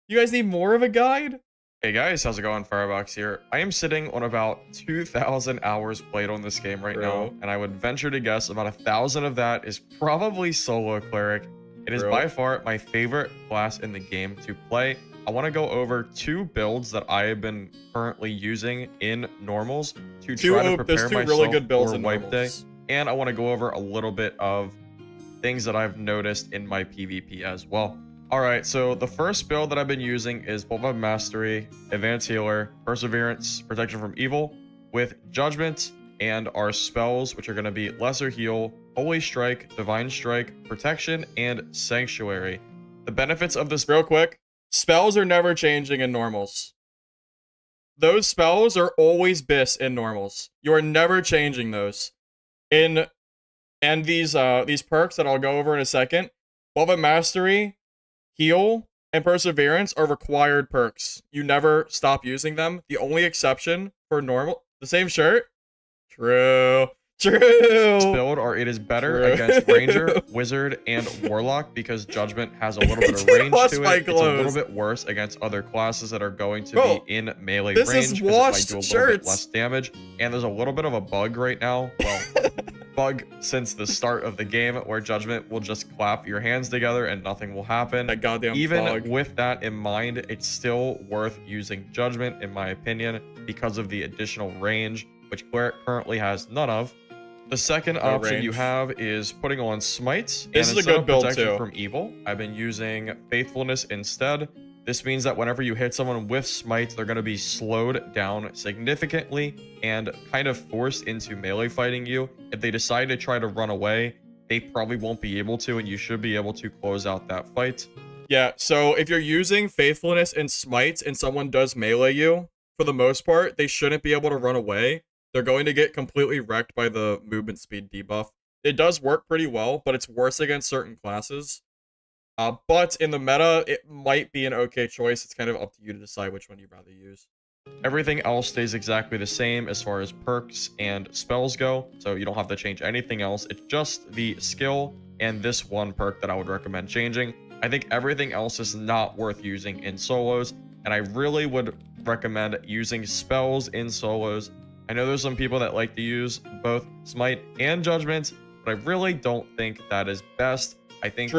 You guys need more of a guide? Hey guys, how's it going? Firebox here. I am sitting on about 2,000 hours played on this game right now, and I would venture to guess about 1,000 of that is probably solo Cleric. It is by far my favorite class in the game to play. I want to go over 2 builds that I have been currently using in normals to try to prepare myself really good builds for wipe day, and I want to go over a little bit of things that I've noticed in my PvP as well. Alright, so the first build that I've been using is Bulba Mastery, Advanced Healer, Perseverance, Protection from Evil, with Judgment, and our spells, which are going to be Lesser Heal, Holy Strike, Divine Strike, Protection, and Sanctuary. The benefits of this real quick, spells are never changing in normals. Those spells are always bis in normals. You are never changing those. And these perks that I'll go over in a second, Bulba Mastery, Heal, and Perseverance are required perks. You never stop using them. The only exception for normal... The same shirt? True. Build, or it is better against Ranger, Wizard, and Warlock because Judgment has a little bit of range to it. It's a little bit worse against other classes that are going to be in melee range because it might do a little bit less damage. And there's a little bit of a bug right now. Well, bug since the start of the game where Judgment will just clap your hands together and nothing will happen. That goddamn Even bug. With that in mind, it's still worth using Judgment in my opinion because of the additional range, which Cleric currently has none of. The second option you have is putting on Smites. This is a good build too. From Evil, I've been using Faithfulness instead. This means that whenever you hit someone with Smites, they're going to be slowed down significantly and kind of forced into melee fighting you. If they decide to try to run away, they probably won't be able to, and you should be able to close out that fight. Yeah, so if you're using Faithfulness and Smites and someone does melee you, for the most part, they shouldn't be able to run away. They're going to get completely wrecked by the movement speed debuff. It does work pretty well, but it's worse against certain classes. But in the meta, it might be an okay choice. It's kind of up to you to decide which one you'd rather use. Everything else stays exactly the same as far as perks and spells go, so you don't have to change anything else. It's just the skill and this one perk that I would recommend changing. I think everything else is not worth using in solos, and I really would recommend using spells in solos. I know there's some people that like to use both Smite and Judgment, but I really don't think that is best. I think...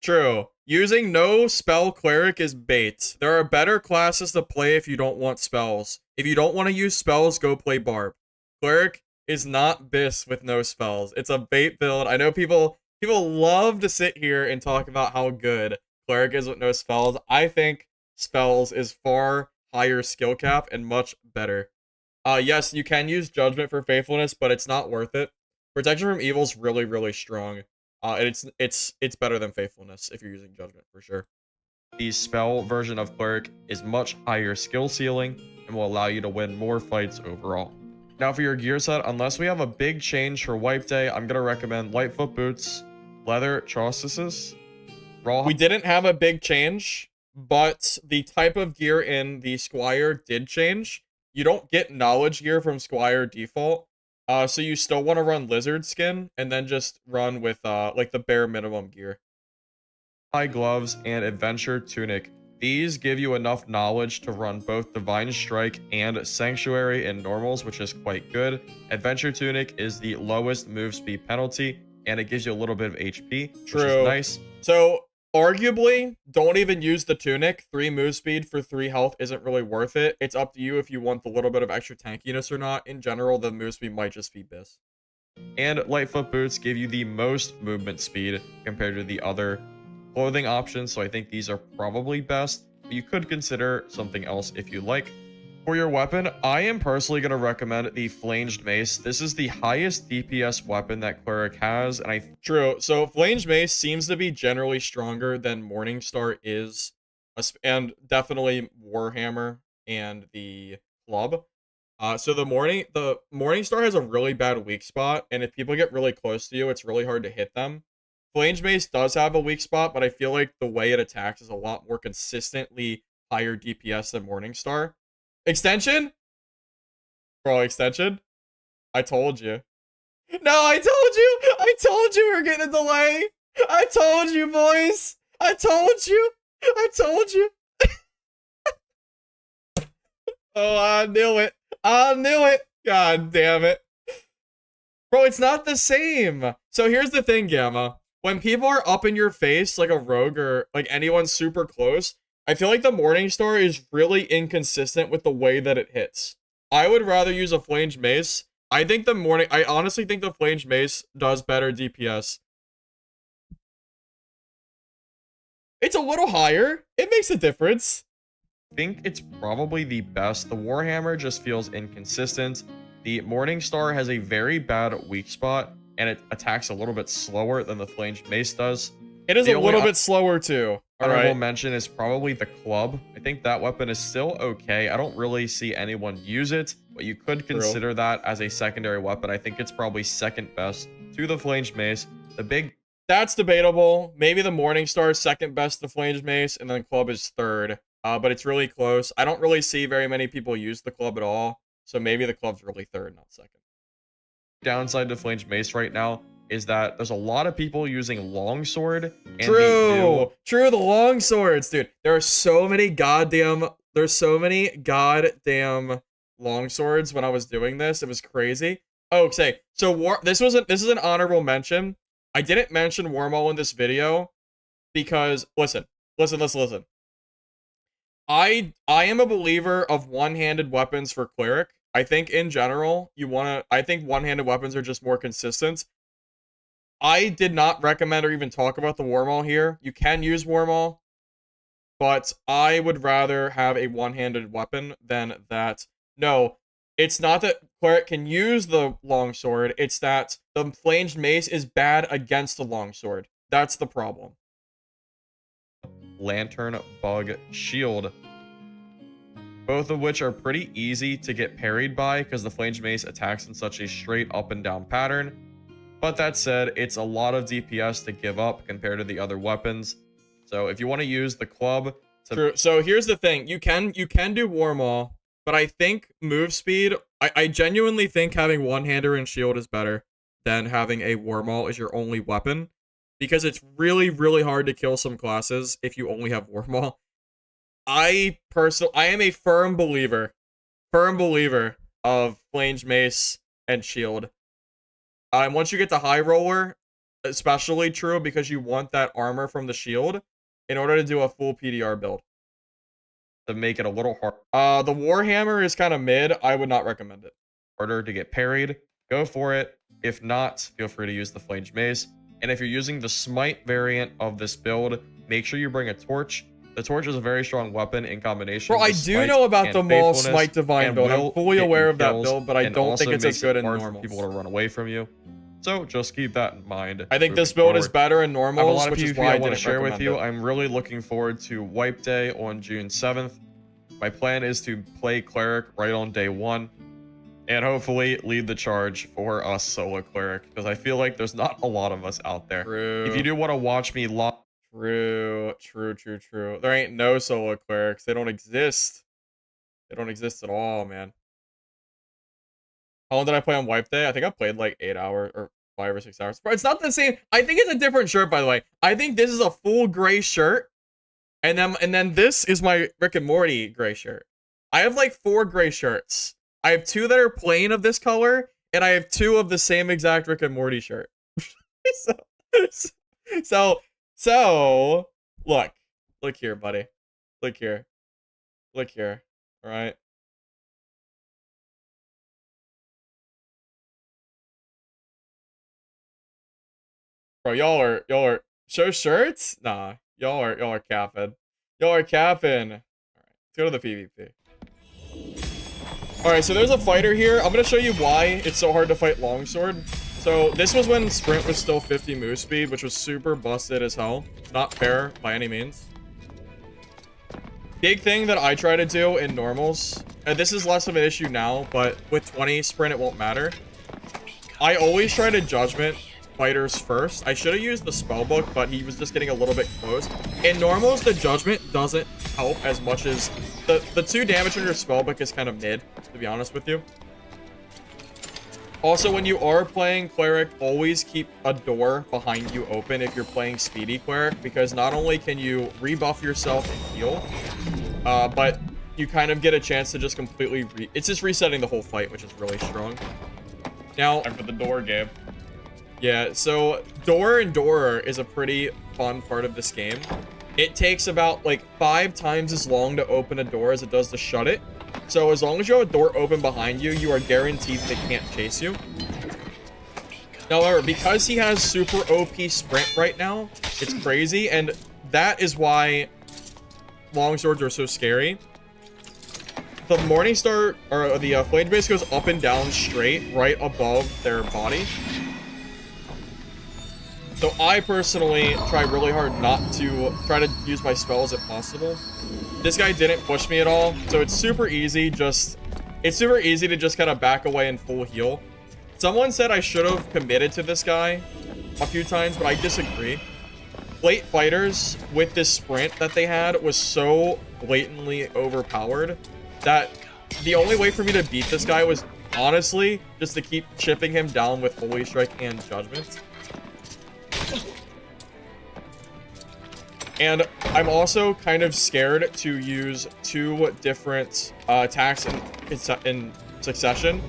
True. Using no spell Cleric is bait. There are better classes to play if you don't want spells. If you don't want to use spells, go play Barb. Cleric is not bis with no spells. It's a bait build. I know people love to sit here and talk about how good Cleric is with no spells. I think spells is far higher skill cap and much better. Yes, you can use Judgment for Faithfulness, but it's not worth it. Protection from Evil is really, really strong. And it's better than Faithfulness if you're using Judgment for sure. The spell version of Cleric is much higher skill ceiling and will allow you to win more fights overall. Now for your gear set, unless we have a big change for Wipe Day, I'm going to recommend Lightfoot Boots, Leather Chausses, Raw... We didn't have a big change. but the type of gear in the Squire did change. You don't get knowledge gear from Squire default. So you still want to run lizard skin and then just run with like the bare minimum gear. High gloves and adventure tunic. These give you enough knowledge to run both Divine Strike and Sanctuary in normals, which is quite good. Adventure Tunic is the lowest move speed penalty, and it gives you a little bit of HP, which is nice. So, arguably, don't even use the Tunic. 3 move speed for 3 health isn't really worth it. It's up to you if you want the little bit of extra tankiness or not. In general, the move speed might just be this. And Lightfoot Boots give you the most movement speed compared to the other clothing options, so I think these are probably best, but you could consider something else if you like. For your weapon, I am personally going to recommend the Flanged Mace. This is the highest DPS weapon that Cleric has, and True, so Flanged Mace seems to be generally stronger than Morningstar is, and definitely Warhammer and the Club. So the Morningstar has a really bad weak spot, and if people get really close to you, it's really hard to hit them. Flanged Mace does have a weak spot, but I feel like the way it attacks is a lot more consistently higher DPS than Morningstar. Extension? Bro, extension? I told you. No, I told you! I told you we were getting a delay! I told you, boys! I told you! I told you! Oh, I knew it! I knew it! God damn it. Bro, it's not the same! So here's the thing, Gamma. When people are up in your face, like a rogue or like anyone super close, I feel like the Morningstar is really inconsistent with the way that it hits. I would rather use a Flanged Mace. I honestly think the Flanged Mace does better DPS. It's a little higher. It makes a difference. I think it's probably the best. The Warhammer just feels inconsistent. The Morningstar has a very bad weak spot, and it attacks a little bit slower than the Flanged Mace does. It is a little bit slower too. Honorable mention is probably the Club. I think that weapon is still okay. I don't really see anyone use it, but you could consider that as a secondary weapon. I think it's probably second best to the Flanged Mace. That's debatable. Maybe the Morningstar is second best to Flanged Mace, and then Club is third. But it's really close. I don't really see very many people use the Club at all, so maybe the Club's really third, not second. Downside to Flanged Mace right now is that there's a lot of people using Longsword. And True, the Longswords, dude. There's so many goddamn Longswords when I was doing this. It was crazy. Oh, okay. So this is an honorable mention. I didn't mention Wormhole in this video because listen. I am a believer of one-handed weapons for Cleric. I think in general, I think one-handed weapons are just more consistent. I did not recommend or even talk about the Wormhole here. You can use Wormhole, but I would rather have a one-handed weapon than that. No, it's not that Cleric can use the longsword, it's that the Flanged Mace is bad against the longsword. That's the problem. Lantern, Bug, Shield. Both of which are pretty easy to get parried by because the Flanged Mace attacks in such a straight up and down pattern. But that said, it's a lot of DPS to give up compared to the other weapons. So if you want to use the Club... True. So here's the thing. You can do Warmaw, but I think move speed... I genuinely think having one-hander and shield is better than having a Warmaw as your only weapon. Because it's really, really hard to kill some classes if you only have Warmaw. I am a firm believer of Flanged Mace and Shield. And once you get to High Roller, especially true because you want that armor from the shield in order to do a full PDR build. To make it a little hard. The Warhammer is kind of mid. I would not recommend it. Harder to get parried. Go for it. If not, feel free to use the Flanged Mace. And if you're using the Smite variant of this build, make sure you bring a Torch. The Torch is a very strong weapon in combination. Bro, I do know about the Maul Smite Divine build. I'm fully aware of that build, but I don't think it's as good in normals. People to run away from you. So just keep that in mind. I think this build is better in normals, which is why I want to share with you. I'm really looking forward to Wipe Day on June 7th. My plan is to play Cleric right on day 1. And hopefully lead the charge for us solo Cleric. Because I feel like there's not a lot of us out there. True. If you do want to watch me live... True, true, true, true. There ain't no solo clerics. They don't exist. They don't exist at all, man. How long did I play on wipe day? I think I played like 8 hours or 5 or 6 hours. But it's not the same. I think it's a different shirt, by the way. I think this is a full gray shirt. And then this is my Rick and Morty gray shirt. I have like 4 gray shirts. I have 2 that are plain of this color, and I have 2 of the same exact Rick and Morty shirt. so, look here, buddy. Look here. All right. Bro, y'all are show shirts? Nah, y'all are capping. Y'all are capping. All right, let's go to the PvP. All right, so there's a fighter here. I'm gonna show you why it's so hard to fight longsword. So this was when sprint was still 50 move speed, which was super busted as hell. Not fair by any means. Big thing that I try to do in normals, and this is less of an issue now, but with 20 sprint, it won't matter. I always try to judgment fighters first. I should have used the spellbook, but he was just getting a little bit close. In normals, the judgment doesn't help as much as the 2 damage on your spellbook is kind of mid, to be honest with you. Also, when you are playing Cleric, always keep a door behind you open if you're playing Speedy Cleric, because not only can you rebuff yourself and heal, but you kind of get a chance to just completely it's just resetting the whole fight, which is really strong. Now, Time for the door, Gabe. yeah, so door and door is a pretty fun part of this game. It takes about like 5 times as long to open a door as it does to shut it. So as long as you have a door open behind you, you are guaranteed they can't chase you. However, because he has super OP sprint right now, it's crazy, and that is why longswords are so scary. The Morningstar, or the Flame Base goes up and down straight right above their body. So I personally try really hard not to try to use my spells if possible. This guy didn't push me at all, so it's super easy to just kind of back away and full heal. Someone said I should have committed to this guy a few times, but I disagree. Plate fighters with this sprint that they had was so blatantly overpowered that the only way for me to beat this guy was honestly just to keep chipping him down with Holy Strike and Judgment. And I'm also kind of scared to use 2 different attacks in succession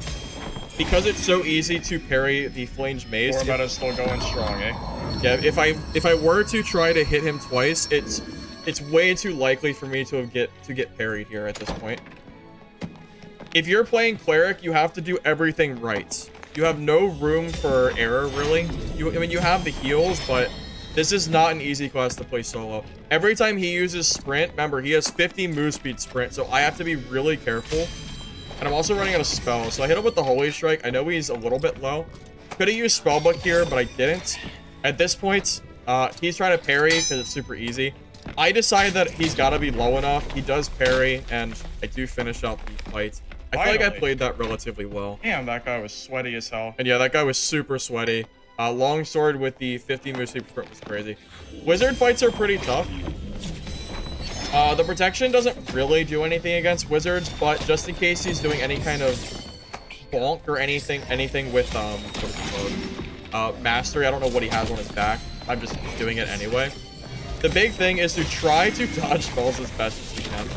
because it's so easy to parry the Flamed Mace. Core meta's still going strong, eh? Yeah, if I were to try to hit him twice, it's way too likely for me to get parried here at this point. If you're playing Cleric, you have to do everything right. You have no room for error, really. I mean, you have the heals, but this is not an easy class to play solo. Every time he uses sprint, remember, he has 50 move speed sprint, so I have to be really careful. And I'm also running out of spells, so I hit him with the Holy Strike. I know he's a little bit low. Could have used Spellbook here, but I didn't. At this point, he's trying to parry because it's super easy. I decided that he's got to be low enough. He does parry, and I do finish out the fight. I feel like I played that relatively well. Damn, that guy was sweaty as hell. And yeah, that guy was super sweaty. Longsword with the 50 move speed sprint was crazy. Wizard fights are pretty tough. The protection doesn't really do anything against wizards, but just in case he's doing any kind of bonk or anything with what is it called? Mastery. I don't know what he has on his back. I'm just doing it anyway. The big thing is to try to dodge spells as best as you can.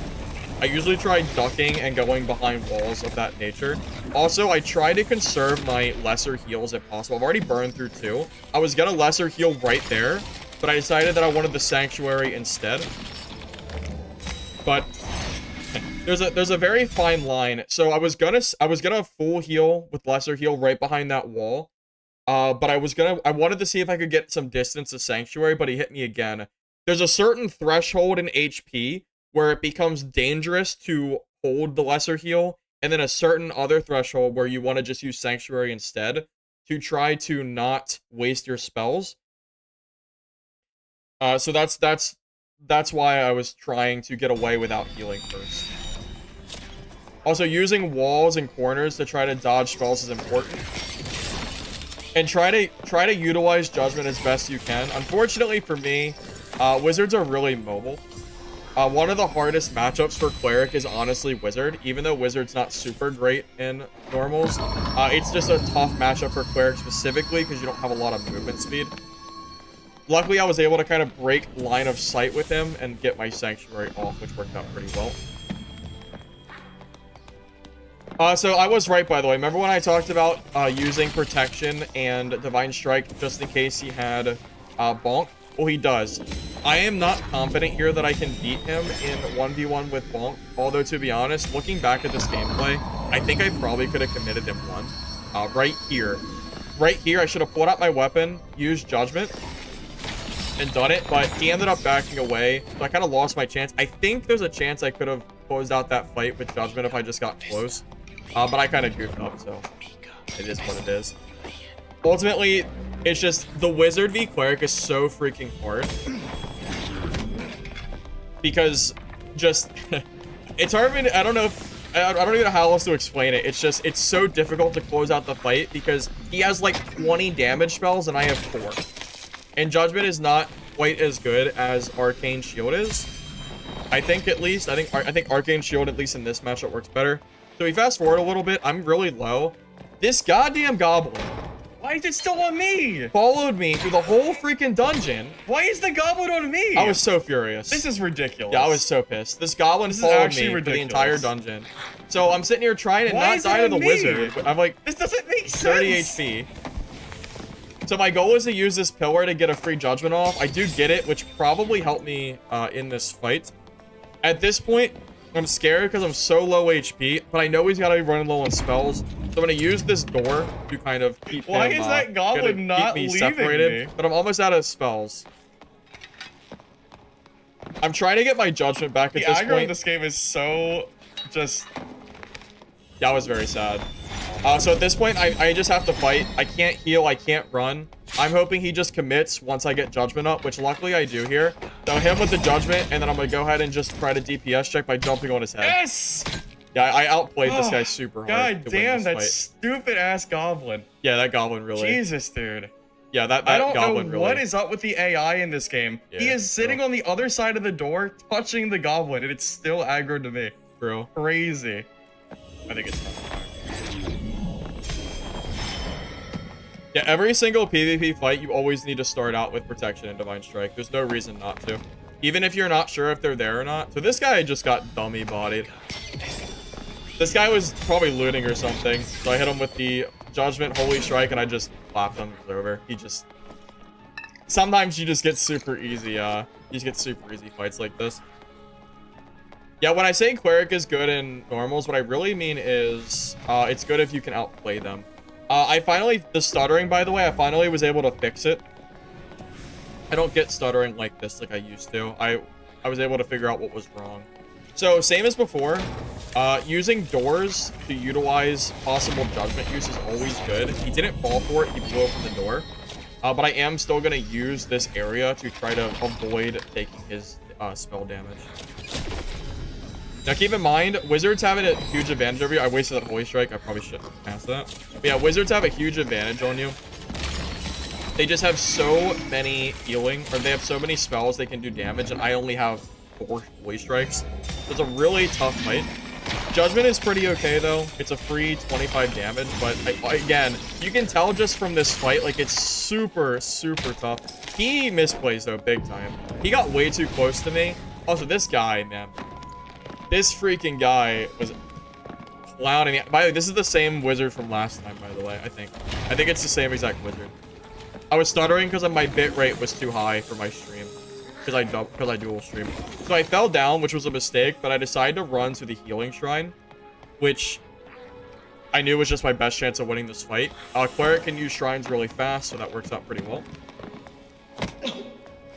I usually try ducking and going behind walls of that nature. Also, I try to conserve my lesser heals if possible. I've already burned through 2. I was gonna lesser heal right there, but I decided that I wanted the Sanctuary instead. But there's a very fine line. So I was gonna full heal with lesser heal right behind that wall. But I wanted to see if I could get some distance to Sanctuary, but he hit me again. There's a certain threshold in HP where it becomes dangerous to hold the lesser heal, and then a certain other threshold where you want to just use Sanctuary instead to try to not waste your spells. So that's why I was trying to get away without healing first. Also, using walls and corners to try to dodge spells is important. And try to utilize Judgment as best you can. Unfortunately for me, Wizards are really mobile. One of the hardest matchups for Cleric is honestly Wizard, even though Wizard's not super great in normals. It's just a tough matchup for Cleric specifically because you don't have a lot of movement speed. Luckily, I was able to kind of break line of sight with him and get my Sanctuary off, which worked out pretty well. So I was right, by the way. Remember when I talked about using Protection and Divine Strike just in case he had Bonk? Well, he does. I am not confident here that I can beat him in 1v1 with Bonk. Although, to be honest, looking back at this gameplay, I think I probably could have committed him one. Right here. Right here, I should have pulled out my weapon, used Judgment, and done it. But he ended up backing away, so I kind of lost my chance. I think there's a chance I could have closed out that fight with Judgment if I just got close. But I kind of goofed up, so it is what it is. Ultimately, it's just the Wizard v Cleric is so freaking hard. Because just it's hard for me to, I don't even know how else to explain it. It's just it's so difficult to close out the fight because he has like 20 damage spells and I have 4. And Judgment is not quite as good as Arcane Shield is. I think at least. I think Arcane Shield, at least in this matchup, works better. So we fast forward a little bit. I'm really low. This goddamn goblin, Why is it still on me? followed me through the whole freaking dungeon. Why is the goblin on me? I was so furious. This is ridiculous. Yeah, I was so pissed. This goblin This is followed actually me for the ridiculous. entire dungeon. So I'm sitting here trying to Why not is it die to on the me? wizard. I'm like This doesn't make 30 sense. HP. So my goal is to use this pillar to get a free judgment off. I do get it, which probably helped me in this fight. At this point, I'm scared because I'm so low HP, but I know he's got to be running low on spells. So I'm going to use this door to kind of keep Why him, is that goblin keep not me leaving separated. me? But I'm almost out of spells. I'm trying to get my judgment back The at this aggro point. in this game is so just... That was very sad. So at this point, I just have to fight. I can't heal. I can't run. I'm hoping he just commits once I get Judgment up, which luckily I do here. So him with the Judgment, and then I'm going to go ahead and just try to DPS check by jumping on his head. Yes! Yeah, I outplayed this Oh, guy super hard. God to win damn, this that fight. stupid-ass goblin. Yeah, that goblin really. Jesus, dude. Yeah, that I don't goblin know really. what is up with the AI in this game. He Yeah, is sitting on the other side of the door, touching the goblin, and it's still aggroed to me. Bro. Crazy. I think it's fine. Yeah, every single PvP fight, you always need to start out with Protection and Divine Strike. There's no reason not to. Even if you're not sure if they're there or not. So this guy just got dummy bodied. This guy was probably looting or something. So I hit him with the Judgment, Holy Strike, and I just clapped him. It was over. He just... Sometimes you just get super easy, you just get super easy fights like this. Yeah, when I say Cleric is good in normals, what I really mean is it's good if you can outplay them. The stuttering, by the way, I finally was able to fix it. I don't get stuttering like this like I used to. I was able to figure out what was wrong. So, same as before, using doors to utilize possible judgment use is always good. He didn't fall for it, he blew open the door. But I am still going to use this area to try to avoid taking his spell damage. Now, keep in mind, Wizards have a huge advantage over you. I wasted that Holy Strike. I probably shouldn't have passed that. But yeah, Wizards have a huge advantage on you. They just have so many healing, or they have so many spells they can do damage, and I only have 4 Holy Strikes. So it's a really tough fight. Judgment is pretty okay, though. It's a free 25 damage, but again, you can tell just from this fight, like, it's super, super tough. He misplays, though, big time. He got way too close to me. Also, this guy, man. This freaking guy was clowning me. By the way, this is the same wizard from last time, by the way, I think. I think it's the same exact wizard. I was stuttering because my bit rate was too high for my stream. Because I dual stream. So I fell down, which was a mistake, but I decided to run to the healing shrine, which I knew was just my best chance of winning this fight. Cleric can use shrines really fast, so that works out pretty well.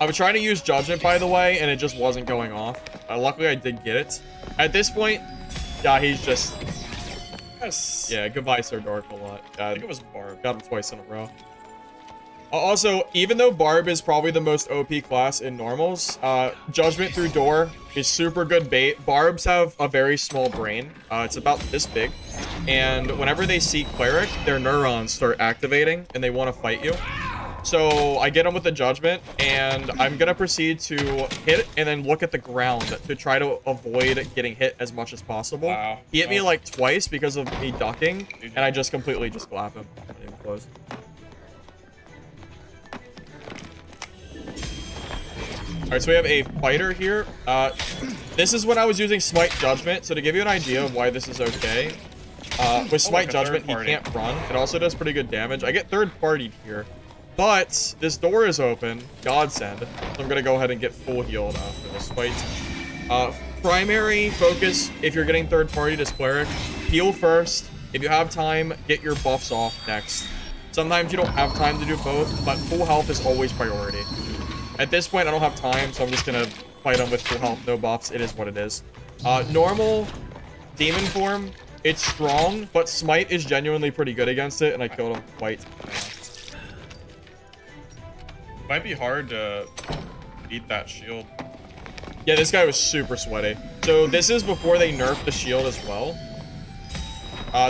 I was trying to use Judgment, by the way, and it just wasn't going off. Luckily, I did get it. At this point, yeah, he's just... Yes. Yeah, goodbye, Sir Dark a lot. I think it was Barb. Got him twice in a row. Also, even though Barb is probably the most OP class in normals, Judgment through Door is super good bait. Barbs have a very small brain. It's about this big. And whenever they see Cleric, their neurons start activating, and they want to fight you. So I get him with the judgment, and I'm gonna proceed to hit and then look at the ground to try to avoid getting hit as much as possible. Wow. He hit me like twice because of me ducking, and I just completely just clap him. I didn't even close. Alright, so we have a fighter here. This is when I was using Smite Judgment, so to give you an idea of why this is okay. With Smite Judgment, he can't run. It also does pretty good damage. I get third-partied here. But this door is open, godsend. So I'm gonna go ahead and get full healed for this fight. Primary focus, if you're getting third-partied, is Cleric. Heal first. If you have time, get your buffs off next. Sometimes you don't have time to do both, but full health is always priority. At this point, I don't have time, so I'm just gonna fight him with full health, no buffs. It is what it is. Normal demon form, it's strong, but Smite is genuinely pretty good against it, and I killed him quite fast. Might be hard to beat that shield. Yeah, this guy was super sweaty. So this is before they nerfed the shield as well.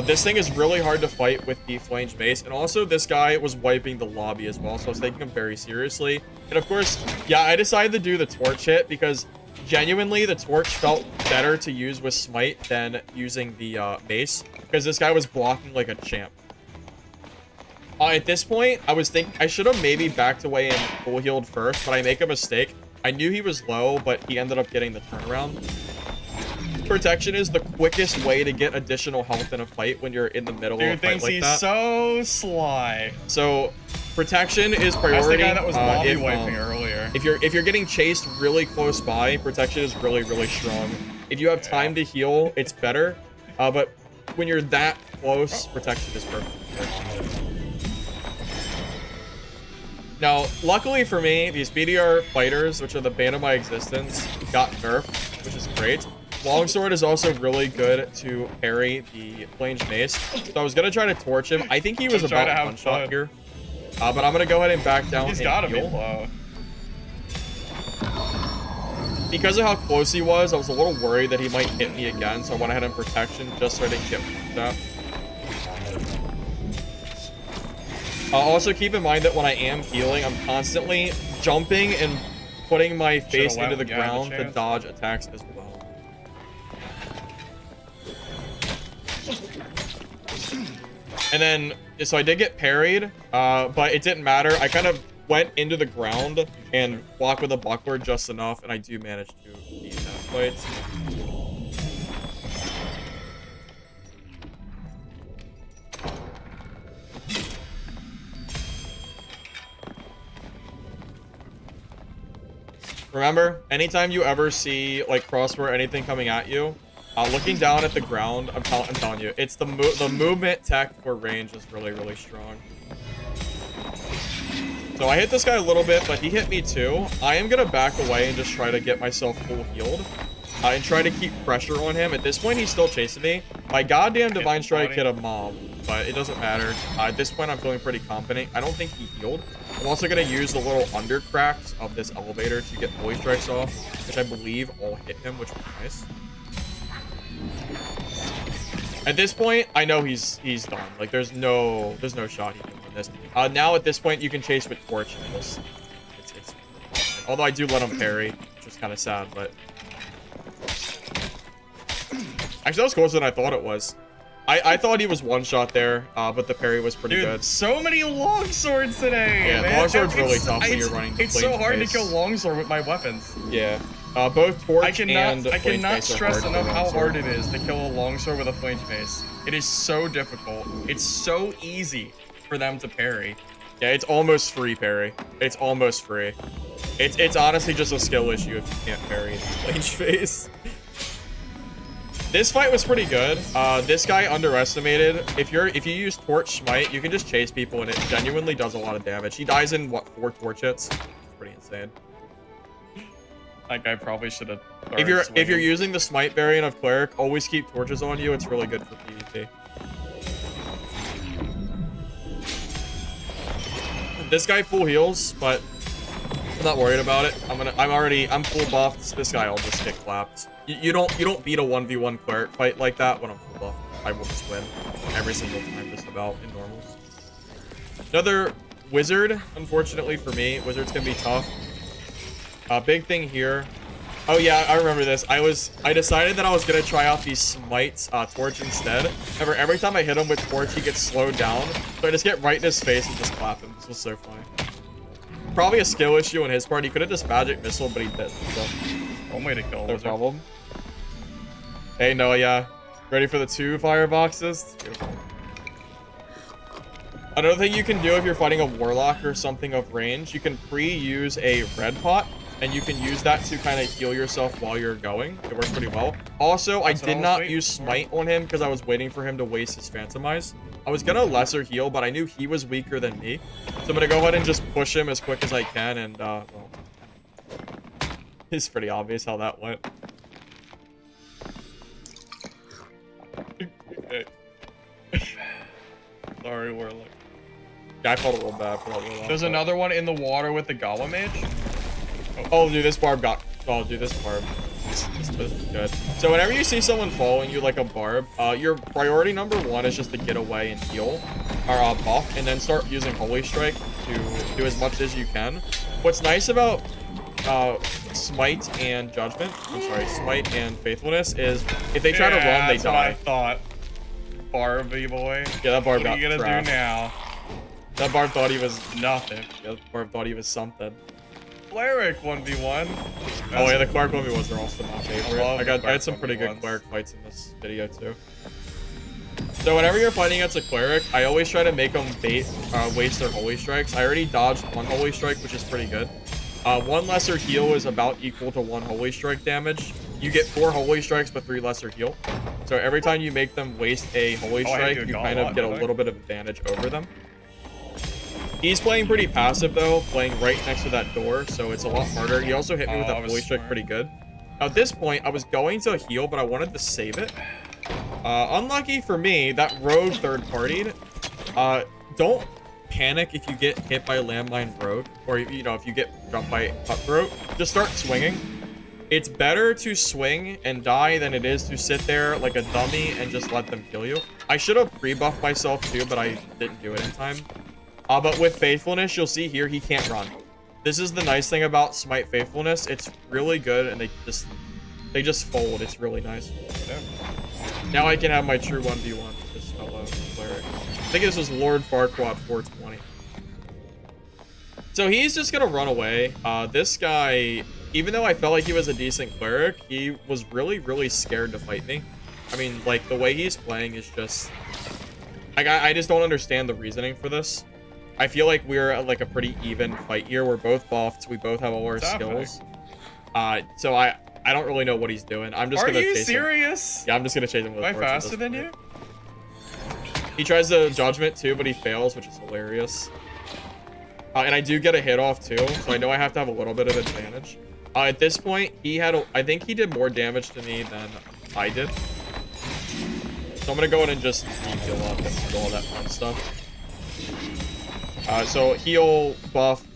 This thing is really hard to fight with the flanged mace, and also this guy was wiping the lobby as well, so I was taking him very seriously. And of course, yeah, I decided to do the torch hit because genuinely the torch felt better to use with Smite than using the mace, because this guy was blocking like a champ. At this point, I was thinking I should have maybe backed away and full healed first, but I make a mistake. I knew he was low, but he ended up getting the turnaround. Protection is the quickest way to get additional health in a fight when you're in the middle of a fight like that. Dude thinks he's so sly. So protection is priority. That's the guy that was lobby wiping earlier. If you're getting chased really close by, protection is really, really strong. If you have time to heal, it's better. But when you're that close, protection is perfect. Now, luckily for me, these BDR fighters, which are the bane of my existence, got nerfed, which is great. Longsword is also really good to parry the flanged mace. So I was going to try to torch him. I think he was about one shot here. But I'm going to go ahead and back down. He's got to be low. Because of how close he was, I was a little worried that he might hit me again. So I went ahead and protection just so I didn't get that. Also keep in mind that when I am healing, I'm constantly jumping and putting my face into the ground to dodge attacks as well. And then, so I did get parried, but it didn't matter. I kind of went into the ground and blocked with a buckler just enough, and I do manage to beat that fight. Remember, anytime you ever see like crossbow or anything coming at you, looking down at the ground, I'm telling you, it's the movement tech for range is really, really strong. So I hit this guy a little bit, but he hit me too. I am gonna back away and just try to get myself full healed, and try to keep pressure on him. At this point, he's still chasing me. My goddamn Divine Strike hit a mob, but it doesn't matter. At this point, I'm feeling pretty confident. I don't think he healed. I'm also gonna use the little under cracks of this elevator to get Holy Strikes off, which I believe all hit him, which was nice. At this point, I know he's done. Like there's no shot he can win this. Now at this point, you can chase with torch. And it's although I do let him parry, which is kind of sad, but actually that was closer than I thought it was. I thought he was one shot there, but the parry was pretty good. So many longswords today. Yeah, man. the longsword's really tough when you're running. It's so hard to kill longsword with my weapons. Yeah. Both torch and I cannot stress enough how hard it is to kill a longsword with a flame mace. It is so difficult. It's so easy for them to parry. Yeah, it's almost free parry. It's almost free. It's honestly just a skill issue if you can't parry flame face. This fight was pretty good. This guy underestimated. If you use torch smite, you can just chase people and it genuinely does a lot of damage. He dies in what, 4 torch hits? It's pretty insane. That guy probably should have. If you're using the smite variant of Cleric, always keep torches on you. It's really good for PvP. This guy full heals, but I'm not worried about it. I'm full buffed. This guy will just get clapped. You don't beat a 1v1 Cleric fight like that when I'm full buffed. I will just win every single time just about in normals. Another Wizard, unfortunately for me, Wizard's gonna be tough. Big thing here. Oh yeah, I remember this. I decided that I was gonna try out the Smite Torch instead. However, every time I hit him with Torch, he gets slowed down. So I just get right in his face and just clap him. This was so funny. Probably a skill issue on his part. He could have just magic missile, but he didn't. So One way to kill no him. problem. Hey Noah, yeah. Ready for the 2 fireboxes? Beautiful. Another thing you can do if you're fighting a warlock or something of range, you can pre-use a red pot, and you can use that to kind of heal yourself while you're going. It works pretty well. Also, I did not use smite on him because I was waiting for him to waste his phantom eyes. I was gonna lesser heal, but I knew he was weaker than me, so I'm gonna go ahead and just push him as quick as I can. And well, it's pretty obvious how that went. Okay. Sorry, warlock. Yeah, I felt a little bad for that warlock. There's another one in the water with the Goblin Mage. Oh, dude, this barb got... Oh, dude, this barb. This is good. So whenever you see someone following you like a barb, your priority number 1 is just to get away and heal, or buff, and then start using Holy Strike to do as much as you can. What's nice about Smite and Judgment, I'm sorry, Smite and Faithfulness, is if they try to run, they that's what I die. thought. Barbie boy. Yeah, that barb What are got you gonna trashed. do now? That barb thought he was... Nothing. Yeah, that barb thought he was something. Cleric 1v1. Oh yeah, the Cleric 1v1s are also my favorite. I had some pretty good 1v1s. Cleric fights in this video too. So whenever you're fighting against a Cleric, I always try to make them waste their Holy Strikes. I already dodged 1 Holy Strike, which is pretty good. 1 lesser heal is about equal to 1 Holy Strike damage. You get 4 Holy Strikes, but 3 lesser heal. So every time you make them waste a Holy Strike, you kind of get a little bit of advantage over them. He's playing pretty passive though, playing right next to that door, so it's a lot harder. He also hit me with that Holy Strike pretty good. Now, at this point, I was going to heal, but I wanted to save it. Unlucky for me, that rogue third-partied. Don't panic if you get hit by a landmine rogue, or you know, if you get jumped by cutthroat. Just start swinging. It's better to swing and die than it is to sit there like a dummy and just let them kill you. I should have pre-buffed myself too, but I didn't do it in time. But with Faithfulness, you'll see here, he can't run. This is the nice thing about Smite Faithfulness. It's really good, and they just fold. It's really nice. Yeah. Now I can have my true 1v1 with this fellow Cleric. I think this was Lord Farquaad 420. So he's just gonna run away. This guy, even though I felt like he was a decent Cleric, he was really, really scared to fight me. I mean, like, the way he's playing is just... I just don't understand the reasoning for this. I feel like we're at like a pretty even fight here. We're both buffed. We both have all our skills. So I don't really know what he's doing. I'm just gonna chase him. Are you serious? Yeah, I'm just gonna chase him with Am I torch at faster this than point. you? He tries the Judgment too, but he fails, which is hilarious. And I do get a hit off too, so I know I have to have a little bit of advantage. At this point, I think he did more damage to me than I did. So I'm gonna go in and just heal up and do all that fun stuff. So heal, buff.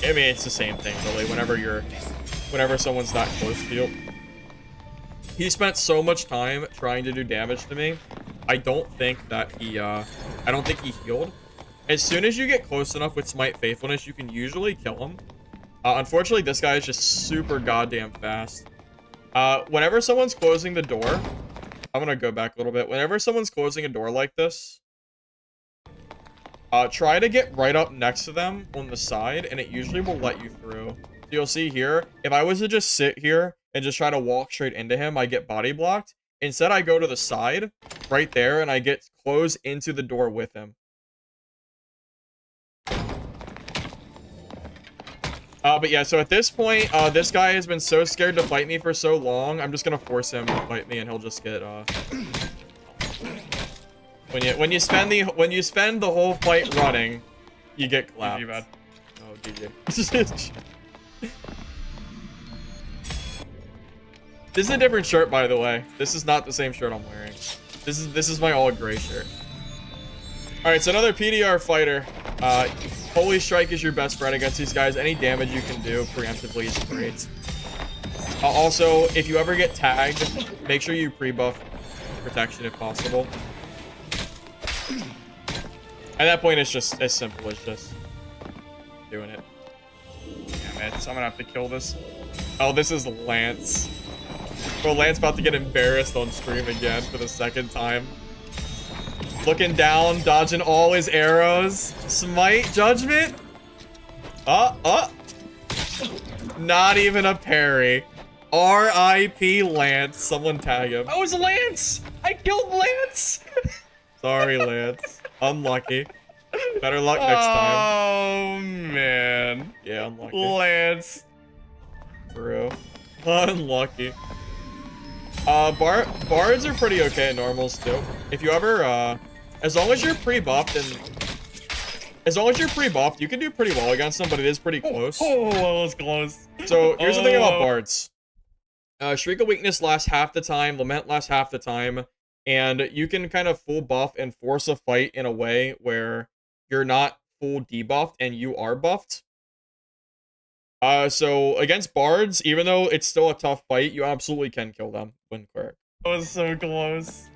I mean, it's the same thing really. Whenever someone's that close to you. He spent so much time trying to do damage to me. I don't think he healed. As soon as you get close enough with Smite Faithfulness, you can usually kill him. Unfortunately, this guy is just super goddamn fast. Whenever someone's closing the door, I'm gonna go back a little bit. Whenever someone's closing a door like this, try to get right up next to them on the side, and it usually will let you through. So you'll see here, if I was to just sit here and just try to walk straight into him, I get body blocked. Instead, I go to the side, right there, and I get close into the door with him. But yeah, so at this point, this guy has been so scared to fight me for so long, I'm just gonna force him to fight me, and he'll just get, When you spend the whole fight running, you get clapped. GG, bad. Oh, GG. This is a different shirt, by the way. This is not the same shirt I'm wearing. This is my all gray shirt. All right, so another PDR fighter. Holy Strike is your best friend against these guys. Any damage you can do preemptively is great. Also, if you ever get tagged, make sure you pre-buff protection if possible. At that point, it's just as simple as just doing it. Damn it, so I'm gonna have to kill this. Oh, this is Lance. Bro, Lance about to get embarrassed on stream again for the second time. Looking down, dodging all his arrows. Smite judgment. Not even a parry. R.I.P. Lance. Someone tag him. Oh, it's Lance! I killed Lance! Sorry, Lance. Unlucky. Better luck next time. Oh, man. Yeah, unlucky. Lance. Bro. Unlucky. Bards are pretty okay at normals, too. If you ever, as long as you're pre-buffed you can do pretty well against them, but it is pretty close. Oh, that was close. So, here's the thing about Bards. Shriek of Weakness lasts half the time, Lament lasts half the time, and you can kind of full buff and force a fight in a way where you're not full debuffed and you are buffed. So against Bards, even though it's still a tough fight, you absolutely can kill them when Cleric. That was so close.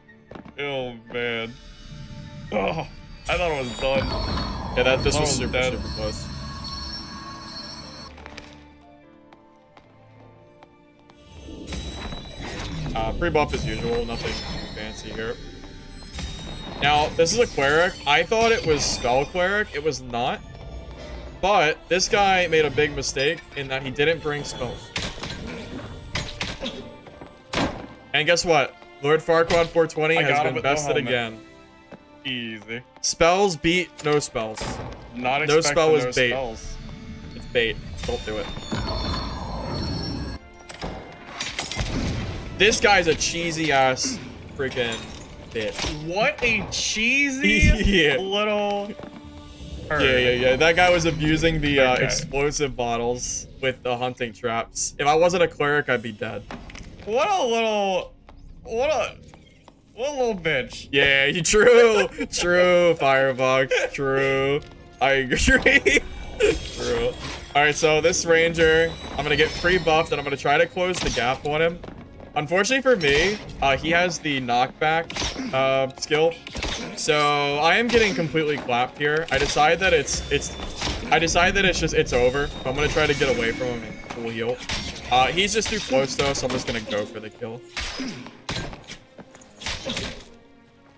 Oh, man. Oh, I thought it was done. Yeah, this was super close. Pre-buff as usual, nothing fancy here. Now, this is a Cleric. I thought it was Spell Cleric. It was not. But this guy made a big mistake in that he didn't bring spells. And guess what? Lord Farquaad 420 has been bested again. Easy. Spells beat no spells. No spell was bait. Spells. It's bait. Don't do it. This guy's a cheesy ass freaking bitch. What a cheesy little... Yeah. That guy was abusing the explosive bottles with the hunting traps. If I wasn't a Cleric, I'd be dead. What a little bitch. Yeah, true, Firebox, true. I agree. True. Alright, so this Ranger, I'm gonna get pre-buffed and I'm gonna try to close the gap on him. Unfortunately for me, he has the knockback skill. So I am getting completely clapped here. I decide that it's over. So I'm gonna try to get away from him and full heal. He's just too close though, so I'm just gonna go for the kill.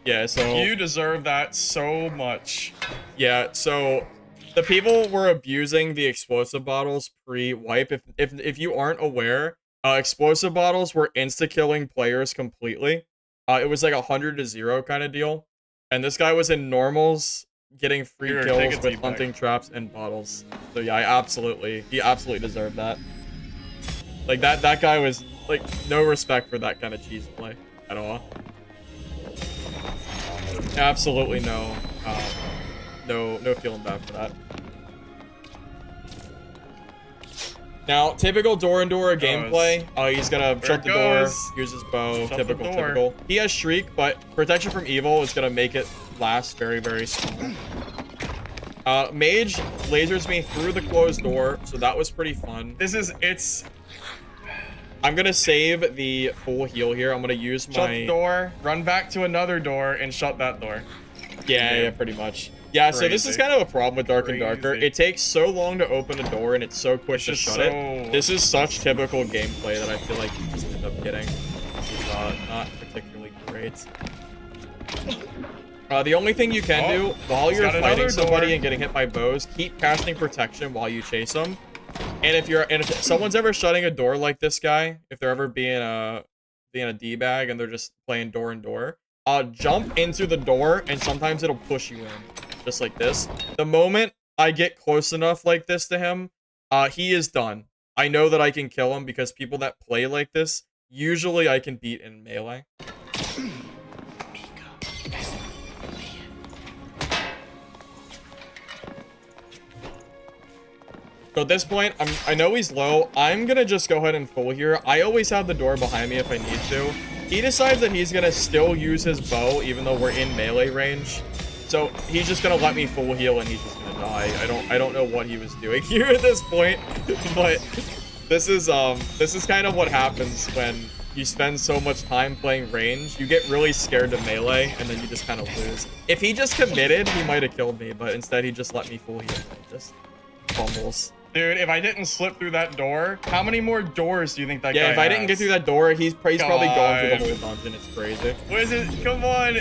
Yeah, so you deserve that so much. Yeah, so the people were abusing the explosive bottles pre-wipe. If you aren't aware, explosive bottles were insta-killing players completely. It was like 100-0 kind of deal. And this guy was in normals getting free kills with hunting traps and bottles. So yeah, he absolutely deserved that. Like that guy was like no respect for that kind of cheese play at all. Absolutely no feeling bad for that. Now, typical door-and-door gameplay. He's gonna shut the door, use his bow. Typical. He has Shriek, but protection from evil is gonna make it last very, very small. Mage lasers me through the closed door, so that was pretty fun. I'm gonna save the full heal here. I'm gonna use my... Shut the door, run back to another door, and shut that door. Yeah, pretty much. Yeah, so this is kind of a problem with Dark and Darker. It takes so long to open a door, and it's so quick to shut it. This is such typical gameplay that I feel like you just end up getting. It's not particularly great. The only thing you can do while you're fighting somebody and getting hit by bows, keep casting protection while you chase them. And if someone's ever shutting a door like this guy, if they're ever being a D-bag and they're just playing door and door, jump into the door and sometimes it'll push you in, just like this. The moment I get close enough like this to him, he is done. I know that I can kill him because people that play like this, usually I can beat in melee. So at this point, I know he's low. I'm gonna just go ahead and full here. I always have the door behind me if I need to. He decides that he's gonna still use his bow even though we're in melee range. So he's just gonna let me full heal and he's just gonna die. I don't know what he was doing here at this point, but this is kind of what happens when you spend so much time playing range. You get really scared to melee and then you just kind of lose. If he just committed, he might have killed me, but instead he just let me full heal. fumbles. Dude, if I didn't slip through that door, how many more doors do you think that guy Yeah, if I didn't get has? through that door, he's probably going through the whole dungeon. It's crazy. Wizard, come on.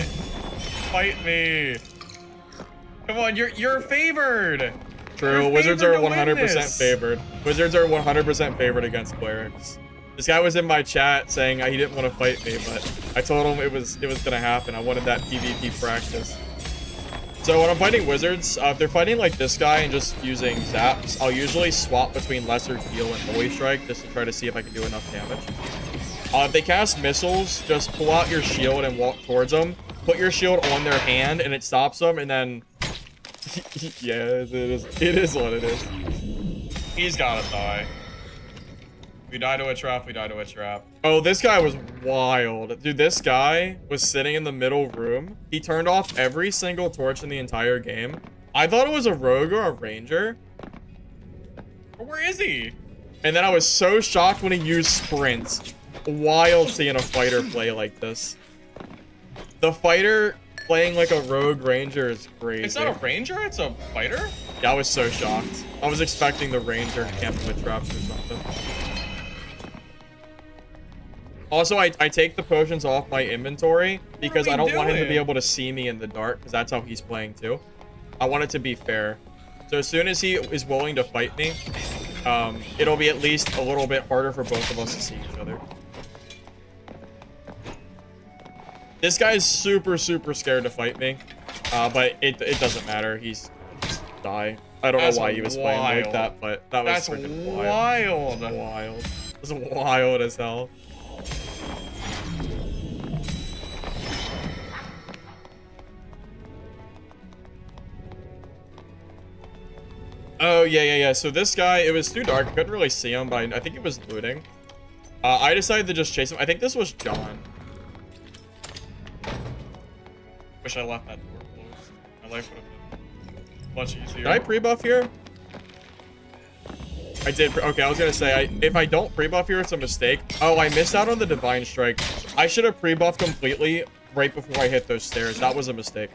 Fight me. Come on, you're favored. True, You're wizards are favored to win 100% this. favored. Wizards are 100% favored against clerics. This guy was in my chat saying he didn't want to fight me, but I told him it was gonna happen. I wanted that PvP practice. So when I'm fighting wizards, if they're fighting like this guy and just using zaps, I'll usually swap between Lesser Heal and Holy Strike just to try to see if I can do enough damage. If they cast missiles, just pull out your shield and walk towards them. Put your shield on their hand and it stops them, and then yeah, it is what it is. He's gotta die. We die to a trap, we die to a trap. Oh, this guy was wild. Dude, this guy was sitting in the middle room. He turned off every single torch in the entire game. I thought it was a rogue or a ranger. Where is he? And then I was so shocked when he used sprints. Wild seeing a fighter play like this. The fighter playing like a rogue ranger is crazy. It's not a ranger, it's a fighter? Yeah, I was so shocked. I was expecting the ranger to camp with traps or something. Also, I take the potions off my inventory because I don't want him to be able to see me in the dark, because that's how he's playing too. I want it to be fair. So as soon as he is willing to fight me, it'll be at least a little bit harder for both of us to see each other. This guy's super scared to fight me, but it doesn't matter. He's just die. I don't know why he was playing like that, but that was freaking wild. Wild. It was wild as hell. Oh, yeah. So this guy, it was too dark. I couldn't really see him, but I think he was looting. I decided to just chase him. I think this was John. Wish I left that door closed. My life would have been much easier. Did I pre-buff here? I did. Okay, I was going to say, if I don't pre-buff here, it's a mistake. Oh, I missed out on the Divine Strike. I should have pre-buffed completely right before I hit those stairs. That was a mistake.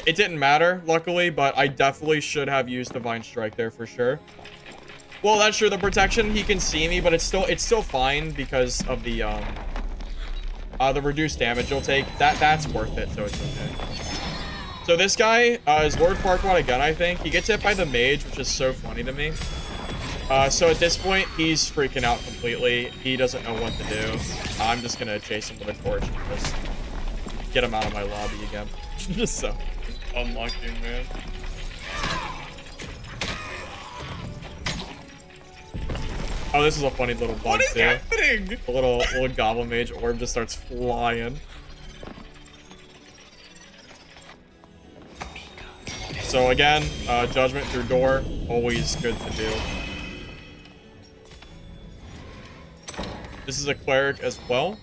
It didn't matter, luckily, but I definitely should have used Divine Strike there for sure. Well, that's true. The protection, he can see me, but it's still fine because of the reduced damage you'll take. That's worth it, so it's okay. So this guy is Lord Farquaad again, I think. He gets hit by the mage, which is so funny to me. So at this point, he's freaking out completely. He doesn't know what to do. I'm just gonna chase him with a torch and just get him out of my lobby again. Just so unlucky, man. Oh, this is a funny little bug What is too. happening? A little Goblin Mage orb just starts flying. So again, Judgment through door, always good to do. This is a Cleric as well.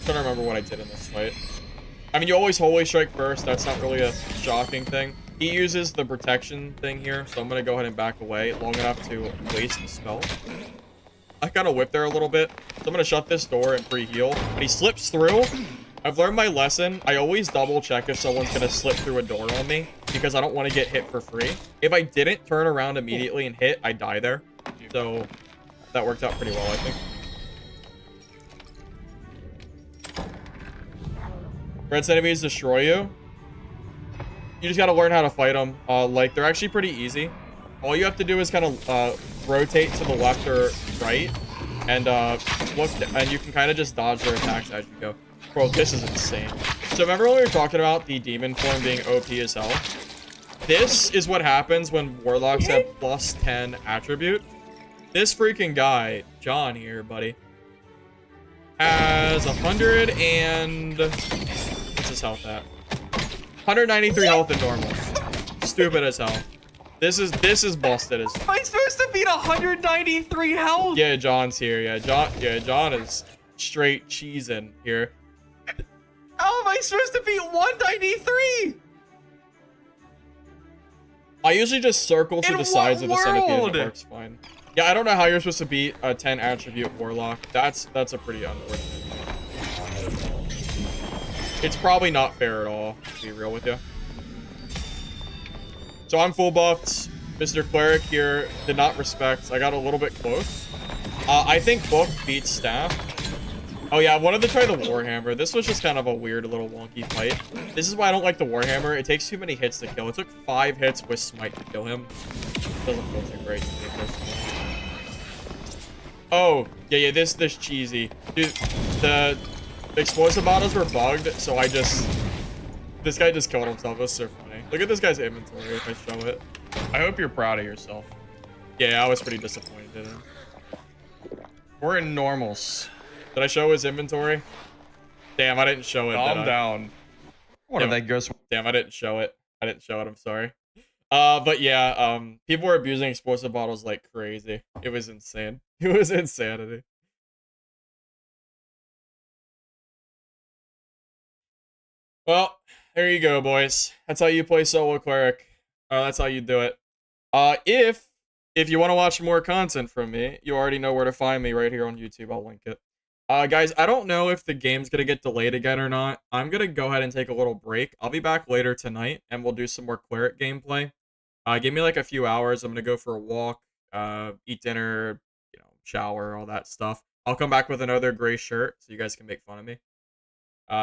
Trying to remember what I did in this fight. I mean, you always Holy Strike first. That's not really a shocking thing. He uses the protection thing here, so I'm going to go ahead and back away long enough to waste the spell. I kind of whipped there a little bit, so I'm going to shut this door and pre-heal. But he slips through. I've learned my lesson. I always double check if someone's going to slip through a door on me, because I don't want to get hit for free. If I didn't turn around immediately and hit, I die there. So that worked out pretty well, I think. Red's enemies destroy you. You just gotta learn how to fight them. Like, they're actually pretty easy. All you have to do is kind of rotate to the left or right, and and you can kind of just dodge their attacks as you go. Bro, this is insane. So remember when we were talking about the demon form being OP as hell? This is what happens when warlocks have plus 10 attribute. This freaking guy, John here, buddy, has 100 and... what's his health at? 193 health in normal. Stupid as hell. This is busted as... Am I supposed to beat 193 health? Yeah, John's here. Yeah, John is straight cheesing here. How am I supposed to beat 193? I usually just circle to the sides of the centipede and it world? works fine. Yeah, I don't know how you're supposed to beat a 10 attribute warlock. That's a pretty unfortunate thing. It's probably not fair at all, to be real with you. So I'm full buffed. Mr. Cleric here did not respect. I got a little bit close. I think book beats staff. Oh yeah, I wanted to try the Warhammer. This was just kind of a weird little wonky fight. This is why I don't like the Warhammer. It takes too many hits to kill. It took 5 hits with Smite to kill him. Doesn't feel too great to me personally. Oh, yeah, this cheesy. Dude, the explosive bottles were bugged, so this guy just killed himself. It was so funny. Look at this guy's inventory if I show it. I hope you're proud of yourself. Yeah, I was pretty disappointed in him. We're in normals. Did I show his inventory? Damn, I didn't show it. Calm down. What are they ghost? Damn, I didn't show it. I'm sorry. But yeah, people were abusing explosive bottles like crazy. It was insane. It was insanity. Well, there you go, boys. That's how you play solo cleric. That's how you do it. If you want to watch more content from me, you already know where to find me right here on YouTube. I'll link it. Guys, I don't know if the game's gonna get delayed again or not. I'm gonna go ahead and take a little break. I'll be back later tonight, and we'll do some more cleric gameplay. Give me like a few hours. I'm gonna go for a walk, eat dinner, shower, all that stuff. I'll come back with another gray shirt, so you guys can make fun of me.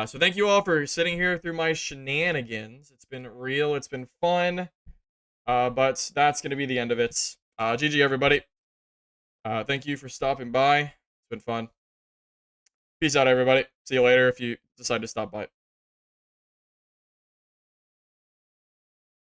So thank you all for sitting here through my shenanigans. It's been real. It's been fun. But that's gonna be the end of it. GG, everybody. Thank you for stopping by. It's been fun. Peace out, everybody. See you later if you decide to stop by.